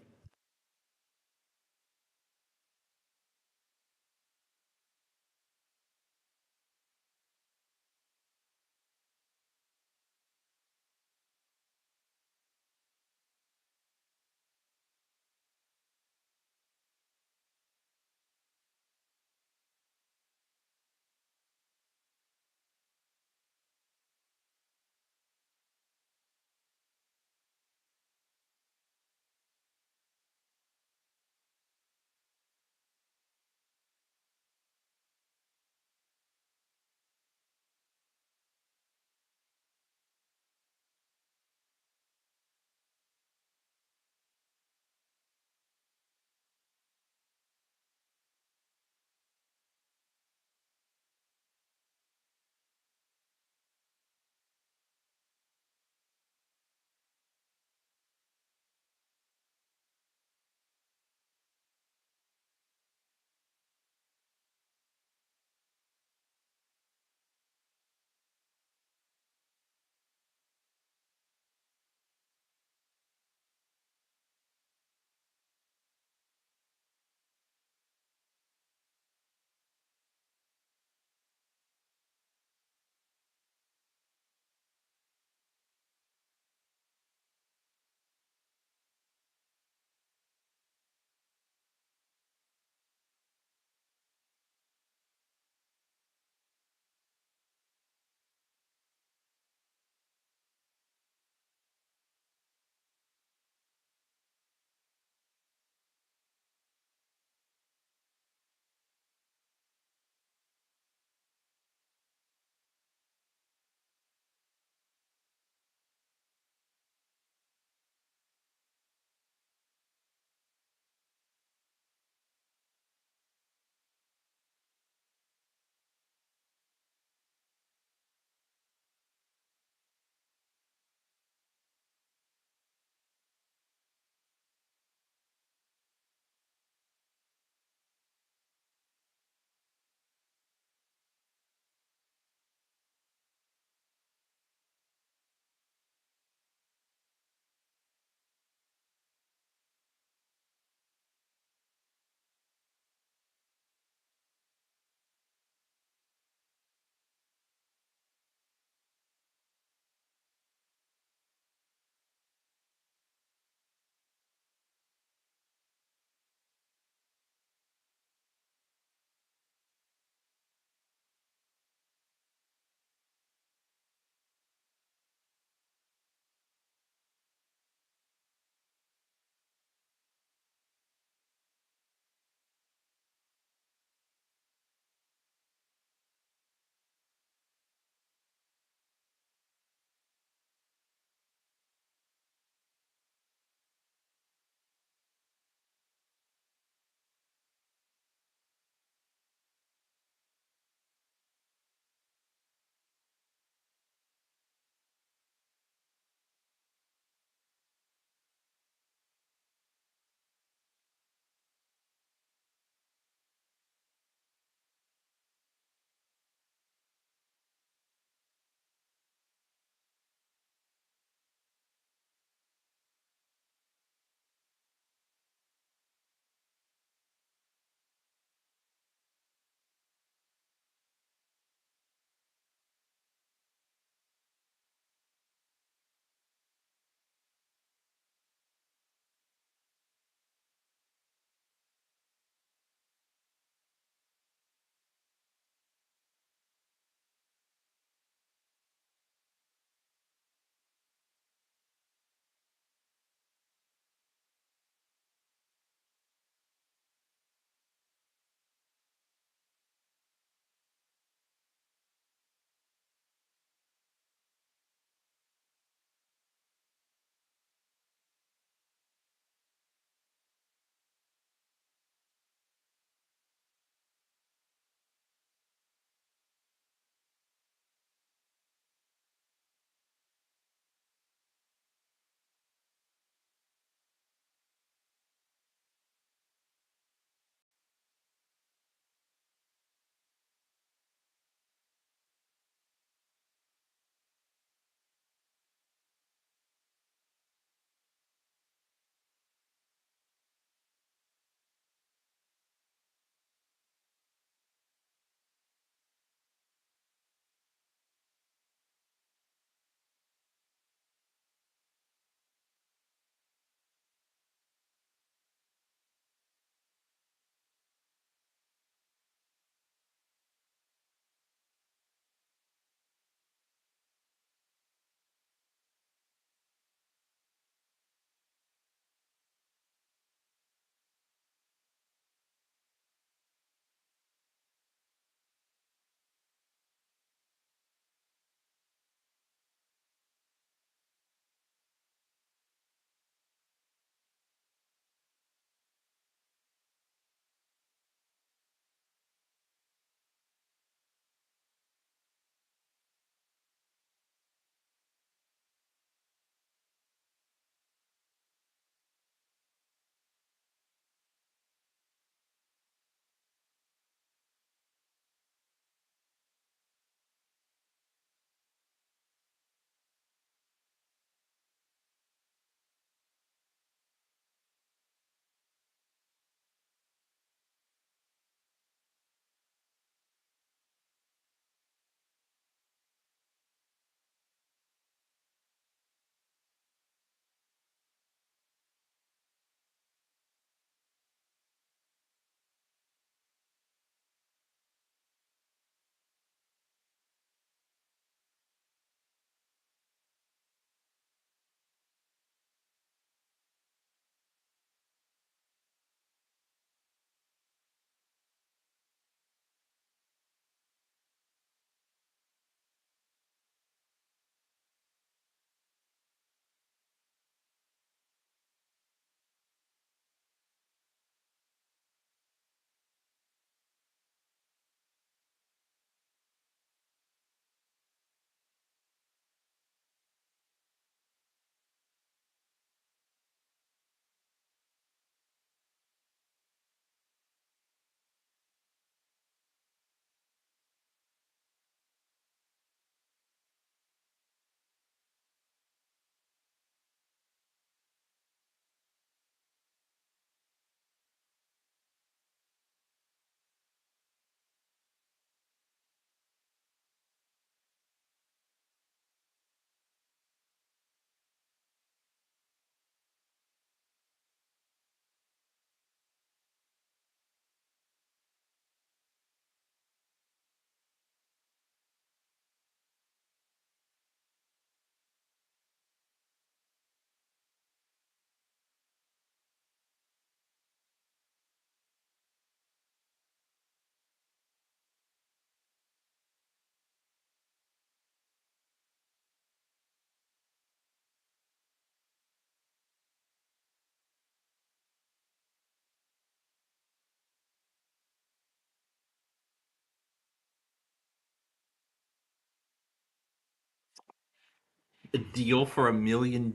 A deal for $1 million?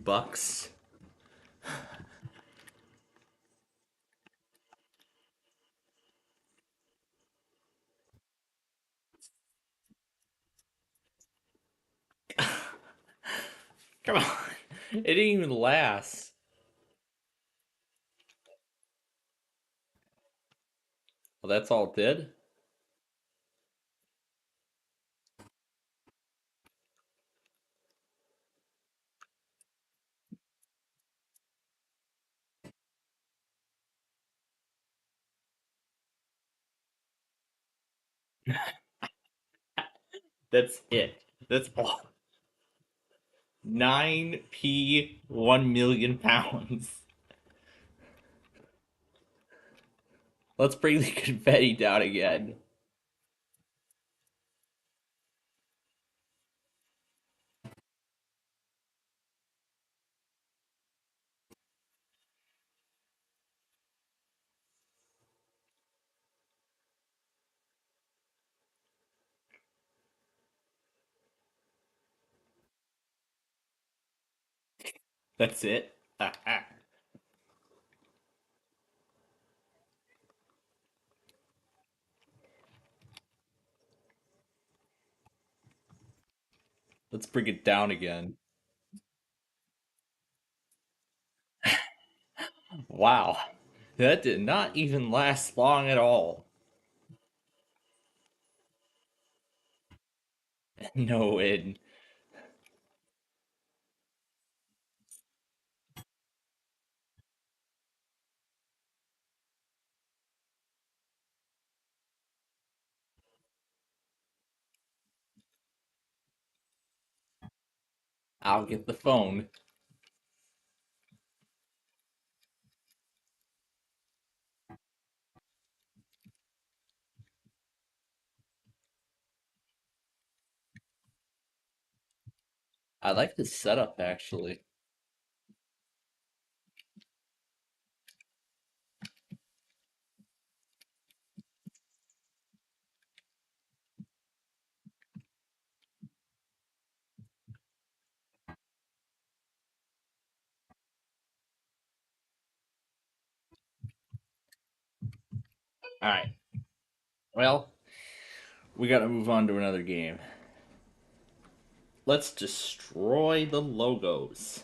Come on. It didn't even last. Well, that's all it did? That's it. That's all. 9p, 1 million pounds. Let's bring the confetti down again. That's it. Let's bring it down again. Wow. That did not even last long at all. No win. I'll get the phone. I like this setup actually. Alright. Well, we gotta move on to another game. Let's destroy the logos.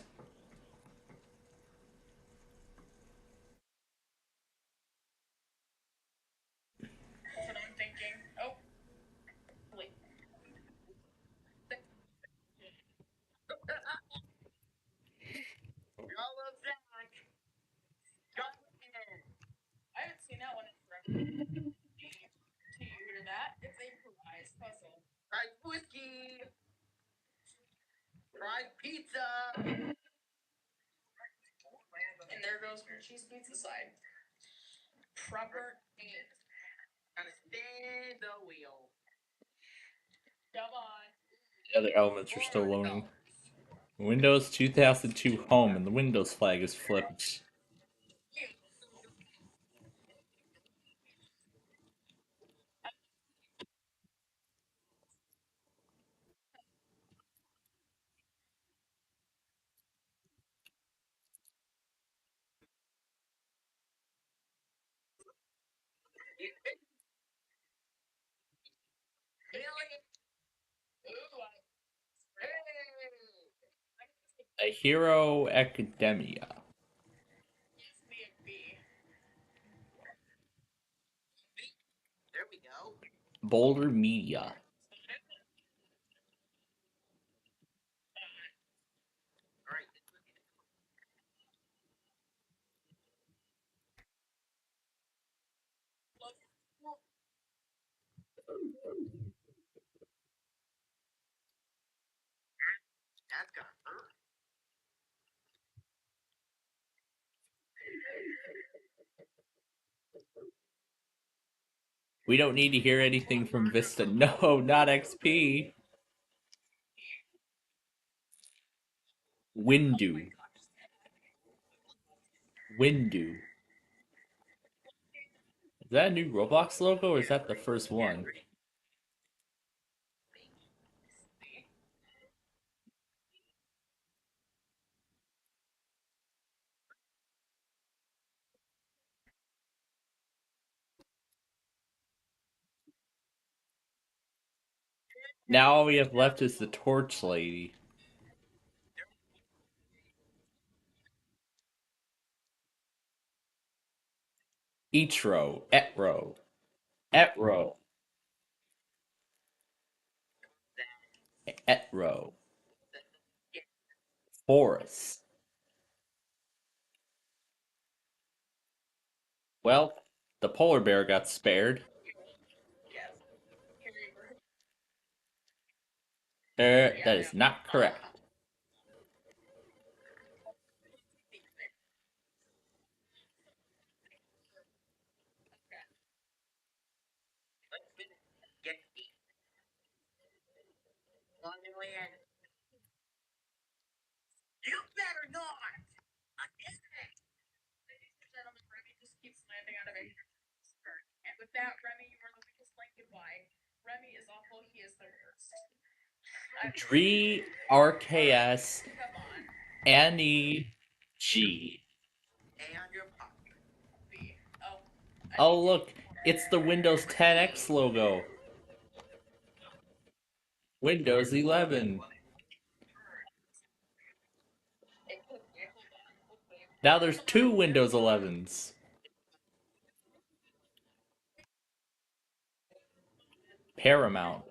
And I'm thinking, oh, wait. I haven't seen that one in forever. Do you hear that? It's a prize puzzle. Fried whiskey. Fried pizza. And there goes your cheese pizza side. Proper eight. Gotta spin the wheel. Come on. The other elements are still loading. Windows 2002 Home, and the Windows flag is flipped. Ooh, A Hero Academia. yes, the B. There we go. Boulder Media. All right. That's gonna hurt. We don't need to hear anything from Vista. No, not XP. Windu. Windu. Is that a new Roblox logo or is that the first one? Now all we have left is the torch lady. Each row, etro, etro, forest. Well, the polar bear got spared. That is not correct. Get me. On the land. You better not. Ladies and gentlemen, Remy just keeps landing out of it. And with that, Remy, you are the weakest link. Goodbye. Remy is awful. He is the worst. Dree RKS Come on. Annie G. And your pop. Oh. Oh look, it's the Windows 10X logo. Windows 11. Now there's two Windows 11s. Paramount.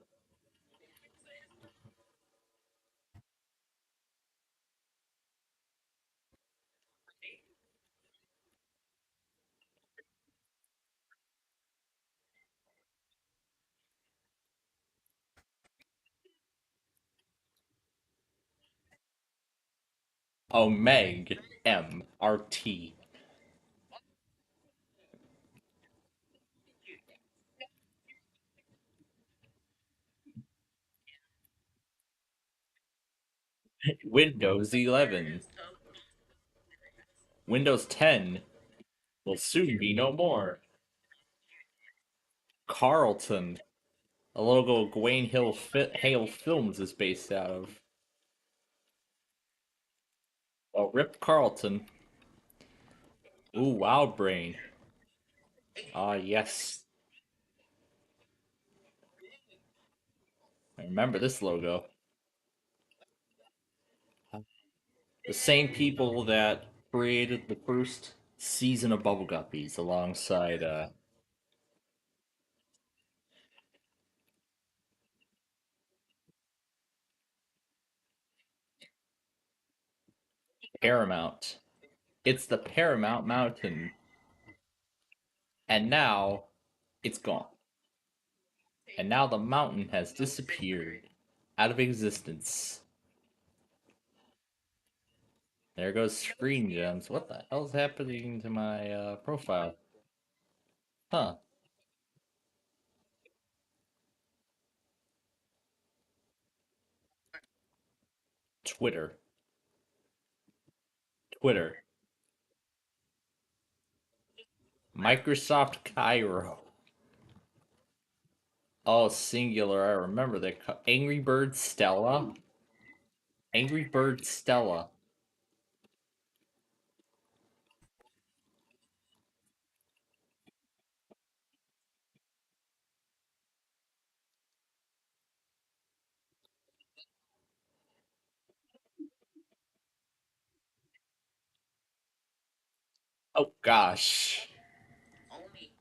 Omeg MRT. Windows 11. Windows 10 will soon be no more. Carlton. A logo Gawain Hale Films is based out of. Oh, Rip Carlton. Ooh, Wild Brain. Ah, yes. I remember this logo. The same people that created the first season of Bubble Guppies alongside Paramount. It's the Paramount Mountain. And now it's gone. And now the mountain has disappeared out of existence. There goes Screen Gems. What the hell's happening to my profile? Huh. Twitter. Twitter. Microsoft Cairo. Oh, singular. I remember that. Angry Bird Stella. Angry Bird Stella. Oh gosh. Only.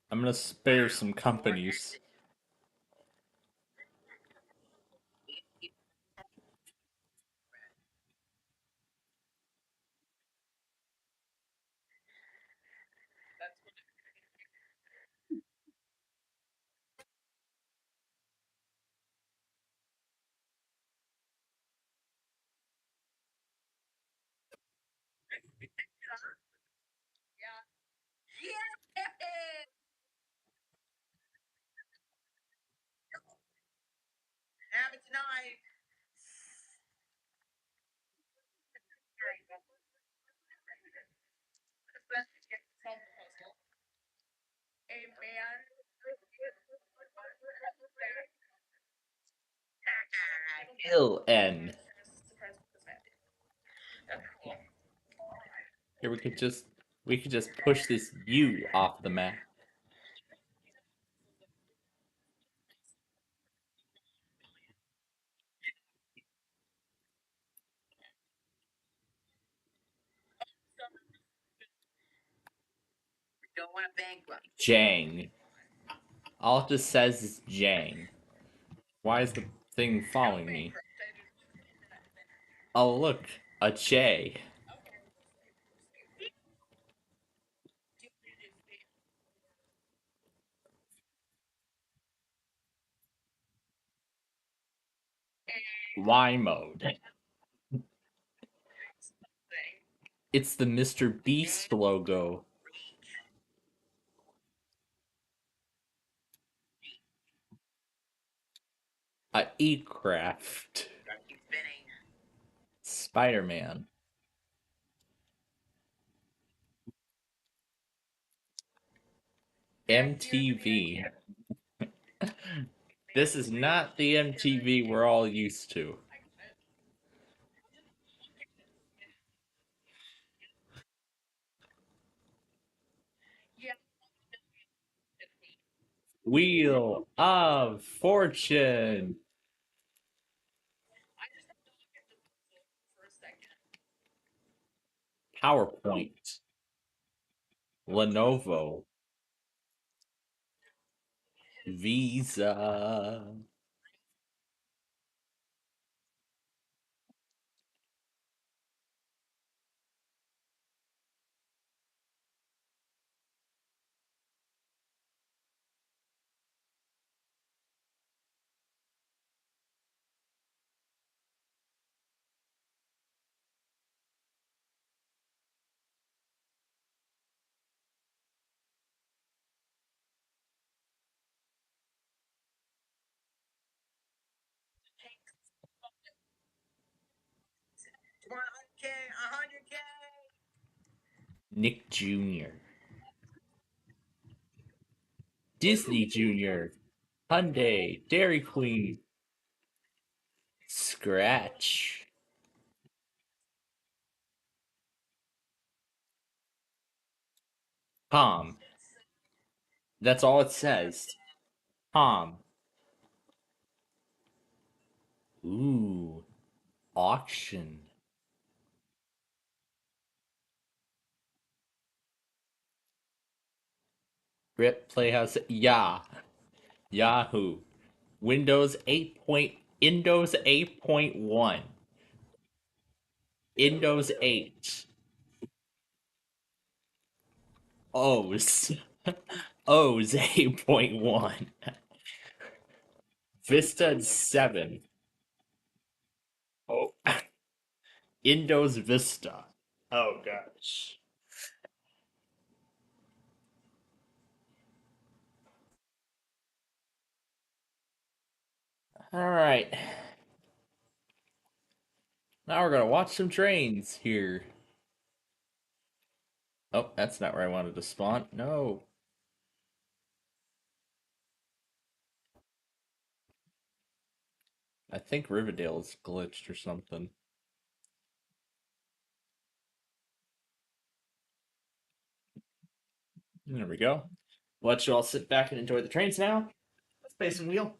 I'm gonna spare some companies. Yeah. Have it tonight. A man. Ill N. Here we could just push this U off the map. don't want to bankrupt. Jang. All it just says is Jang. Why is the thing following me? Oh, look. A J. Y mode. It's the Mr. Beast logo. A E-craft. Keep spinning. Spider-Man. MTV. This is not the MTV we're all used to. Yeah. Wheel of Fortune. I just have to look at the puzzle for a second. PowerPoint. Lenovo. Visa. Come on, 100K, 100K. Nick Jr. Disney Jr. Hyundai. Dairy Queen. Scratch. Tom. That's all it says. Tom. Ooh. Auction. Rip Playhouse. Yeah. Yahoo. Windows 8. Windows 8.1. Windows 8. O's. O's 8.1. Vista 7. Oh. Windows Vista. Oh gosh. Alright. Now we're gonna watch some trains here. Oh, that's not where I wanted to spawn. No. I think Riverdale's glitched or something. There we go. Let you all sit back and enjoy the trains now. Let's play some wheel.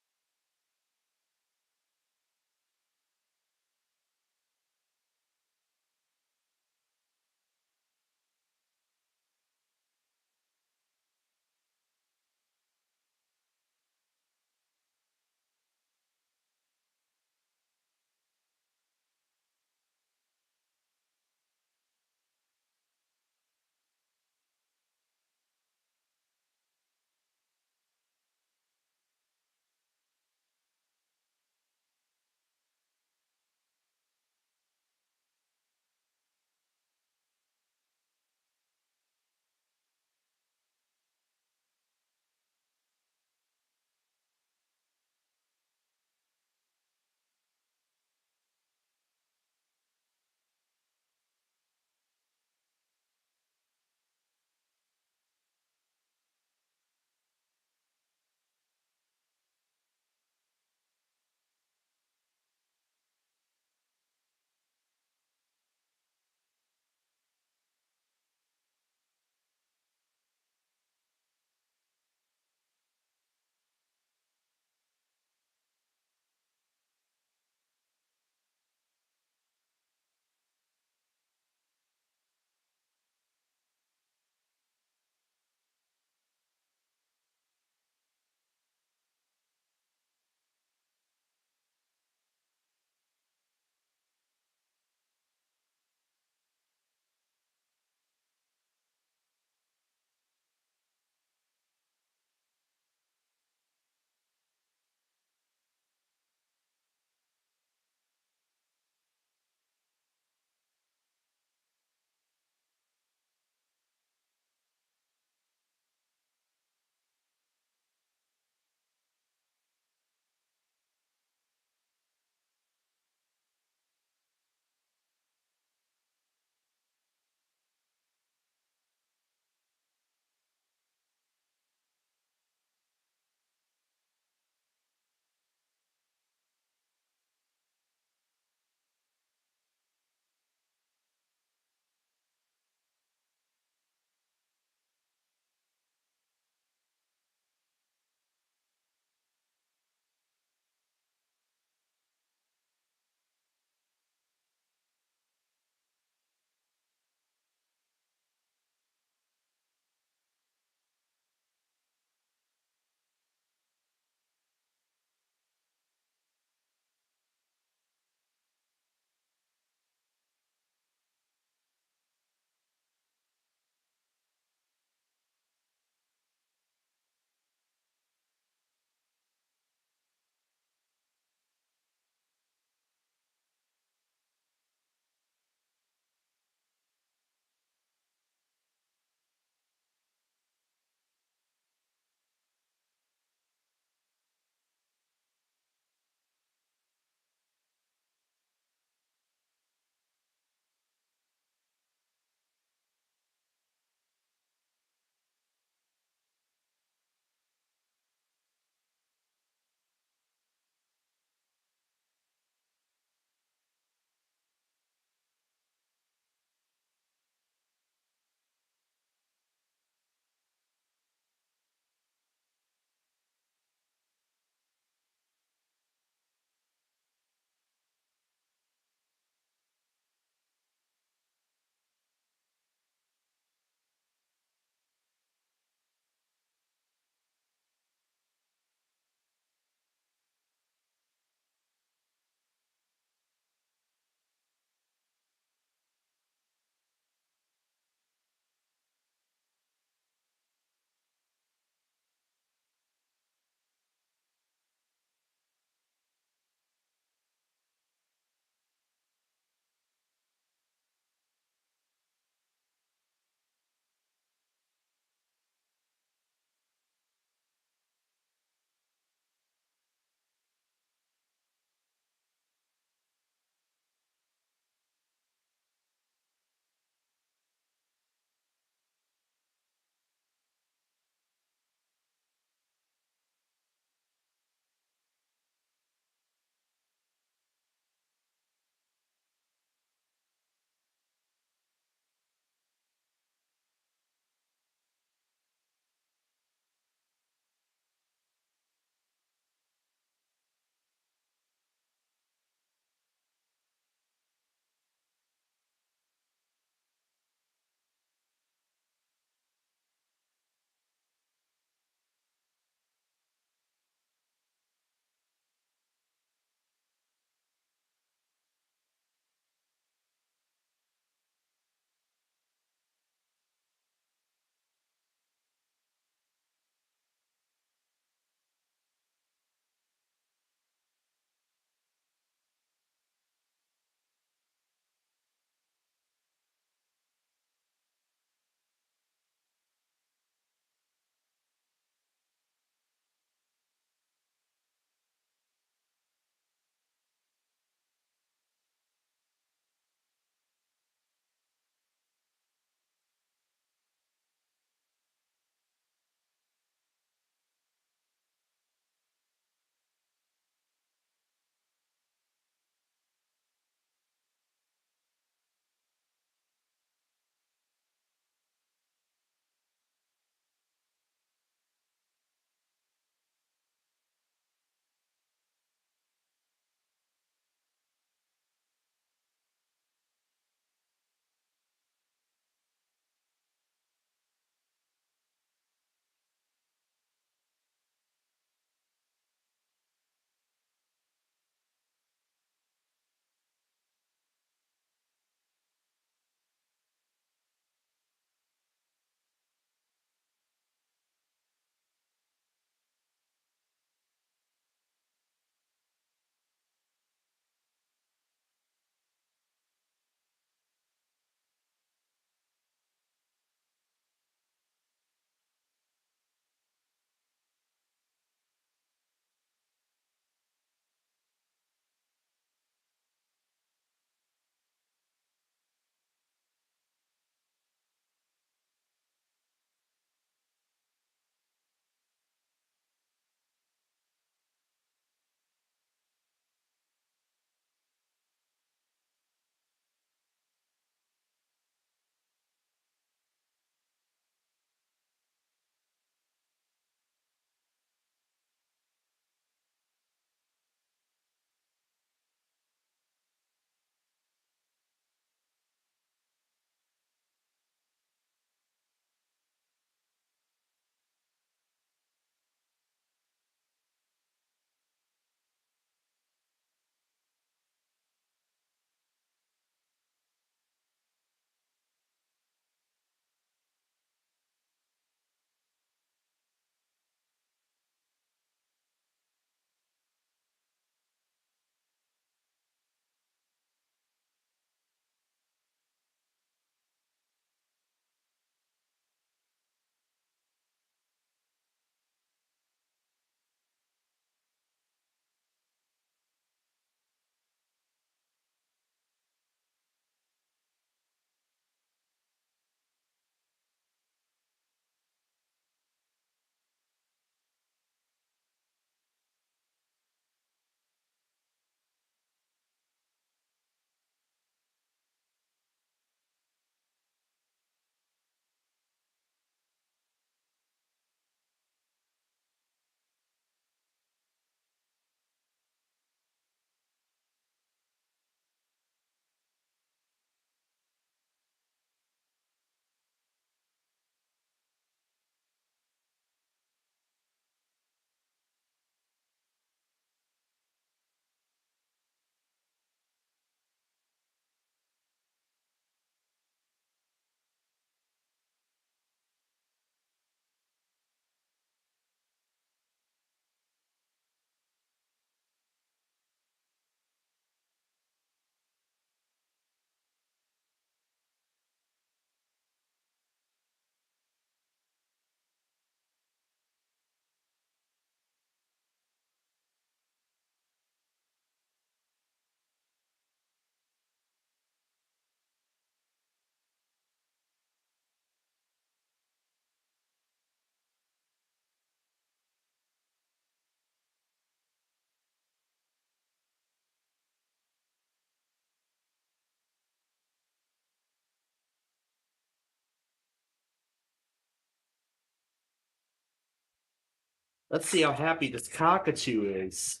Let's see how happy this cockatoo is.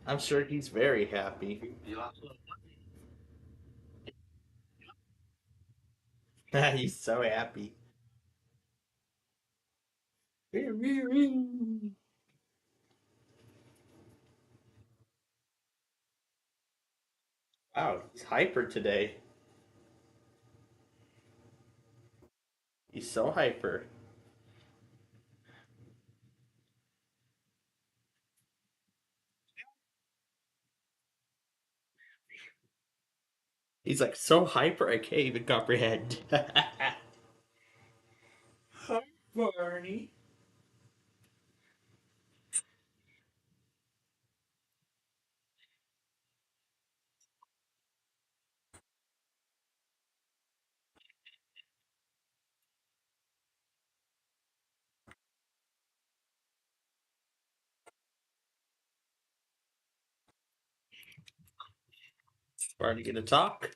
I'm sure he's very happy. He's so happy. Wow, he's hyper today. He's so hyper. He's like so hyper I can't even comprehend. Hi, Barney. Barney gonna talk?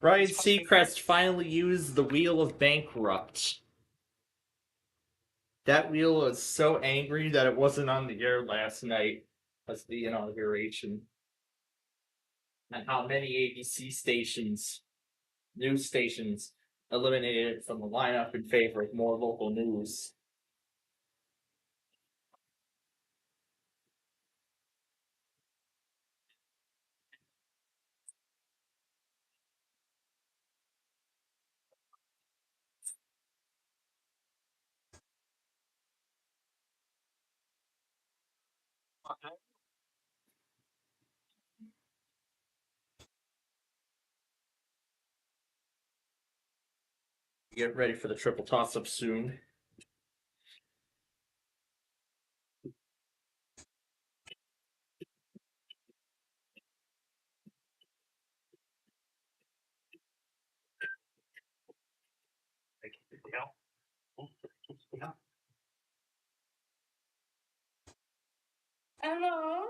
Ryan Seacrest finally used the Wheel of Bankrupt. That wheel was so angry that it wasn't on the air last night as the inauguration. And how many ABC stations, news stations, eliminated it from the lineup in favor of more local news. Get ready for the triple toss up soon. Hello.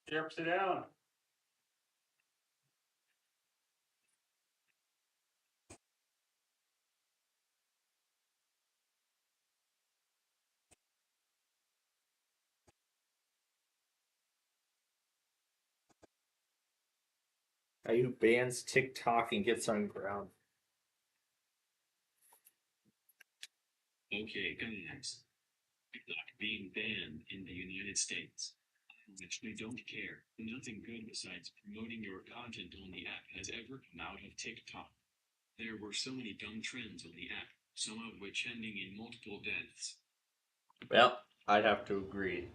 Sheriff, sit down. Guy who bans TikTok and gets on ground. Okay, guys. TikTok being banned in the United States. I literally don't care. Nothing good besides promoting your content on the app has ever come out of TikTok. There were so many dumb trends on the app, some of which ending in multiple deaths. Well, I'd have to agree.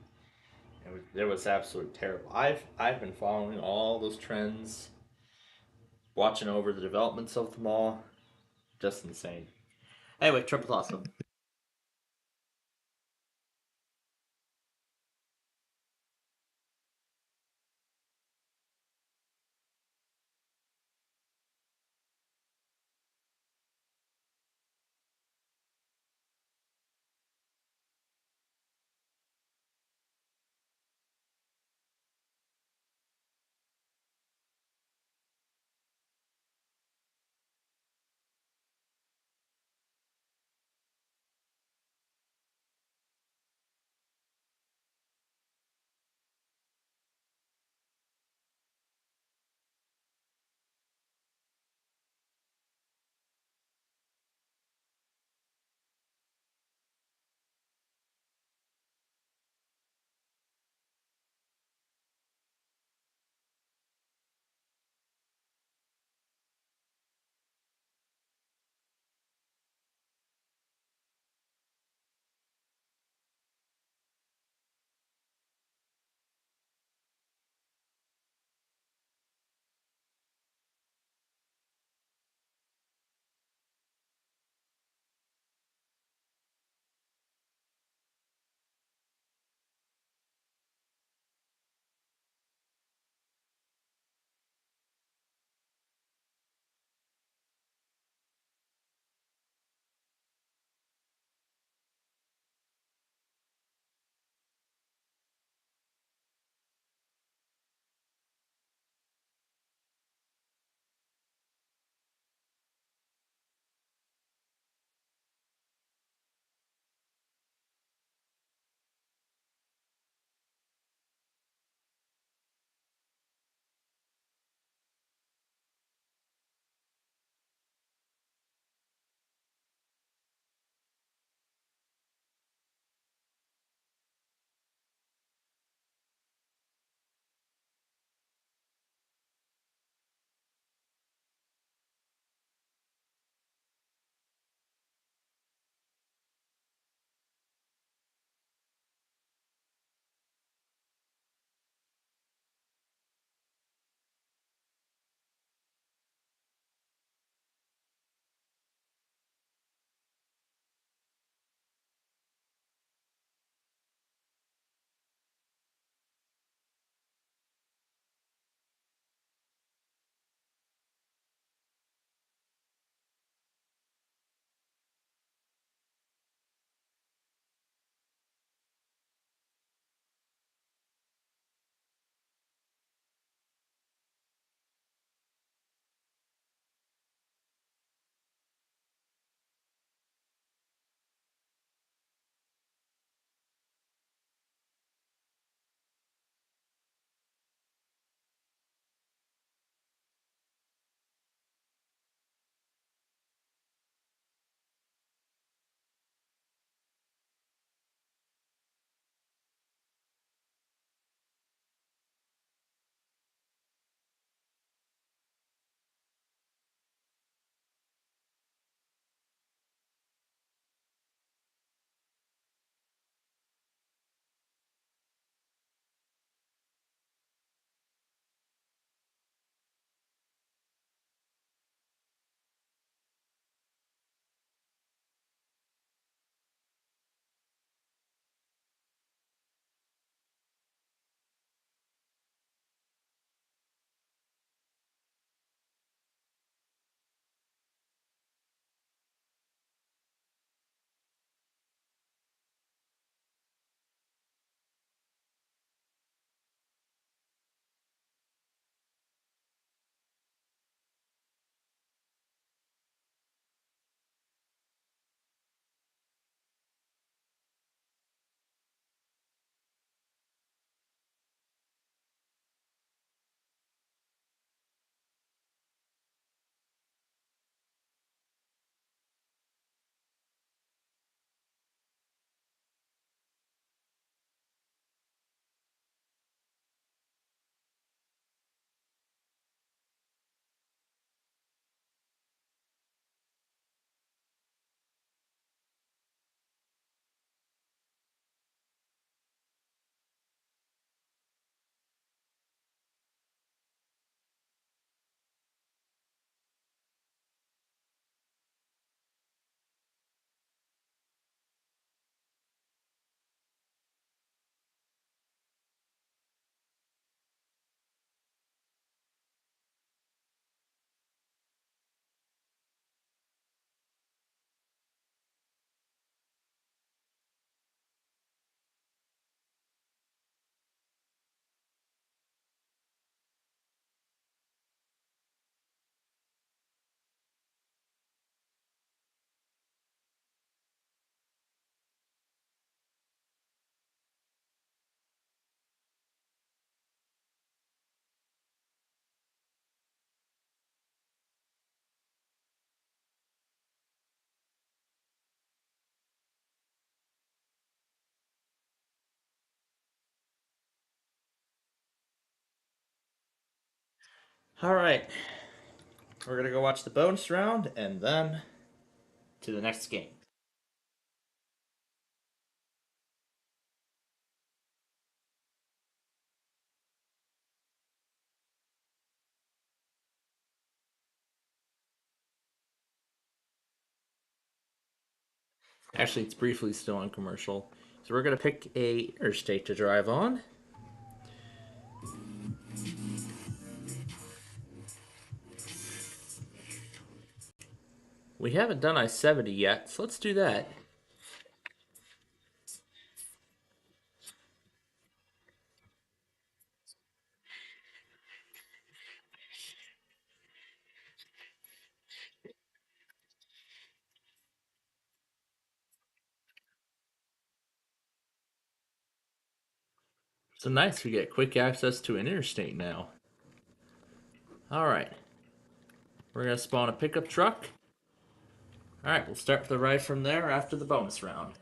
It was absolutely terrible. I've been following all those trends, watching over the developments of them all. Just insane. Anyway, triple awesome. All right. We're going to go watch the bonus round and then to the next game. Actually, it's briefly still on commercial. So we're going to pick a interstate to drive on. We haven't done I-70 yet, so let's do that. So nice, we get quick access to an interstate now. Alright. We're going to spawn a pickup truck. Alright, we'll start the ride from there after the bonus round.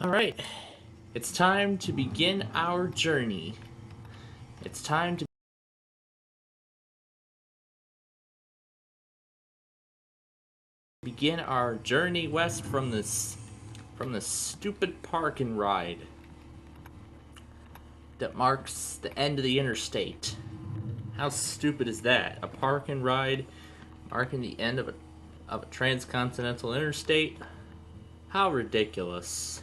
Alright, it's time to begin our journey. It's time to begin our journey west from this stupid park and ride that marks the end of the interstate. How stupid is that? A park and ride marking the end of a transcontinental interstate? How ridiculous.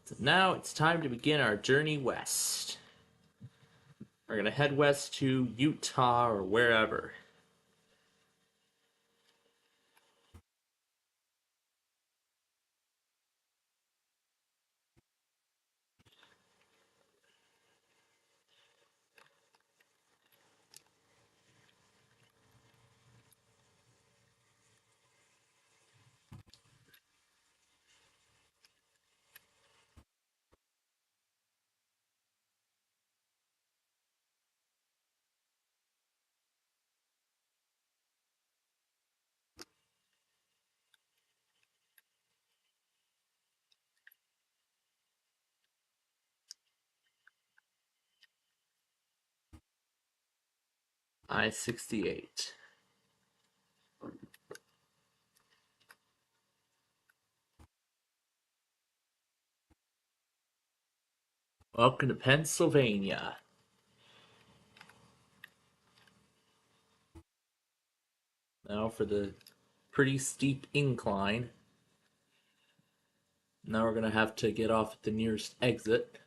So now it's time to begin our journey west. We're gonna head west to Utah or wherever. I-68. Welcome to Pennsylvania. Now for the pretty steep incline. Now we're going to have to get off at the nearest exit.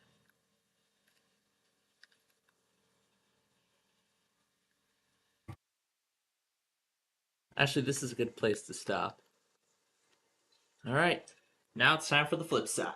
Actually, this is a good place to stop. Alright, now it's time for the flip side.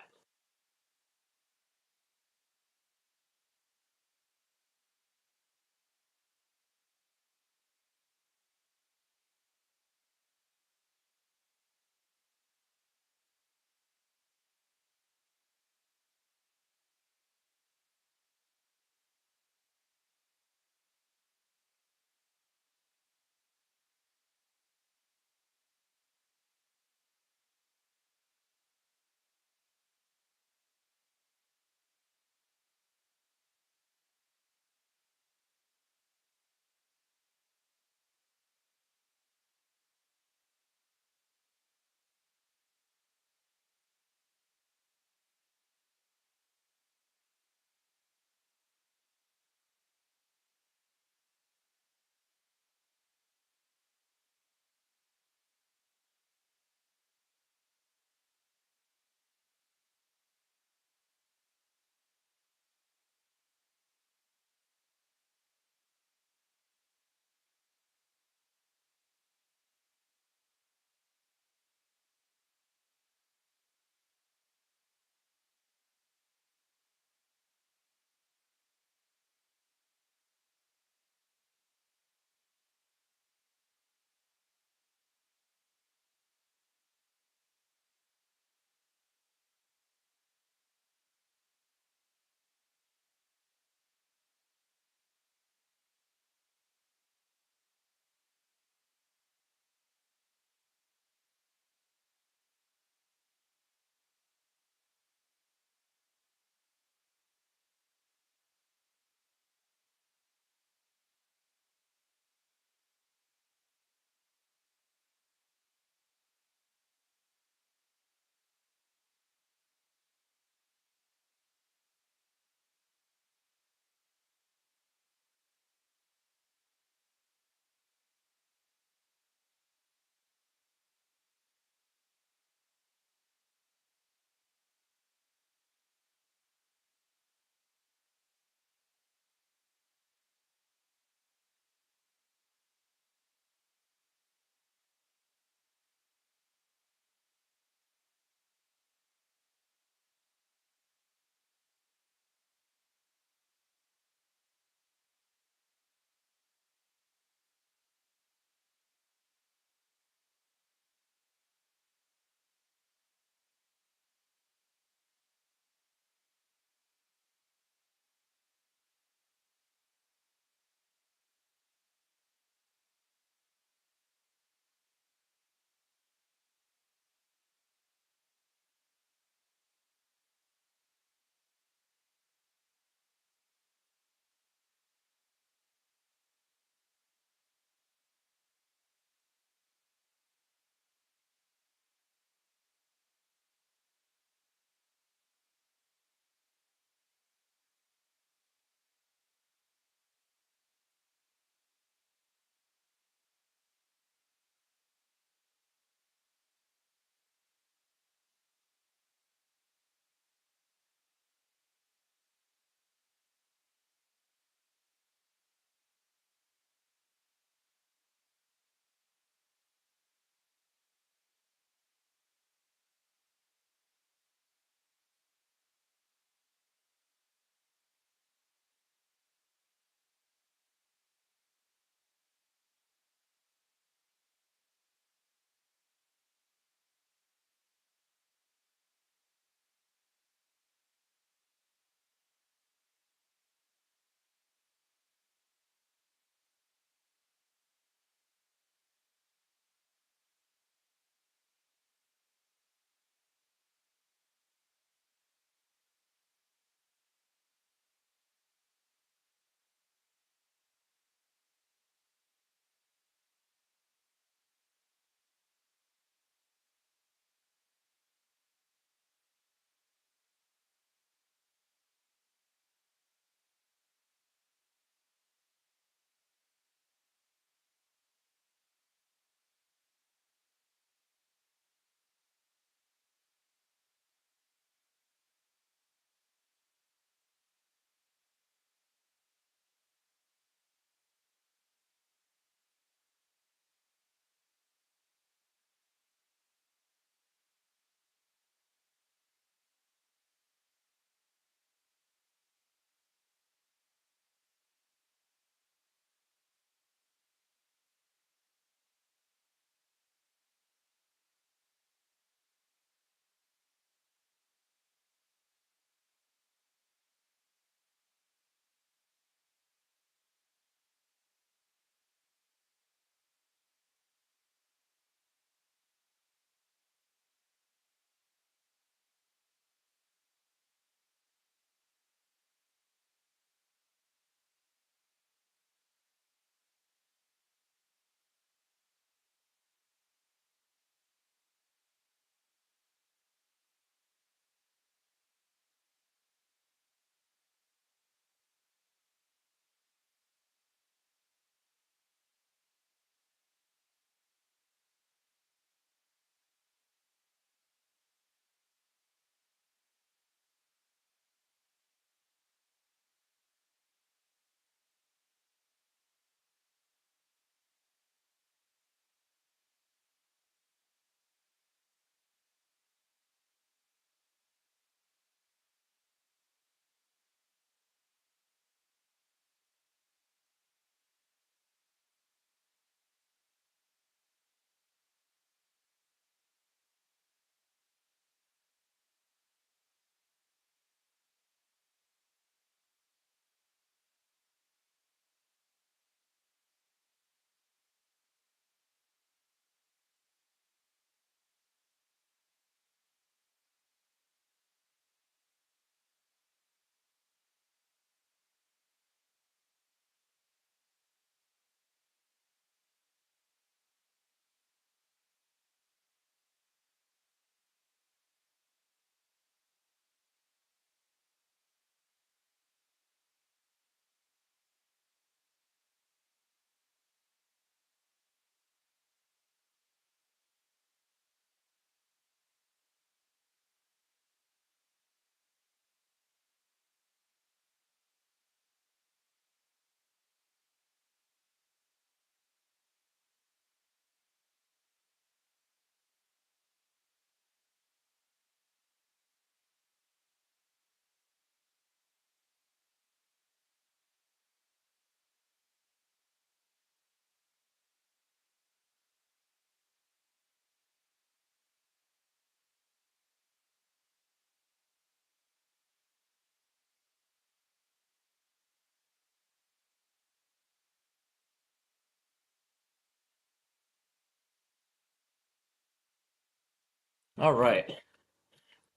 All right.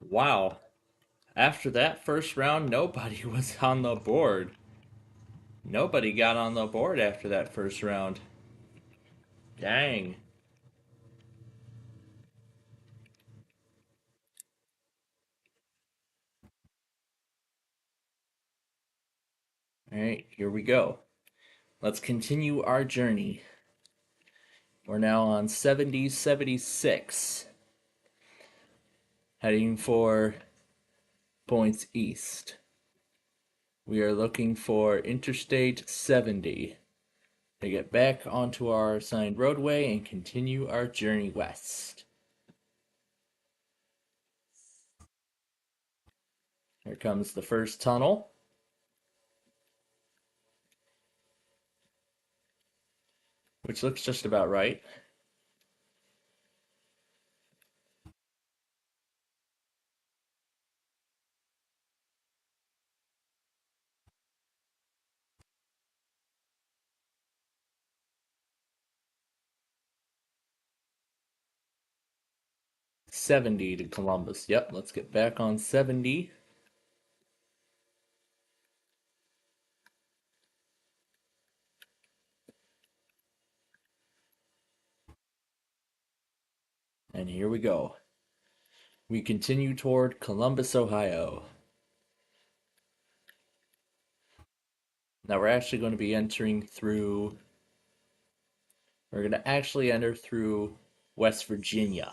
Wow. After that first round, nobody was on the board. Nobody got on the board after that first round. Dang. All right, here we go. Let's continue our journey. We're now on 7076, heading for points east. We are looking for Interstate 70 to get back onto our assigned roadway and continue our journey west. Here comes the first tunnel. Which looks just about right. $70 to Columbus. Yep, let's get back on 70. And here we go. We continue toward Columbus, Ohio. Now we're actually going to be entering through. We're going to actually enter through West Virginia.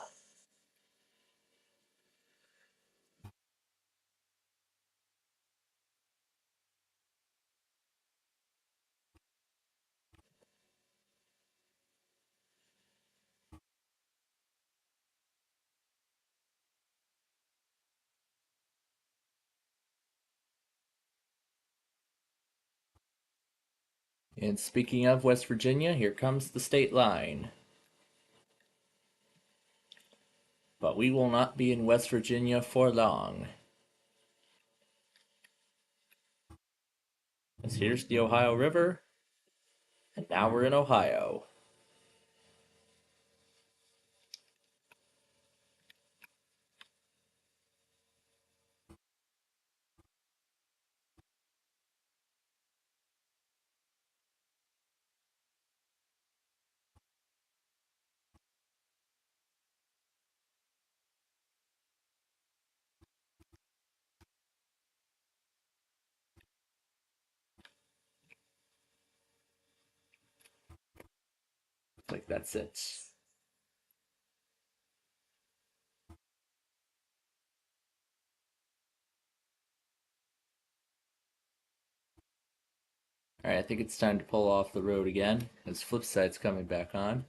And speaking of West Virginia, here comes the state line. But we will not be in West Virginia for long. As here's the Ohio River, and now we're in Ohio. Like that's it. Alright, I think it's time to pull off the road again, as Flipside's coming back on.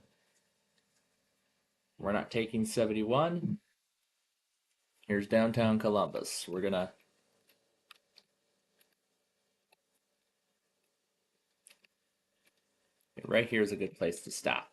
We're not taking 71. Here's downtown Columbus. We're gonna. Right here is a good place to stop.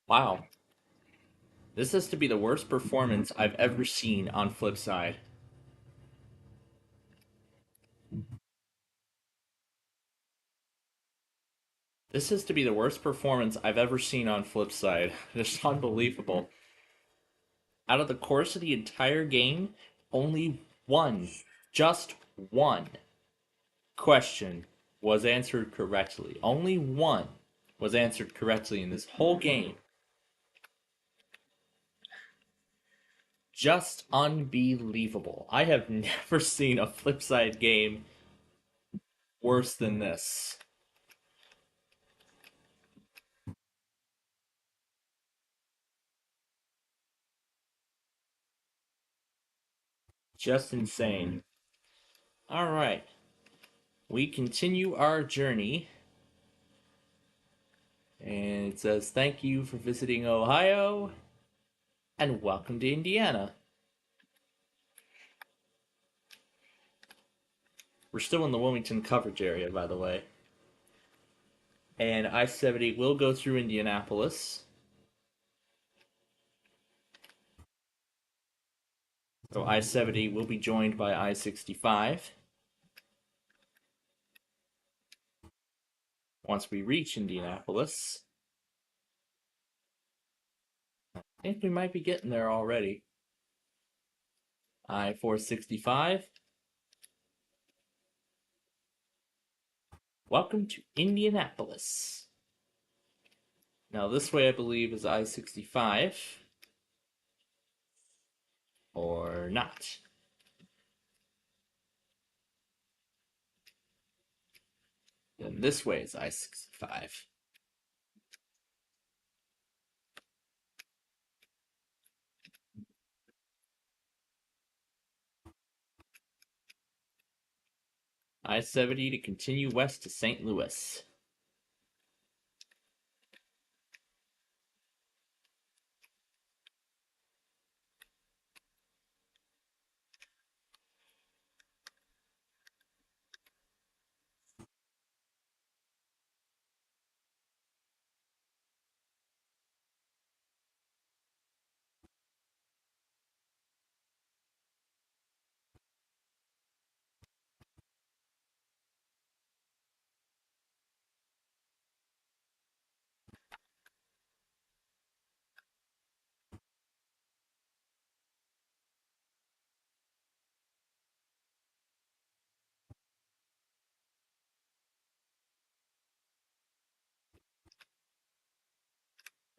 Wow. This has to be the worst performance I've ever seen on Flipside. This has to be the worst performance I've ever seen on Flipside. It's unbelievable. Out of the course of the entire game, only one, just one question was answered correctly. Only one was answered correctly in this whole game. Just unbelievable. I have never seen a Flipside game worse than this. Just insane. Alright. We continue our journey. And it says, thank you for visiting Ohio and welcome to Indiana. We're still in the Wilmington coverage area, by the way. And I-70 will go through Indianapolis. So I-70 will be joined by I-65. Once we reach Indianapolis, I think we might be getting there already. I-465. Welcome to Indianapolis. Now this way I believe is I-65. Or not. Then this way is I-65. I-70 to continue west to St. Louis.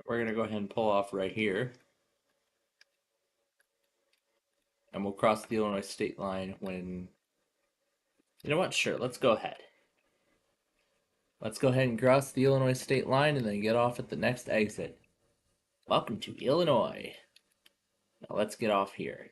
We're going to go ahead and pull off right here. And we'll cross the Illinois state line when... You know what? Sure, let's go ahead. Let's go ahead and cross the Illinois state line and then get off at the next exit. Welcome to Illinois. Now let's get off here.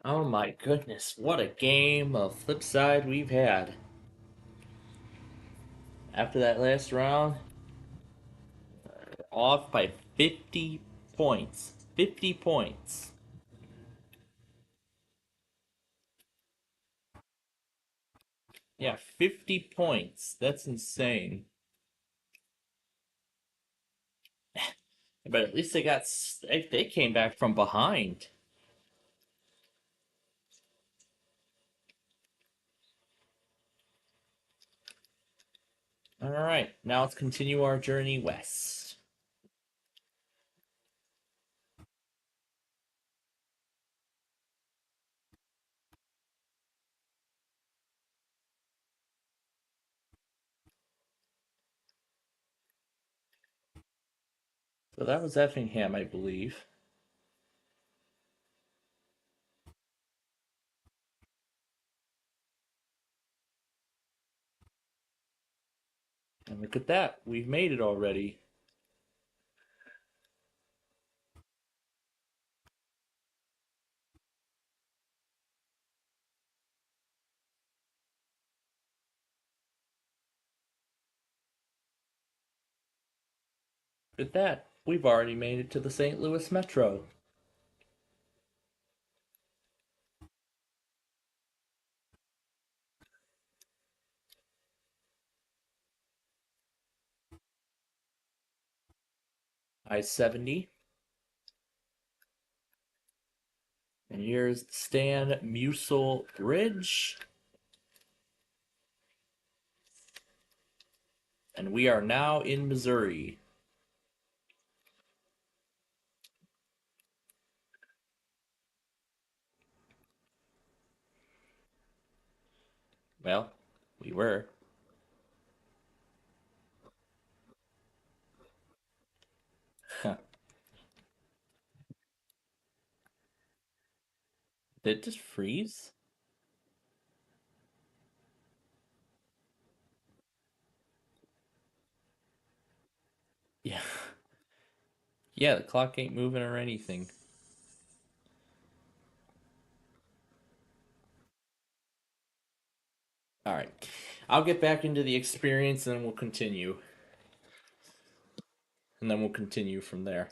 Oh my goodness, what a game of flip side we've had. After that last round, off by 50 points. 50 points. Yeah, 50 points. That's insane. But at least they came back from behind. All right, now let's continue our journey west. So that was Effingham, I believe. And look at that, we've made it already. Look at that, we've already made it to the St. Louis Metro. I-70. And here's the Stan Musel Bridge. And we are now in Missouri. Well, we were. Did it just freeze? Yeah. Yeah, the clock ain't moving or anything. All right. I'll get back into the experience and then we'll continue. And then we'll continue from there.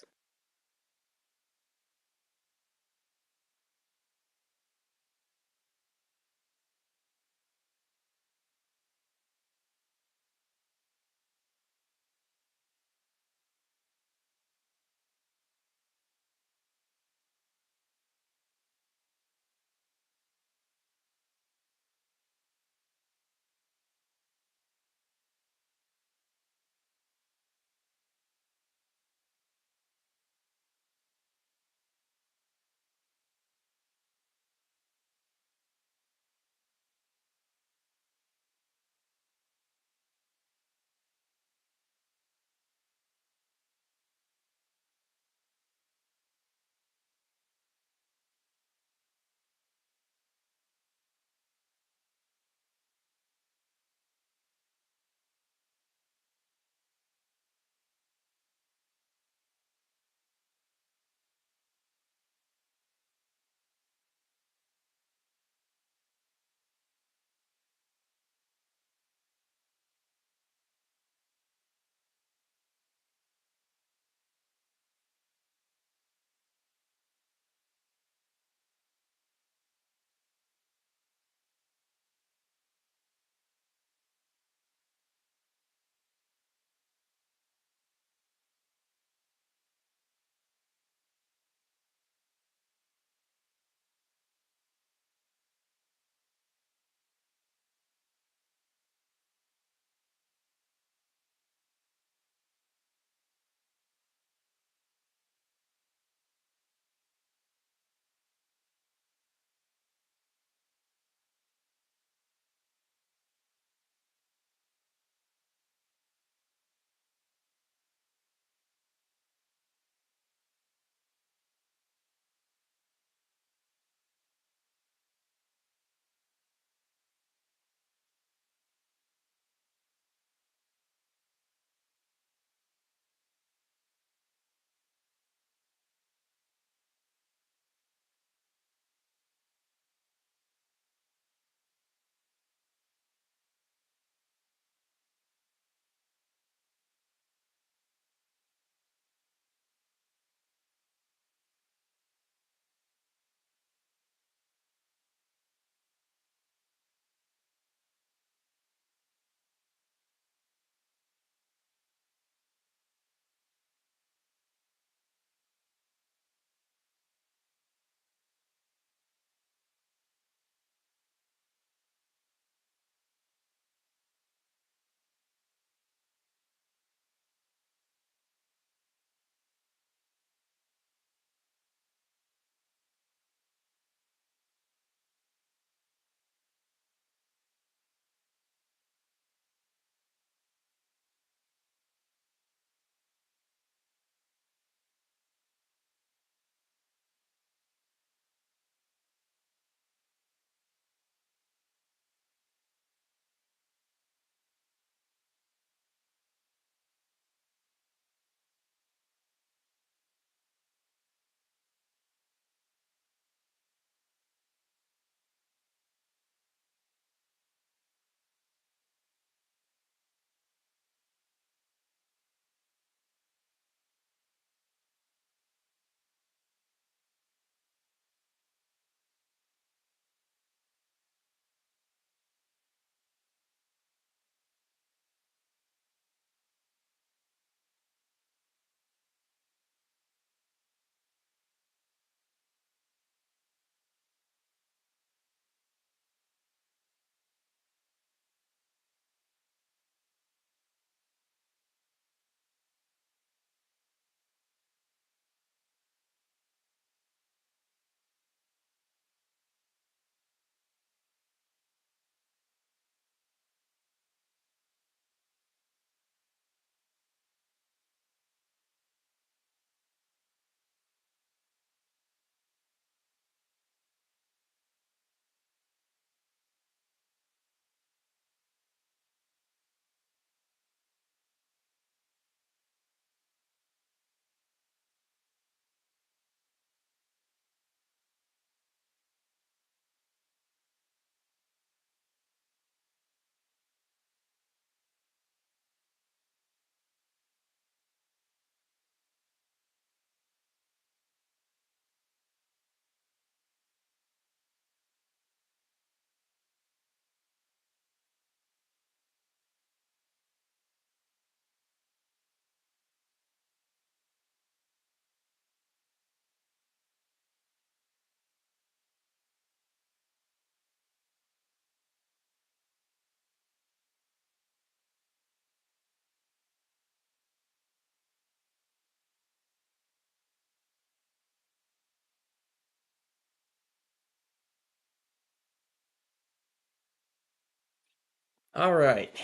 All right.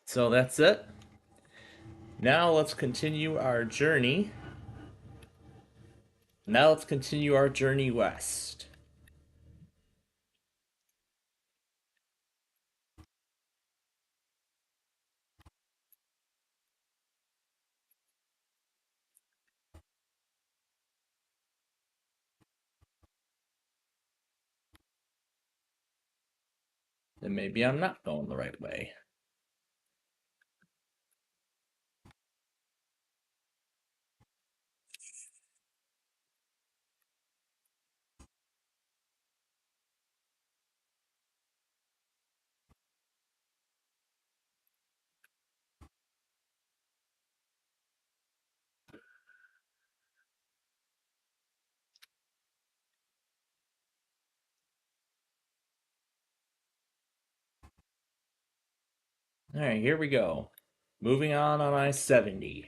So that's it. Now let's continue our journey. West. Then maybe I'm not going the right way. All right, here we go. Moving on I-70.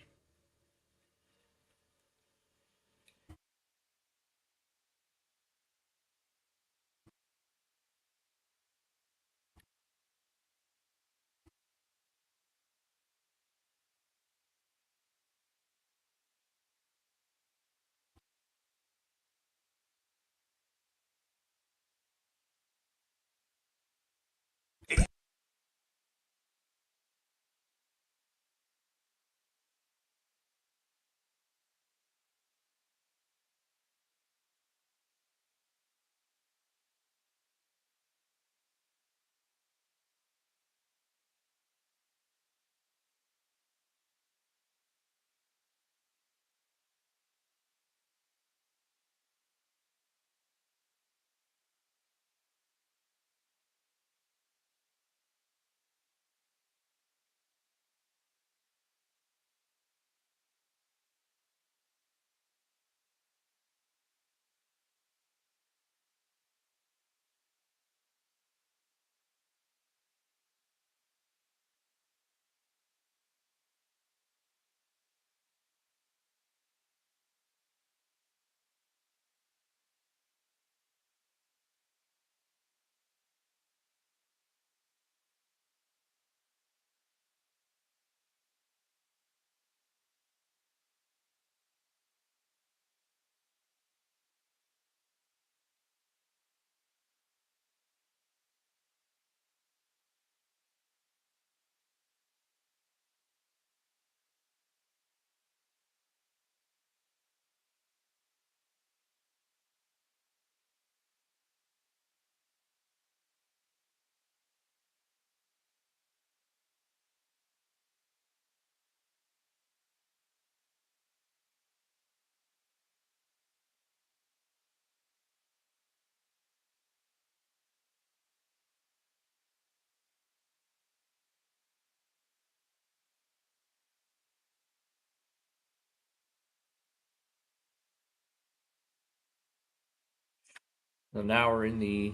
So now we're in the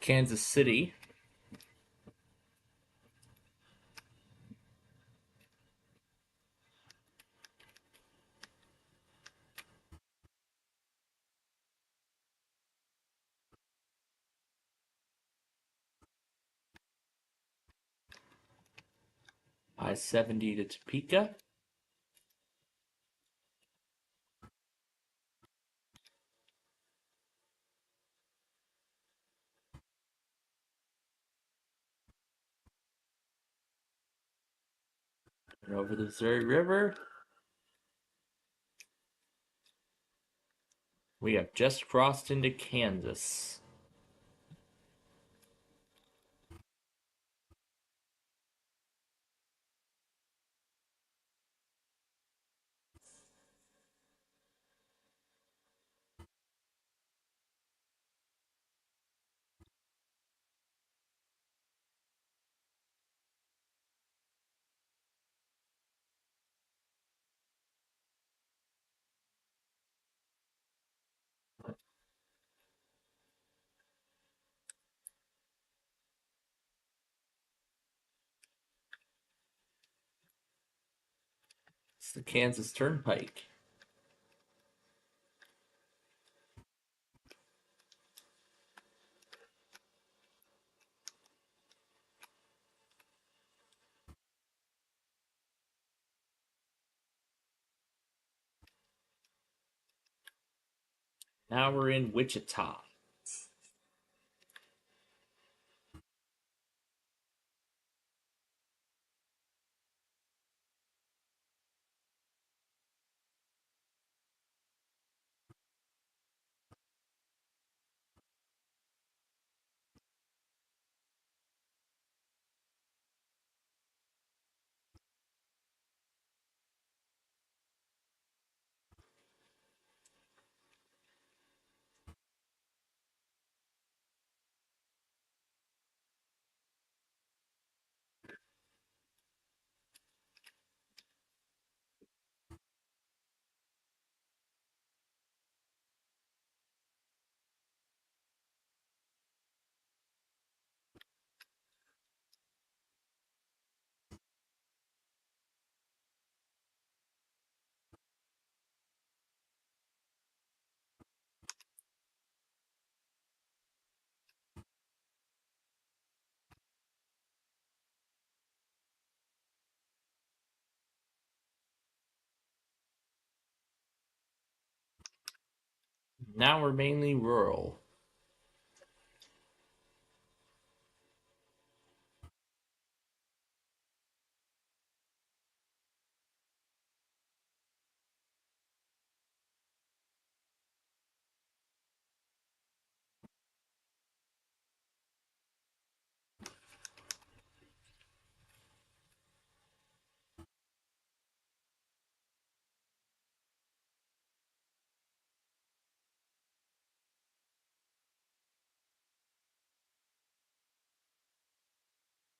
Kansas City. I-70 to Topeka. And over the Missouri River. We have just crossed into Kansas. It's the Kansas Turnpike. Now we're in Wichita. Now we're mainly rural.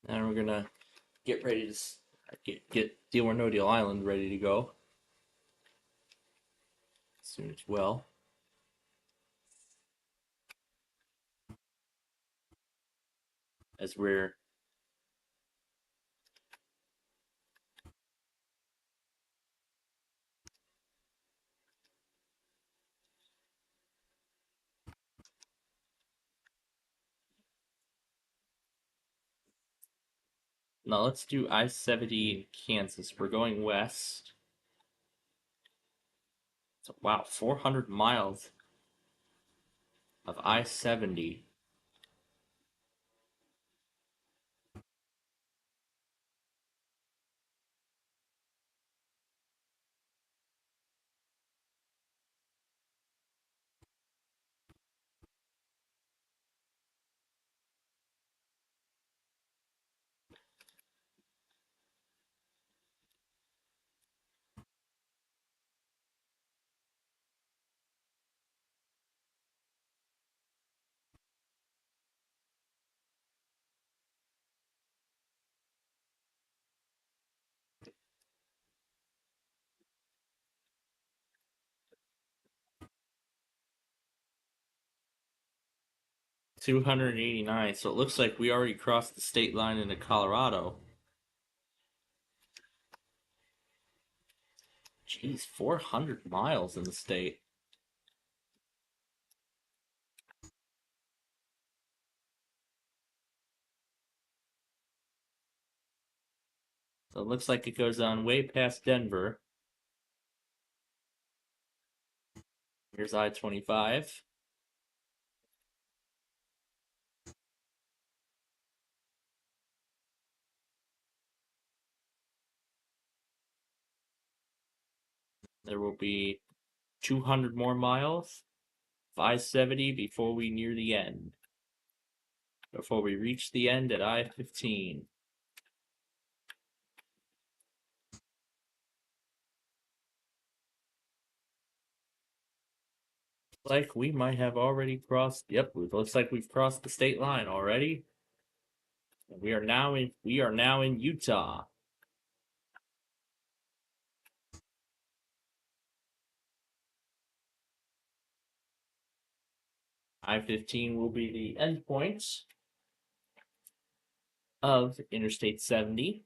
Now we're gonna get ready to get Deal or No Deal Island ready to go as soon as well. As we're now let's do I-70 in Kansas. We're going west. So, wow, 400 miles of I-70. $289. So it looks like we already crossed the state line into Colorado. Jeez, 400 miles in the state. So it looks like it goes on way past Denver. Here's I-25. There will be 200 more miles of I-70 before we near the end. Before we reach the end at I-15. Like we might have already crossed. Yep, it looks like we've crossed the state line already. We are now in Utah. I-15 will be the endpoint of Interstate 70.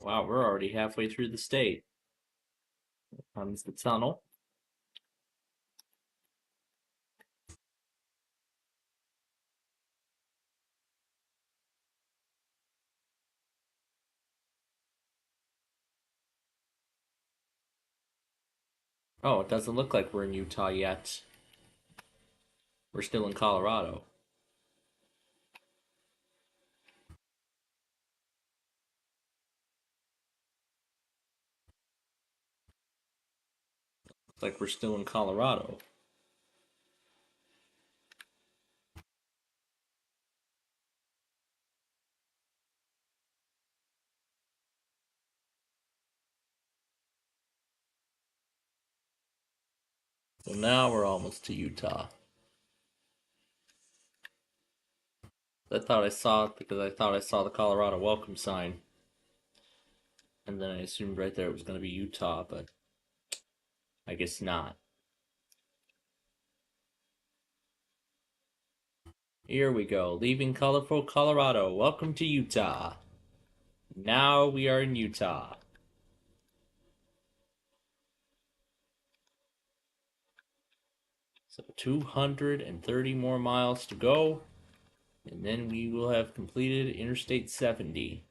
Wow, we're already halfway through the state. Here comes the tunnel. Oh, it doesn't look like we're in Utah yet. We're still in Colorado. Looks like we're still in Colorado. So now we're almost to Utah. I thought I saw it because I thought I saw the Colorado welcome sign. And then I assumed right there it was going to be Utah, but I guess not. Here we go, leaving colorful Colorado. Welcome to Utah. Now we are in Utah. So 230 more miles to go, and then we will have completed Interstate 70.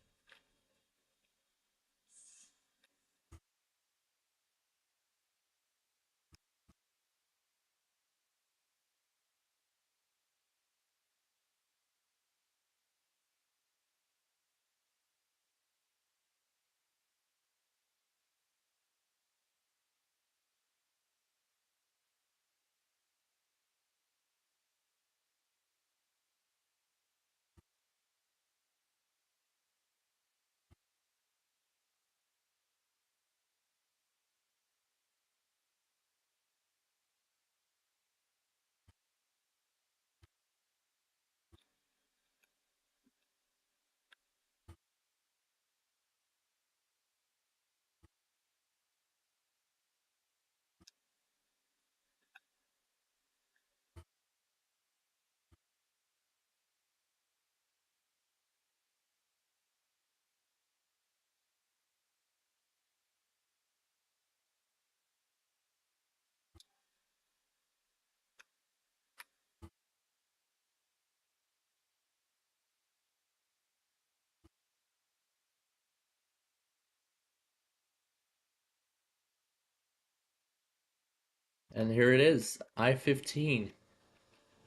And here it is, I-15,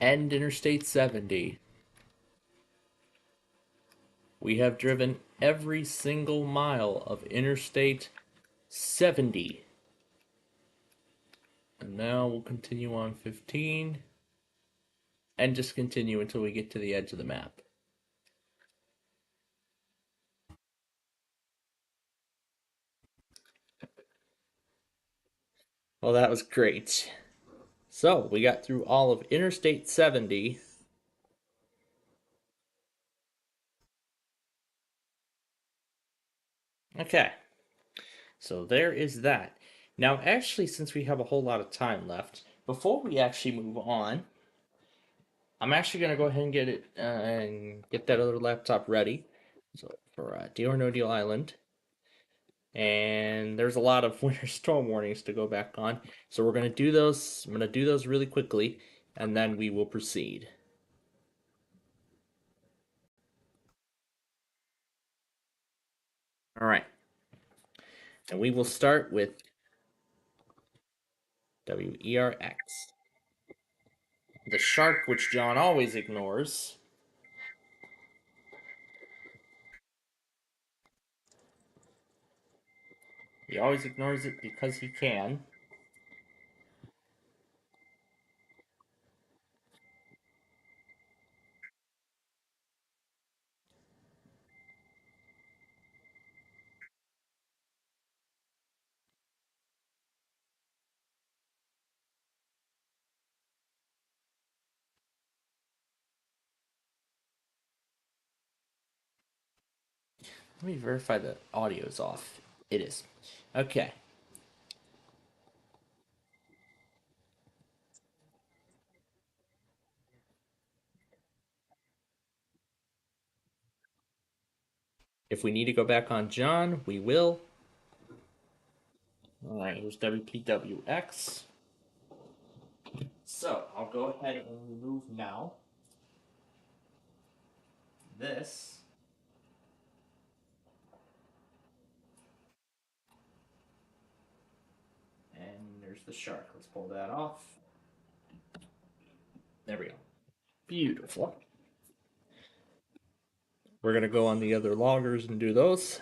and Interstate 70. We have driven every single mile of Interstate 70. And now we'll continue on 15 and just continue until we get to the edge of the map. Well, that was great. So, we got through all of Interstate 70. Okay. So there is that. Now, actually, since we have a whole lot of time left, before we actually move on, I'm actually going to go ahead and get it and get that other laptop ready. So for Deal or No Deal Island. And there's a lot of winter storm warnings to go back on. So we're going to do those. I'm going to do those really quickly, and then we will proceed. All right. And we will start with WERX. The shark, which John always ignores. He always ignores it because he can. Let me verify the audio is off. It is. Okay. If we need to go back on John, we will. All right, here's WPWX. So I'll go ahead and remove now this. And there's the shark. Let's pull that off. There we go. Beautiful. We're going to go on the other loggers and do those.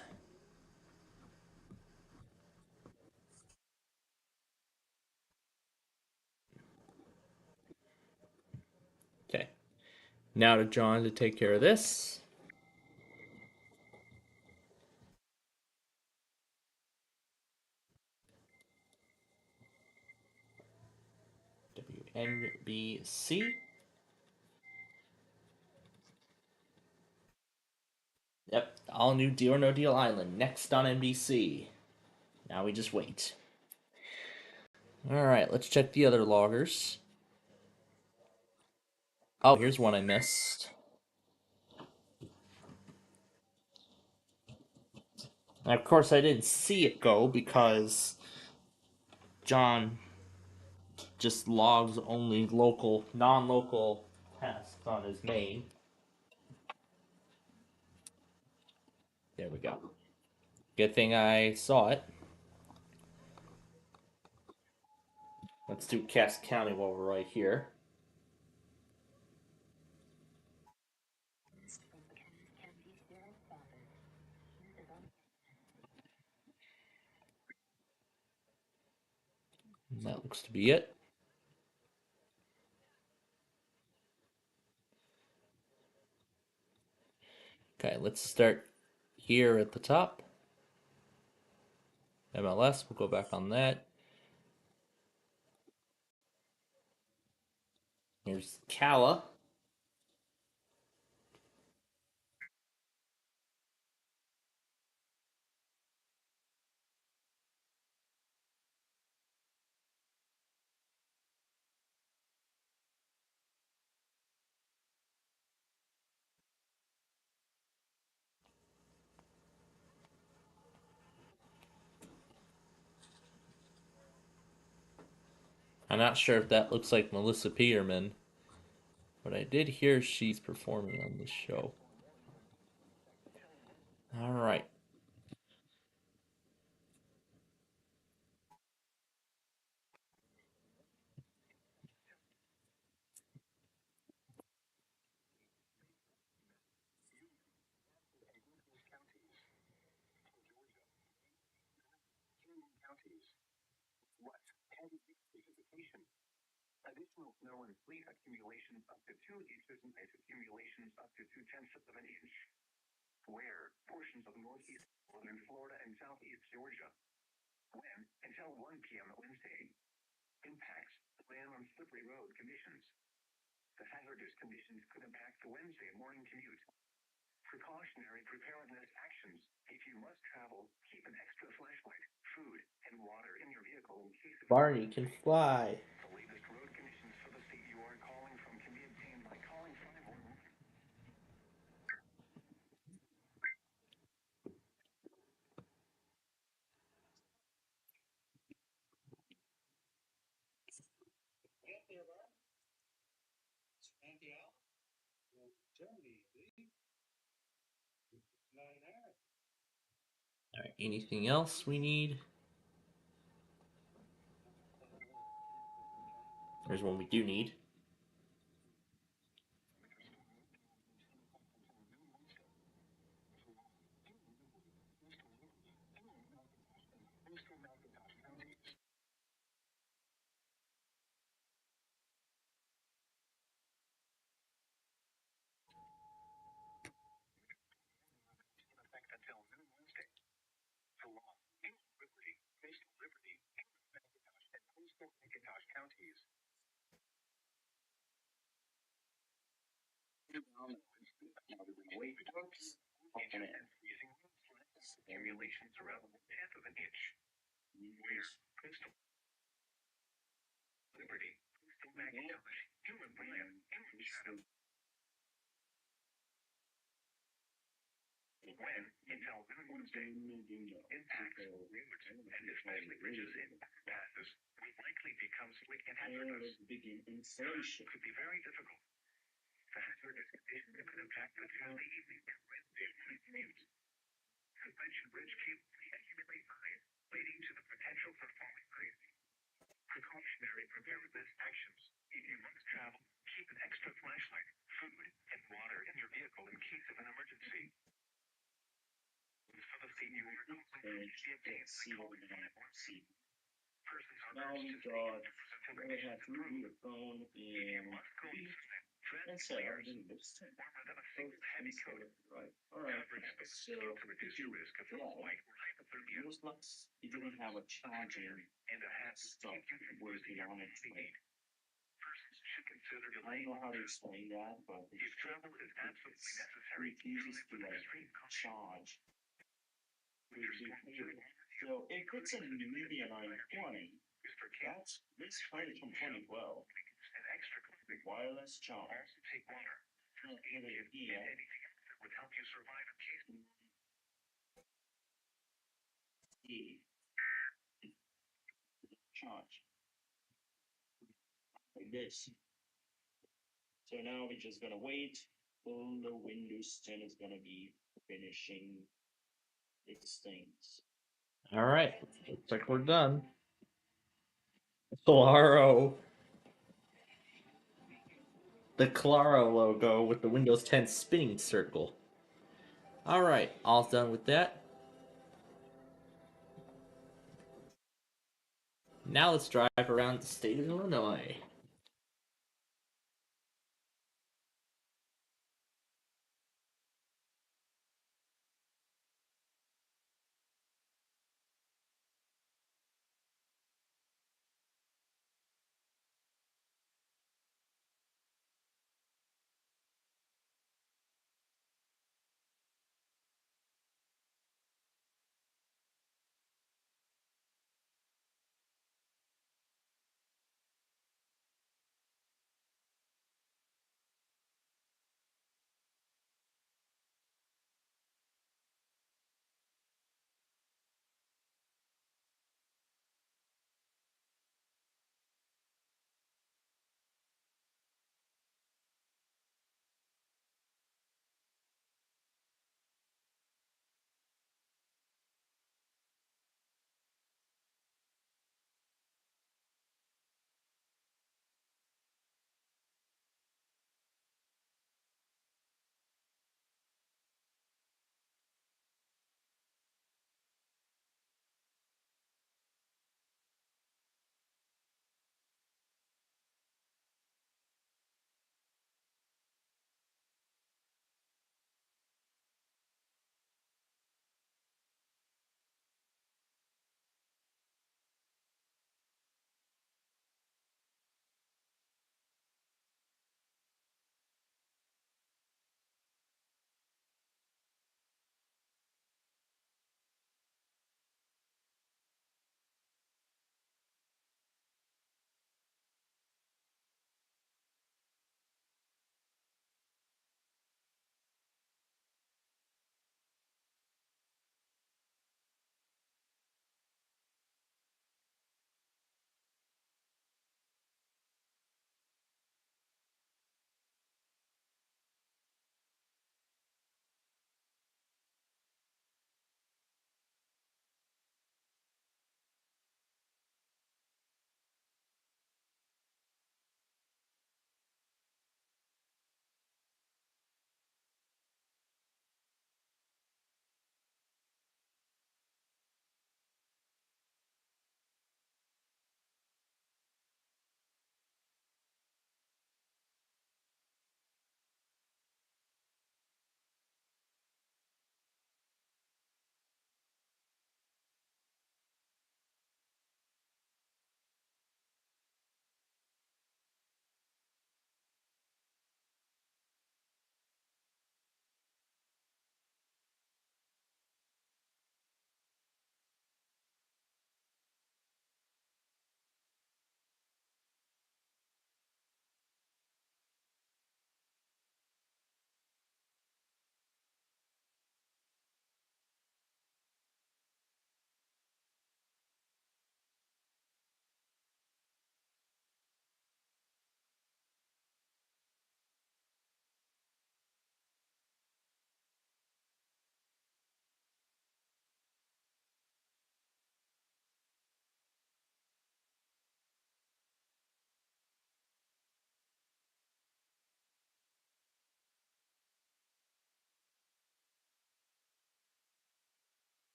Okay. Now to John to take care of this. WNBC. Yep, all new Deal or No Deal Island. Next on NBC. Now we just wait. Alright, let's check the other loggers. Oh, here's one I missed. And of course, I didn't see it go because John just logs only local, non-local tasks on his main. There we go. Good thing I saw it. Let's do Cass County while we're right here. And that looks to be it. Okay, let's start here at the top. MLS, we'll go back on that. Here's Kala. I'm not sure if that looks like Melissa Peterman, but I did hear she's performing on this show. All right. Additional snow and sleet accumulations up to 2 inches and ice accumulations up to 0.2 of an inch. Where? Portions of northeast northern Florida and southeast Georgia. When? Until 1 p.m. Wednesday. Impacts: plan on slippery road conditions. The hazardous conditions could impact the Wednesday morning commute. Precautionary preparedness actions. If you must travel, keep an extra flashlight, food, and water in your vehicle in case of Barney can fly. the latest road conditions for the state you are calling from can be obtained by calling 511. All right. Anything else we need? There's one we do need. Until noon Wednesday. So long. Liberty, Coastal Liberty, McIntosh, and Coastal McIntosh counties. And freezing mudslides, accumulations around 1/10 of an inch. Where? Coastal Liberty, Coastal McIntosh, Inland Land, Inland Shadow. when intelligent impacts routes and especially bridges in passes will likely become slick and hazardous. Could be very difficult. The hazardous conditions could impact the early evening and Wednesday morning commute. Suspension bridge cable may accumulate ice, leading to the potential for falling ice. Precautionary preparedness actions. If you must travel, keep an extra flashlight, food, and water in your vehicle in case of an emergency. For the seat you are completely obtained seat. Persons are urged to stay until conditions improve. If you must go tread clear, warmer than a single heavy coat. Coverage space to reduce your risk of frostbite or hypothermia. It didn't have a charger. And a hat to keep you from losing your heat. Persons should consider I don't know how to explain that, but if travel is absolutely necessary, refuses to with like extreme caution. charge. Responsibility So if it's a new D920, is for kids. that's this phone from 2012. And extra clothing. Wireless charge. Also take water. Can't And get it here. anything else that would help you survive in case. Charge. Like this. So now we're just gonna wait till the Windows 10 is gonna be finishing its things. All right, looks like we're done. Claro. The Claro logo with the Windows 10 spinning circle. All right, all's done with that. Now let's drive around the state of Illinois.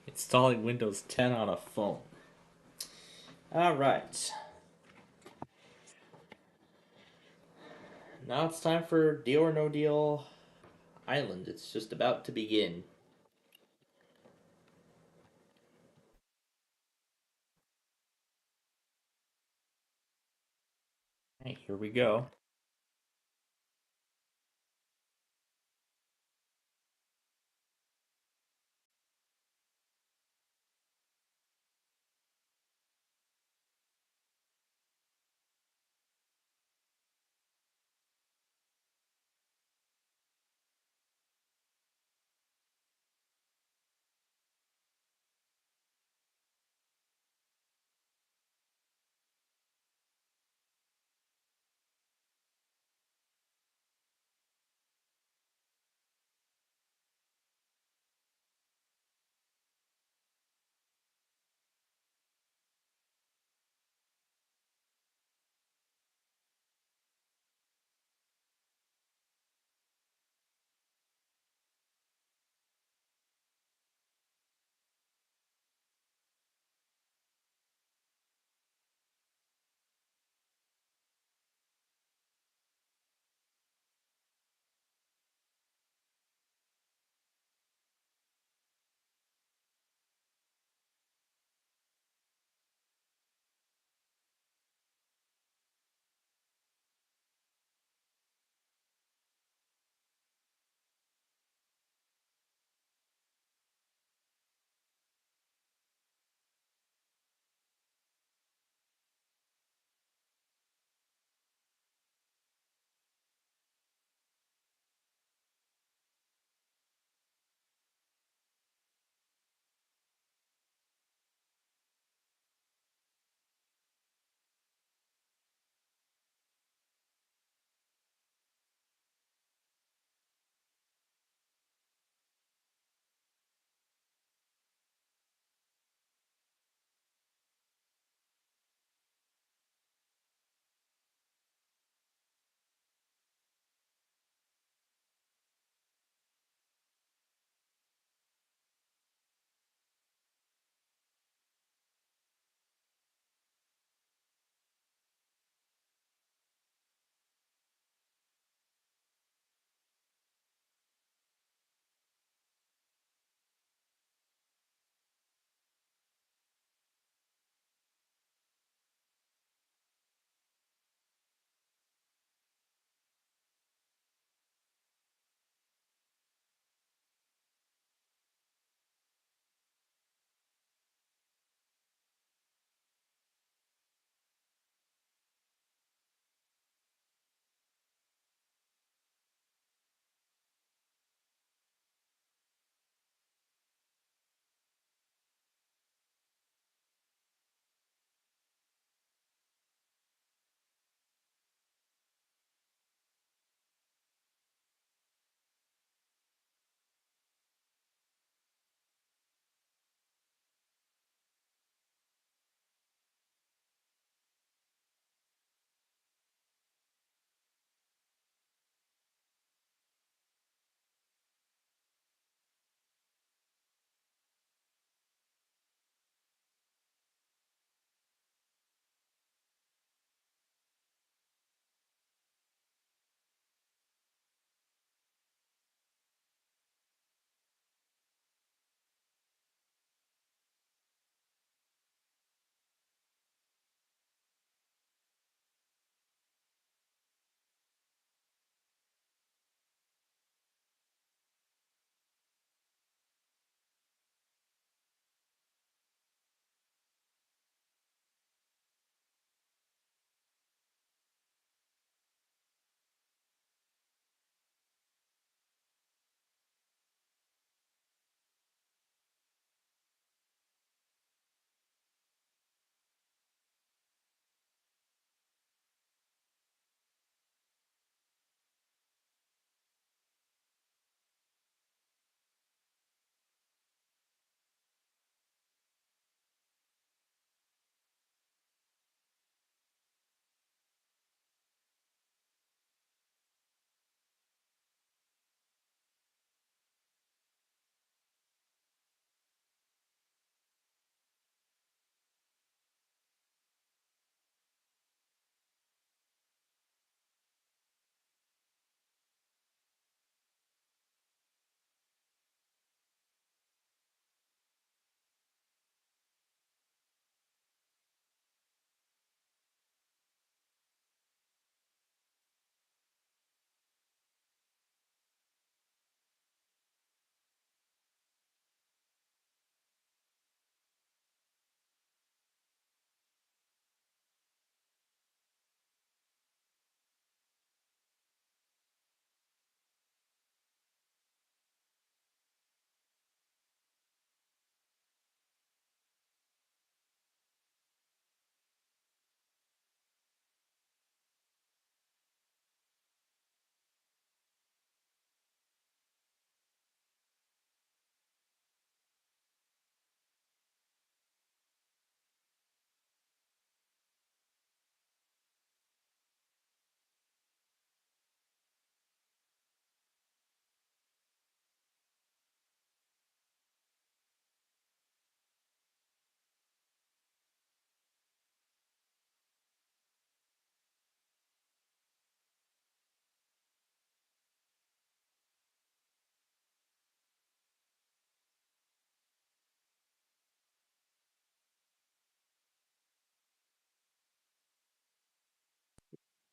Installing Windows 10 on a phone. Alright. Now it's time for Deal or No Deal Island. It's just about to begin. Alright, here we go.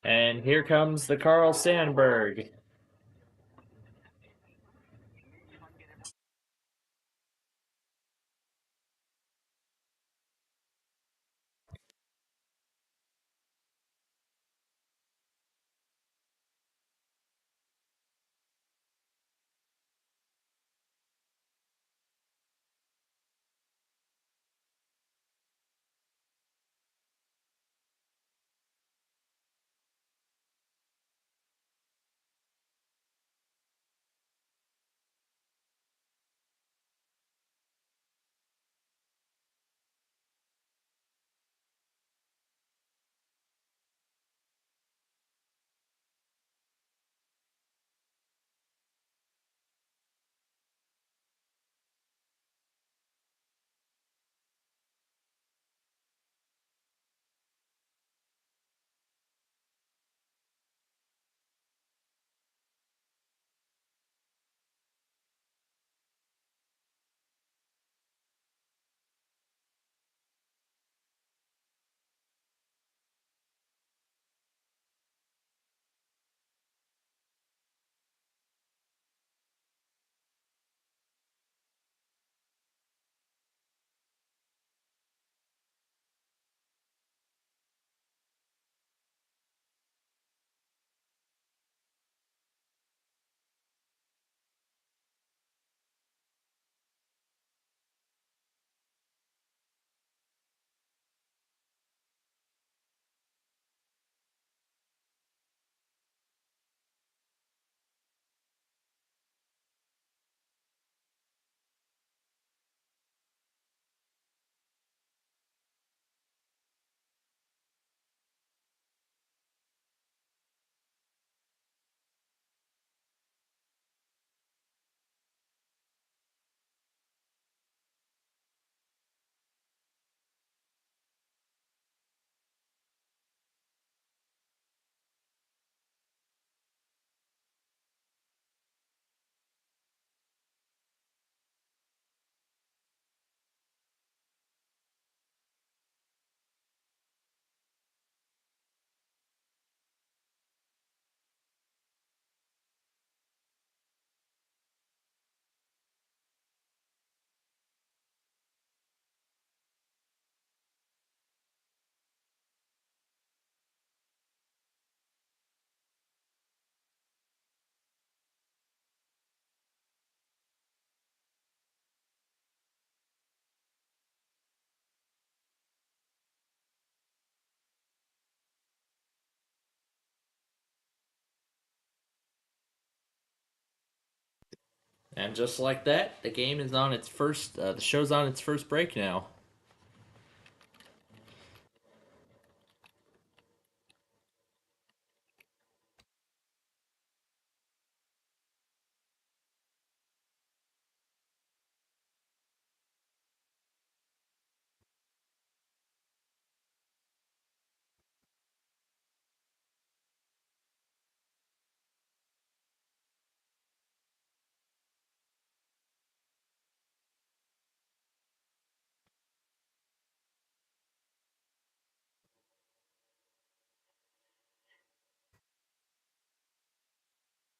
And here comes the Carl Sandburg. And just like that, the game is on its first. The show's on its first break now.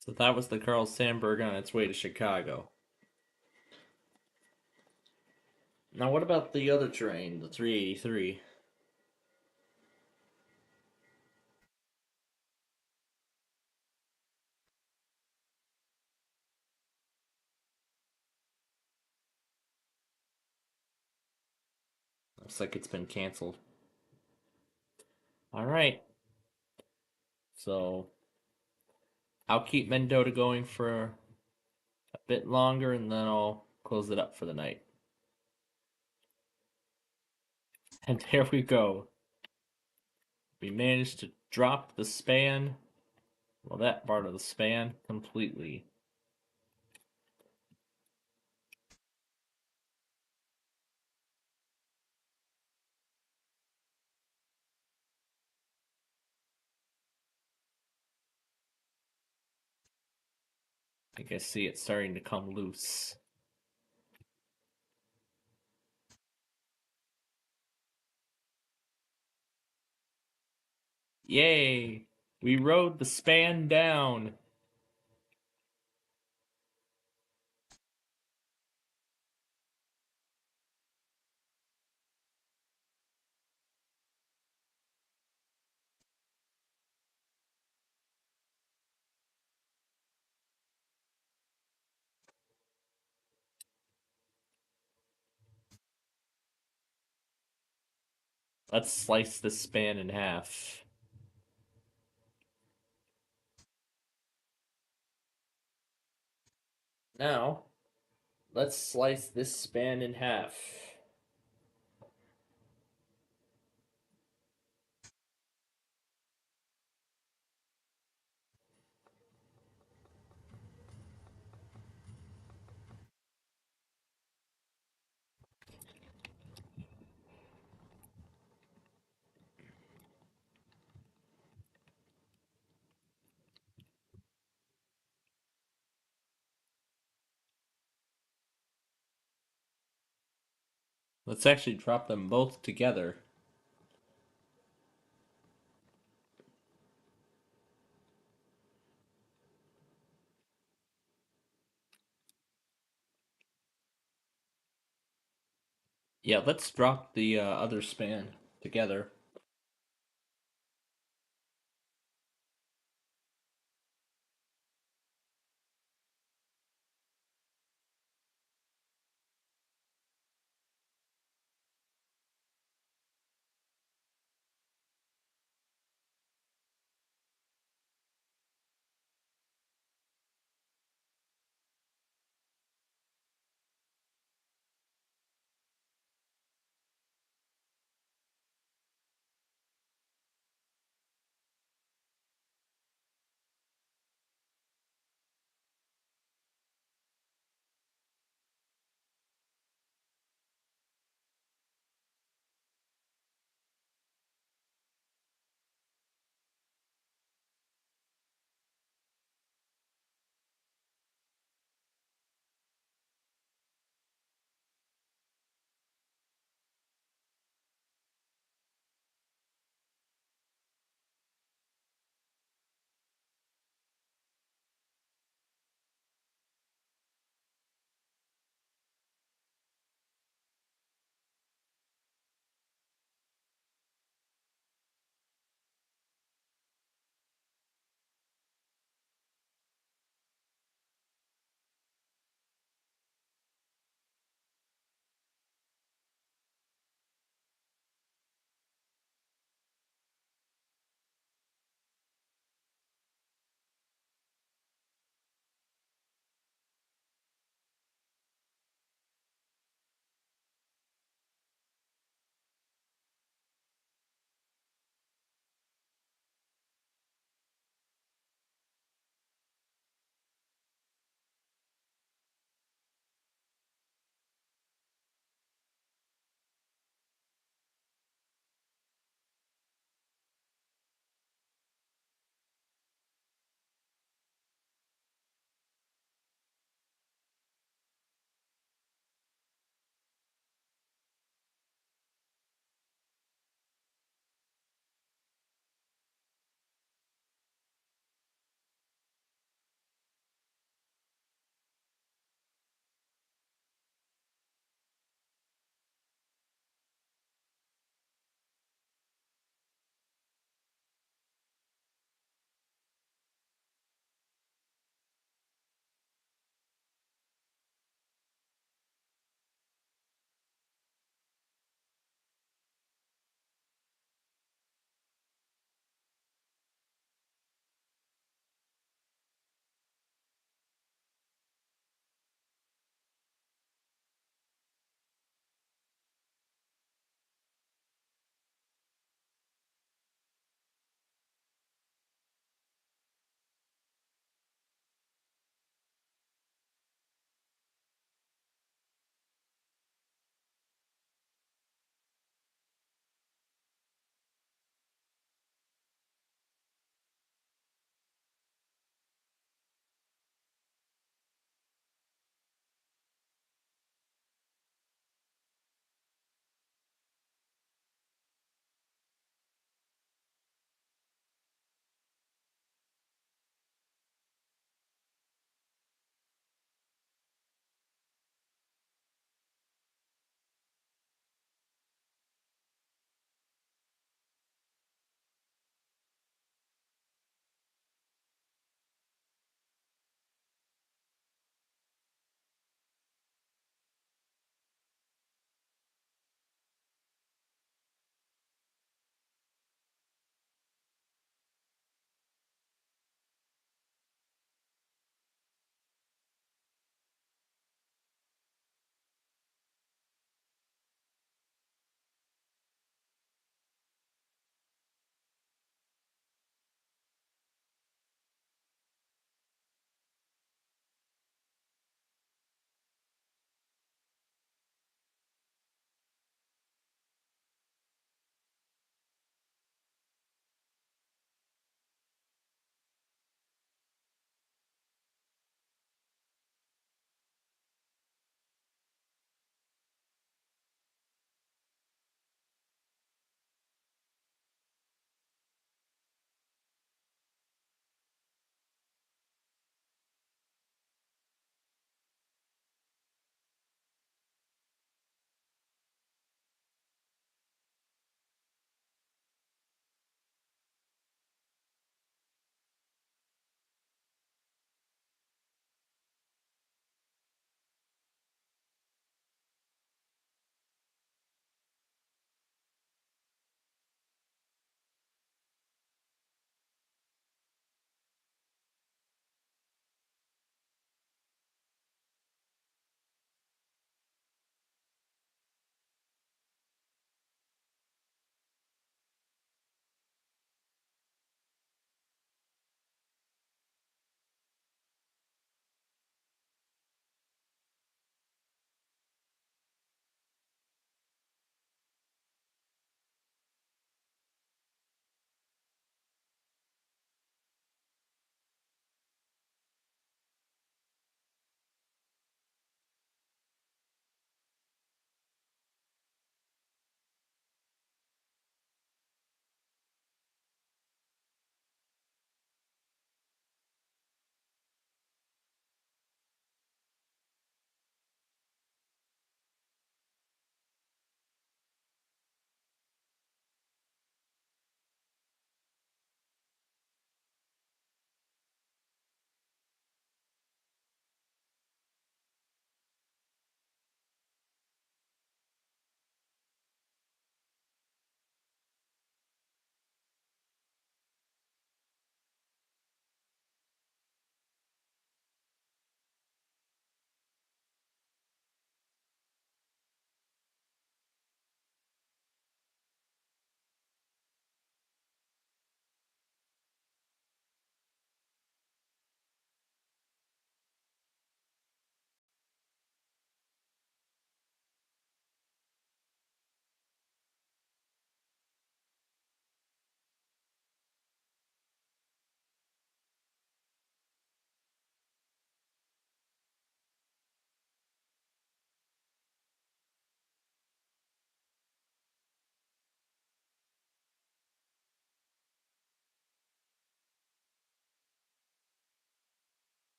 So that was the Carl Sandburg on its way to Chicago. Now, what about the other train, the 383? Looks like it's been canceled. All right. So I'll keep Mendota going for a bit longer and then I'll close it up for the night. And there we go. We managed to drop the span, well, that part of the span completely. I think I see it starting to come loose. Yay! We rode the span down. Let's slice the span in half. Now, let's slice this span in half. Let's actually drop them both together. Yeah, let's drop the other span together.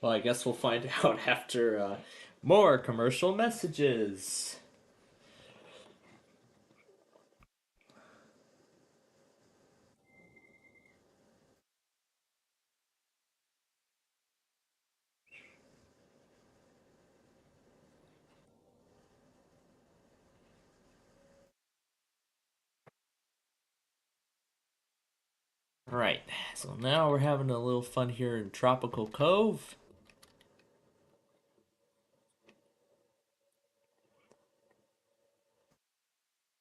Well, I guess we'll find out after more commercial messages. Alright, so now we're having a little fun here in Tropical Cove.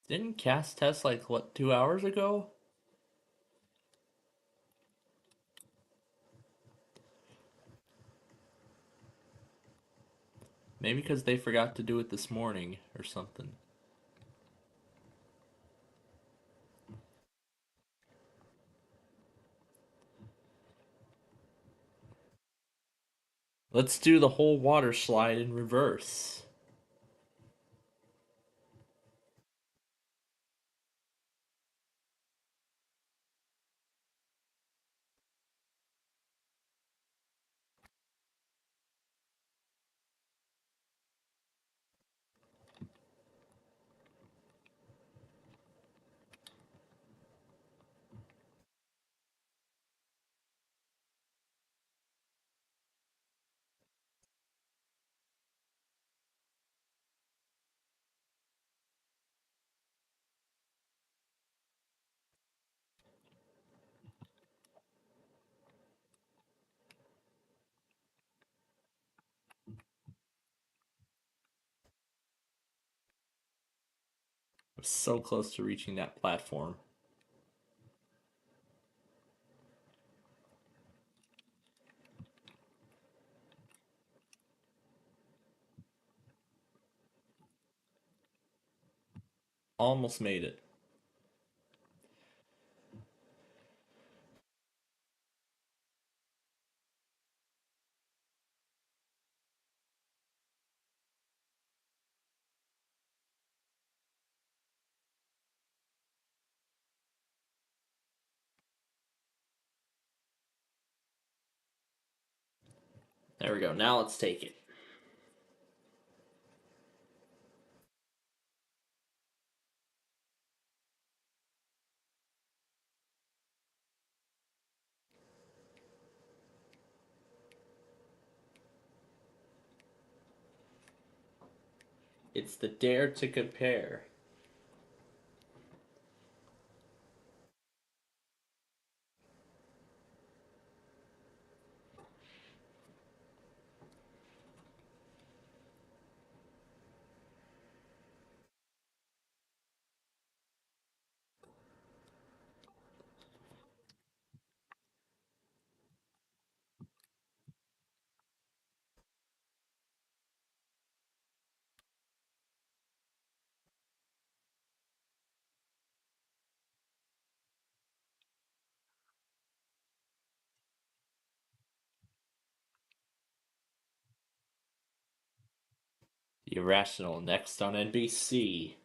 Didn't Cass test like, what, 2 hours ago? Maybe because they forgot to do it this morning or something. Let's do the whole water slide in reverse. I'm so close to reaching that platform. Almost made it. There we go. Now let's take it. It's the dare to compare. The Irrational next on NBC.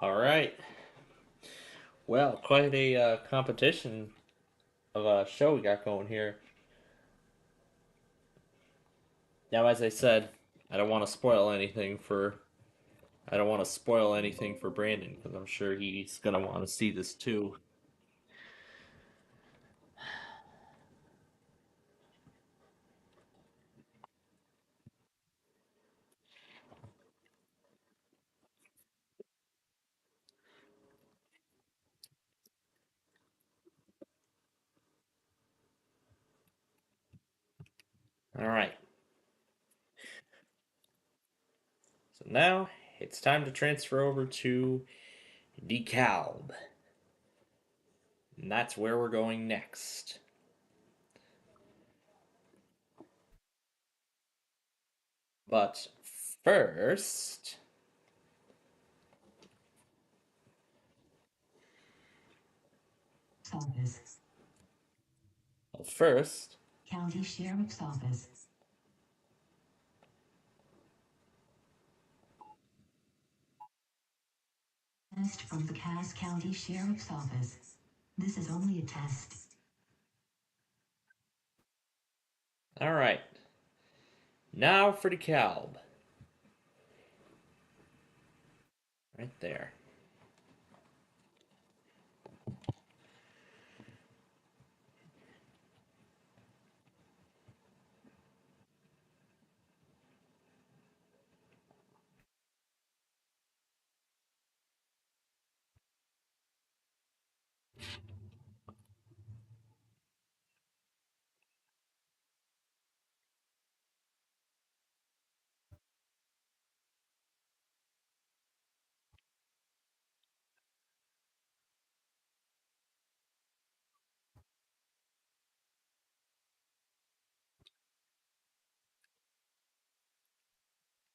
All right. Well, quite a competition of a show we got going here. Now, as I said, I don't want to spoil anything for Brandon because I'm sure he's gonna want to see this too. All right. So now it's time to transfer over to DeKalb. And that's where we're going next. But first, Office. well, first, County Sheriff's Office. Test from the Cass County Sheriff's Office. This is only a test. all right. Now for DeKalb. Right there.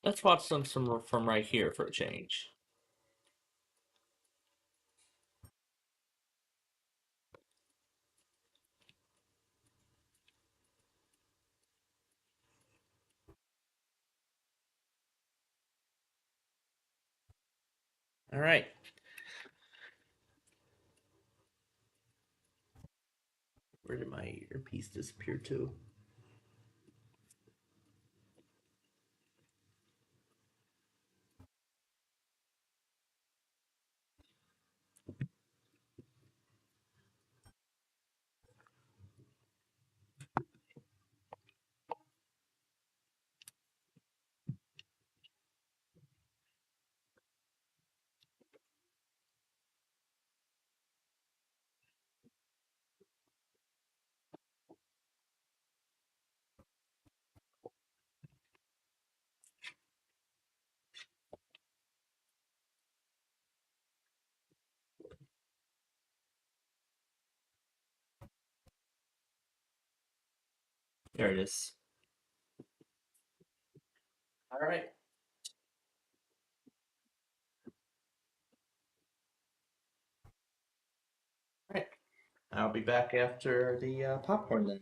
Let's watch some from right here for a change. All right. Where did my earpiece disappear to? There it is. All right. All right. I'll be back after the popcorn then.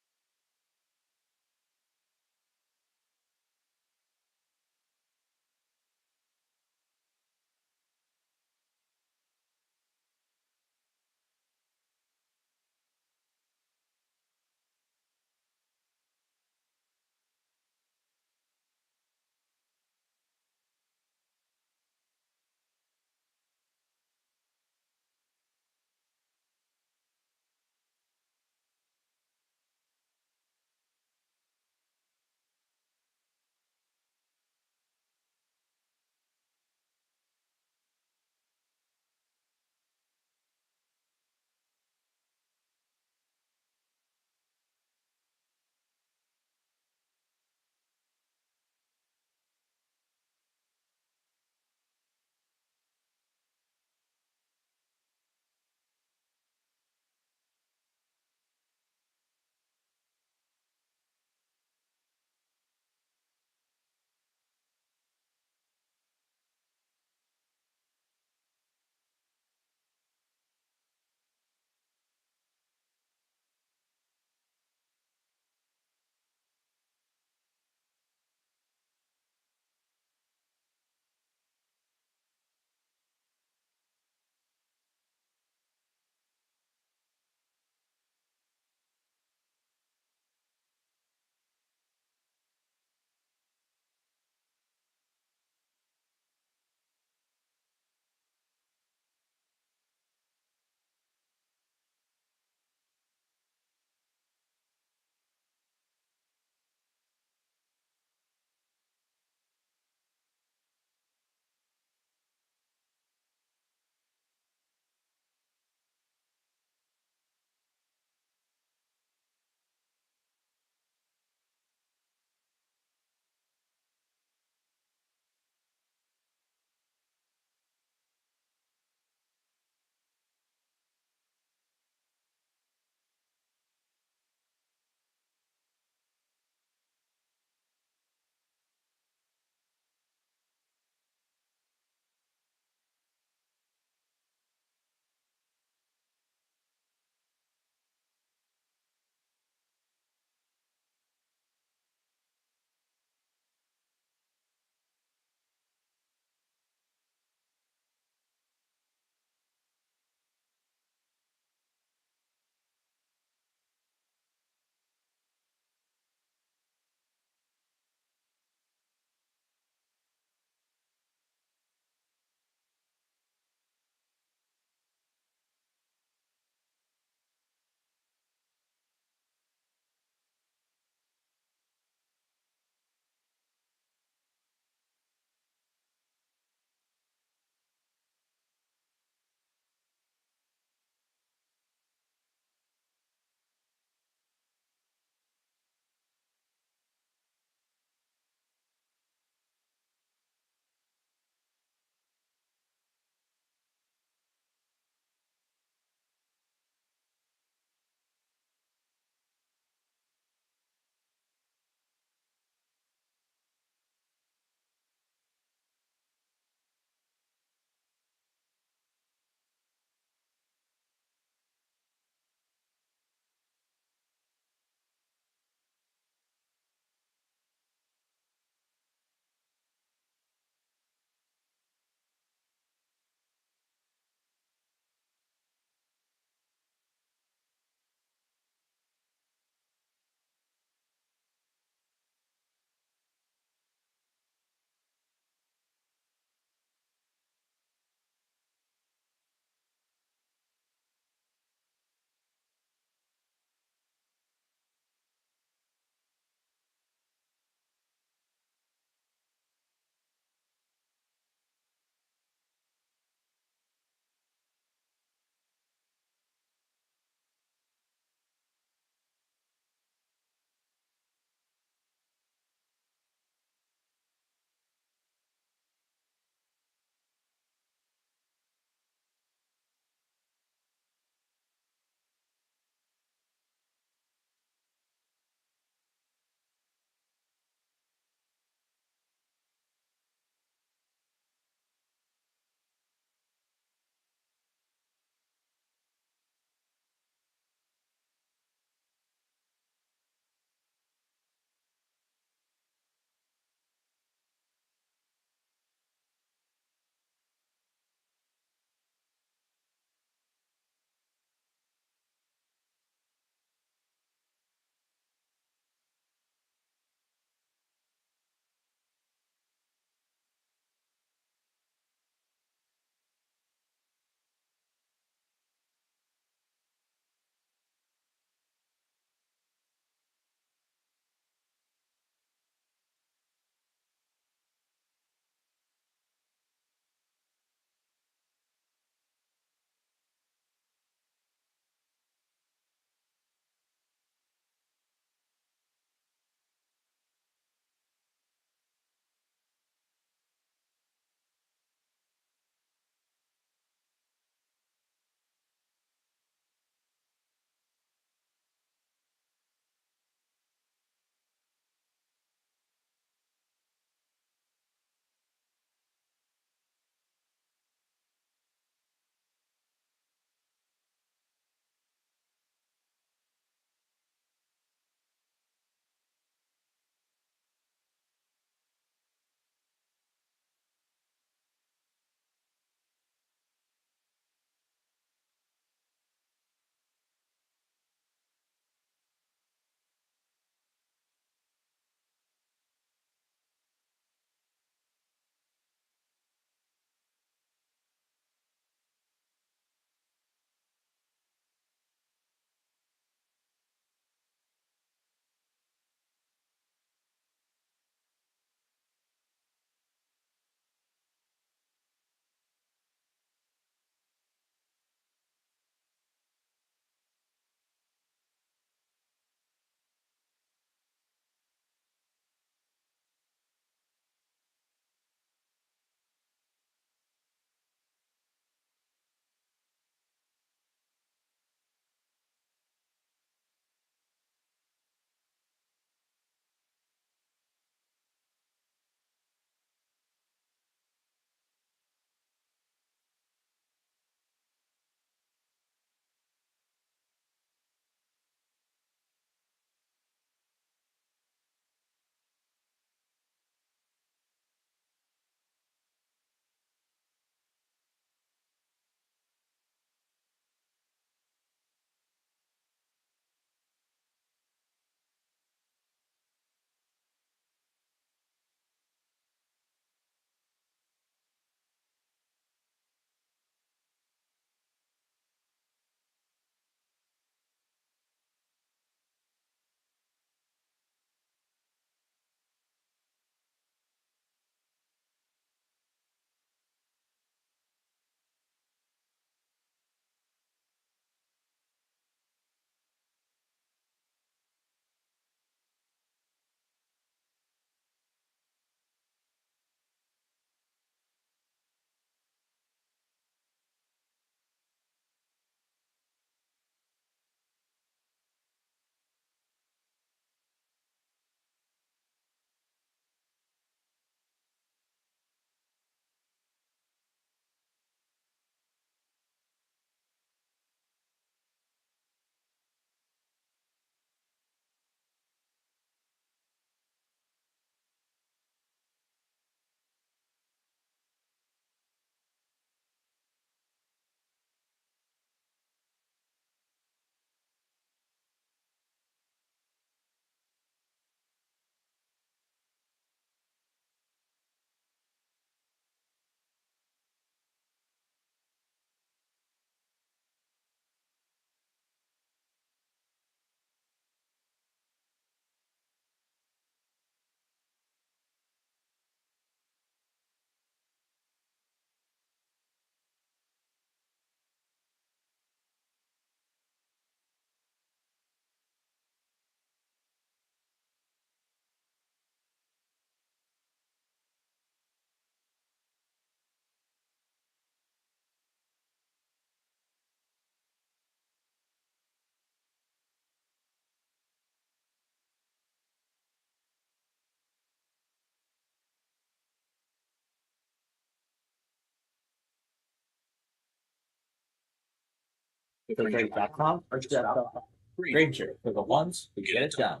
Grainger.com or Jeff.com. Grainger, for the ones who get it done.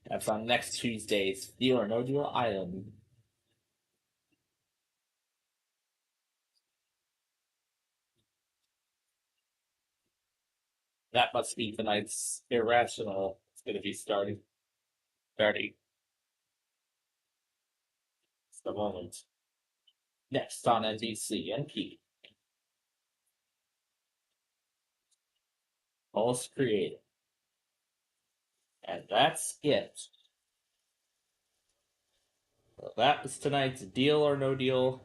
That's on next Tuesday's Deal or No Deal Island. That must be tonight's Irrational. It's going to be starting. It's the moment. Next on NBC and P. Most creative. And that's it. So that was tonight's Deal or No Deal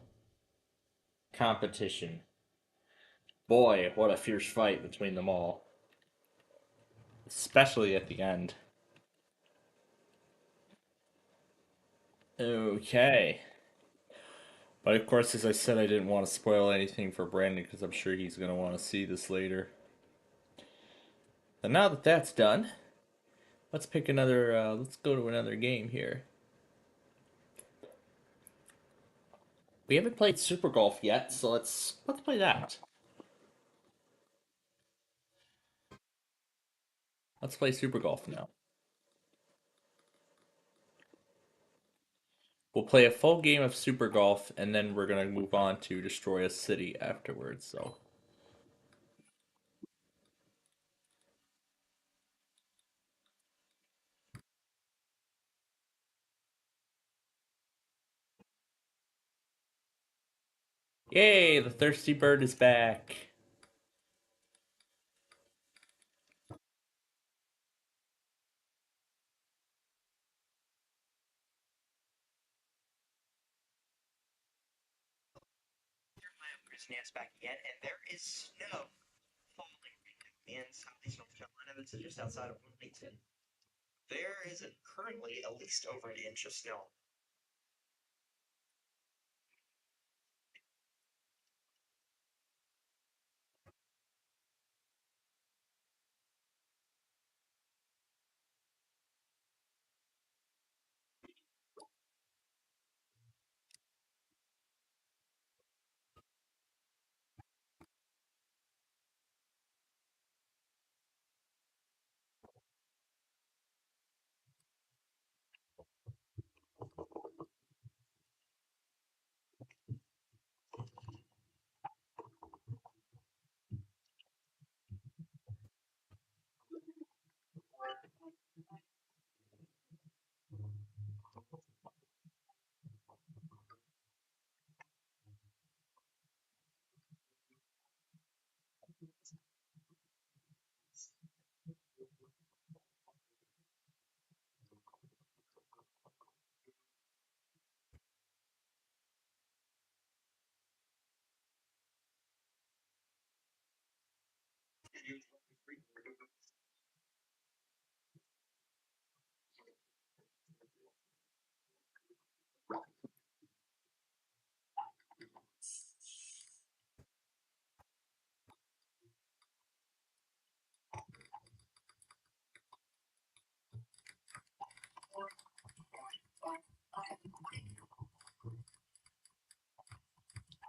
competition. Boy, what a fierce fight between them all. Especially at the end. Okay. But of course, as I said, I didn't want to spoil anything for Brandon because I'm sure he's going to want to see this later. And now that that's done, let's pick another, let's go to another game here. We haven't played Super Golf yet, so let's play that. Let's play Super Golf now. We'll play a full game of Super Golf, and then we're gonna move on to Destroy a City afterwards. So. Yay! The thirsty bird is back. Snaps back again, and there is snow falling in southeast North Carolina. That's just outside of Wilmington. There is currently at least over an inch of snow.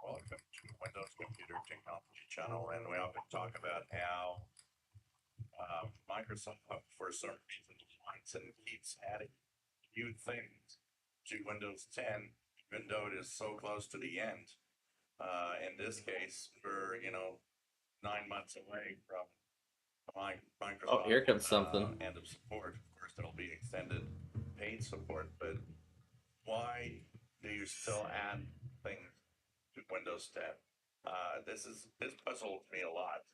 Welcome to Windows Computer Technology Channel, and we often talk about how Microsoft, for some reason, wants and keeps adding new things to Windows 10, even though it is so close to the end. In this case, we're 9 months away from Microsoft. Oh, here comes something. End of support. Of course, there'll be extended paid support, but why do you still add things to Windows 10? This puzzled me a lot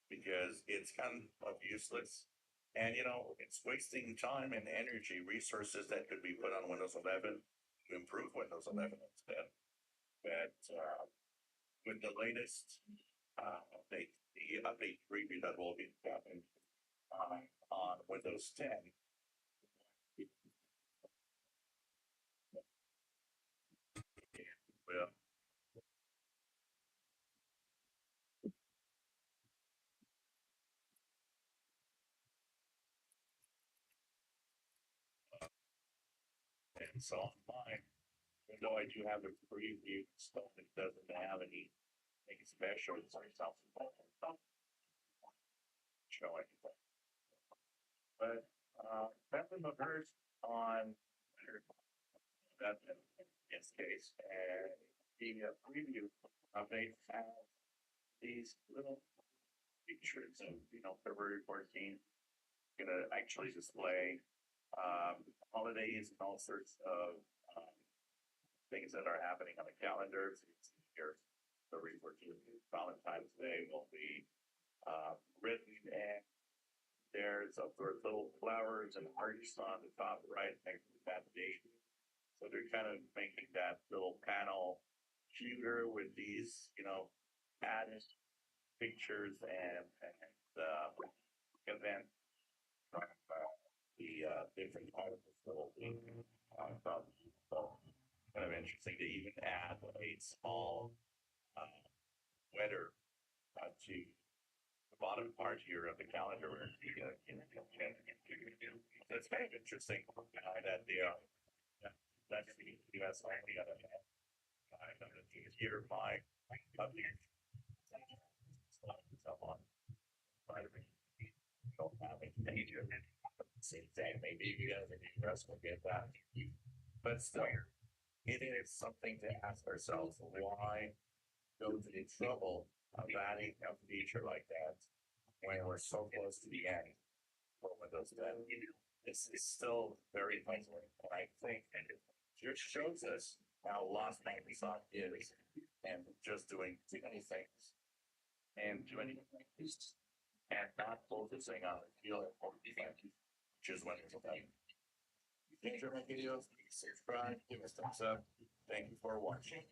because it's kind of useless, and it's wasting time and energy, resources that could be put on Windows 11 to improve Windows 11 instead. But with the latest update, the update preview that will be coming on Windows 10. Well, So on mine, even though I do have a preview stuff, it doesn't have anything special. It's myself show anything. But Bentley McGurk on that in this case, and the preview update has these little features of February 14th. Gonna actually display holidays and all sorts of things that are happening on the calendar. So you can see here, February 14th, Valentine's Day will be written, and there's of course little flowers and hearts on the top right next to that date. So they're kind of making that little panel cuter with these, added pictures and event from the different articles that will be about. So kind of interesting to even add a small weather to the bottom part here of the calendar. Where so it's kind of interesting that they are that's the U.S. only other hand. Here my someone don't have anything to same thing. Maybe you guys in the US will get that. But still, it is something to ask ourselves why go to the trouble of adding a feature like that when we're so close to the end for Windows 10. This is still very puzzling. And I think it just shows us how lost Microsoft is and just doing too many things and too many things and not focusing on the real important thing, which is Windows 10. If you enjoy my videos, please subscribe, give us a thumbs up. Thank you for watching.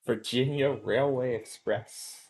Virginia Railway Express.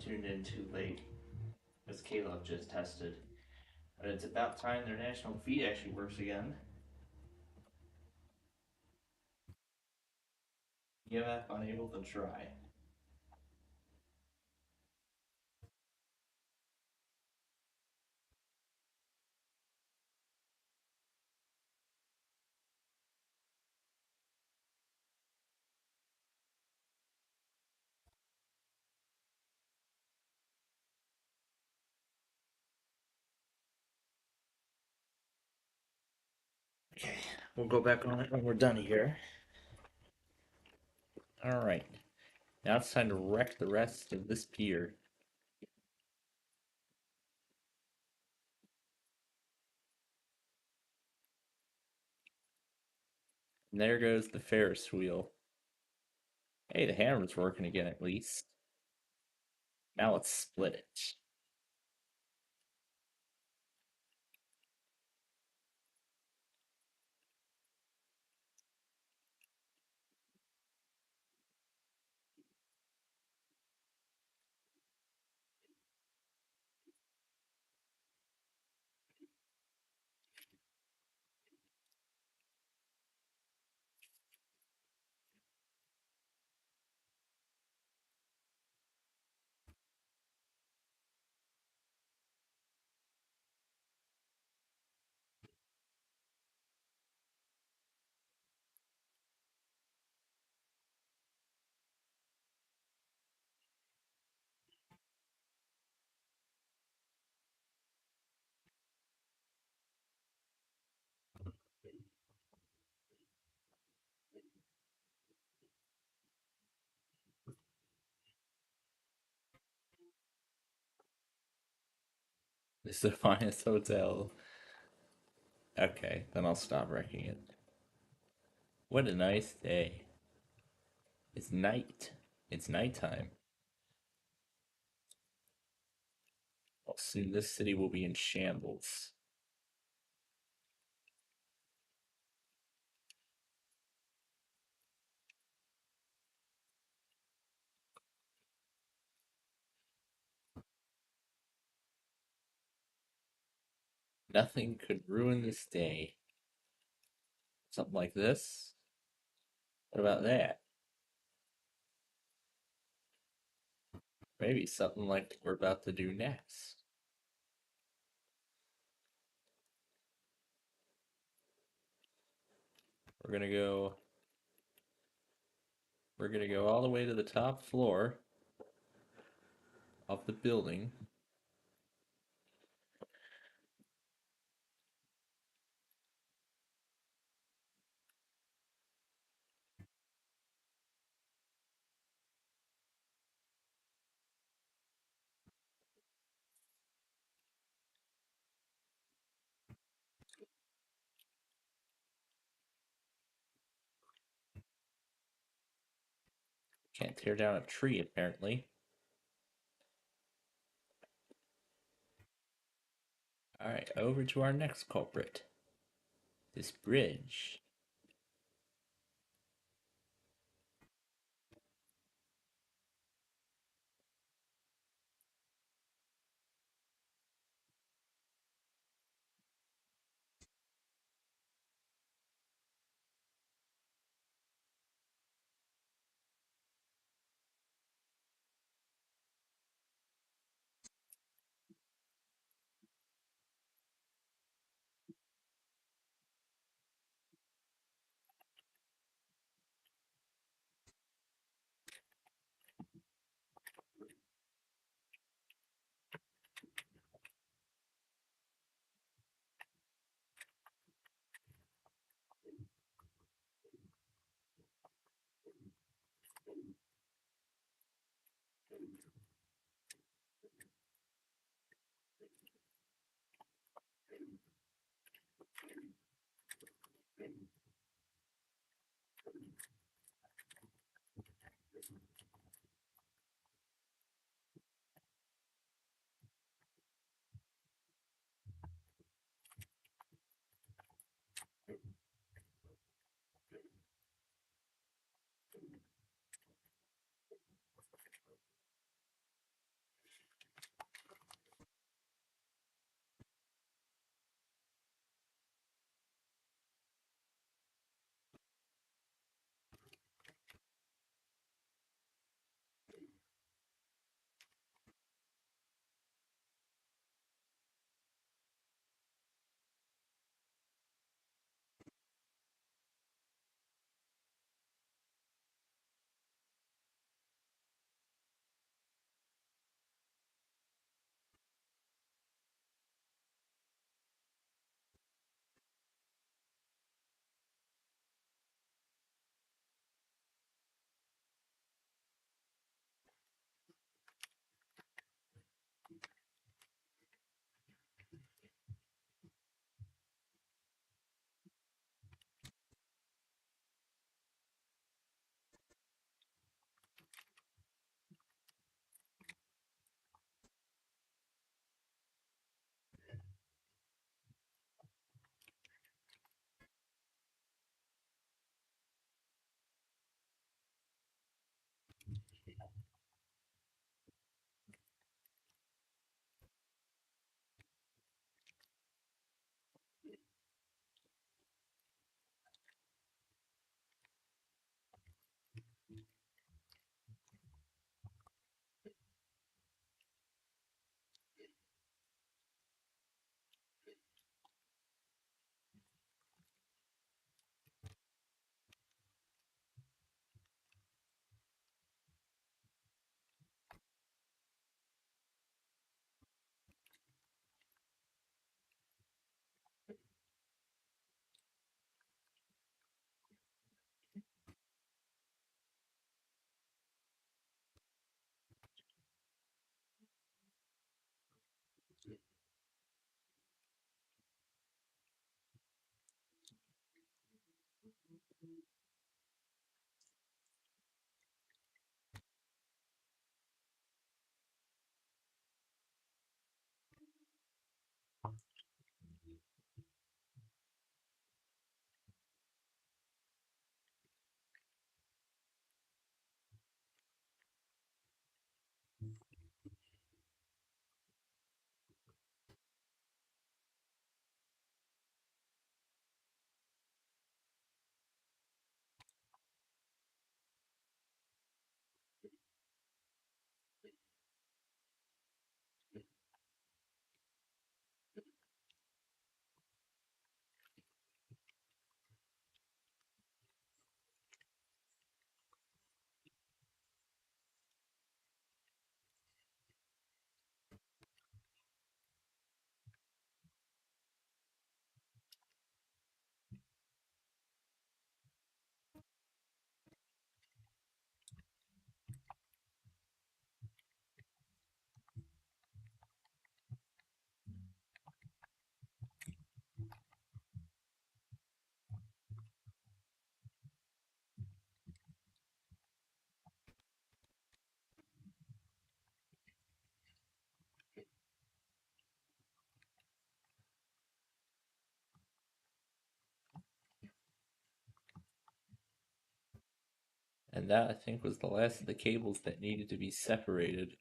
tuned in too late, as Caleb just tested. But it's about time their national feed actually works again. EMF unable to try. Okay, we'll go back on it when we're done here. Alright, now it's time to wreck the rest of this pier. And there goes the Ferris wheel. Hey, the hammer's working again at least. Now let's split it. This is the finest hotel. Okay, then I'll stop wrecking it. What a nice day. It's night. It's nighttime. Well, soon this city will be in shambles. Nothing could ruin this day. Something like this? What about that? Maybe something like we're about to do next. We're gonna go all the way to the top floor of the building. Can't tear down a tree, apparently. Alright, over to our next culprit. This bridge. And that, I think, was the last of the cables that needed to be separated.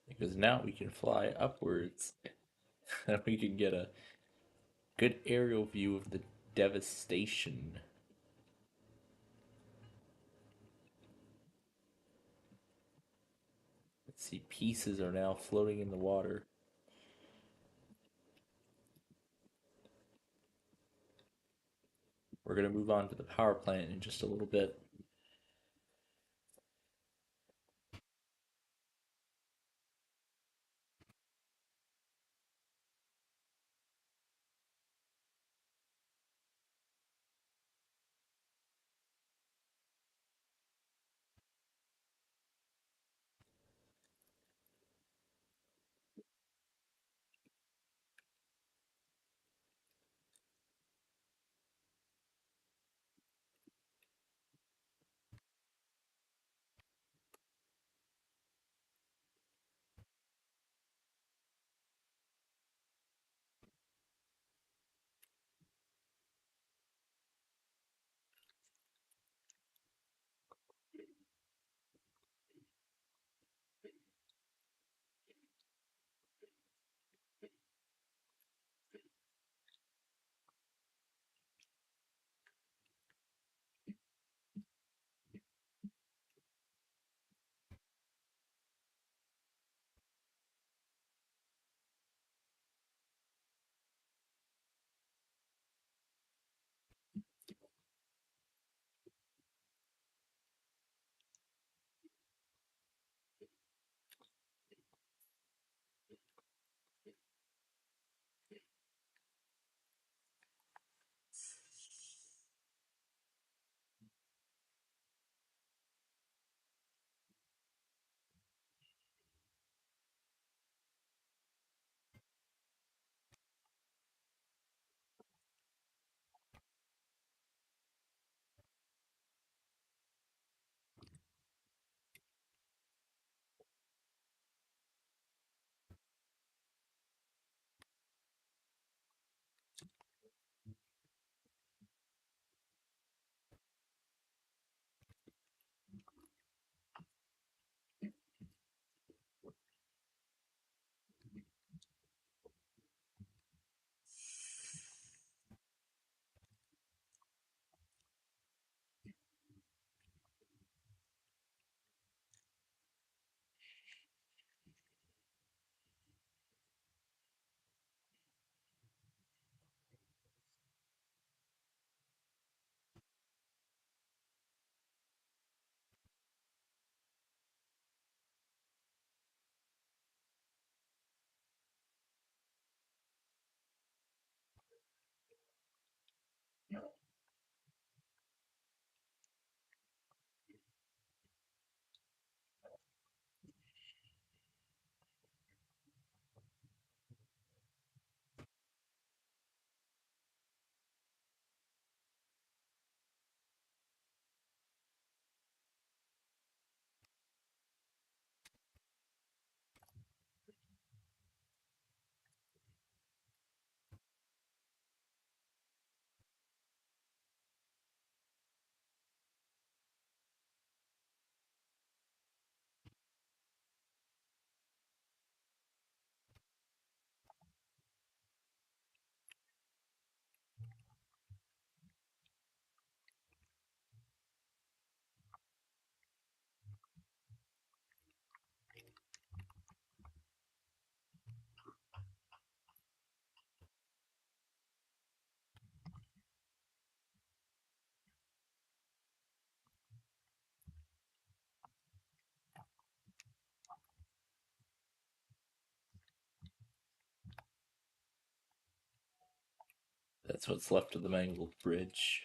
Because now we can fly upwards and we can get a good aerial view of the devastation. Let's see, pieces are now floating in the water. We're going to move on to the power plant in just a little bit. That's what's left of the mangled bridge.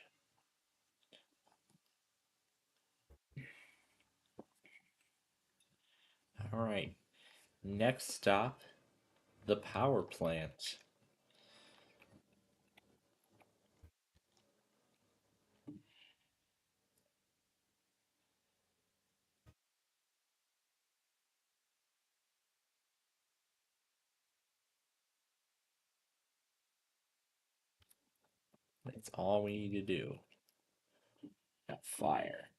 All right. Next stop, the power plant. That's all we need to do. Got fire.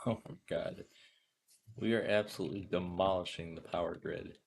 Oh my god. We are absolutely demolishing the power grid.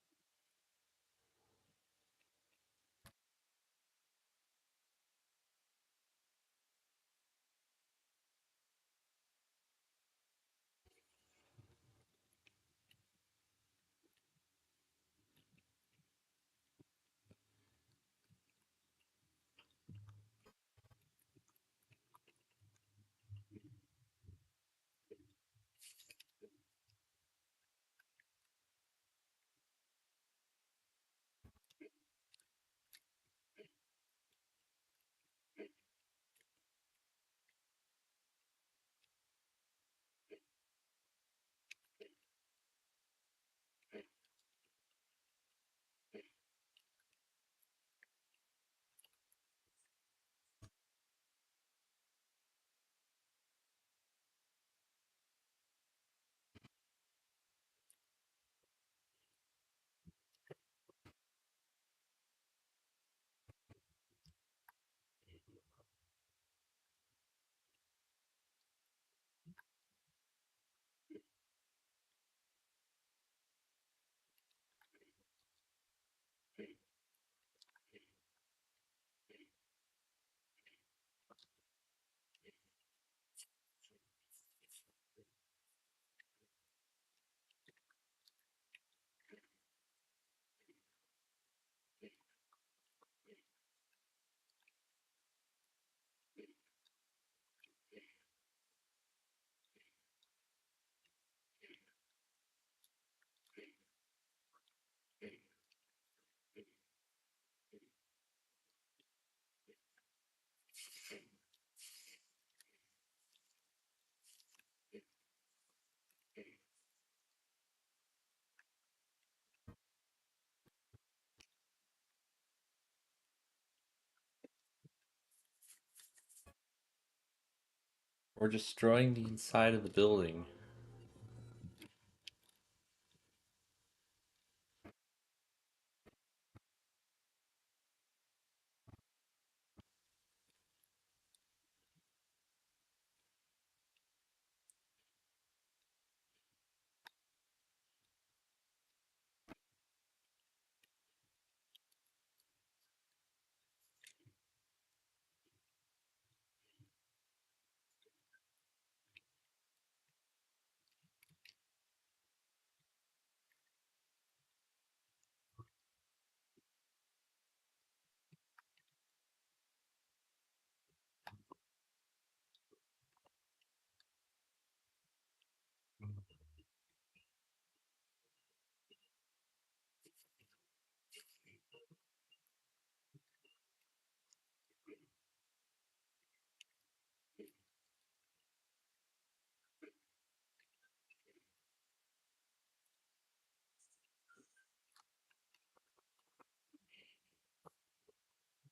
We're destroying the inside of the building.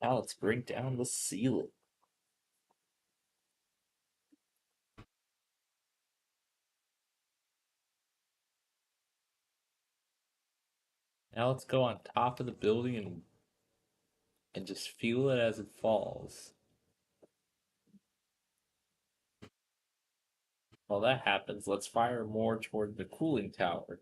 Now let's bring down the ceiling. Now let's go on top of the building and just feel it as it falls. While that happens, let's fire more toward the cooling tower.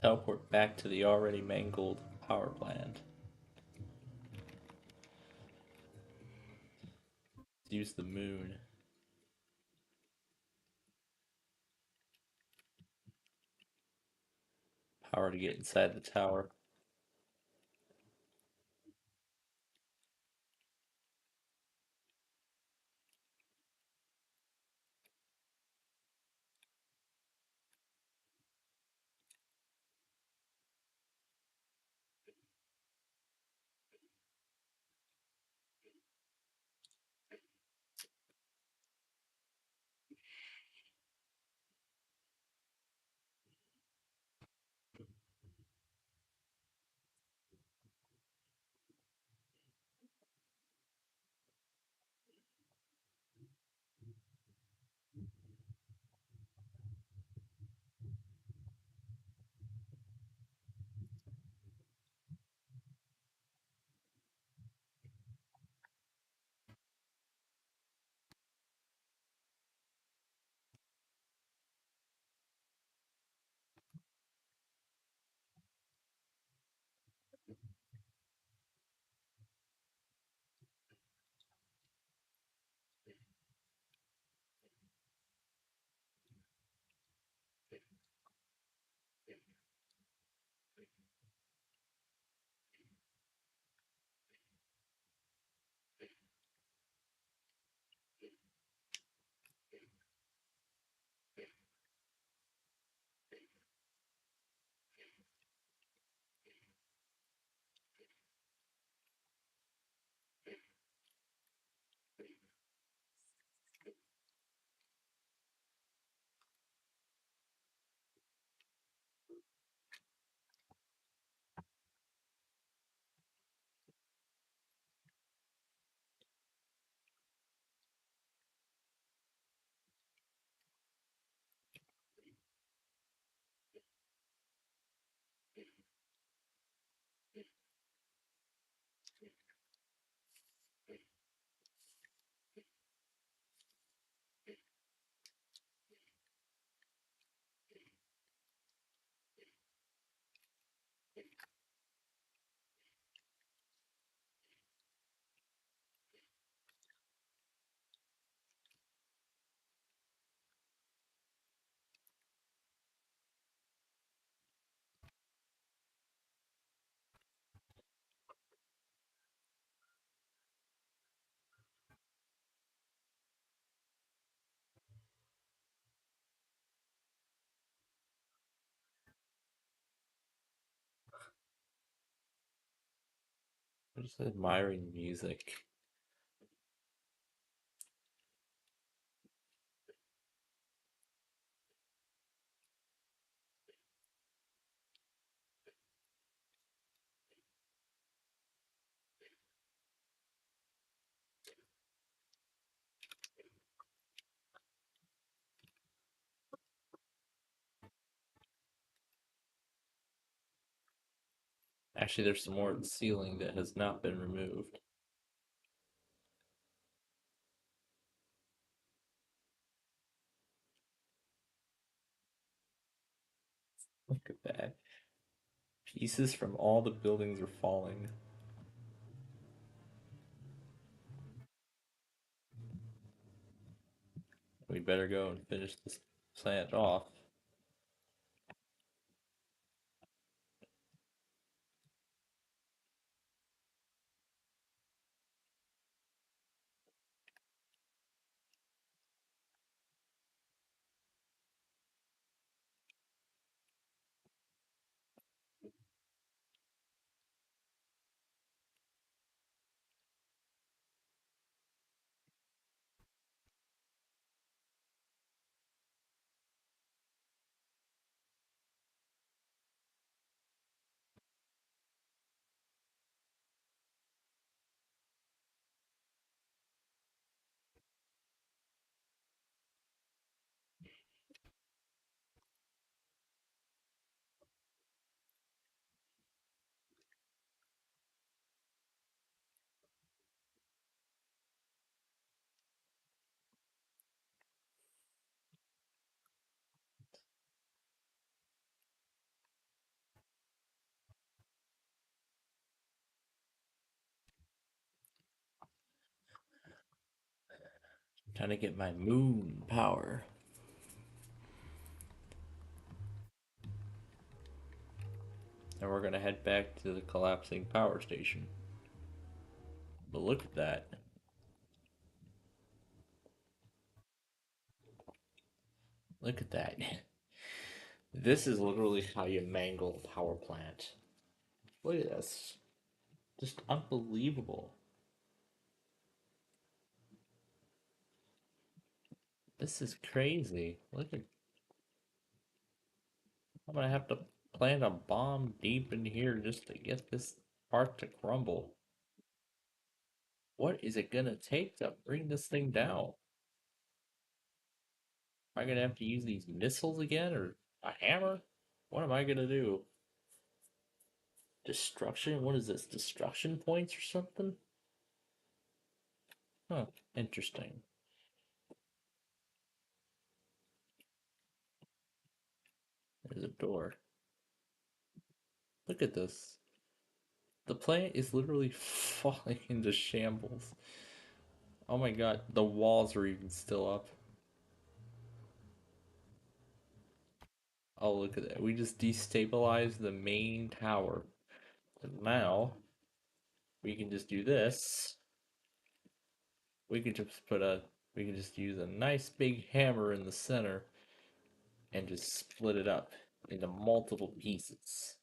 Teleport back to the already mangled power plant. Use the moon. Power to get inside the tower. Just admiring music. Actually, there's some more at the ceiling that has not been removed. Look at that. Pieces from all the buildings are falling. We better go and finish this plant off. Trying to get my moon power. And we're gonna head back to the collapsing power station. But look at that. Look at that. This is literally how you mangle a power plant. Look at this. Just unbelievable. This is crazy. Look at. I'm gonna have to plant a bomb deep in here just to get this part to crumble. What is it gonna take to bring this thing down? Am I gonna have to use these missiles again or a hammer? What am I gonna do? Destruction? What is this? Destruction points or something? Huh, interesting. There's a door. Look at this. The plant is literally falling into shambles. Oh my god, the walls are even still up. Oh, look at that. We just destabilized the main tower. And now, we can just do this. We can just we can just use a nice big hammer in the center and just split it up into multiple pieces.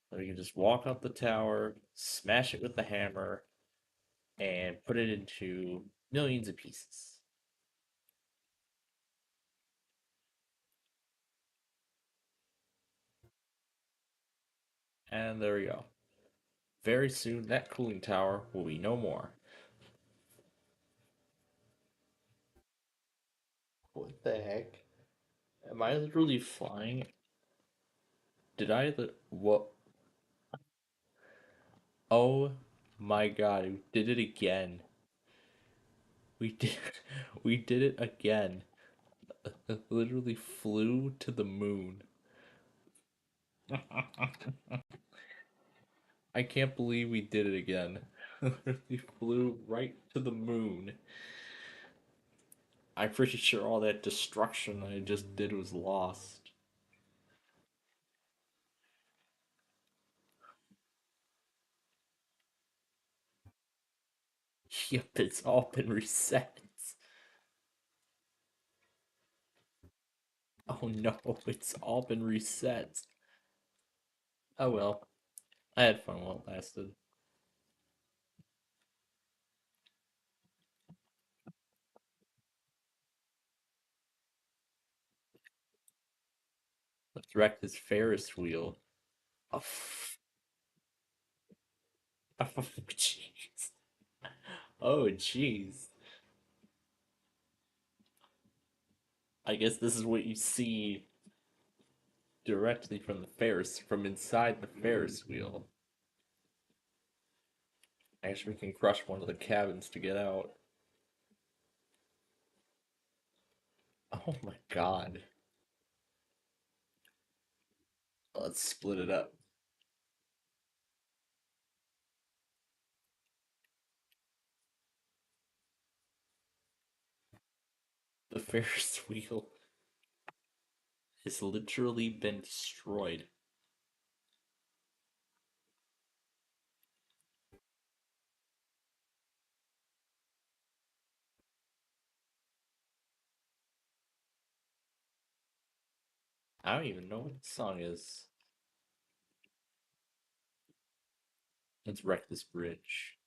So we can just walk up the tower, smash it with the hammer, and put it into millions of pieces. And there we go. Very soon, that cooling tower will be no more. What the heck? Am I literally flying? Did I? What? Oh my god, we did it again. We did, we did it again. Literally flew to the moon. I can't believe we did it again. Literally flew right to the moon. I'm pretty sure all that destruction I just did was lost. Yep, it's all been reset. Oh no, it's all been reset. Oh well. I had fun while it lasted. Let's wreck this Ferris wheel. Oh, oh jeez. Oh, jeez. I guess this is what you see directly from inside the Ferris wheel. Actually, we can crush one of the cabins to get out. Oh my god. Let's split it up. The Ferris wheel has literally been destroyed. I don't even know what the song is. Let's wreck this bridge.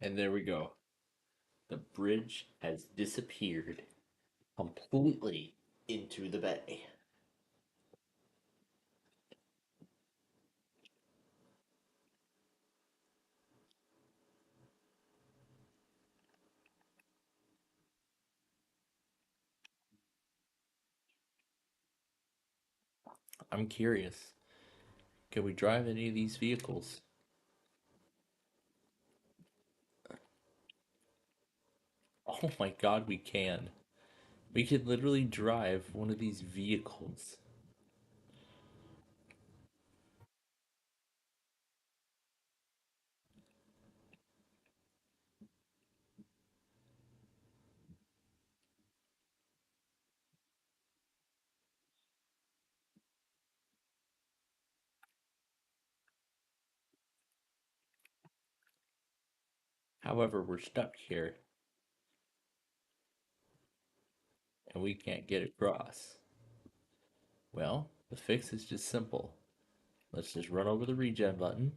And there we go. The bridge has disappeared completely into the bay. I'm curious. Can we drive any of these vehicles? Oh my god, we can. We could literally drive one of these vehicles. However, we're stuck here and we can't get across. Well, the fix is just simple. Let's just run over the regen button.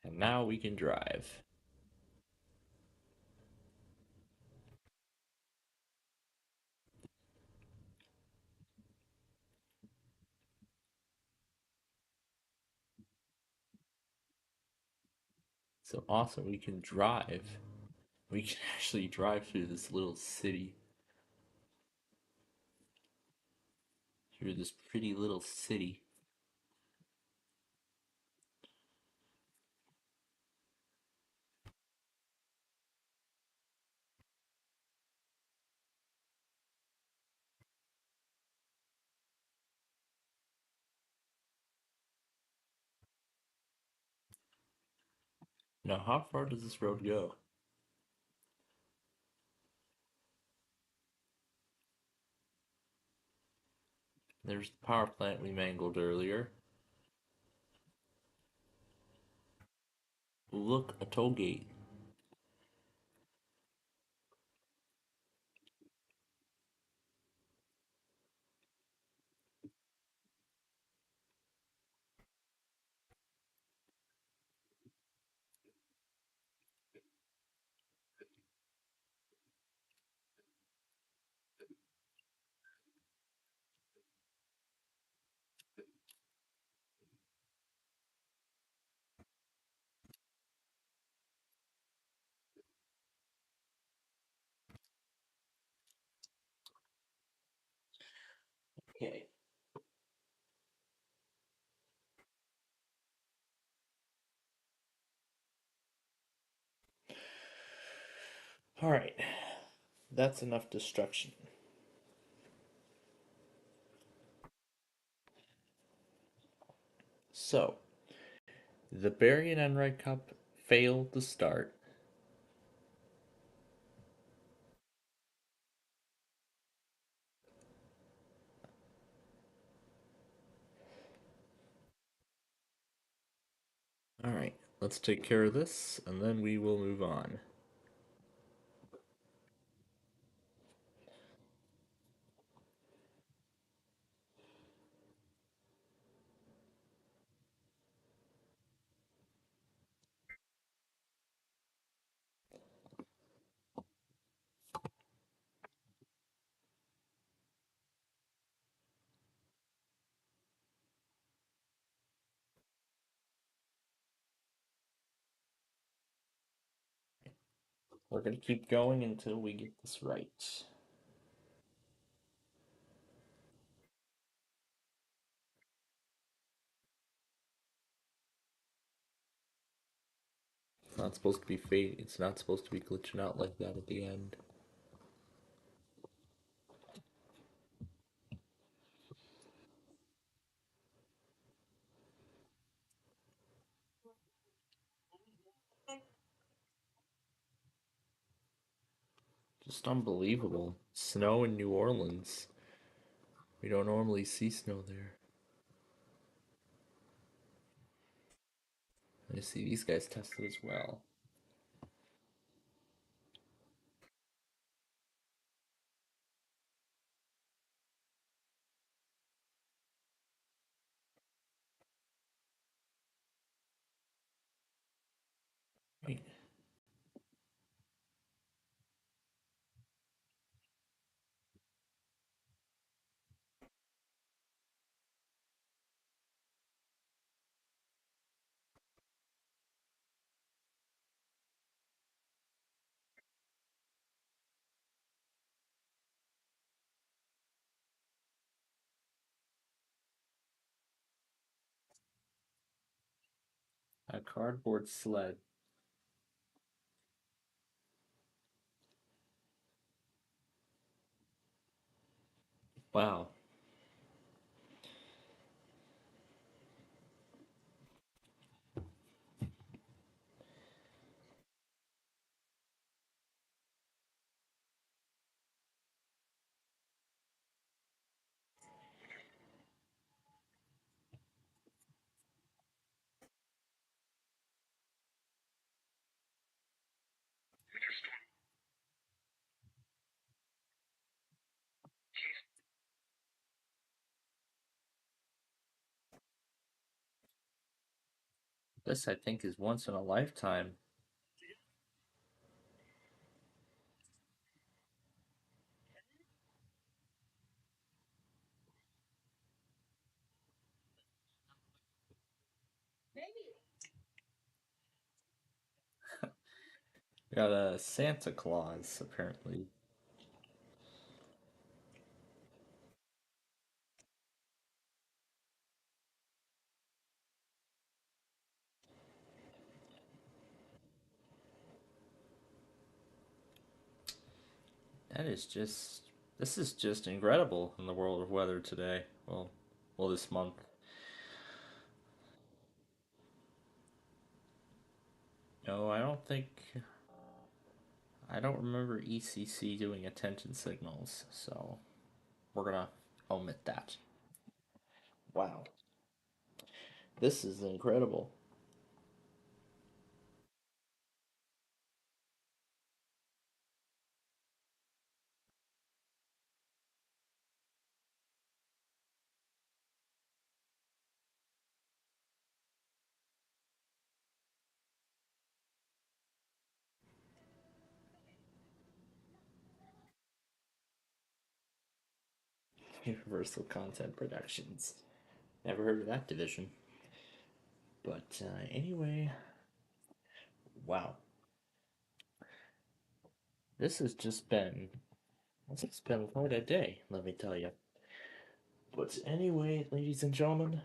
And now we can drive. So awesome, we can drive. We can actually drive through this little city. Through this pretty little city. Now, how far does this road go? There's the power plant we mangled earlier. Look, a toll gate. Okay. All right. That's enough destruction. So, the Barry and Enright Cup failed to start. All right, let's take care of this, and then we will move on. We're going to keep going until we get this right. It's not supposed to be fade. It's not supposed to be glitching out like that at the end. Just unbelievable. Snow in New Orleans. We don't normally see snow there. I see these guys tested as well. Right. A cardboard sled. Wow. This, I think, is once in a lifetime. We got a Santa Claus, apparently. That is just. This is just incredible in the world of weather today. Well, this month. No, I don't think. I don't remember ECC doing attention signals, so we're gonna omit that. Wow. This is incredible. Universal Content Productions. Never heard of that division. But anyway, wow. This has just been. This has been quite a day, let me tell you. But anyway, ladies and gentlemen,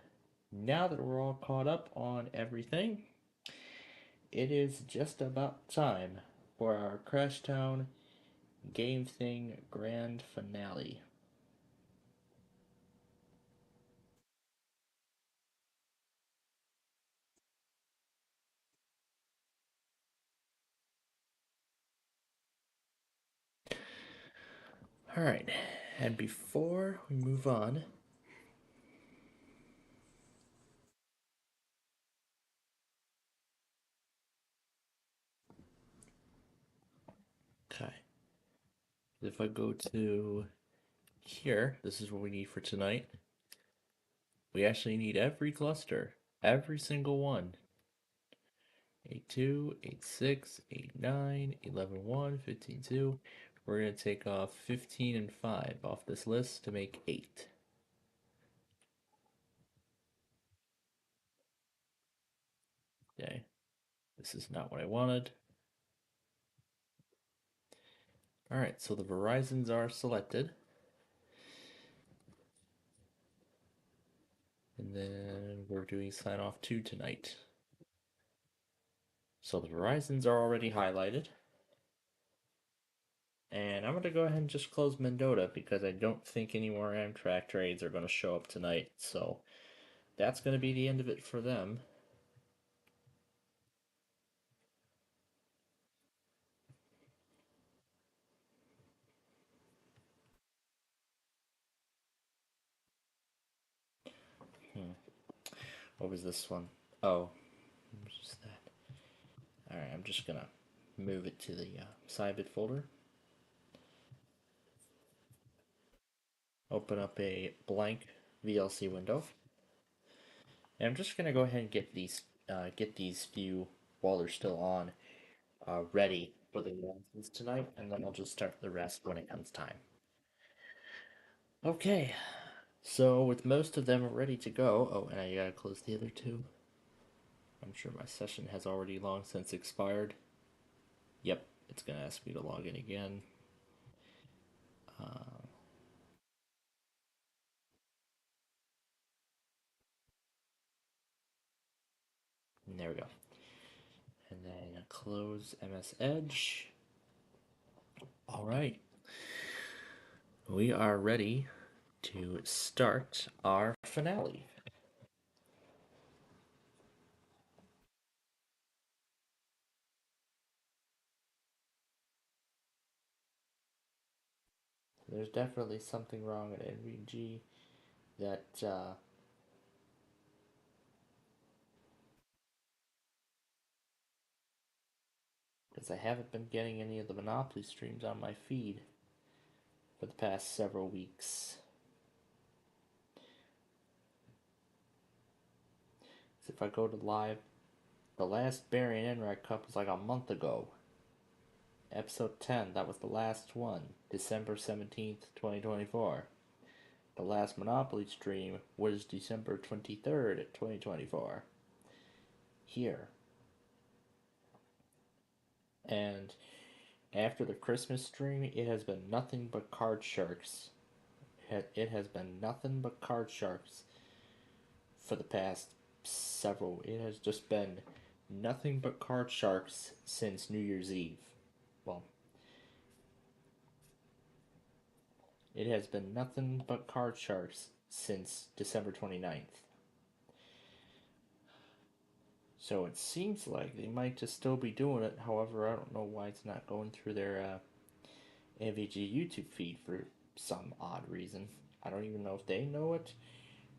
now that we're all caught up on everything, it is just about time for our Crash Town Game Thing Grand Finale. Alright, and before we move on, okay, if I go to here, this is what we need for tonight. We actually need every cluster, every single one. 8-2, 8-6, 8-9, 11-1, 15-2. We're going to take off 15 and 5 off this list to make 8. Okay, this is not what I wanted. Alright, so the Verizons are selected. And then we're doing sign off 2 tonight. So the Verizons are already highlighted. And I'm going to go ahead and just close Mendota because I don't think any more Amtrak trades are going to show up tonight. So that's going to be the end of it for them. What was this one? Oh, what was that? Alright, I'm just going to move it to the Cybit folder. Open up a blank VLC window. And I'm just going to go ahead and get these few, while they're still on, ready for the announcements tonight, and then I'll just start the rest when it comes time. Okay, so with most of them ready to go, oh, and I gotta close the other two. I'm sure my session has already long since expired. Yep, it's gonna ask me to log in again. And there we go. And then close MS Edge. All right. We are ready to start our finale. There's definitely something wrong at NVG that because I haven't been getting any of the Monopoly streams on my feed for the past several weeks. So if I go to live, the last Barry and Enright Cup was like a month ago. Episode 10, that was the last one, December 17th, 2024. The last Monopoly stream was December 23rd, 2024. Here. And after the Christmas stream, it has been nothing but card sharks. It has been nothing but card sharks for the past several. It has just been nothing but card sharks since New Year's Eve. Well, it has been nothing but card sharks since December 29th. So it seems like they might just still be doing it. However, I don't know why it's not going through their AVG YouTube feed for some odd reason. I don't even know if they know it,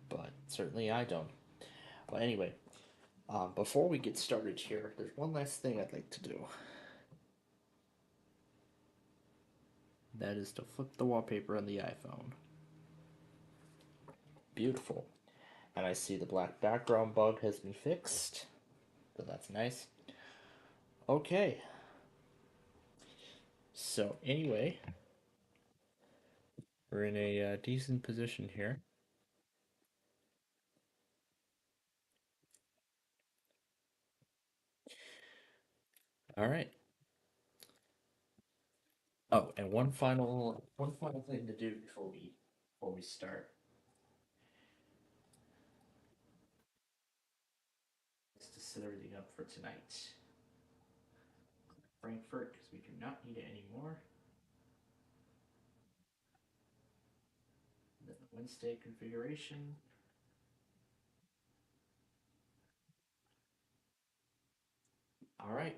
but certainly I don't. Well, anyway, before we get started here, there's one last thing I'd like to do. That is to flip the wallpaper on the iPhone. Beautiful. And I see the black background bug has been fixed, so that's nice. Okay. So anyway, we're in a decent position here. All right. Oh, and one final thing to do before we start. set everything up for tonight. Frankfurt, because we do not need it anymore. And then the Wednesday configuration. All right.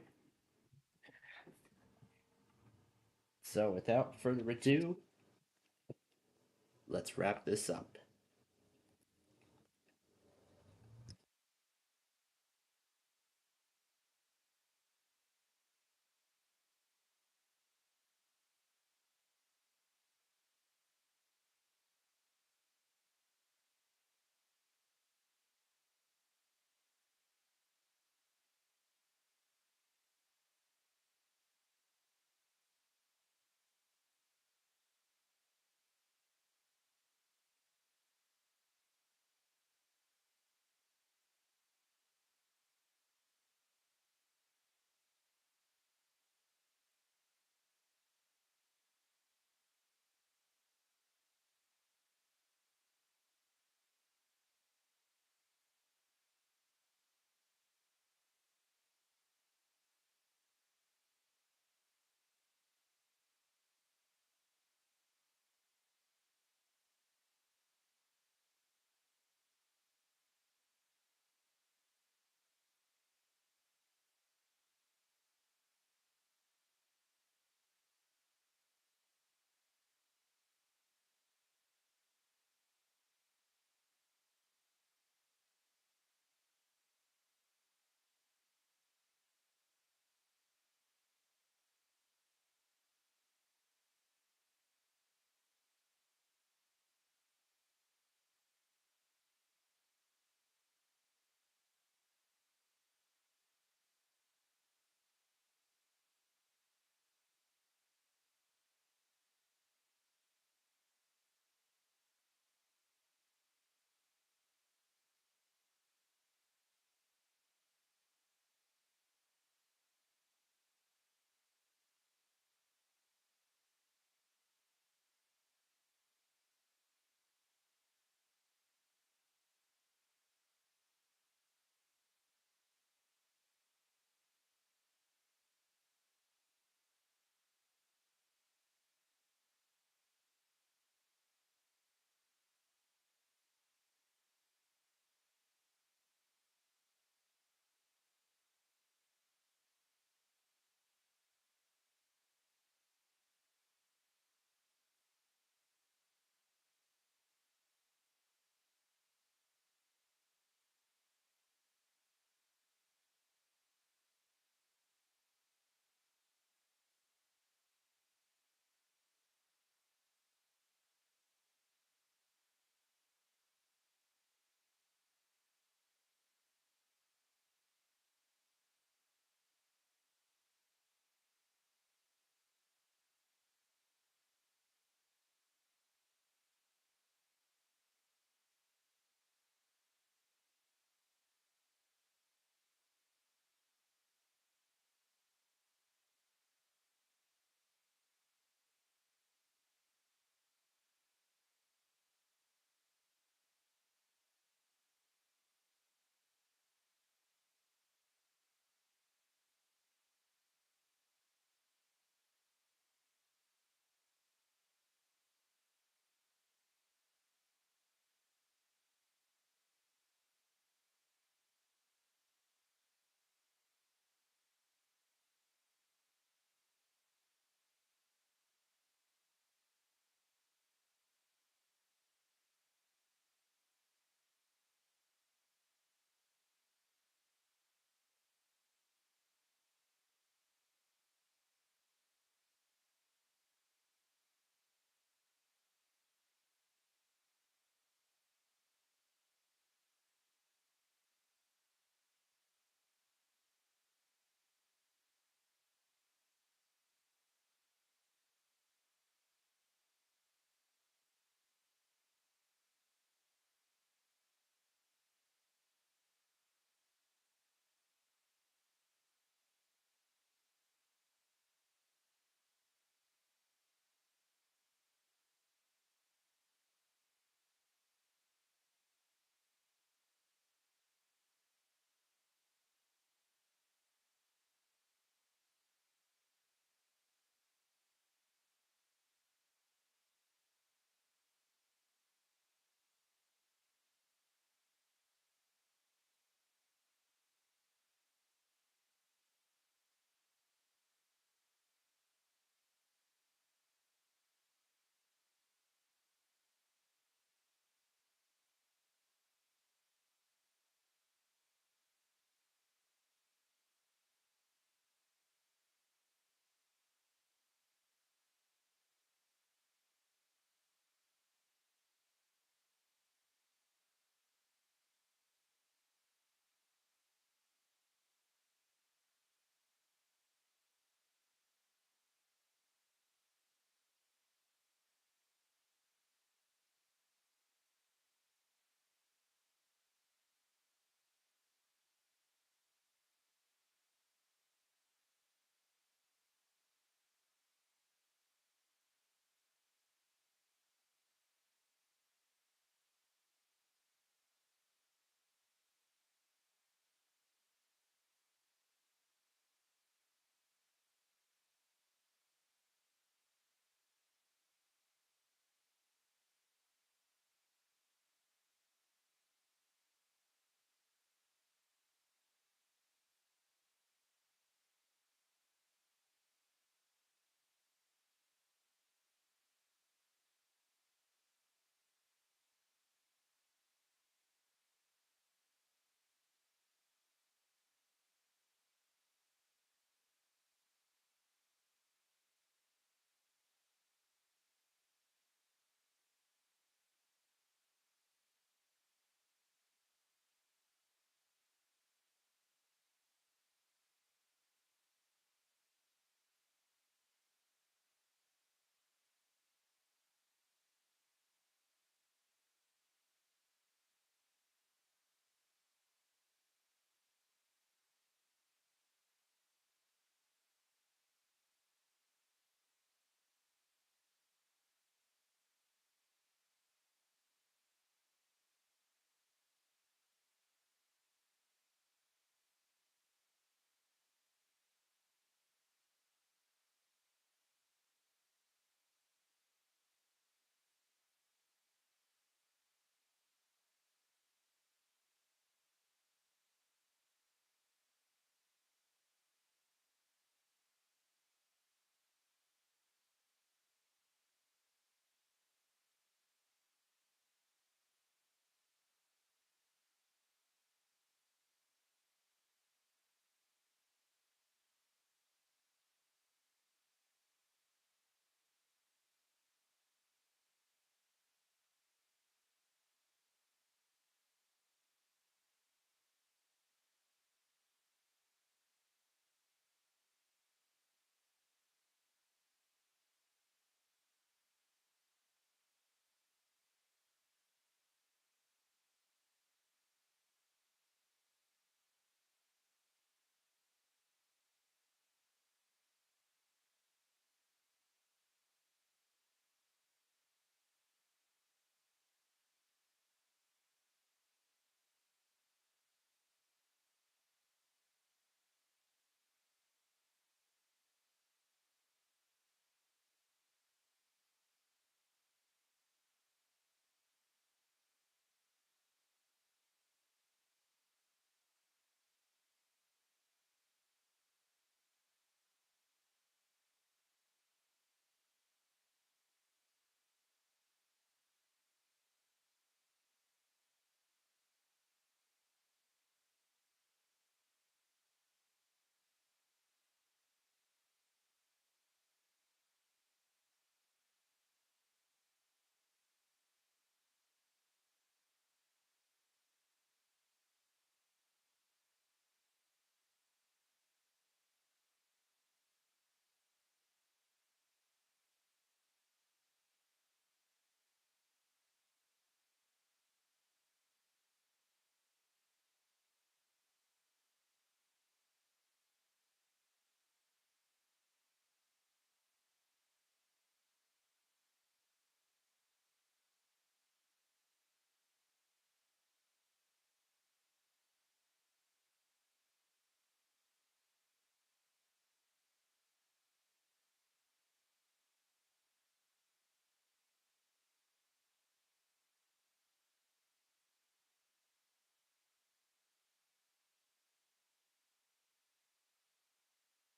So without further ado, let's wrap this up.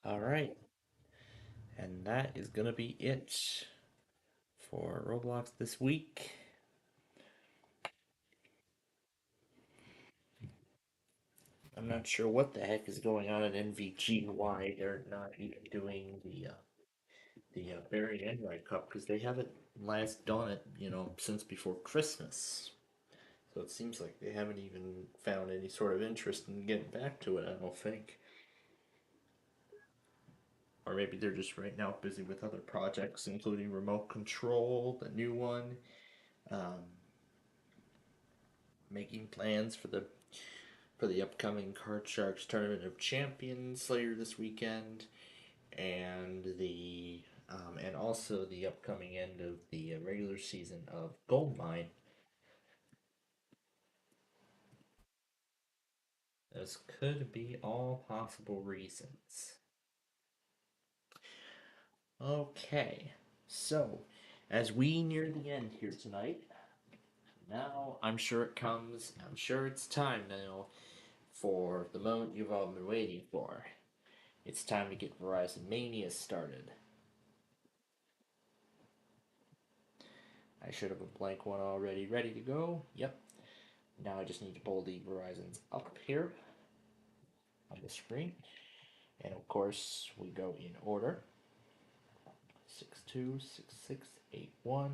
All right. And that is going to be it for Roblox this week. I'm not sure what the heck is going on at NVG, why they're not even doing the Barry Enright Cup, because they haven't last done it, since before Christmas. So it seems like they haven't even found any sort of interest in getting back to it, I don't think. Or maybe they're just right now busy with other projects, including Remote Control, the new one, making plans for the upcoming Card Sharks Tournament of Champions later this weekend, and and also the upcoming end of the regular season of Goldmine. Those could be all possible reasons. Okay, so as we near the end here tonight, now I'm sure it comes. I'm sure it's time now for the moment you've all been waiting for. It's time to get Verizon Mania started. I should have a blank one already ready to go. Yep. Now I just need to pull the Verizons up here on the screen. And of course, we go in order 62, 66, 81,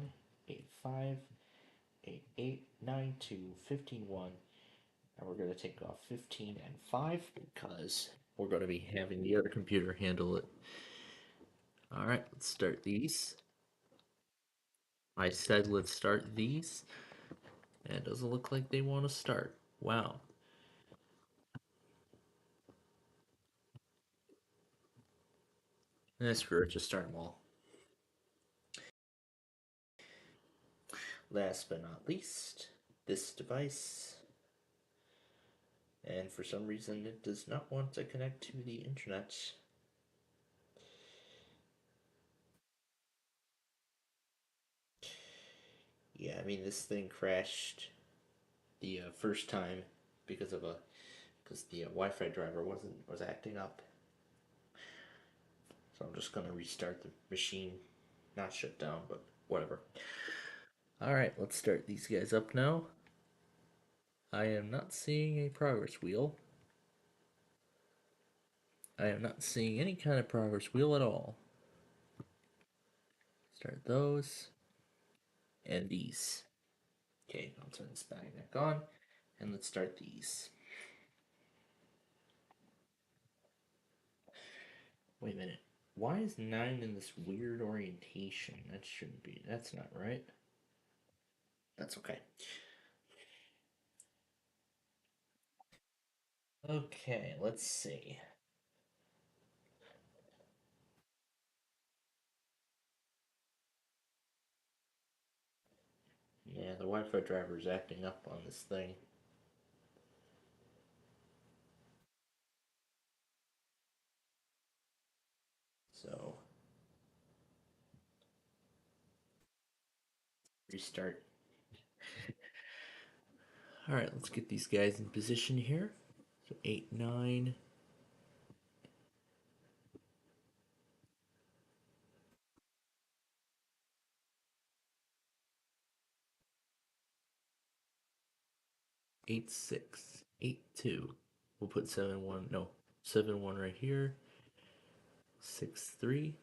85, 88, 92, 15, 1. And we're going to take off 15 and 5 because we're going to be having the other computer handle it. Alright, let's start these. I said let's start these. And it doesn't look like they want to start. Wow. Screw it, just start them all. Last but not least, this device. And for some reason it does not want to connect to the internet. Yeah, I mean this thing crashed the first time because the Wi-Fi driver was acting up. So I'm just gonna restart the machine, not shut down, but whatever. All right, let's start these guys up now. I am not seeing a progress wheel. I am not seeing any kind of progress wheel at all. Start those and these. Okay, I'll turn this back on, and let's start these. Wait a minute. Why is 9 in this weird orientation? That shouldn't be. That's not right. That's okay. Okay, let's see. Yeah, the Wi-Fi driver is acting up on this thing. So, restart. Alright, let's get these guys in position here. So 8, 9. Eight, 6, 8, 2. We'll put 7, 1. No, 7, 1 right here. 6, 3.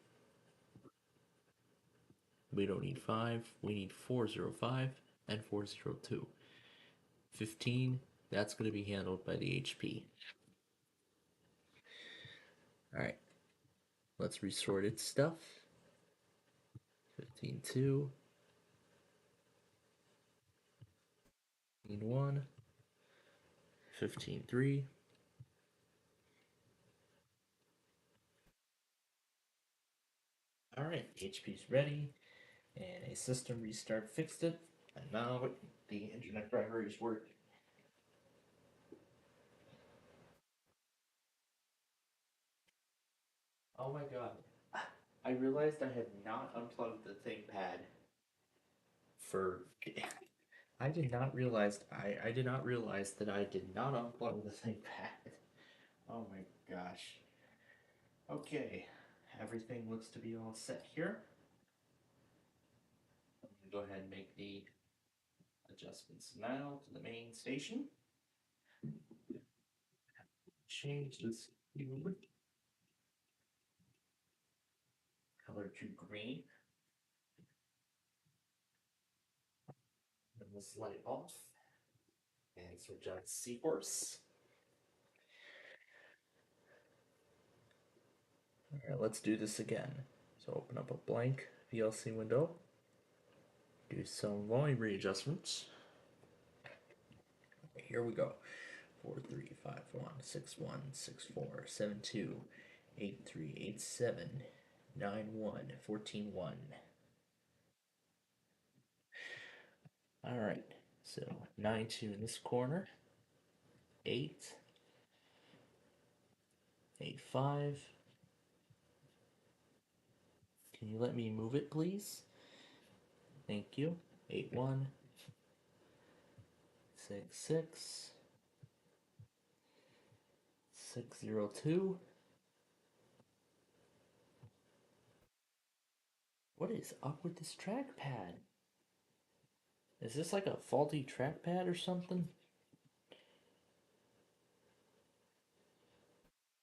We don't need 5. We need 4, 0, 5 and 4, 0, 2. 15. That's going to be handled by the HP. Alright. Let's resort its stuff. 15, 2. 15, 1. 15, 3. Alright, HP's ready. And a system restart fixed it. And now the internet driver is working. Oh my god. I realized I had not unplugged the ThinkPad for I did not realize I did not realize that I did not unplug the ThinkPad. Oh my gosh. Okay, everything looks to be all set here. I'm going to go ahead and make the adjustments now to the main station. Change this cube color to green. And this light off. And switch out Seahorse. Alright, let's do this again. So open up a blank VLC window. Do some volume readjustments. Here we go. 4 3 5 1 6 1 6 4 7 2 8 3 8 7 9 1 14 1. Alright, so 9 2 in this corner. 8 8 5. Can you let me move it, please? Thank you. 8 1 6 6 6 0 2. What is up with this trackpad? Is this like a faulty trackpad or something?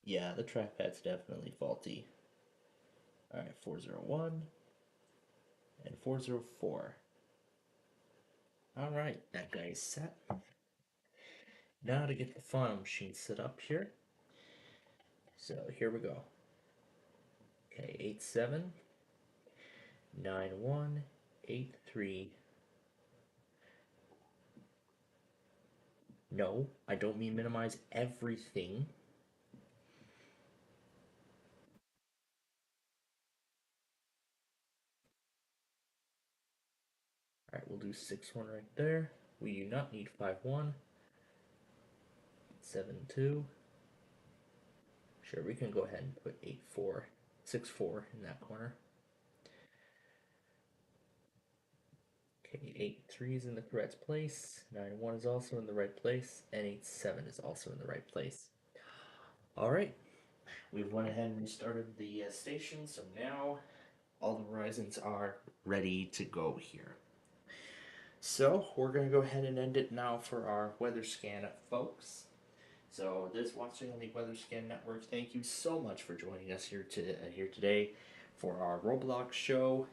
Yeah, the trackpad's definitely faulty. Alright, 401 and 404. Alright, that guy is set. Now to get the final machine set up here. So here we go. Okay, 87 91 83. No, I don't mean minimize everything. Alright, we'll do 6 1 right there. We do not need 5 1. 7 2. Sure, we can go ahead and put 8 4, 6 4 in that corner. Okay, 8 3 is in the correct place. 9 1 is also in the right place, and 8 7 is also in the right place. Alright, we've went ahead and restarted the station, so now all the horizons are ready to go here. So we're going to go ahead and end it now for our weather scan, folks. So this watching on the Weather Scan Network, thank you so much for joining us here today for our Roblox show.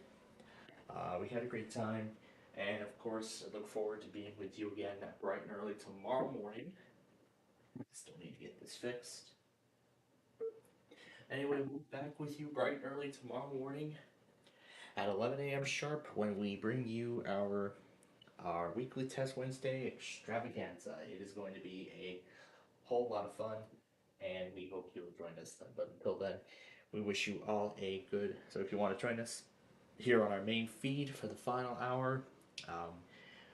We had a great time, and of course, I look forward to being with you again bright and early tomorrow morning. Still need to get this fixed. Anyway, we'll be back with you bright and early tomorrow morning at 11 a.m. sharp when we bring you our weekly Test Wednesday extravaganza. It is going to be a whole lot of fun, and we hope you'll join us then. But until then, we wish you all a good. So if you want to join us here on our main feed for the final hour,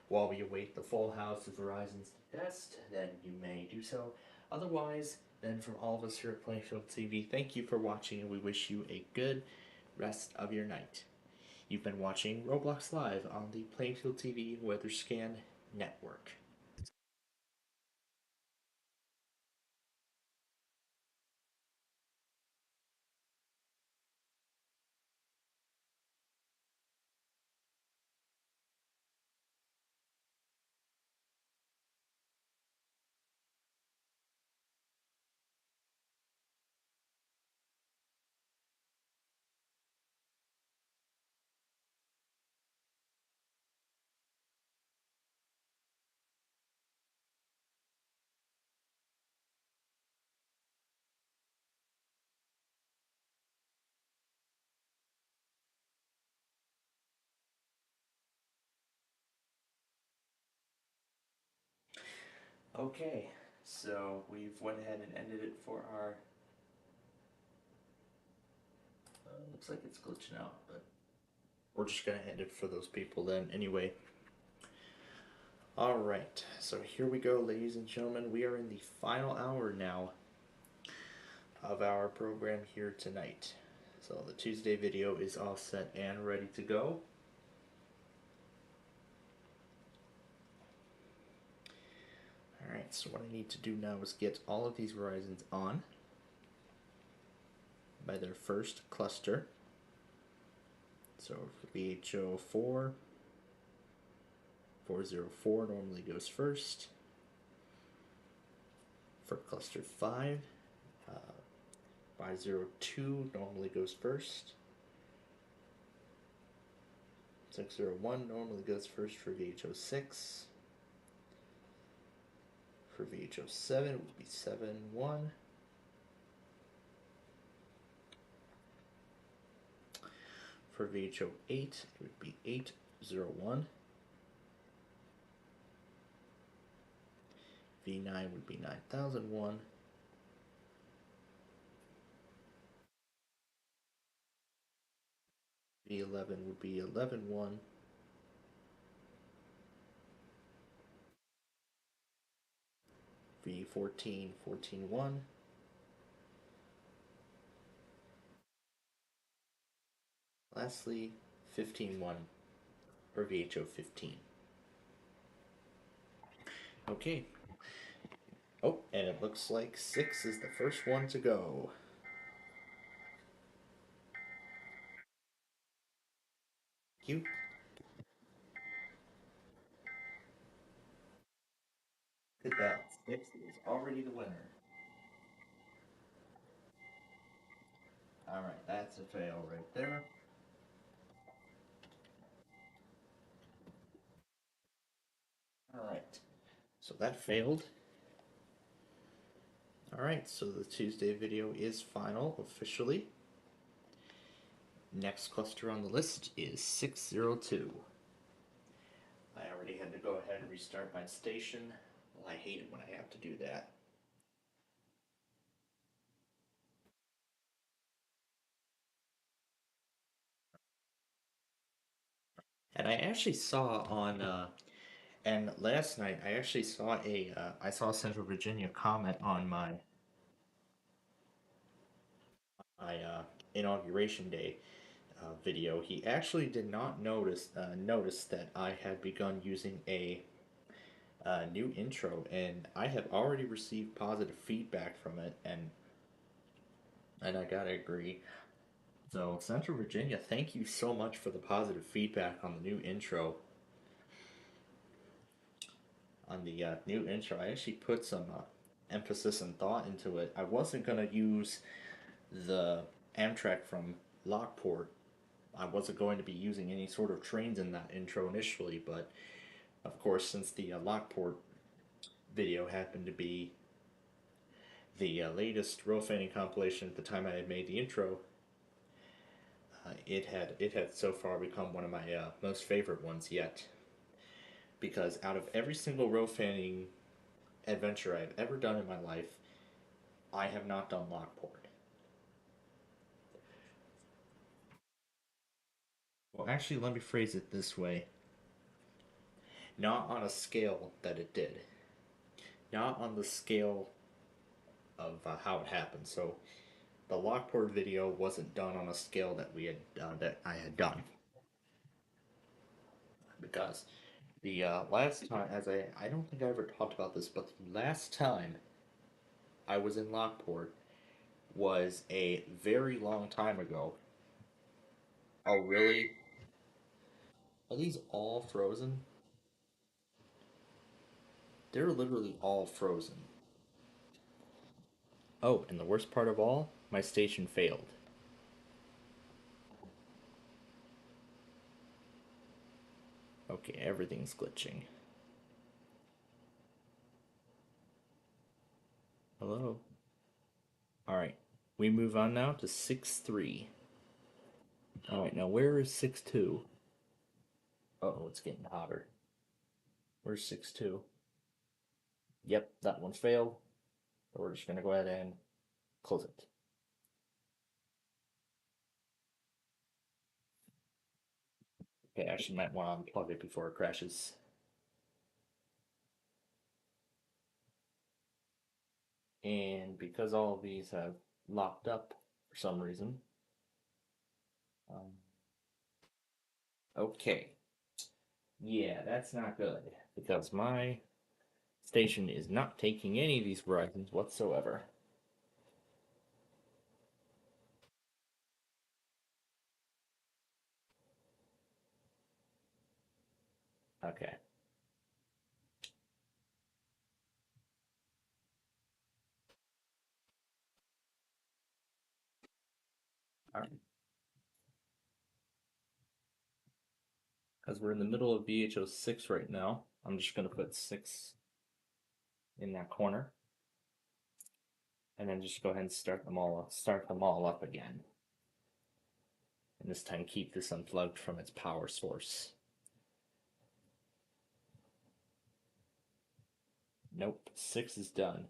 while we await the full house of Verizon's test, then you may do so. Otherwise, then from all of us here at Plainfield TV, thank you for watching, and we wish you a good rest of your night. You've been watching Roblox Live on the Plainfield TV Weather Scan Network. Okay, so we've went ahead and ended it for our. Looks like it's glitching out, but we're just gonna end it for those people then anyway. Alright, so here we go, ladies and gentlemen. We are in the final hour now of our program here tonight. So the Tuesday video is all set and ready to go. Alright, so what I need to do now is get all of these horizons on. by their first cluster. So for VHO 404 normally goes first. For cluster 5, 502 normally goes first. 601 normally goes first for VHO 6. For VHO 7 it would be 71. For VHO 8 it would be 801. V9 would be 9001. V11 would be 111. V14 141. Lastly, 151 for VHO 15. Okay. Oh, and it looks like 6 is the first one to go. Thank you. Look at that. 6 is already the winner. Alright, that's a fail right there. Alright, so that failed. Alright, so the Tuesday video is final officially. Next cluster on the list is 602. I already had to go ahead and restart my station. Well, I hate it when I have to do that. And I actually saw on, and last night I actually saw I saw Central Virginia comment on my inauguration day video. He actually did not notice that I had begun using a new intro, and I have already received positive feedback from it, and I gotta agree. So Central Virginia, thank you so much for the positive feedback on the new intro. I actually put some emphasis and thought into it. I wasn't gonna use the Amtrak from Lockport. I wasn't going to be using any sort of trains in that intro initially, but of course, since the Lockport video happened to be the latest row fanning compilation at the time I had made the intro, it had so far become one of my most favorite ones yet. Because out of every single row fanning adventure I've ever done in my life, I have not done Lockport. Well, actually, let me phrase it this way. Not on a scale that it did. Not on the scale of how it happened. So, the Lockport video wasn't done on a scale that that I had done. Because the last time, I don't think I ever talked about this, but the last time I was in Lockport was a very long time ago. Oh, really? Are these all frozen? They're literally all frozen. Oh, and the worst part of all, my station failed. Okay, everything's glitching. Hello? Alright, we move on now to 6-3. Alright, now where is 6-2? Uh-oh, it's getting hotter. Where's 6-2? Yep, that one failed. So we're just gonna go ahead and close it. Okay, I actually might want to unplug it before it crashes. And because all of these have locked up for some reason. Okay. Yeah, that's not good because my station is not taking any of these Verizons whatsoever. Okay. All right. Because we're in the middle of VHO 6 right now, I'm just going to put 6 in that corner. And then just go ahead and start them all up again. And this time keep this unplugged from its power source. Nope, 6 is done.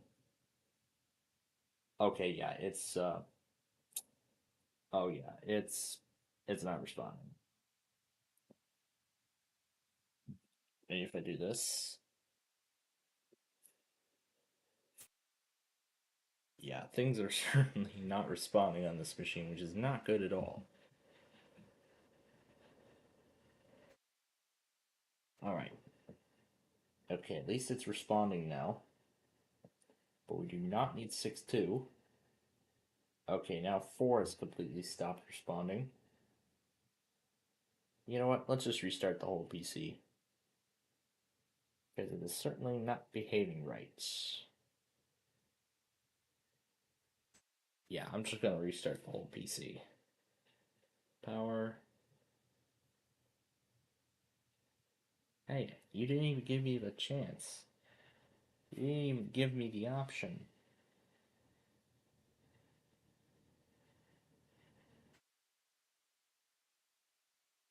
Okay, yeah, oh yeah, it's not responding. And if I do this, yeah, things are certainly not responding on this machine, which is not good at all. Alright. Okay, at least it's responding now. But we do not need 6.2. Okay, now 4 has completely stopped responding. You know what? Let's just restart the whole PC. Because it is certainly not behaving right. Yeah, I'm just gonna restart the whole PC. Power. Hey, you didn't even give me the chance. You didn't even give me the option.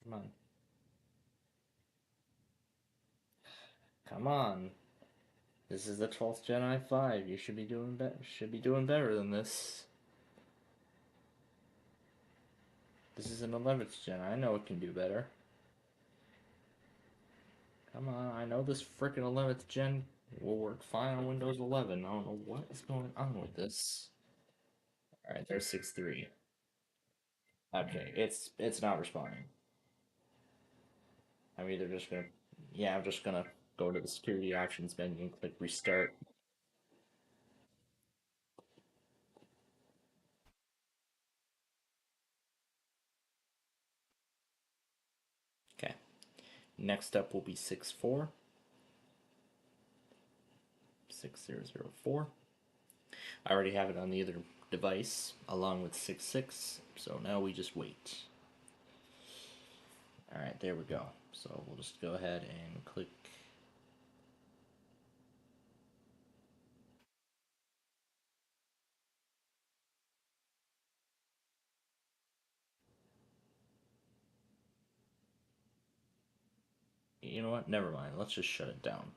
Come on. Come on. This is the 12th Gen i5. You should be doing better. Should be doing better than this. This is an 11th Gen. I know it can do better. Come on, I know this frickin' 11th Gen will work fine on Windows 11. I don't know what is going on with this. Alright, there's 6.3. Okay, it's not responding. I'm either just gonna, yeah, I'm just gonna go to the security options menu and click restart. Okay, next up will be 6.4. 6004. I already have it on the other device along with 6.6, so now we just wait. Alright, there we go. So we'll just go ahead and click. You know what? Never mind. Let's just shut it down.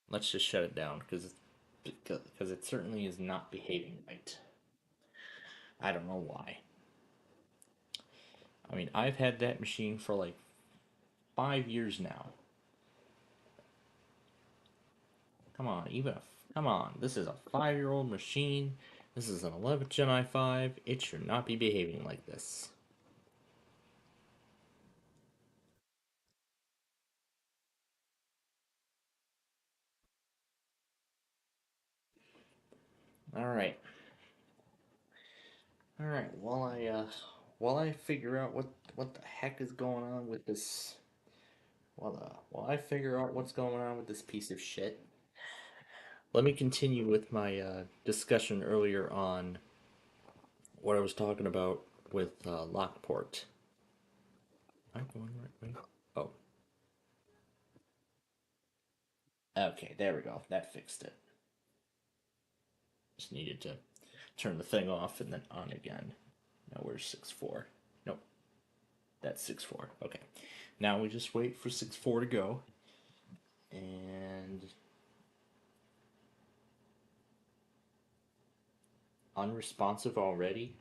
Let's just shut it down because it certainly is not behaving right. I don't know why. I mean, I've had that machine for like 5 years now. Come on, come on. This is a 5-year-old machine. This is an 11th Gen i5. It should not be behaving like this. All right. All right. While I figure out what the heck is going on with this, while I figure out what's going on with this piece of shit, let me continue with my discussion earlier on what I was talking about with Lockport. Am I going the right way? Oh. Okay, there we go. That fixed it. Just needed to turn the thing off and then on again. Now where's 6.4? Nope. That's 6.4. Okay. Now we just wait for 6.4 to go. And unresponsive already?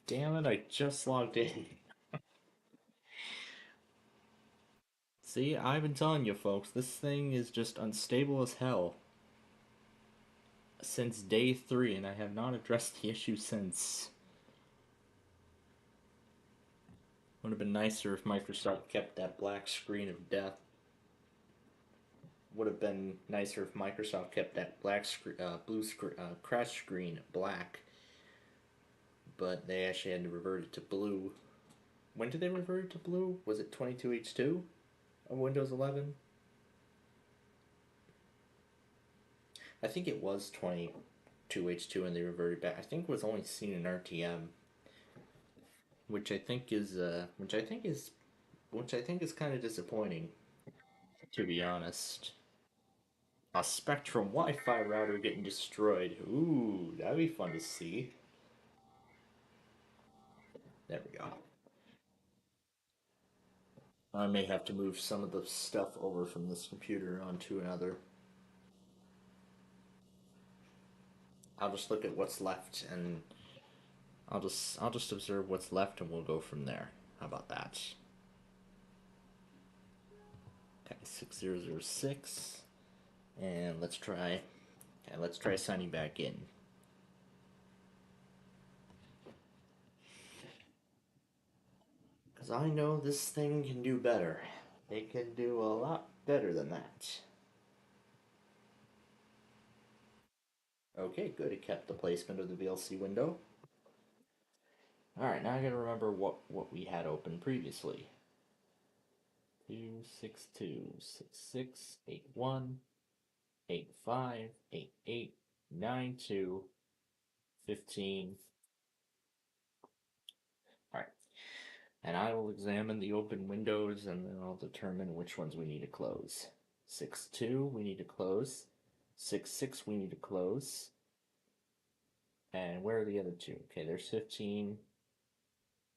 Damn it, I just logged in. See, I've been telling you folks, this thing is just unstable as hell. Since day 3, and I have not addressed the issue since. Would have been nicer if Microsoft kept that black screen of death. Would have been nicer if Microsoft kept that black blue crash screen black. but they actually had to revert it to blue. When did they revert it to blue? Was it 22H2 on Windows 11? I think it was 22H2 and they reverted back. I think it was only seen in RTM, which I think is kind of disappointing, to be honest. A Spectrum Wi-Fi router getting destroyed. Ooh, that'd be fun to see. There we go. I may have to move some of the stuff over from this computer onto another. I'll just look at what's left and I'll just observe what's left and we'll go from there. How about that? Okay, 6006. And let's try signing back in. Because I know this thing can do better. It can do a lot better than that. Okay, good. It kept the placement of the VLC window. Alright, now I gotta remember what we had open previously. 262 66 81 85 88 92 15. Alright. And I will examine the open windows and then I'll determine which ones we need to close. 6.2 we need to close. 6.6 we need to close. And where are the other two? Okay, there's 15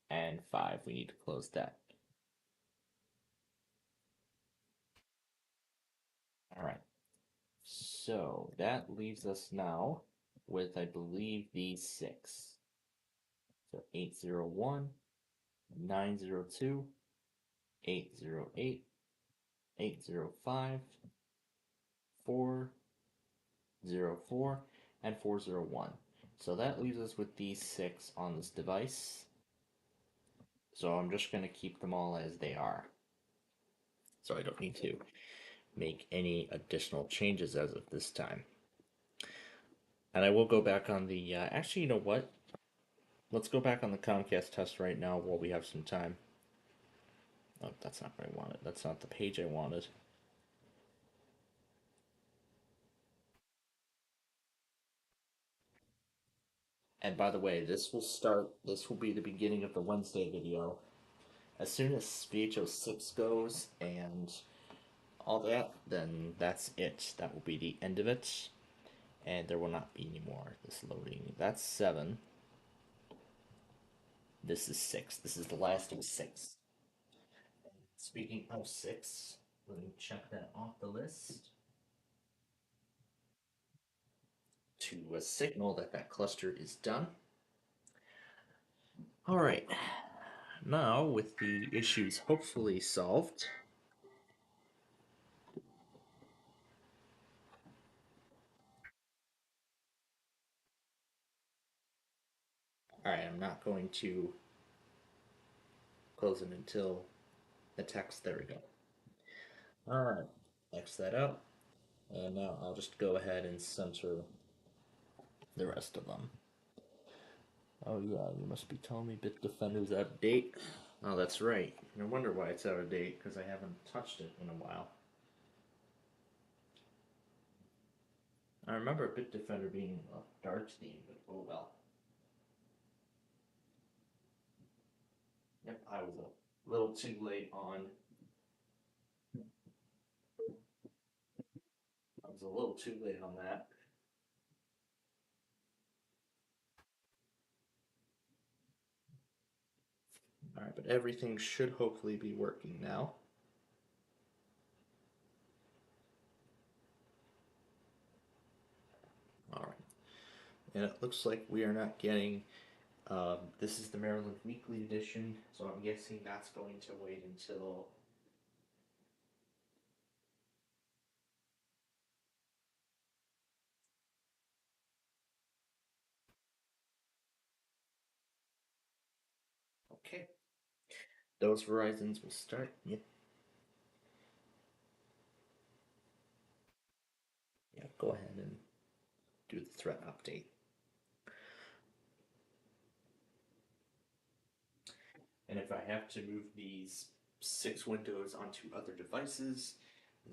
and 5. We need to close that. Alright. So that leaves us now with, I believe, these 6. So 801, 902, 808, 805, 404, and 401. So that leaves us with these 6 on this device. So I'm just going to keep them all as they are. So I don't need to make any additional changes as of this time. And I will go back on the, actually, you know what? Let's go back on the Comcast test right now while we have some time. Oh, that's not what I wanted. That's not the page I wanted. And by the way, this will be the beginning of the Wednesday video. As soon as SPHO6 goes and all that, then that's it. That will be the end of it. And there will not be any more. This loading. That's 7. This is 6. This is the last of 6. Speaking of 6, let me check that off the list to signal that that cluster is done. Alright, now with the issues hopefully solved, alright, I'm not going to close it until the text, there we go. Alright, X that out, and now I'll just go ahead and center the rest of them. Oh yeah, you must be telling me Bitdefender's out of date. Oh, that's right. No wonder why it's out of date, because I haven't touched it in a while. I remember Bitdefender being a dark theme, but oh well. Yep, I was a little too late on. I was a little too late on that. Alright, but everything should hopefully be working now. Alright. And it looks like we are not getting. This is the Maryland Weekly Edition, so I'm guessing that's going to wait until. Okay. Those Verizons will start. Yeah. Yeah, go ahead and do the threat update. And if I have to move these 6 windows onto other devices,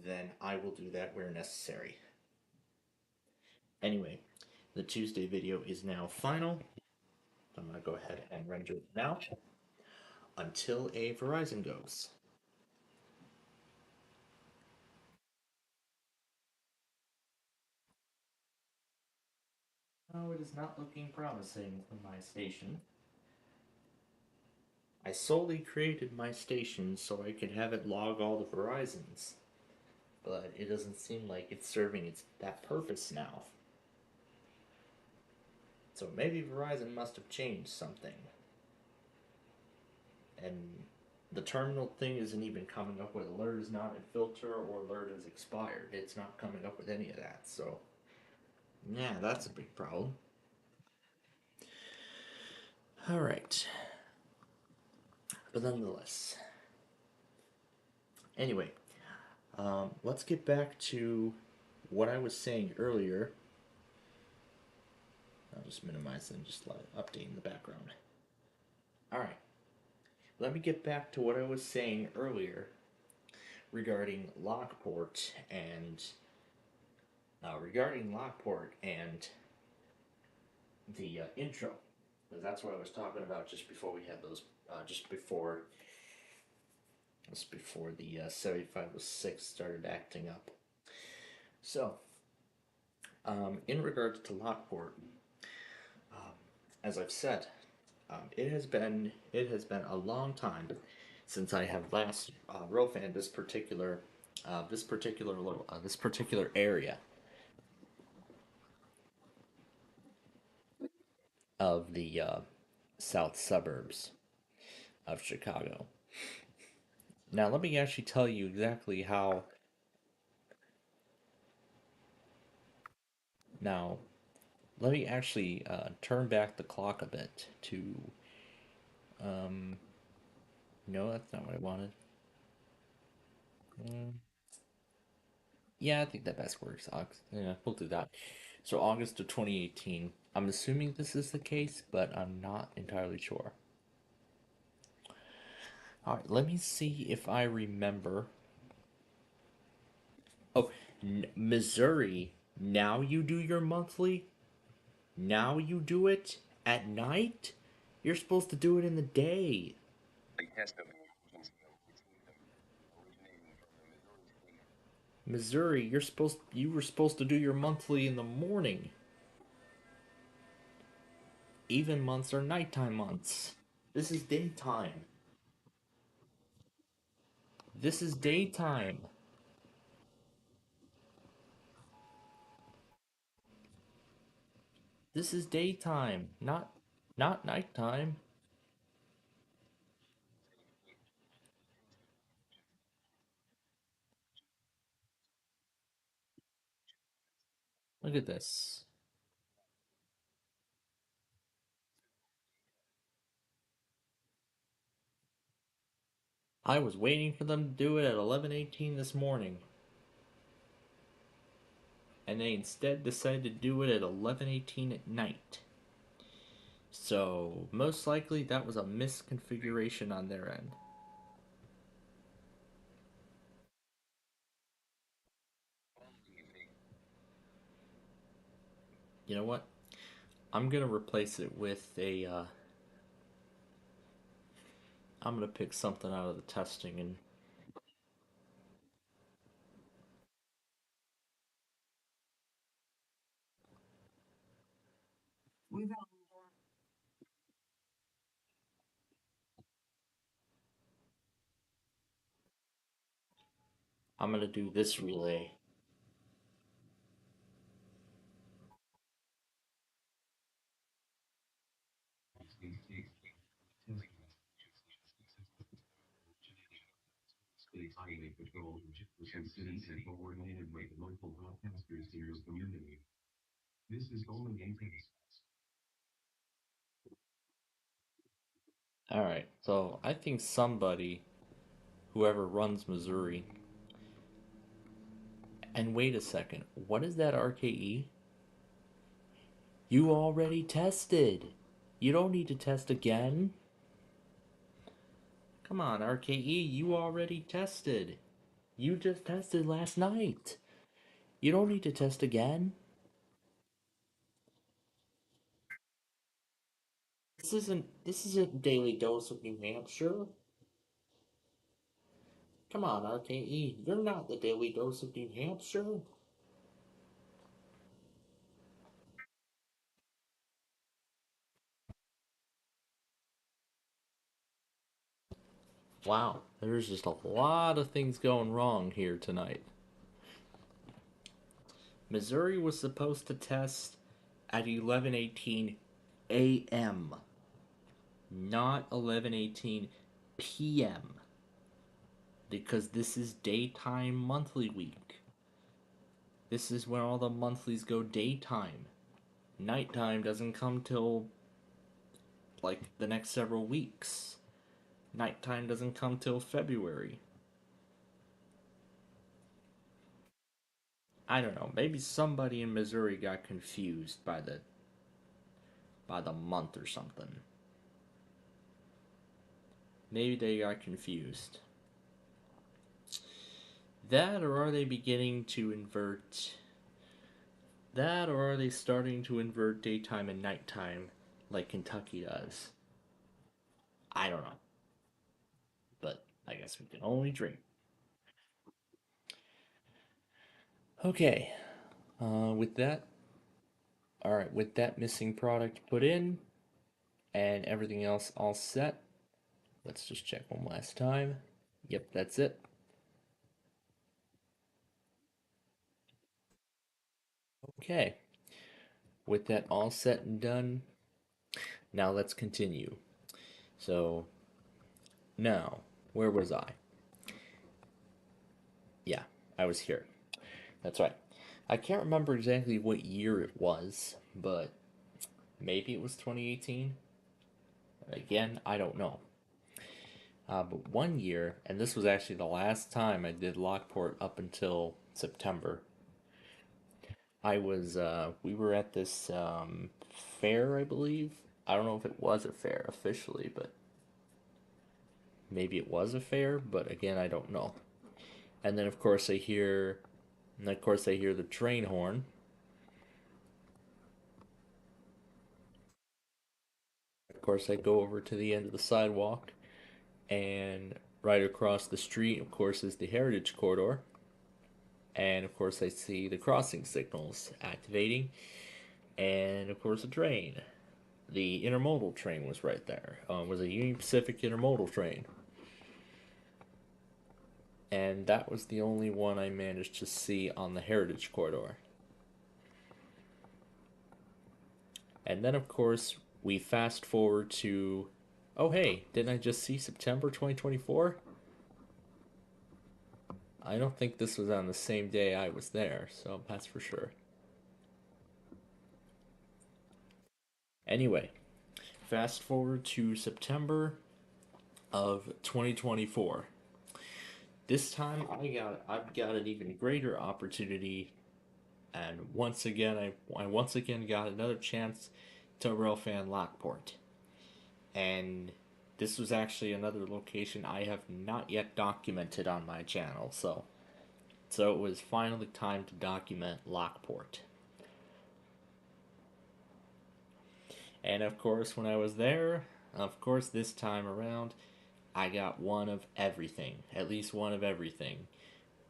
then I will do that where necessary. Anyway, the Tuesday video is now final. I'm going to go ahead and render it now until a Verizon goes. Oh, it is not looking promising for my station. I solely created my station so I could have it log all the Verizons, but it doesn't seem like it's serving that purpose now. So maybe Verizon must have changed something. And the terminal thing isn't even coming up with alert is not in filter or alert is expired. It's not coming up with any of that, so yeah, that's a big problem. Alright. But nonetheless. Anyway, let's get back to what I was saying earlier. I'll just minimize and just let it update in the background. Alright. Let me get back to what I was saying earlier regarding Lockport and the intro, because that's what I was talking about just before we had those, just before the 7506 started acting up. So, in regards to Lockport, as I've said, it has been a long time since I have last rofanned this particular area of the south suburbs of Chicago. Now, let me actually tell you exactly how. Now, let me actually turn back the clock a bit to. No, that's not what I wanted. Yeah, I think that best works. Yeah, we'll do that. So, August of 2018. I'm assuming this is the case, but I'm not entirely sure. Alright, let me see if I remember. Oh, Missouri. Now you do your monthly? Now you do it at night? You're supposed to do it in the day. Missouri, you were supposed to do your monthly in the morning. Even months are nighttime months. This is daytime. This is daytime. This is daytime, not nighttime. Look at this. I was waiting for them to do it at 11:18 this morning. And they instead decided to do it at 11:18 at night. So, most likely that was a misconfiguration on their end. You know what? I'm gonna replace it with a, I'm gonna pick something out of the testing and I'm gonna do this relay. Alright, so I think somebody, whoever runs Missouri, and wait a second, what is that RKE? You already tested! You don't need to test again. Come on, RKE, you already tested. You just tested last night. You don't need to test again. This isn't Daily Dose of New Hampshire. Come on, RKE, you're not the Daily Dose of New Hampshire. Wow, there's just a lot of things going wrong here tonight. Missouri was supposed to test at 11:18 a.m., not 11:18 p.m., because this is daytime monthly week. This is when all the monthlies go daytime. Nighttime doesn't come till like the next several weeks. Nighttime doesn't come till February. I don't know, maybe somebody in Missouri got confused by the month or something. Maybe they got confused. That, or are they beginning to invert? That, or are they starting to invert daytime and nighttime like Kentucky does? I don't know. But I guess we can only dream. Okay. With that, alright, with that missing product put in and everything else all set, let's just check one last time. Yep, that's it. Okay. With that all set and done, now let's continue. So, now, where was I? Yeah, I was here. That's right. I can't remember exactly what year it was, but maybe it was 2018. Again, I don't know. But one year, and this was actually the last time I did Lockport up until September. We were at this fair, I believe. I don't know if it was a fair officially, but maybe it was a fair, but again, I don't know. And then of course I hear the train horn. Of course I go over to the end of the sidewalk, and right across the street, of course, is the Heritage Corridor. And of course I see the crossing signals activating, and of course a train. The intermodal train was right there. It was a Union Pacific intermodal train. And that was the only one I managed to see on the Heritage Corridor. And then, of course, we fast forward to, oh hey, didn't I just see September 2024? I don't think this was on the same day I was there, so that's for sure. Anyway, fast forward to September of 2024. This time I've got an even greater opportunity, and once again I once again got another chance to rail fan Lockport. And this was actually another location I have not yet documented on my channel, so it was finally time to document Lockport. And of course, when I was there, of course, this time around, I got one of everything. At least one of everything.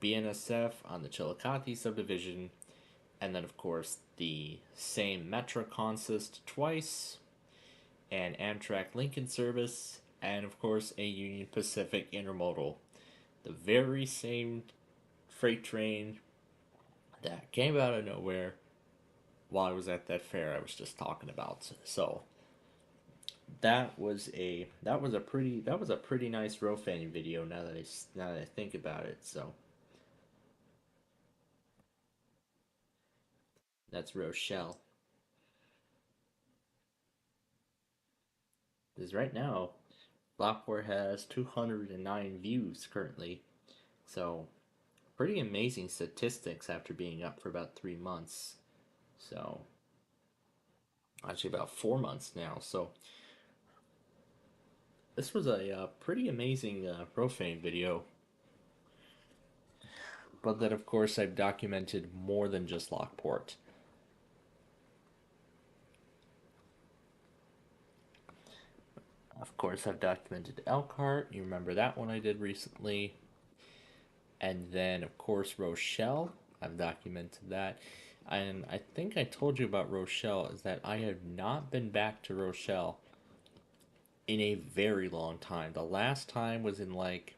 BNSF on the Chillicothe subdivision, and then, of course, the same Metra consist twice, an Amtrak Lincoln service, and, of course, a Union Pacific intermodal. The very same freight train that came out of nowhere while I was at that fair I was just talking about. So that was a pretty nice row fanning video now that I think about it. So that's Rochelle. Because right now, Lockport has 209 views currently. So pretty amazing statistics after being up for about 3 months. So actually about 4 months now. So this was a pretty amazing profane video, but that of course I've documented more than just Lockport. Of course, I've documented Elkhart. You remember that one I did recently. And then, of course, Rochelle. I've documented that. And I think I told you about Rochelle is that I have not been back to Rochelle in a very long time. The last time was in like,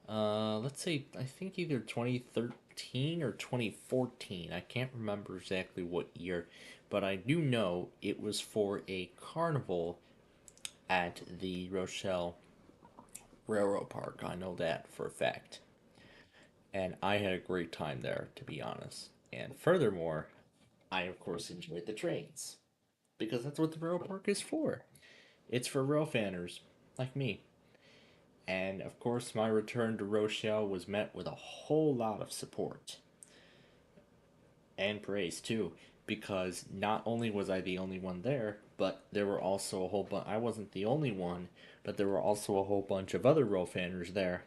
let's say, I think either 2013 or 2014. I can't remember exactly what year, but I do know it was for a carnival at the Rochelle Railroad Park. I know that for a fact. And I had a great time there, to be honest. And furthermore, I of course enjoyed the trains because that's what the rail park is for. It's for rail fanners like me. And of course, my return to Rochelle was met with a whole lot of support and praise too, because not only was I the only one there, but there were also a whole bunch. I wasn't the only one, but there were also a whole bunch of other rail fanners there.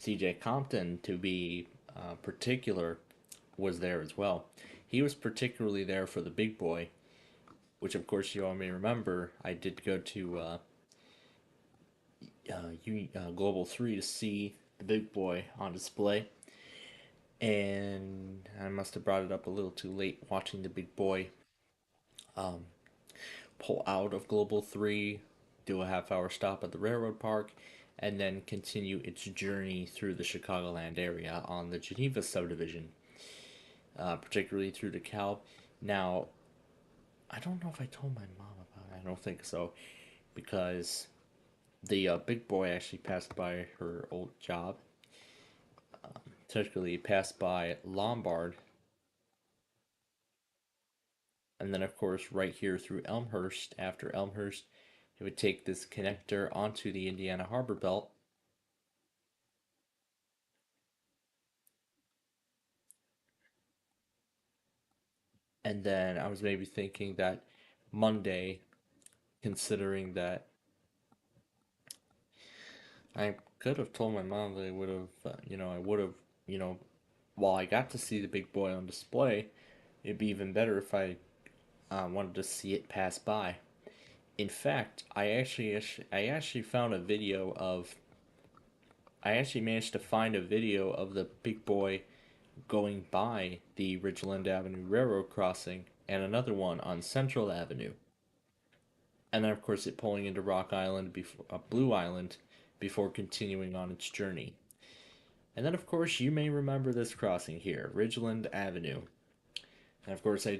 CJ Compton, to be particular, was there as well. He was particularly there for the big boy, which of course you all may remember. I did go to Global 3 to see the big boy on display, and I must have brought it up a little too late watching the big boy pull out of Global 3, do a half-hour stop at the railroad park, and then continue its journey through the Chicagoland area on the Geneva subdivision, particularly through DeKalb. Now, I don't know if I told my mom about it. I don't think so, because the big boy actually passed by her old job. Particularly passed by Lombard, and then of course right here through Elmhurst. After Elmhurst, it would take this connector onto the Indiana Harbor Belt. And then I was maybe thinking that Monday, considering that I could have told my mom that I would have, I would have, you know, while I got to see the big boy on display, it'd be even better if I wanted to see it pass by. In fact, I actually found a video of. I actually managed to find a video of the big boy going by the Ridgeland Avenue Railroad crossing and another one on Central Avenue. And then, of course, it pulling into Rock Island, Blue Island, before continuing on its journey. And then, of course, you may remember this crossing here, Ridgeland Avenue. And of course, I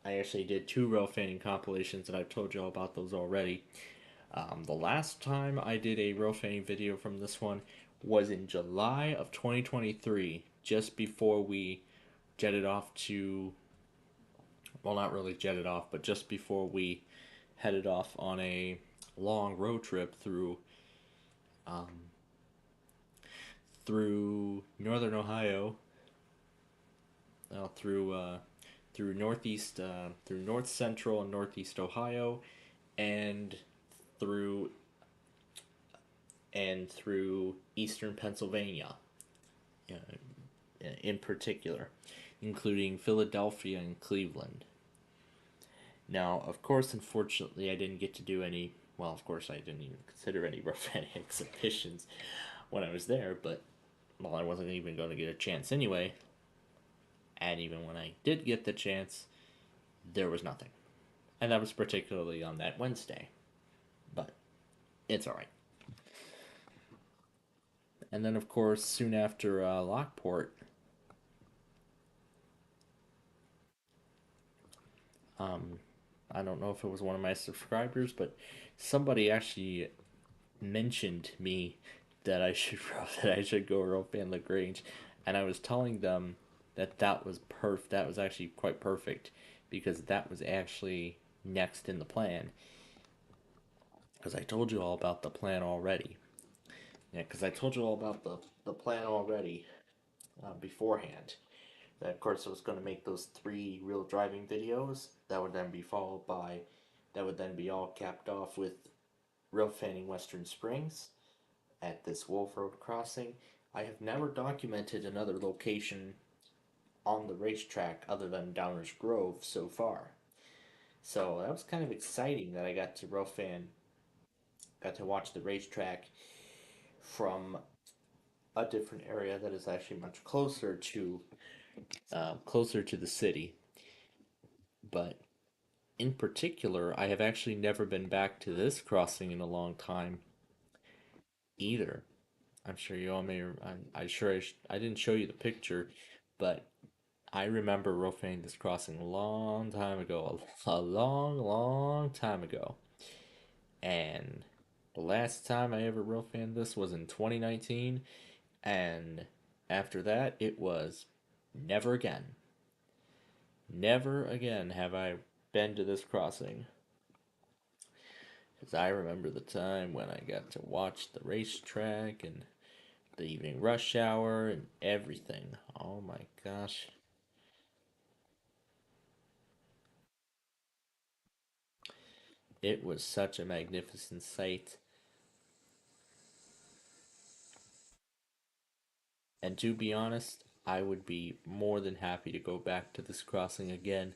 actually did 2 rail fanning compilations, and I've told you all about those already. The last time I did a rail fanning video from this one was in July of 2023, just before we jetted off to, well, not really jetted off, but just before we headed off on a long road trip through northern Ohio, through north central and northeast Ohio, and through eastern Pennsylvania, in particular, including Philadelphia and Cleveland. Now, of course, unfortunately, I didn't get to do any. Well, of course, I didn't even consider any rough exhibitions when I was there, but well, I wasn't even going to get a chance anyway. And even when I did get the chance, there was nothing. And that was particularly on that Wednesday. But it's alright. And then, of course, soon after Lockport, I don't know if it was one of my subscribers, but somebody actually mentioned me that I should go rope in Lagrange, and I was telling them that was that was actually quite perfect, because that was actually next in the plan, because I told you all about the plan already. Yeah, because I told you all about the plan already beforehand. That of course I was going to make those 3 real driving videos that would then be followed by, that would then be all capped off with real fanning Western Springs at this Wolf Road crossing. I have never documented another location on the racetrack other than Downers Grove so far. So that was kind of exciting that I got to got to watch the racetrack from a different area that is actually much closer to the city. But in particular, I have actually never been back to this crossing in a long time either. I'm sure you all may. I'm sure I didn't show you the picture, but I remember roofing this crossing a long time ago, a long, long time ago. And the last time I ever roof fanned this was in 2019, and after that, it was never again. Never again have I been to this crossing. Because I remember the time when I got to watch the racetrack and the evening rush hour and everything. Oh my gosh. It was such a magnificent sight. And to be honest, I would be more than happy to go back to this crossing again,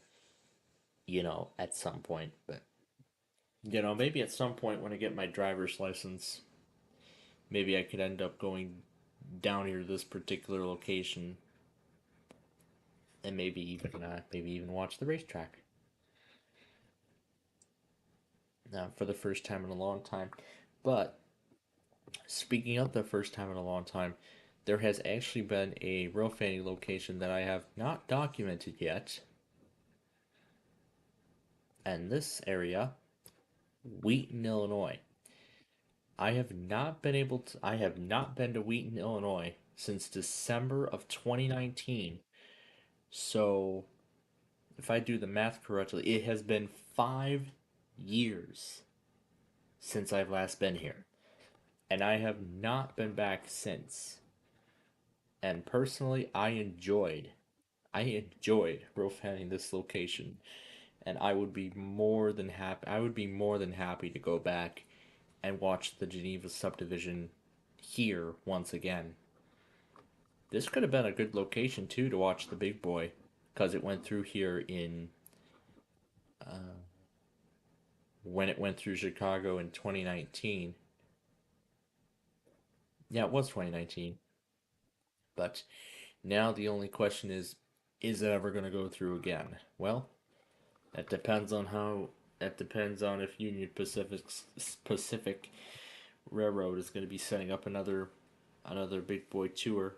at some point. But, maybe at some point when I get my driver's license, maybe I could end up going down here to this particular location and maybe even watch the racetrack. Now, for the first time in a long time. But speaking of the first time in a long time, there has actually been a real fanny location that I have not documented yet. And this area, Wheaton, Illinois. I have not been to Wheaton, Illinois since December of 2019. So, if I do the math correctly, it has been 5 years since I've last been here. And I have not been back since. And personally, I enjoyed profaning this location, and I would be more than happy to go back and watch the Geneva subdivision here once again. This could have been a good location too to watch the big boy, because it went through here in when it went through Chicago in 2019. Yeah, it was 2019. But now the only question is it ever going to go through again? Well, that depends on how. That depends on if Union Pacific Railroad is going to be setting up another big boy tour.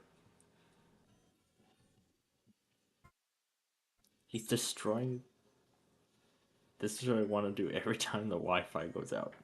He's destroying. This is what I want to do every time the Wi-Fi goes out.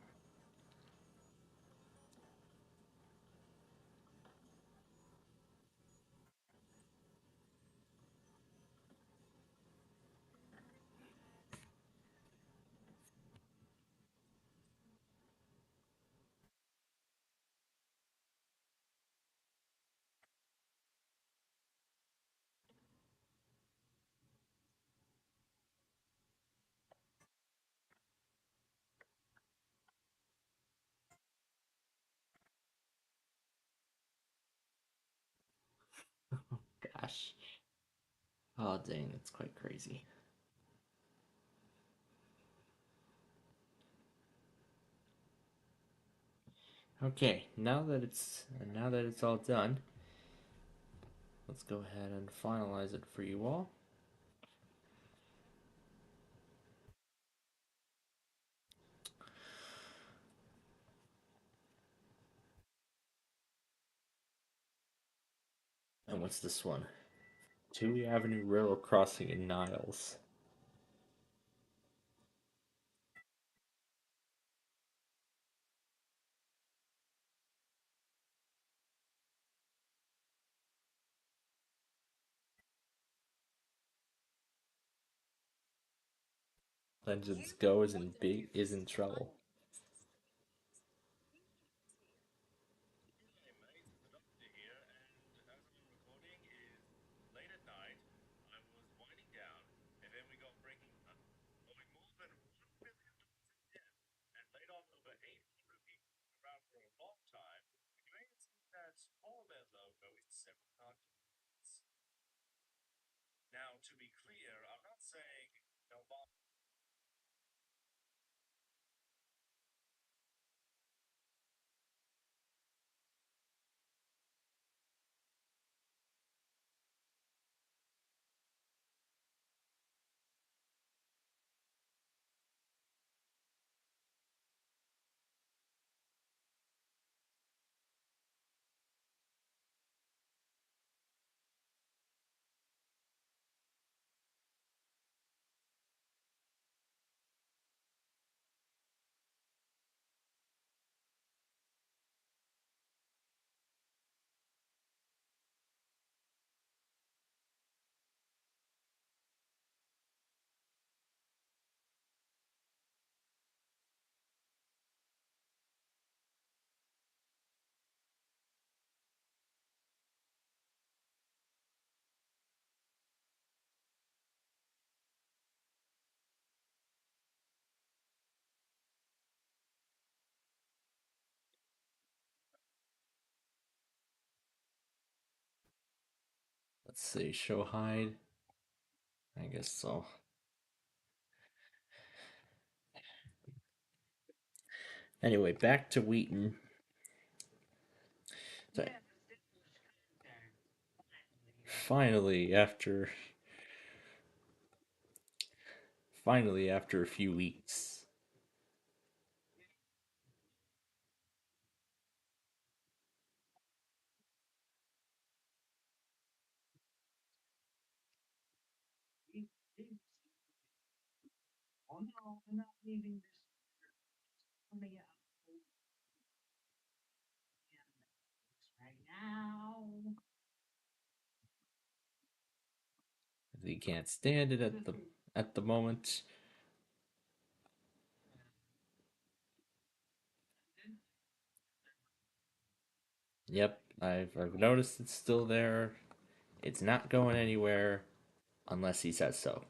Gosh. Oh dang, that's quite crazy. Okay, now that it's all done, let's go ahead and finalize it for you all. And what's this one? Tui Avenue Railroad Crossing in Niles. Legends Go is in trouble. to be clear, I'm not saying no bomb. Let's see, show hide. I guess so. Anyway, back to Wheaton. So, finally after a few weeks. He can't stand it at the moment. Yep, I've noticed it's still there. It's not going anywhere unless he says so.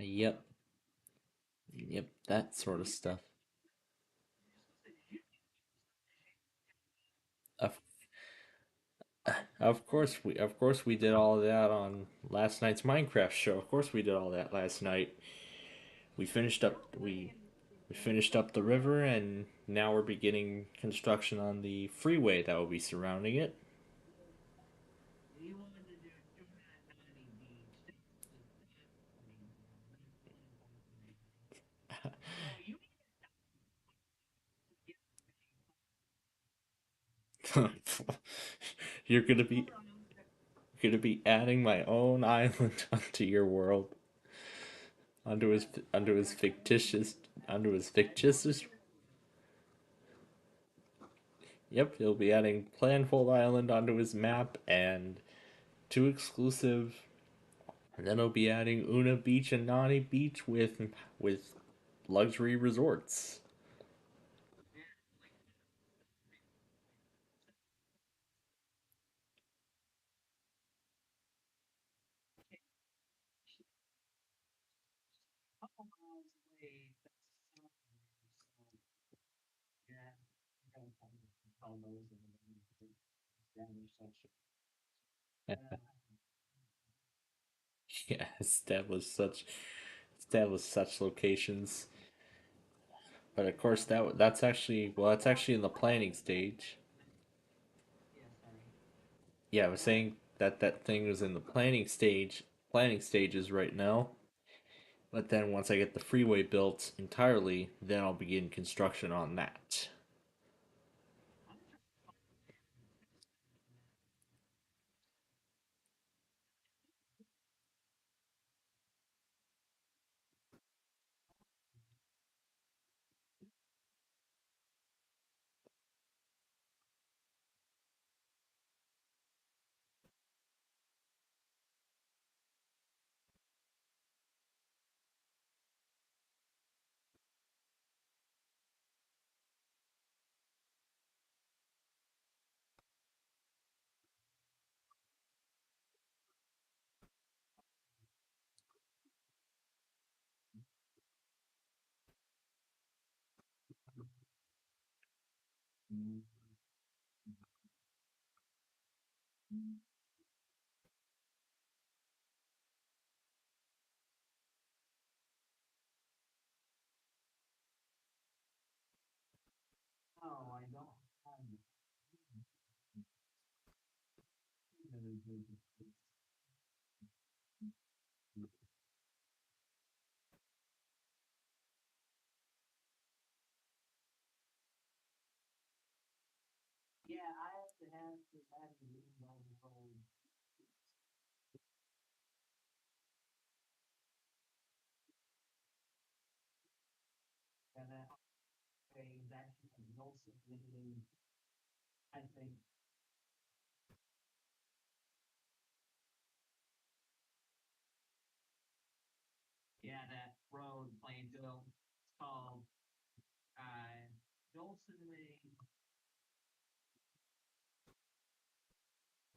Yep, yep, that sort of stuff. Of, of course we did all of that on last night's Minecraft show. Of course we did all that last night. We finished up the river, and now we're beginning construction on the freeway that will be surrounding it. You're gonna be adding my own island onto your world, onto his onto his fictitious onto his fictitious. Yep, he'll be adding Planfold Island onto his map and two exclusive. And then he'll be adding Una Beach and Nani Beach with luxury resorts. Yeah, established such locations. But of course that's actually in the planning stage. Yeah, I was saying that that thing was in the planning stages right now. But then once I get the freeway built entirely, then I'll begin construction on that.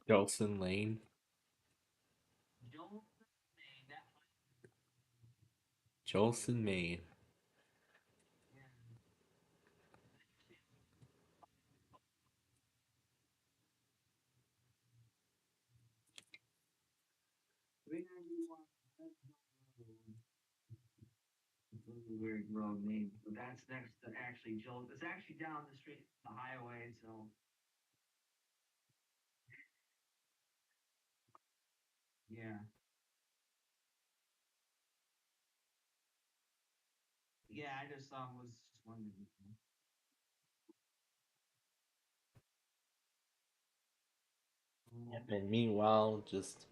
Jolson Lane. Jolson, Maine. Weird road name, but that's next to actually Joel. It's actually down the street, the highway. So yeah, yeah. I just was just wondering. And meanwhile, just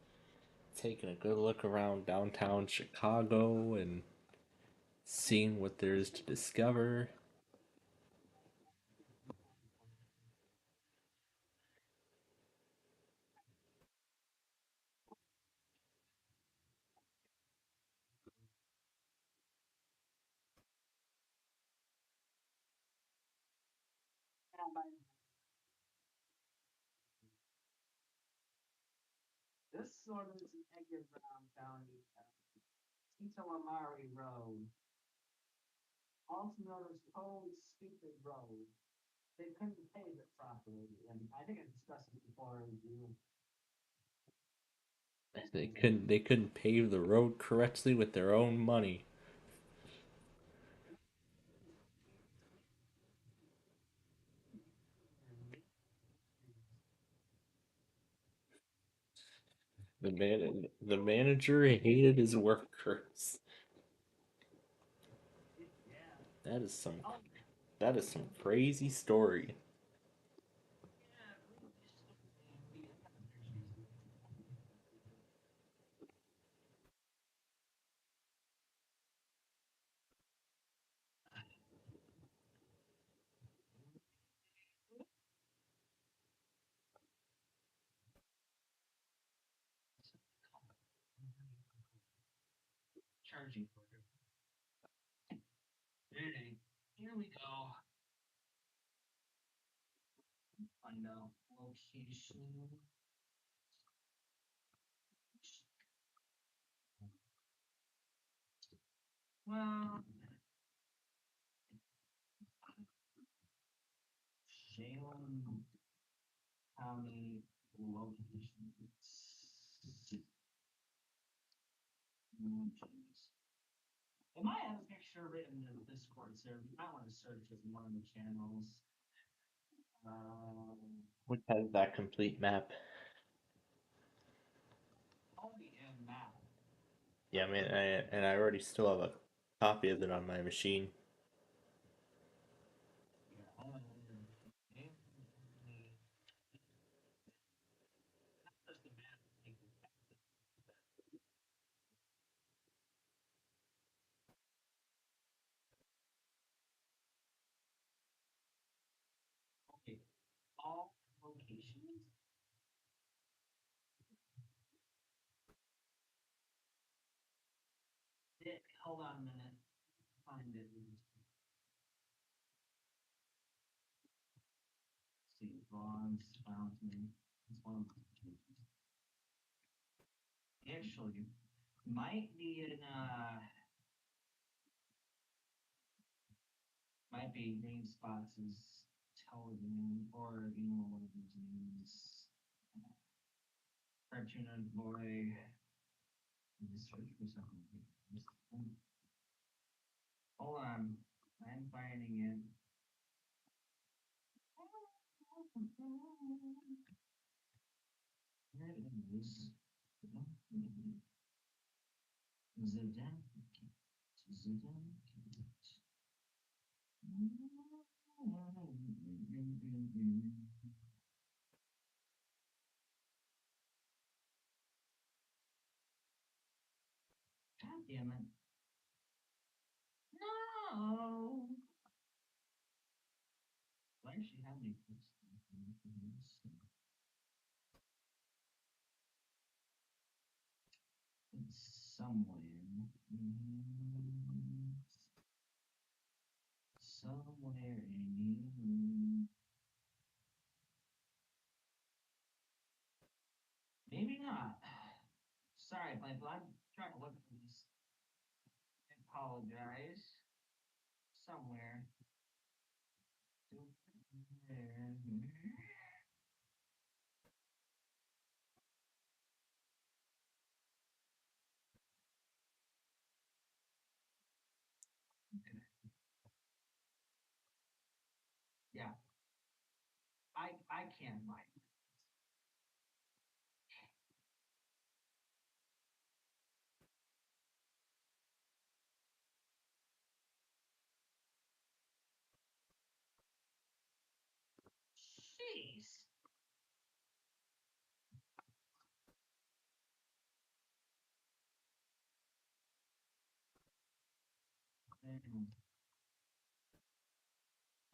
taking a good look around downtown Chicago and seeing what there is to discover. This sort of is an Edgar Brown County, Tito Amari Road, also known as Cold Stupid Road. They couldn't pave it properly, and I think I discussed this before with you. They couldn't pave the road correctly with their own money. The manager hated his workers. That is some that is some crazy story. Charging for it. Hey, here we go. Find out location. Well, Salem County location. It might have a picture written in the Discord server. You might want to search as one of the channels. Which has that complete map? Only in map. Yeah, man, I already still have a copy of it on my machine. Okay, all locations. Dick, hold on a minute. Find it. See, bronze found me. It's one of the locations. Actually, might be in might be green spots is television or, you know, one of those news cartoon boy. Just search for something. Hold on. I'm finding it. There it is. Zidane. Zidane. God damn it. No. Why does she have me put it's somewhere. Somewhere in you. Maybe not. Sorry, Plainfield. I'm trying to look for this. I apologize. Somewhere. There. Yeah. I can't find it. Jeez.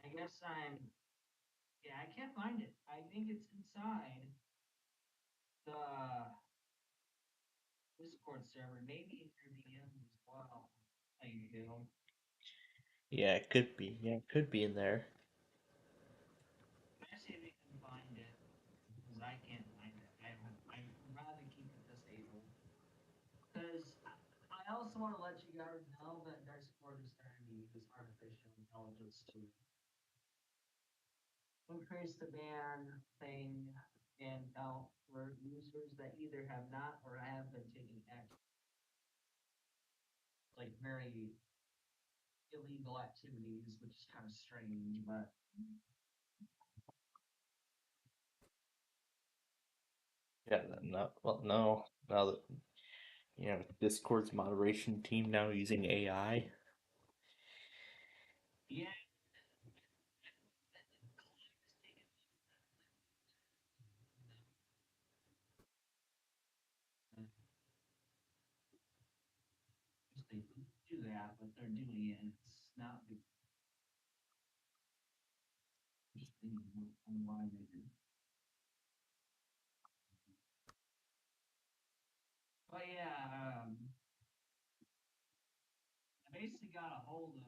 I guess yeah, I can't find it. I think it's inside the Discord server, maybe in your DMs as well. How you doing? Yeah, it could be. Yeah, it could be in there. Try to see if you can find it, because I can't find it. I'd rather keep it disabled. Because I also want to let you guys know that Discord is starting to use artificial intelligence to increase the ban thing and out for users that either have not or have been taking action, like very illegal activities, which is kind of strange, but Yeah, no, well, no. Now that Discord's moderation team now using AI. yeah. They do that, but they're doing it, and it's not interesting on why they do. But yeah, I basically got a hold of.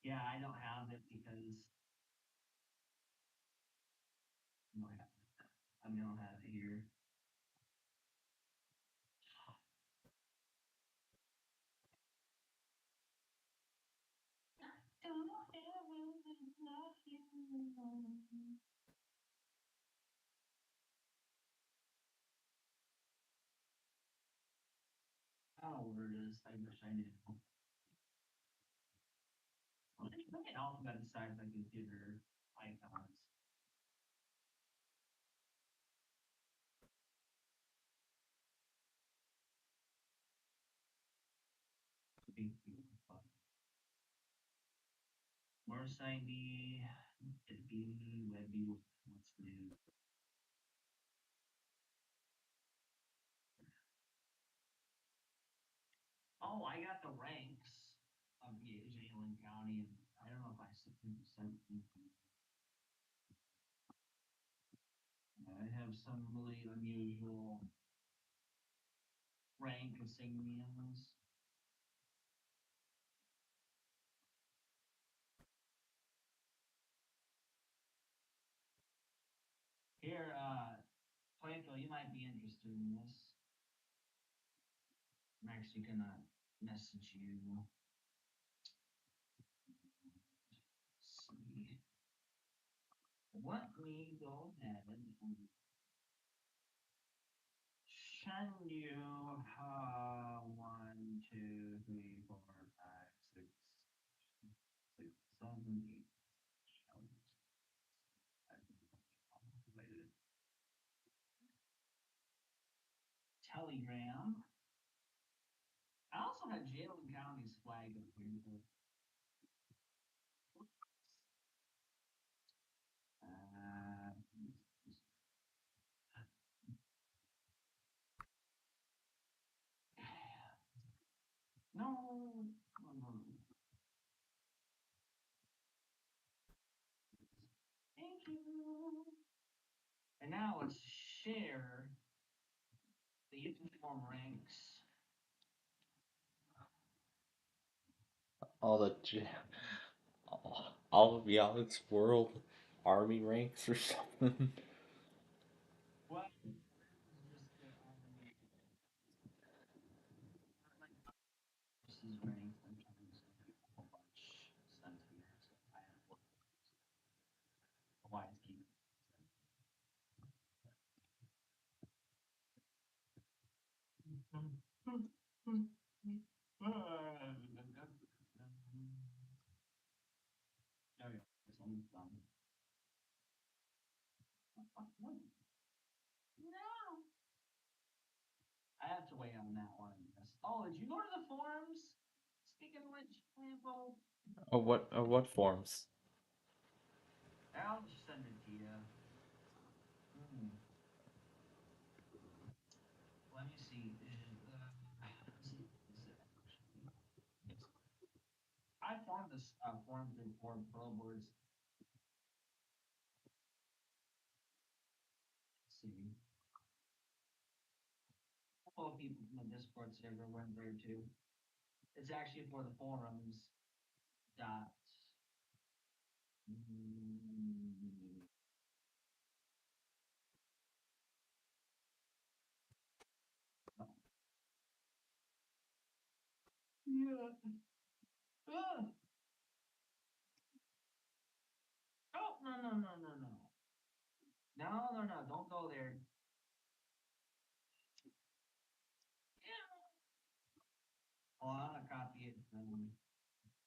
Yeah, I don't have it because I don't have it. I don't have it here. I don't know where it is. I wish I knew. Look at alphabet inside my computer icons. Big fun. Worst ID, be Webby, what's new? Oh, I got the ranks of Jalen County, and I don't know if I sent them. I have some really unusual rank insignias. Here, Plainfield, you might be interested in this. I'm actually gonna message you. Let's see. Let me go ahead and send you 1, 2, 3, 4, 5, 6, 6, 7, 8. Telegram. I also had Jalen County's flag up here. No. Thank you. And now let's share the uniform ranks. All the all of the Alex World Army ranks or something. What? This is ranks. I'm trying to send you a whole bunch sent here. So I have why it's keep. Oh yeah, it's almost done. No. I have to wait on that one. Oh, did you go to the forums? Speaking of which, info. What forms? I'll just send it to you. Let me see. I formed this forum through forum pro boards. Let's see. A couple of people from the Discord server went there too. It's actually for the forums. Dot. Yeah. Oh, no. No, don't go there. Yeah. Oh, I want to copy it.